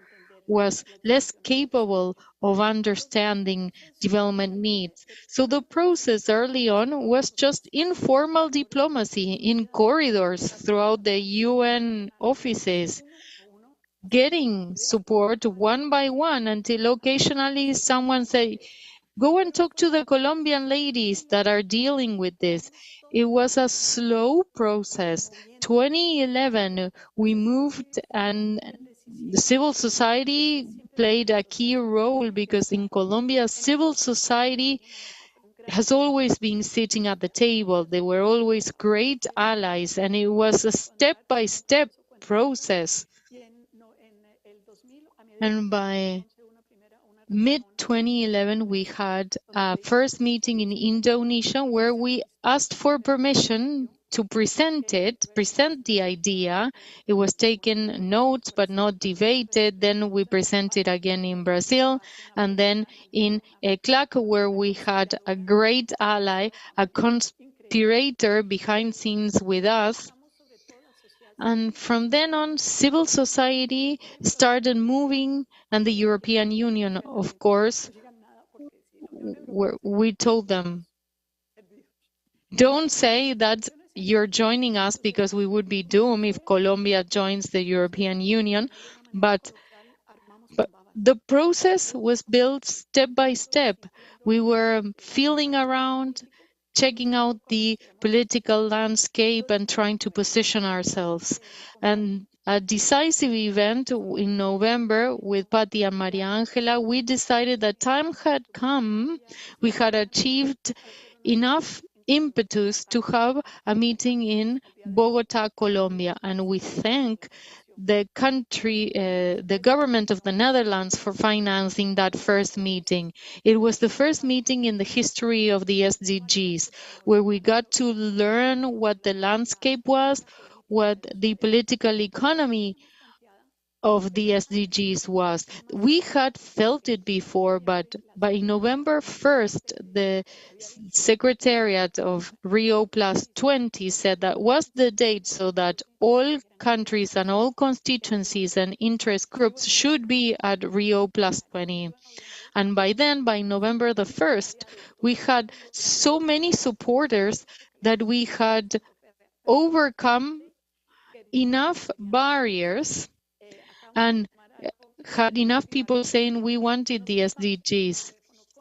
was less capable of understanding development needs. So the process early on was just informal diplomacy in corridors throughout the UN offices, getting support one by one until occasionally someone say, go and talk to the Colombian ladies that are dealing with this. It was a slow process. 2011, we moved and the civil society played a key role because in Colombia, civil society has always been sitting at the table. They were always great allies, and it was a step-by-step process. And by mid-2011, we had a first meeting in Indonesia where we asked for permission to present the idea. It was taken notes but not debated. Then we presented again in Brazil, and then in ECLAC, where we had a great ally, a conspirator behind scenes with us. And from then on, civil society started moving, and the European Union, of course, we told them, don't say that you're joining us, because we would be doomed if Colombia joins the European Union. But the process was built step by step. We were feeling around, checking out the political landscape and trying to position ourselves. And a decisive event in November with Patty and Maria Angela, we decided that time had come. We had achieved enough impetus to have a meeting in Bogota, Colombia. And we thank the country, the government of the Netherlands, for financing that first meeting. It was the first meeting in the history of the SDGs, where we got to learn what the landscape was, what the political economy of the SDGs was. We had felt it before, but by November 1st, the Secretariat of Rio Plus 20 said that was the date, so that all countries and all constituencies and interest groups should be at Rio Plus 20. And by then, by November the 1st, we had so many supporters that we had overcome enough barriers and had enough people saying we wanted the SDGs.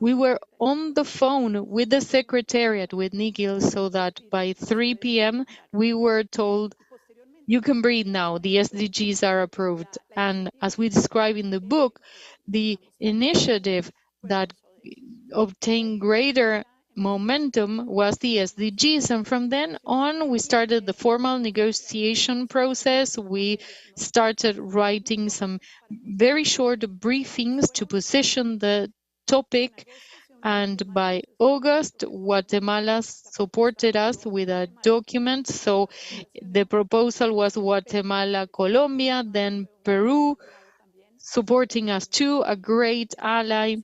We were on the phone with the Secretariat, with Nikhil, so that by 3 p.m. we were told, you can breathe now, the SDGs are approved. And as we describe in the book, the initiative that obtained greater momentum was the SDGs. And from then on, we started the formal negotiation process. We started writing some very short briefings to position the topic. And by August, Guatemala supported us with a document. So the proposal was Guatemala, Colombia, then Peru, supporting us too, a great ally.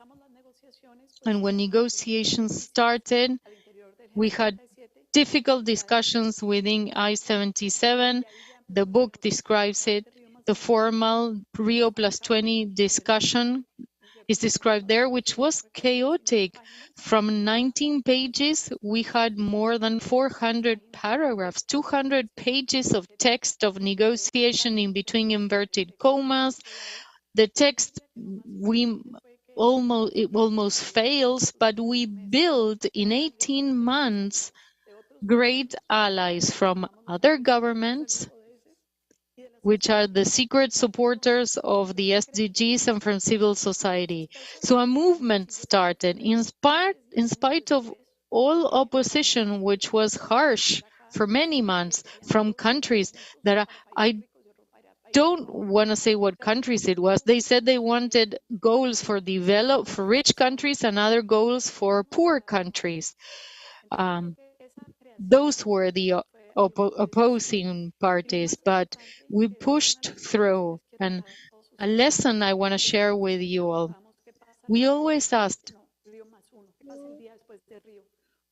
And when negotiations started, we had difficult discussions within I-77. The book describes it. The formal Rio Plus 20 discussion is described there, which was chaotic. From 19 pages, we had more than 400 paragraphs, 200 pages of text of negotiation in between inverted commas. The text, it almost fails, but we built in 18 months great allies from other governments, which are the secret supporters of the SDGs, and from civil society. So a movement started in spite of all opposition, which was harsh for many months, from countries that I don't want to say what countries it was. They said they wanted goals for rich countries and other goals for poor countries. Those were the opposing parties, but we pushed through. And a lesson I want to share with you all. We always asked,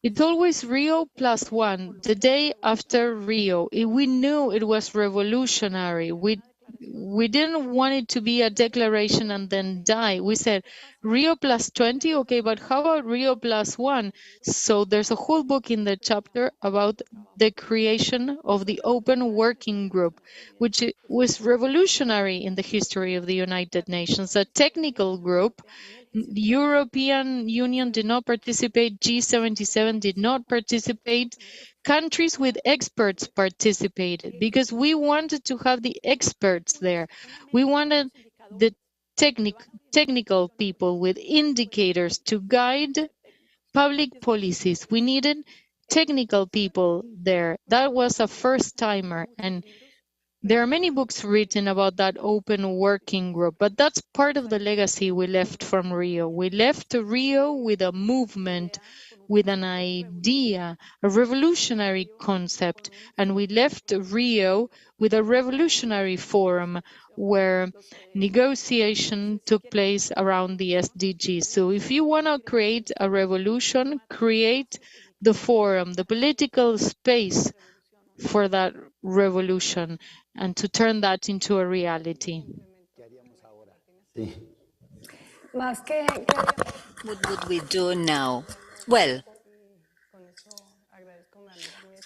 it's always Rio plus one, the day after Rio. We knew it was revolutionary. We didn't want it to be a declaration and then die. We said, Rio plus 20, okay, but how about Rio plus one? So there's a whole book in the chapter about the creation of the Open Working Group, which was revolutionary in the history of the United Nations, a technical group. The European Union did not participate, G77 did not participate. Countries with experts participated because we wanted to have the experts there. We wanted the technical people with indicators to guide public policies. We needed technical people there. That was a first timer. And There are many books written about that open working group, but that's part of the legacy we left from Rio. We left Rio with a movement, with an idea, a revolutionary concept, and we left Rio with a revolutionary forum where negotiation took place around the SDGs. So if you want to create a revolution, create the forum, the political space for that revolution and to turn that into a reality. What would we do now? Well,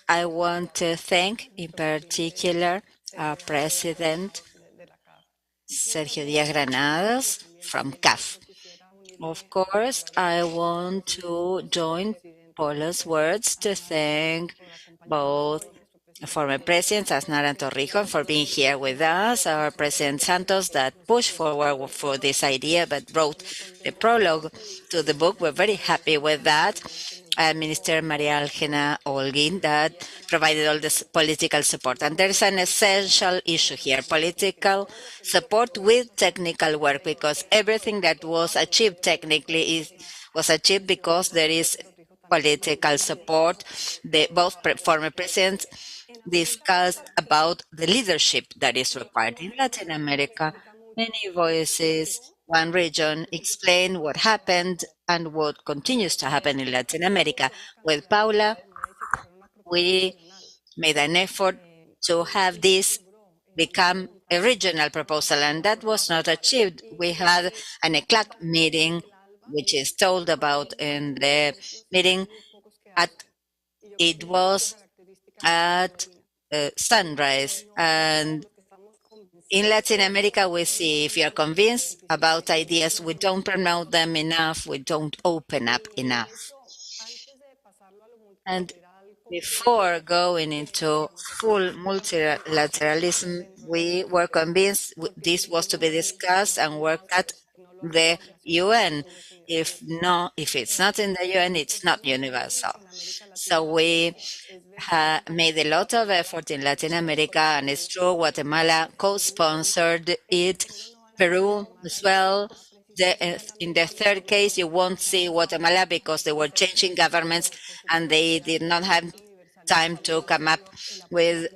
I want to thank in particular our president, Sergio Díaz Granados from CAF. Of course, I want to join Paula's words to thank both former presidents Aznar and Torrijos for being here with us, our President Santos that pushed forward for this idea but wrote the prologue to the book. We're very happy with that. And Minister Maria Algena Olguin that provided all this political support. And there's an essential issue here, political support with technical work, because everything that was achieved technically was achieved because there is political support. Both former presidents discussed about the leadership that is required in Latin America. Many voices, one region explain what happened and what continues to happen in Latin America. With Paula, we made an effort to have this become a regional proposal, and that was not achieved. We had an ECLAC meeting, which is told about in the meeting. It was at sunrise, and in Latin America, we see if you're convinced about ideas, we don't promote them enough, we don't open up enough. And before going into full multilateralism, we were convinced this was to be discussed and worked at the UN. If it's not in the UN, it's not universal. So we made a lot of effort in Latin America, and it's true, Guatemala co-sponsored it, Peru as well. In the third case, you won't see Guatemala because they were changing governments and they did not have time to come up with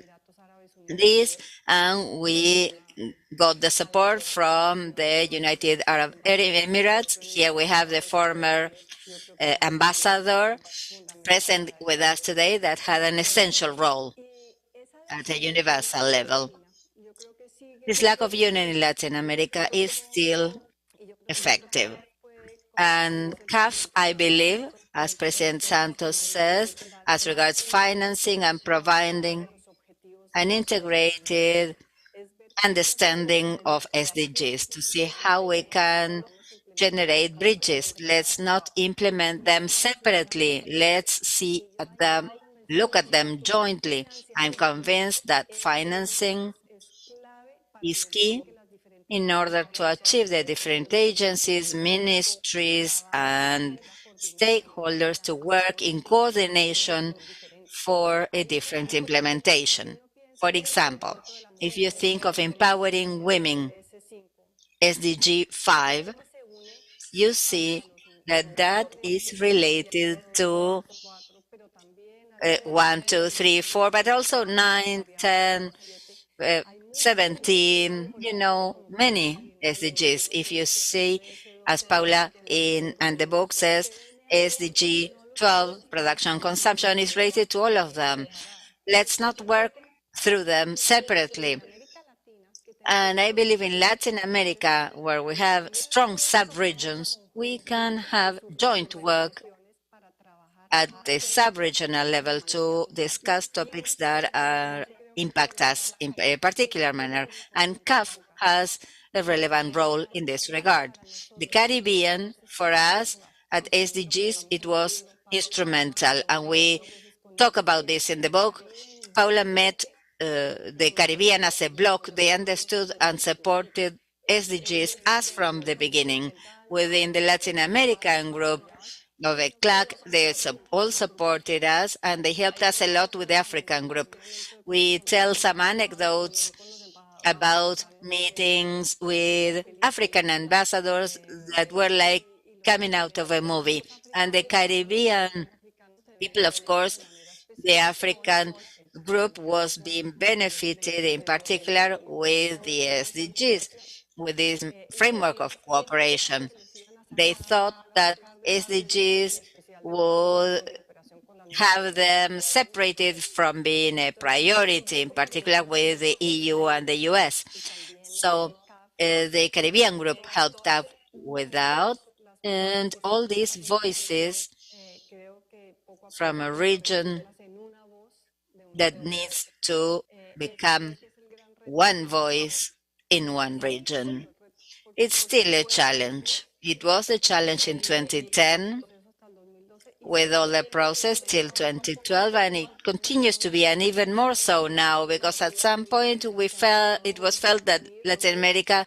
this. And we got the support from the United Arab Emirates. Here we have the former ambassador present with us today that had an essential role at a universal level. This lack of union in Latin America is still effective. And CAF, I believe, as President Santos says, as regards financing and providing an integrated understanding of SDGs to see how we can generate bridges. Let's not implement them separately. Let's see at them, look at them jointly. I'm convinced that financing is key in order to achieve the different agencies, ministries, and stakeholders to work in coordination for a different implementation. For example, if you think of empowering women, SDG 5, you see that that is related to 1, 2, 3, 4, but also 9, 10, 17, many SDGs. If you see, as Paula and the book says, SDG 12, production consumption, is related to all of them. Let's not work through them separately. And I believe in Latin America, where we have strong sub-regions, we can have joint work at the sub-regional level to discuss topics that impact us in a particular manner. And CAF has a relevant role in this regard. The Caribbean, for us, at SDGs, it was instrumental, and we talk about this in the book. Paula met the Caribbean as a bloc. They understood and supported SDGs as from the beginning. Within the Latin American group, of the CLAC. They all supported us and they helped us a lot with the African group. We tell some anecdotes about meetings with African ambassadors that were like coming out of a movie. And the Caribbean people, of course, the African group was being benefited in particular with the SDGs, with this framework of cooperation. They thought that SDGs would have them separated from being a priority, in particular with the EU and the US. So the Caribbean group helped out with that, and all these voices from a region that needs to become one voice in one region. It's still a challenge. It was a challenge in 2010 with all the process till 2012, and it continues to be, and even more so now, because at some point it was felt that Latin America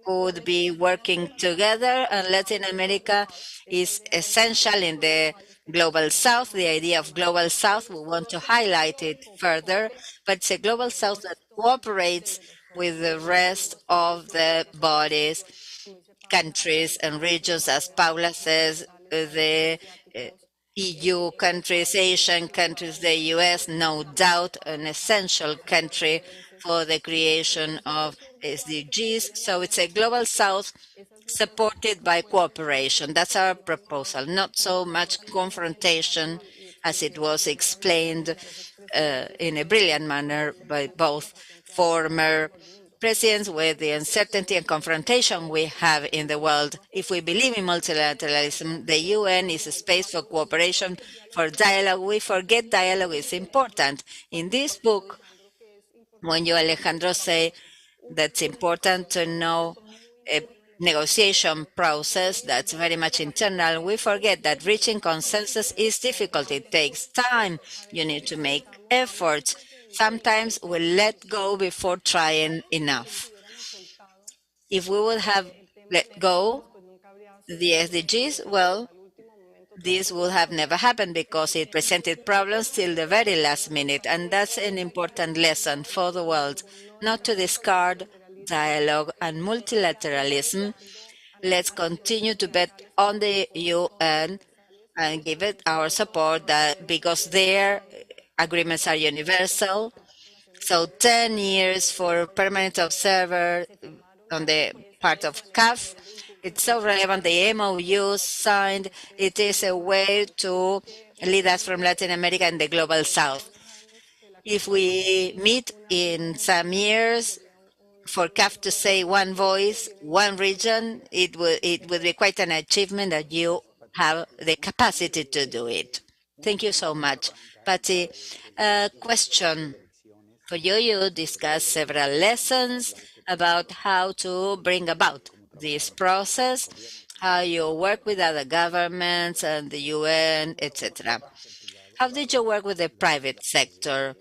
could be working together, and Latin America is essential in the global south. The idea of global south, we want to highlight it further, but it's a global south that cooperates with the rest of the bodies, countries and regions, as Paula says, the EU countries, Asian countries, the US, no doubt an essential country for the creation of SDGs. So it's a global south supported by cooperation. That's our proposal, not so much confrontation as it was explained in a brilliant manner by both former presidents, with the uncertainty and confrontation we have in the world. If we believe in multilateralism, the UN is a space for cooperation, for dialogue. We forget dialogue is important. In this book, when you, Alejandro, say that's important to know a negotiation process that's very much internal, we forget that reaching consensus is difficult. It takes time. You need to make efforts. Sometimes we let go before trying enough. If we would have let go the SDGs, well, this would have never happened because it presented problems till the very last minute. And that's an important lesson for the world, not to discard dialogue and multilateralism. Let's continue to bet on the UN and give it our support that because their agreements are universal. So 10 years for permanent observer on the part of CAF. It's so relevant. The MOU signed, it is a way to lead us from Latin America and the global south. If we meet in some years for CAF to say one voice, one region, it would be quite an achievement that you have the capacity to do it. Thank you so much. Patty, a question for you. You discussed several lessons about how to bring about this process, how you work with other governments and the UN, etc. How did you work with the private sector,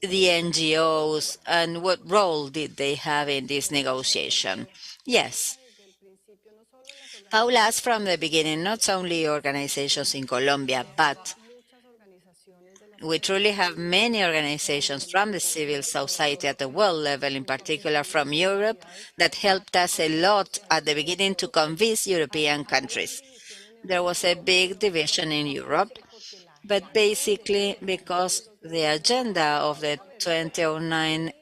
the NGOs, and what role did they have in this negotiation? Yes. Paula asked from the beginning, not only organizations in Colombia, but we truly have many organizations from the civil society at the world level, in particular from Europe, that helped us a lot at the beginning to convince European countries. There was a big division in Europe, but basically because the agenda of the 2009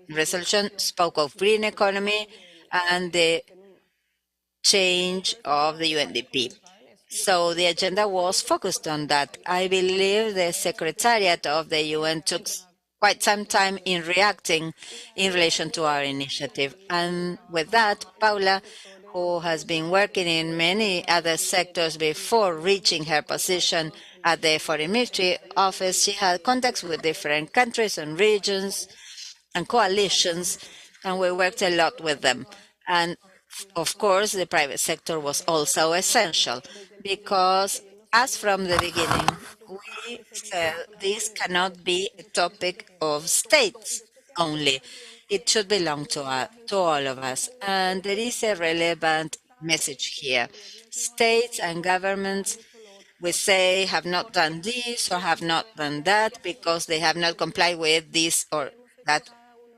resolution spoke of green economy and the change of the UNDP. So the agenda was focused on that. I believe the Secretariat of the UN took quite some time in reacting in relation to our initiative. And with that, Paula, who has been working in many other sectors before reaching her position at the Foreign Ministry office, she had contacts with different countries and regions and coalitions, and we worked a lot with them. And of course, the private sector was also essential because, as from the beginning, we said this cannot be a topic of states only. It should belong to all of us. And there is a relevant message here. States and governments, we say, have not done this or have not done that because they have not complied with this or that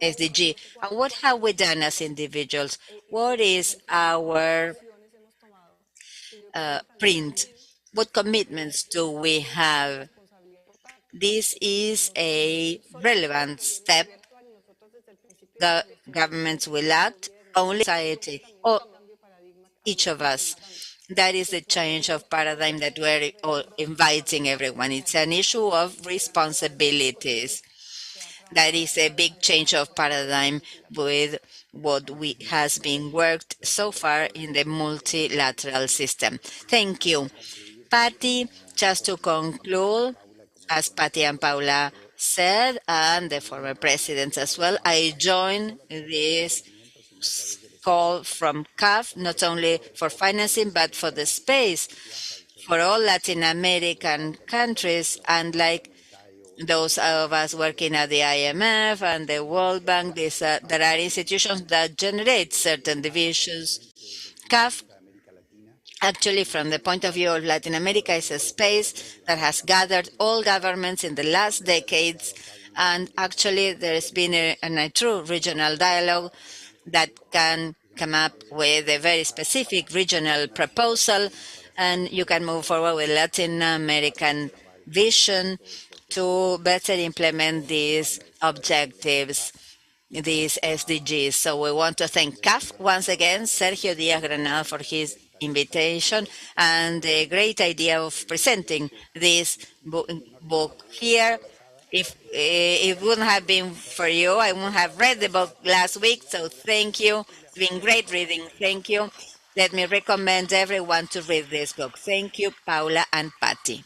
SDG. And what have we done as individuals? What is our print? What commitments do we have? This is a relevant step. The governments will act, only society, or each of us. That is the change of paradigm that we're all inviting everyone. It's an issue of responsibilities. That is a big change of paradigm with what we has been worked so far in the multilateral system. Thank you. Patty, just to conclude, as Patty and Paula said, and the former presidents as well, I join this call from CAF, not only for financing, but for the space for all Latin American countries, and like those of us working at the IMF and the World Bank, there are institutions that generate certain divisions. CAF, actually, from the point of view of Latin America, is a space that has gathered all governments in the last decades, and actually there has been a true regional dialogue that can come up with a very specific regional proposal, and you can move forward with Latin American vision to better implement these objectives, these SDGs. So we want to thank CAF once again, Sergio Díaz-Granado, for his invitation and the great idea of presenting this book here. If it wouldn't have been for you, I wouldn't have read the book last week, so thank you. It's been great reading. Thank you. Let me recommend everyone to read this book. Thank you, Paula and Patty.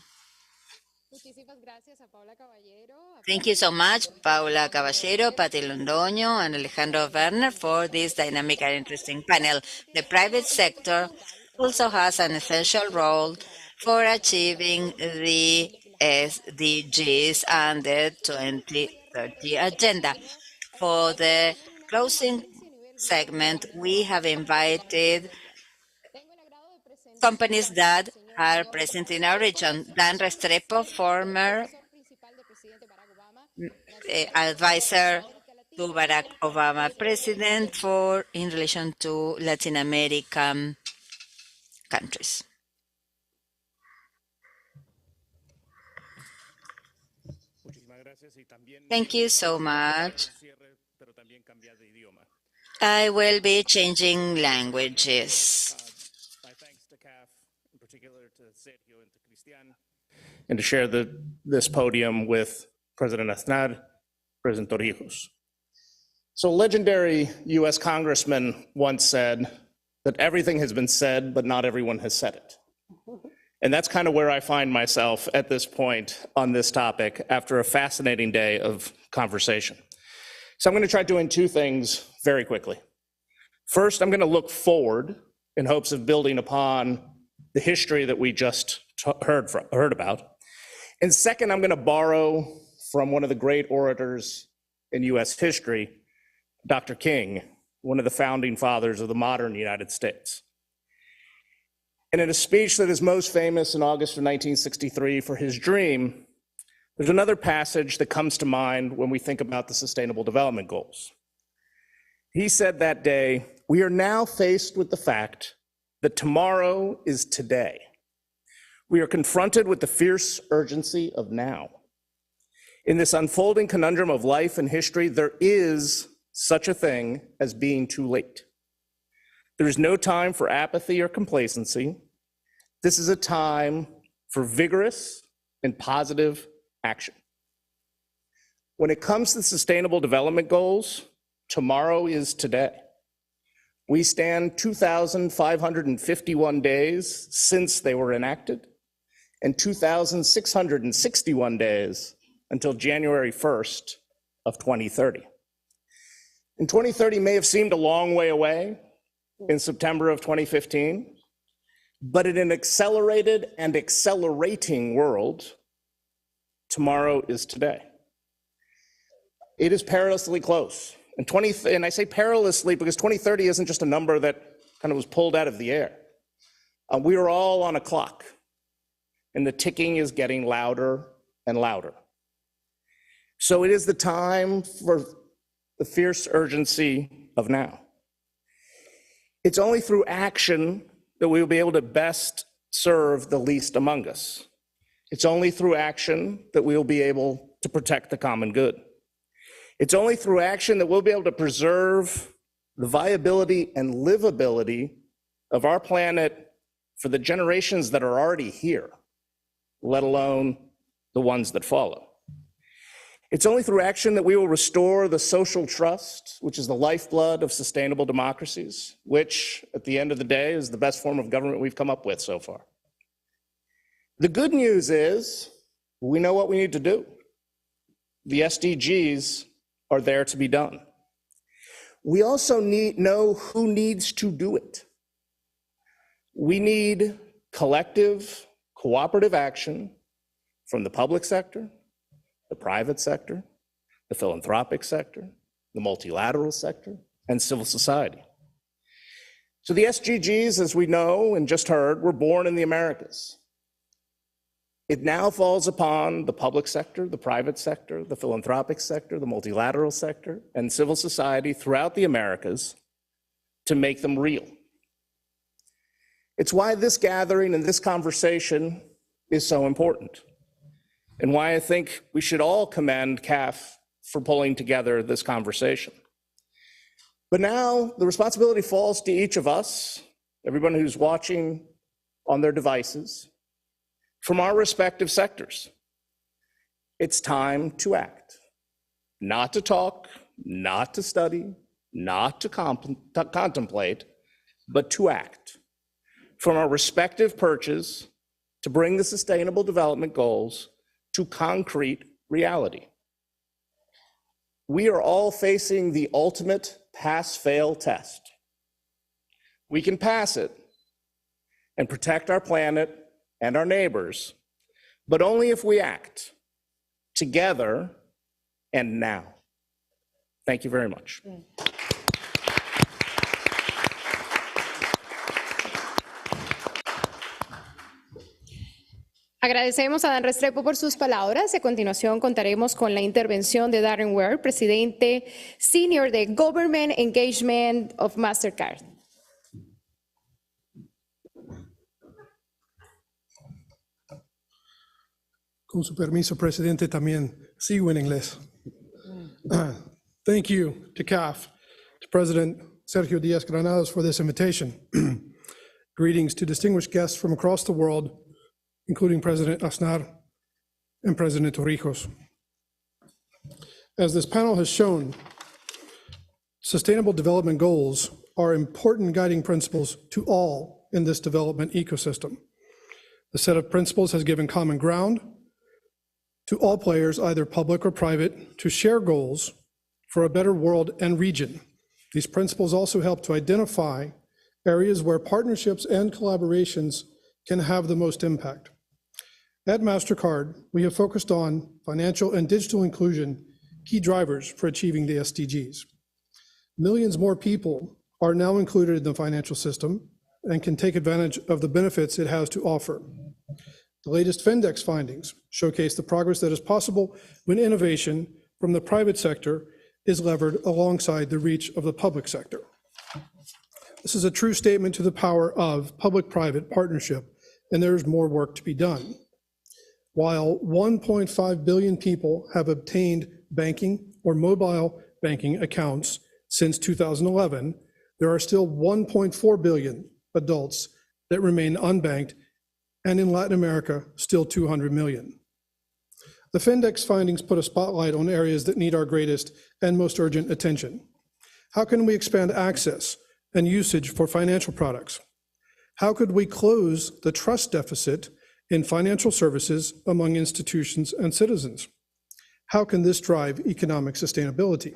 Thank you so much, Paula Caballero, Patty Londoño, and Alejandro Werner for this dynamic and interesting panel. The private sector also has an essential role for achieving the SDGs and the 2030 agenda. For the closing segment, we have invited companies that are present in our region. Dan Restrepo, former advisor to Barack Obama president in relation to Latin American countries. Thank you so much. I will be changing languages. And to share this podium with President Aznar, President Torrijos. So a legendary US congressman once said that everything has been said, but not everyone has said it. And that's kind of where I find myself at this point on this topic after a fascinating day of conversation. So I'm going to try doing two things very quickly. First, I'm going to look forward in hopes of building upon the history that we just heard about. And second, I'm going to borrow from one of the great orators in US history, Dr. King, one of the founding fathers of the modern United States. And in a speech that is most famous in August of 1963 for his dream, there's another passage that comes to mind when we think about the Sustainable Development Goals. He said that day, "We are now faced with the fact that tomorrow is today. We are confronted with the fierce urgency of now. In this unfolding conundrum of life and history, there is such a thing as being too late. There is no time for apathy or complacency. This is a time for vigorous and positive action." When it comes to Sustainable Development Goals, tomorrow is today. We stand 2,551 days since they were enacted and 2,661 days until January 1st of 2030. And 2030 may have seemed a long way away in September of 2015, but in an accelerated and accelerating world, tomorrow is today. It is perilously close. And I say perilously because 2030 isn't just a number that kind of was pulled out of the air. We are all on a clock, and the ticking is getting louder and louder. So it is the time for the fierce urgency of now. It's only through action that we will be able to best serve the least among us. It's only through action that we will be able to protect the common good. It's only through action that we'll be able to preserve the viability and livability of our planet for the generations that are already here, let alone the ones that follow. It's only through action that we will restore the social trust, which is the lifeblood of sustainable democracies, which, at the end of the day, is the best form of government we've come up with so far. The good news is we know what we need to do. The SDGs are there to be done. We also know who needs to do it. We need collective, cooperative action from the public sector, the private sector, the philanthropic sector, the multilateral sector, and civil society. So the SDGs, as we know and just heard, were born in the Americas. It now falls upon the public sector, the private sector, the philanthropic sector, the multilateral sector, and civil society throughout the Americas to make them real. It's why this gathering and this conversation is so important, and why I think we should all commend CAF for pulling together this conversation. But now the responsibility falls to each of us, everyone who's watching on their devices, from our respective sectors. It's time to act, not to talk, not to study, not to contemplate, but to act from our respective perches to bring the Sustainable Development Goals to concrete reality. We are all facing the ultimate pass-fail test. We can pass it and protect our planet and our neighbors, but only if we act together and now. Thank you very much. Agradecemos a Dan Restrepo por sus palabras. A continuación contaremos con la intervención de Darren Ware, presidente senior de Government Engagement of Mastercard. Con su permiso, presidente, también sigo en inglés. Thank you to CAF, to President Sergio Díaz-Granados for this invitation. Greetings to distinguished guests from across the world, including President Aznar and President Torrijos. As this panel has shown, Sustainable Development Goals are important guiding principles to all in this development ecosystem. The set of principles has given common ground to all players, either public or private, to share goals for a better world and region. These principles also help to identify areas where partnerships and collaborations can have the most impact. At MasterCard, we have focused on financial and digital inclusion, key drivers for achieving the SDGs. Millions more people are now included in the financial system and can take advantage of the benefits it has to offer. The latest Findex findings showcase the progress that is possible when innovation from the private sector is levered alongside the reach of the public sector. This is a true statement to the power of public-private partnership, and there is more work to be done. While 1.5 billion people have obtained banking or mobile banking accounts since 2011, there are still 1.4 billion adults that remain unbanked, and in Latin America, still 200 million. The Findex findings put a spotlight on areas that need our greatest and most urgent attention. How can we expand access and usage for financial products? How could we close the trust deficit in financial services among institutions and citizens? How can this drive economic sustainability?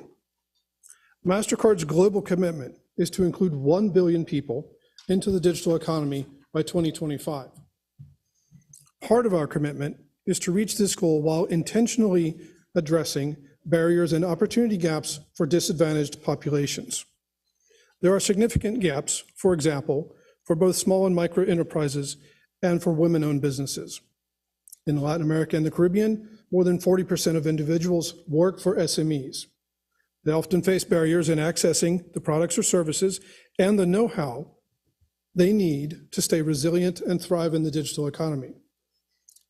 MasterCard's global commitment is to include 1 billion people into the digital economy by 2025. Part of our commitment is to reach this goal while intentionally addressing barriers and opportunity gaps for disadvantaged populations. There are significant gaps, for example, for both small and micro enterprises and for women-owned businesses. In Latin America and the Caribbean, more than 40% of individuals work for SMEs. They often face barriers in accessing the products or services and the know-how they need to stay resilient and thrive in the digital economy.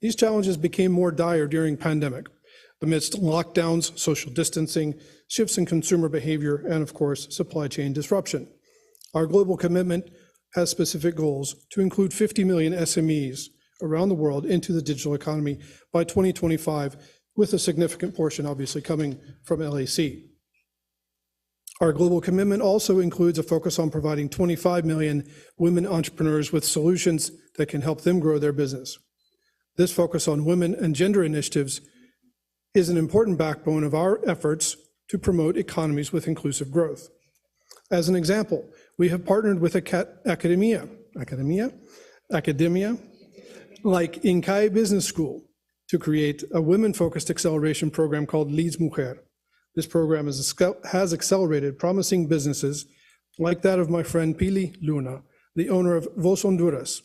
These challenges became more dire during pandemic, amidst lockdowns, social distancing, shifts in consumer behavior, and of course, supply chain disruption. Our global commitment has specific goals to include 50 million SMEs around the world into the digital economy by 2025, with a significant portion obviously coming from LAC. Our global commitment also includes a focus on providing 25 million women entrepreneurs with solutions that can help them grow their business. This focus on women and gender initiatives is an important backbone of our efforts to promote economies with inclusive growth. As an example, we have partnered with academia like Inkai Business School to create a women-focused acceleration program called Leads Mujer. This program has accelerated promising businesses like that of my friend Pili Luna, the owner of Vos Honduras.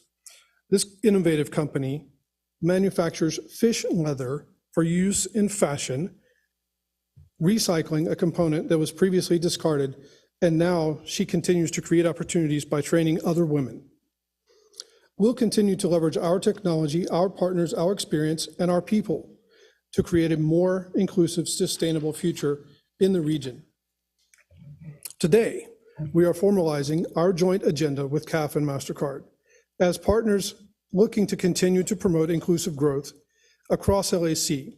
This innovative company manufactures fish leather for use in fashion, recycling a component that was previously discarded, and now she continues to create opportunities by training other women. We'll continue to leverage our technology, our partners, our experience, and our people to create a more inclusive, sustainable future in the region. Today, we are formalizing our joint agenda with CAF and MasterCard as partners looking to continue to promote inclusive growth across LAC.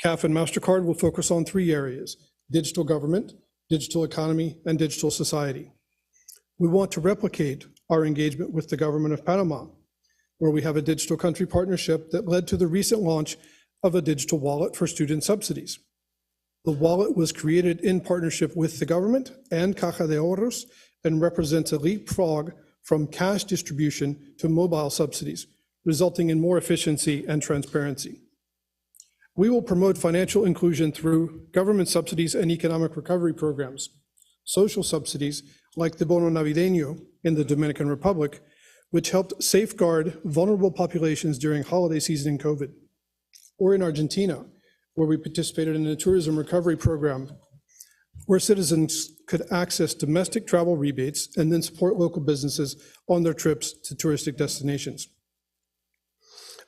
CAF and MasterCard will focus on 3 areas: digital government, digital economy, and digital society. We want to replicate our engagement with the government of Panama, where we have a digital country partnership that led to the recent launch of a digital wallet for student subsidies. The wallet was created in partnership with the government and Caja de Ahorros and represents a leapfrog from cash distribution to mobile subsidies, resulting in more efficiency and transparency. We will promote financial inclusion through government subsidies and economic recovery programs, social subsidies like the Bono Navideño in the Dominican Republic, which helped safeguard vulnerable populations during holiday season in COVID, or in Argentina, where we participated in a tourism recovery program where citizens could access domestic travel rebates and then support local businesses on their trips to touristic destinations.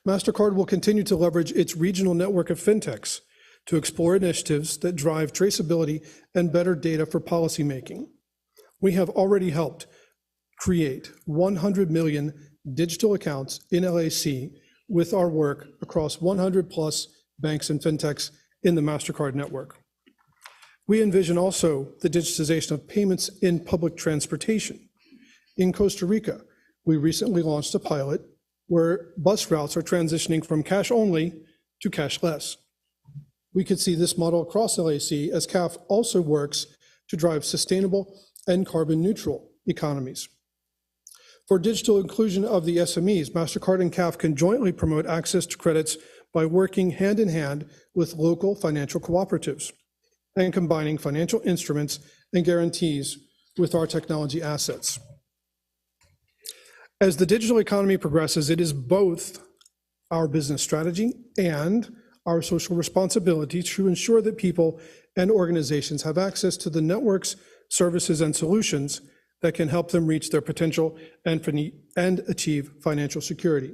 MasterCard will continue to leverage its regional network of fintechs to explore initiatives that drive traceability and better data for policymaking. We have already helped create 100 million digital accounts in LAC with our work across 100 plus banks and fintechs in the MasterCard network. We envision also the digitization of payments in public transportation. In Costa Rica, we recently launched a pilot where bus routes are transitioning from cash only to cashless. We could see this model across LAC as CAF also works to drive sustainable and carbon neutral economies. For digital inclusion of the SMEs, MasterCard and CAF can jointly promote access to credits by working hand in hand with local financial cooperatives and combining financial instruments and guarantees with our technology assets. As the digital economy progresses, it is both our business strategy and our social responsibility to ensure that people and organizations have access to the networks, services, and solutions that can help them reach their potential and achieve financial security.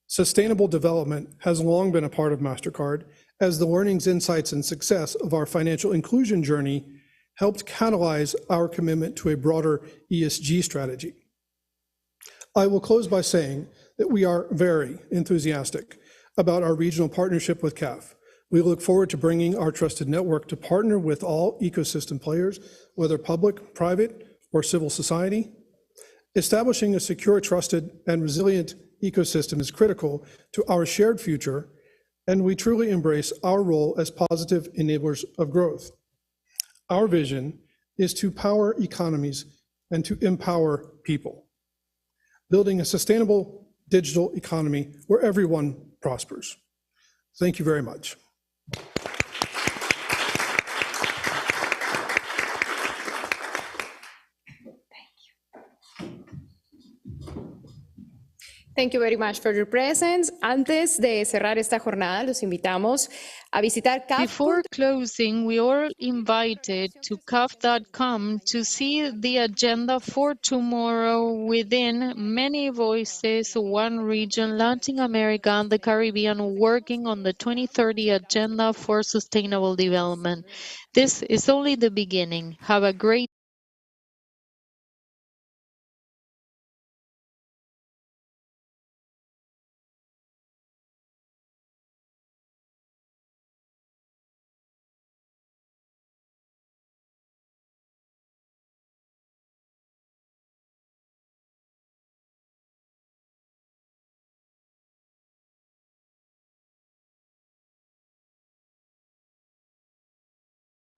Sustainable development has long been a part of MasterCard, as the learnings, insights, and success of our financial inclusion journey helped catalyze our commitment to a broader ESG strategy. I will close by saying that we are very enthusiastic about our regional partnership with CAF. We look forward to bringing our trusted network to partner with all ecosystem players, whether public, private, or civil society. Establishing a secure, trusted, and resilient ecosystem is critical to our shared future, and we truly embrace our role as positive enablers of growth. Our vision is to power economies and to empower people, building a sustainable digital economy where everyone prospers. Thank you very much. Thank you very much for your presence. Antes de cerrar esta jornada, los invitamos a visitar CAF. Before closing, we are invited to CAF.com to see the agenda for tomorrow within Many Voices, One Region, Latin America and the Caribbean, working on the 2030 Agenda for Sustainable Development. This is only the beginning. Have a great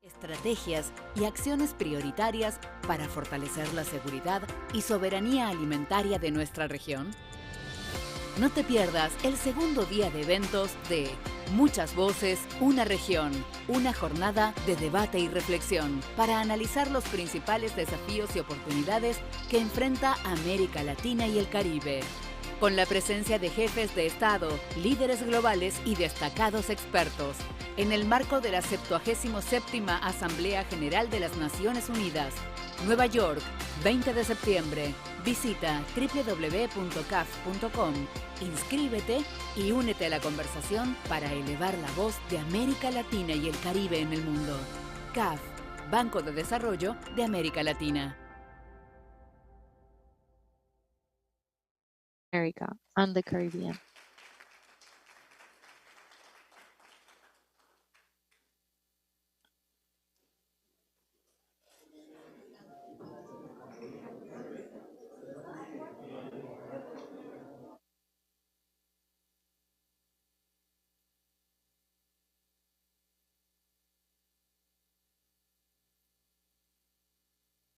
Estrategias y acciones prioritarias para fortalecer la seguridad y soberanía alimentaria de nuestra región. No te pierdas el segundo día de eventos de Muchas Voces, Una Región, una jornada de debate y reflexión para analizar los principales desafíos y oportunidades que enfrenta América Latina y el Caribe. Con la presencia de jefes de Estado, líderes globales y destacados expertos, en el marco de la 77ª Asamblea General de las Naciones Unidas, Nueva York, 20 de septiembre. Visita www.caf.com, inscríbete y únete a la conversación para elevar la voz de América Latina y el Caribe en el mundo. CAF, Banco de Desarrollo de América Latina. America and the Caribbean.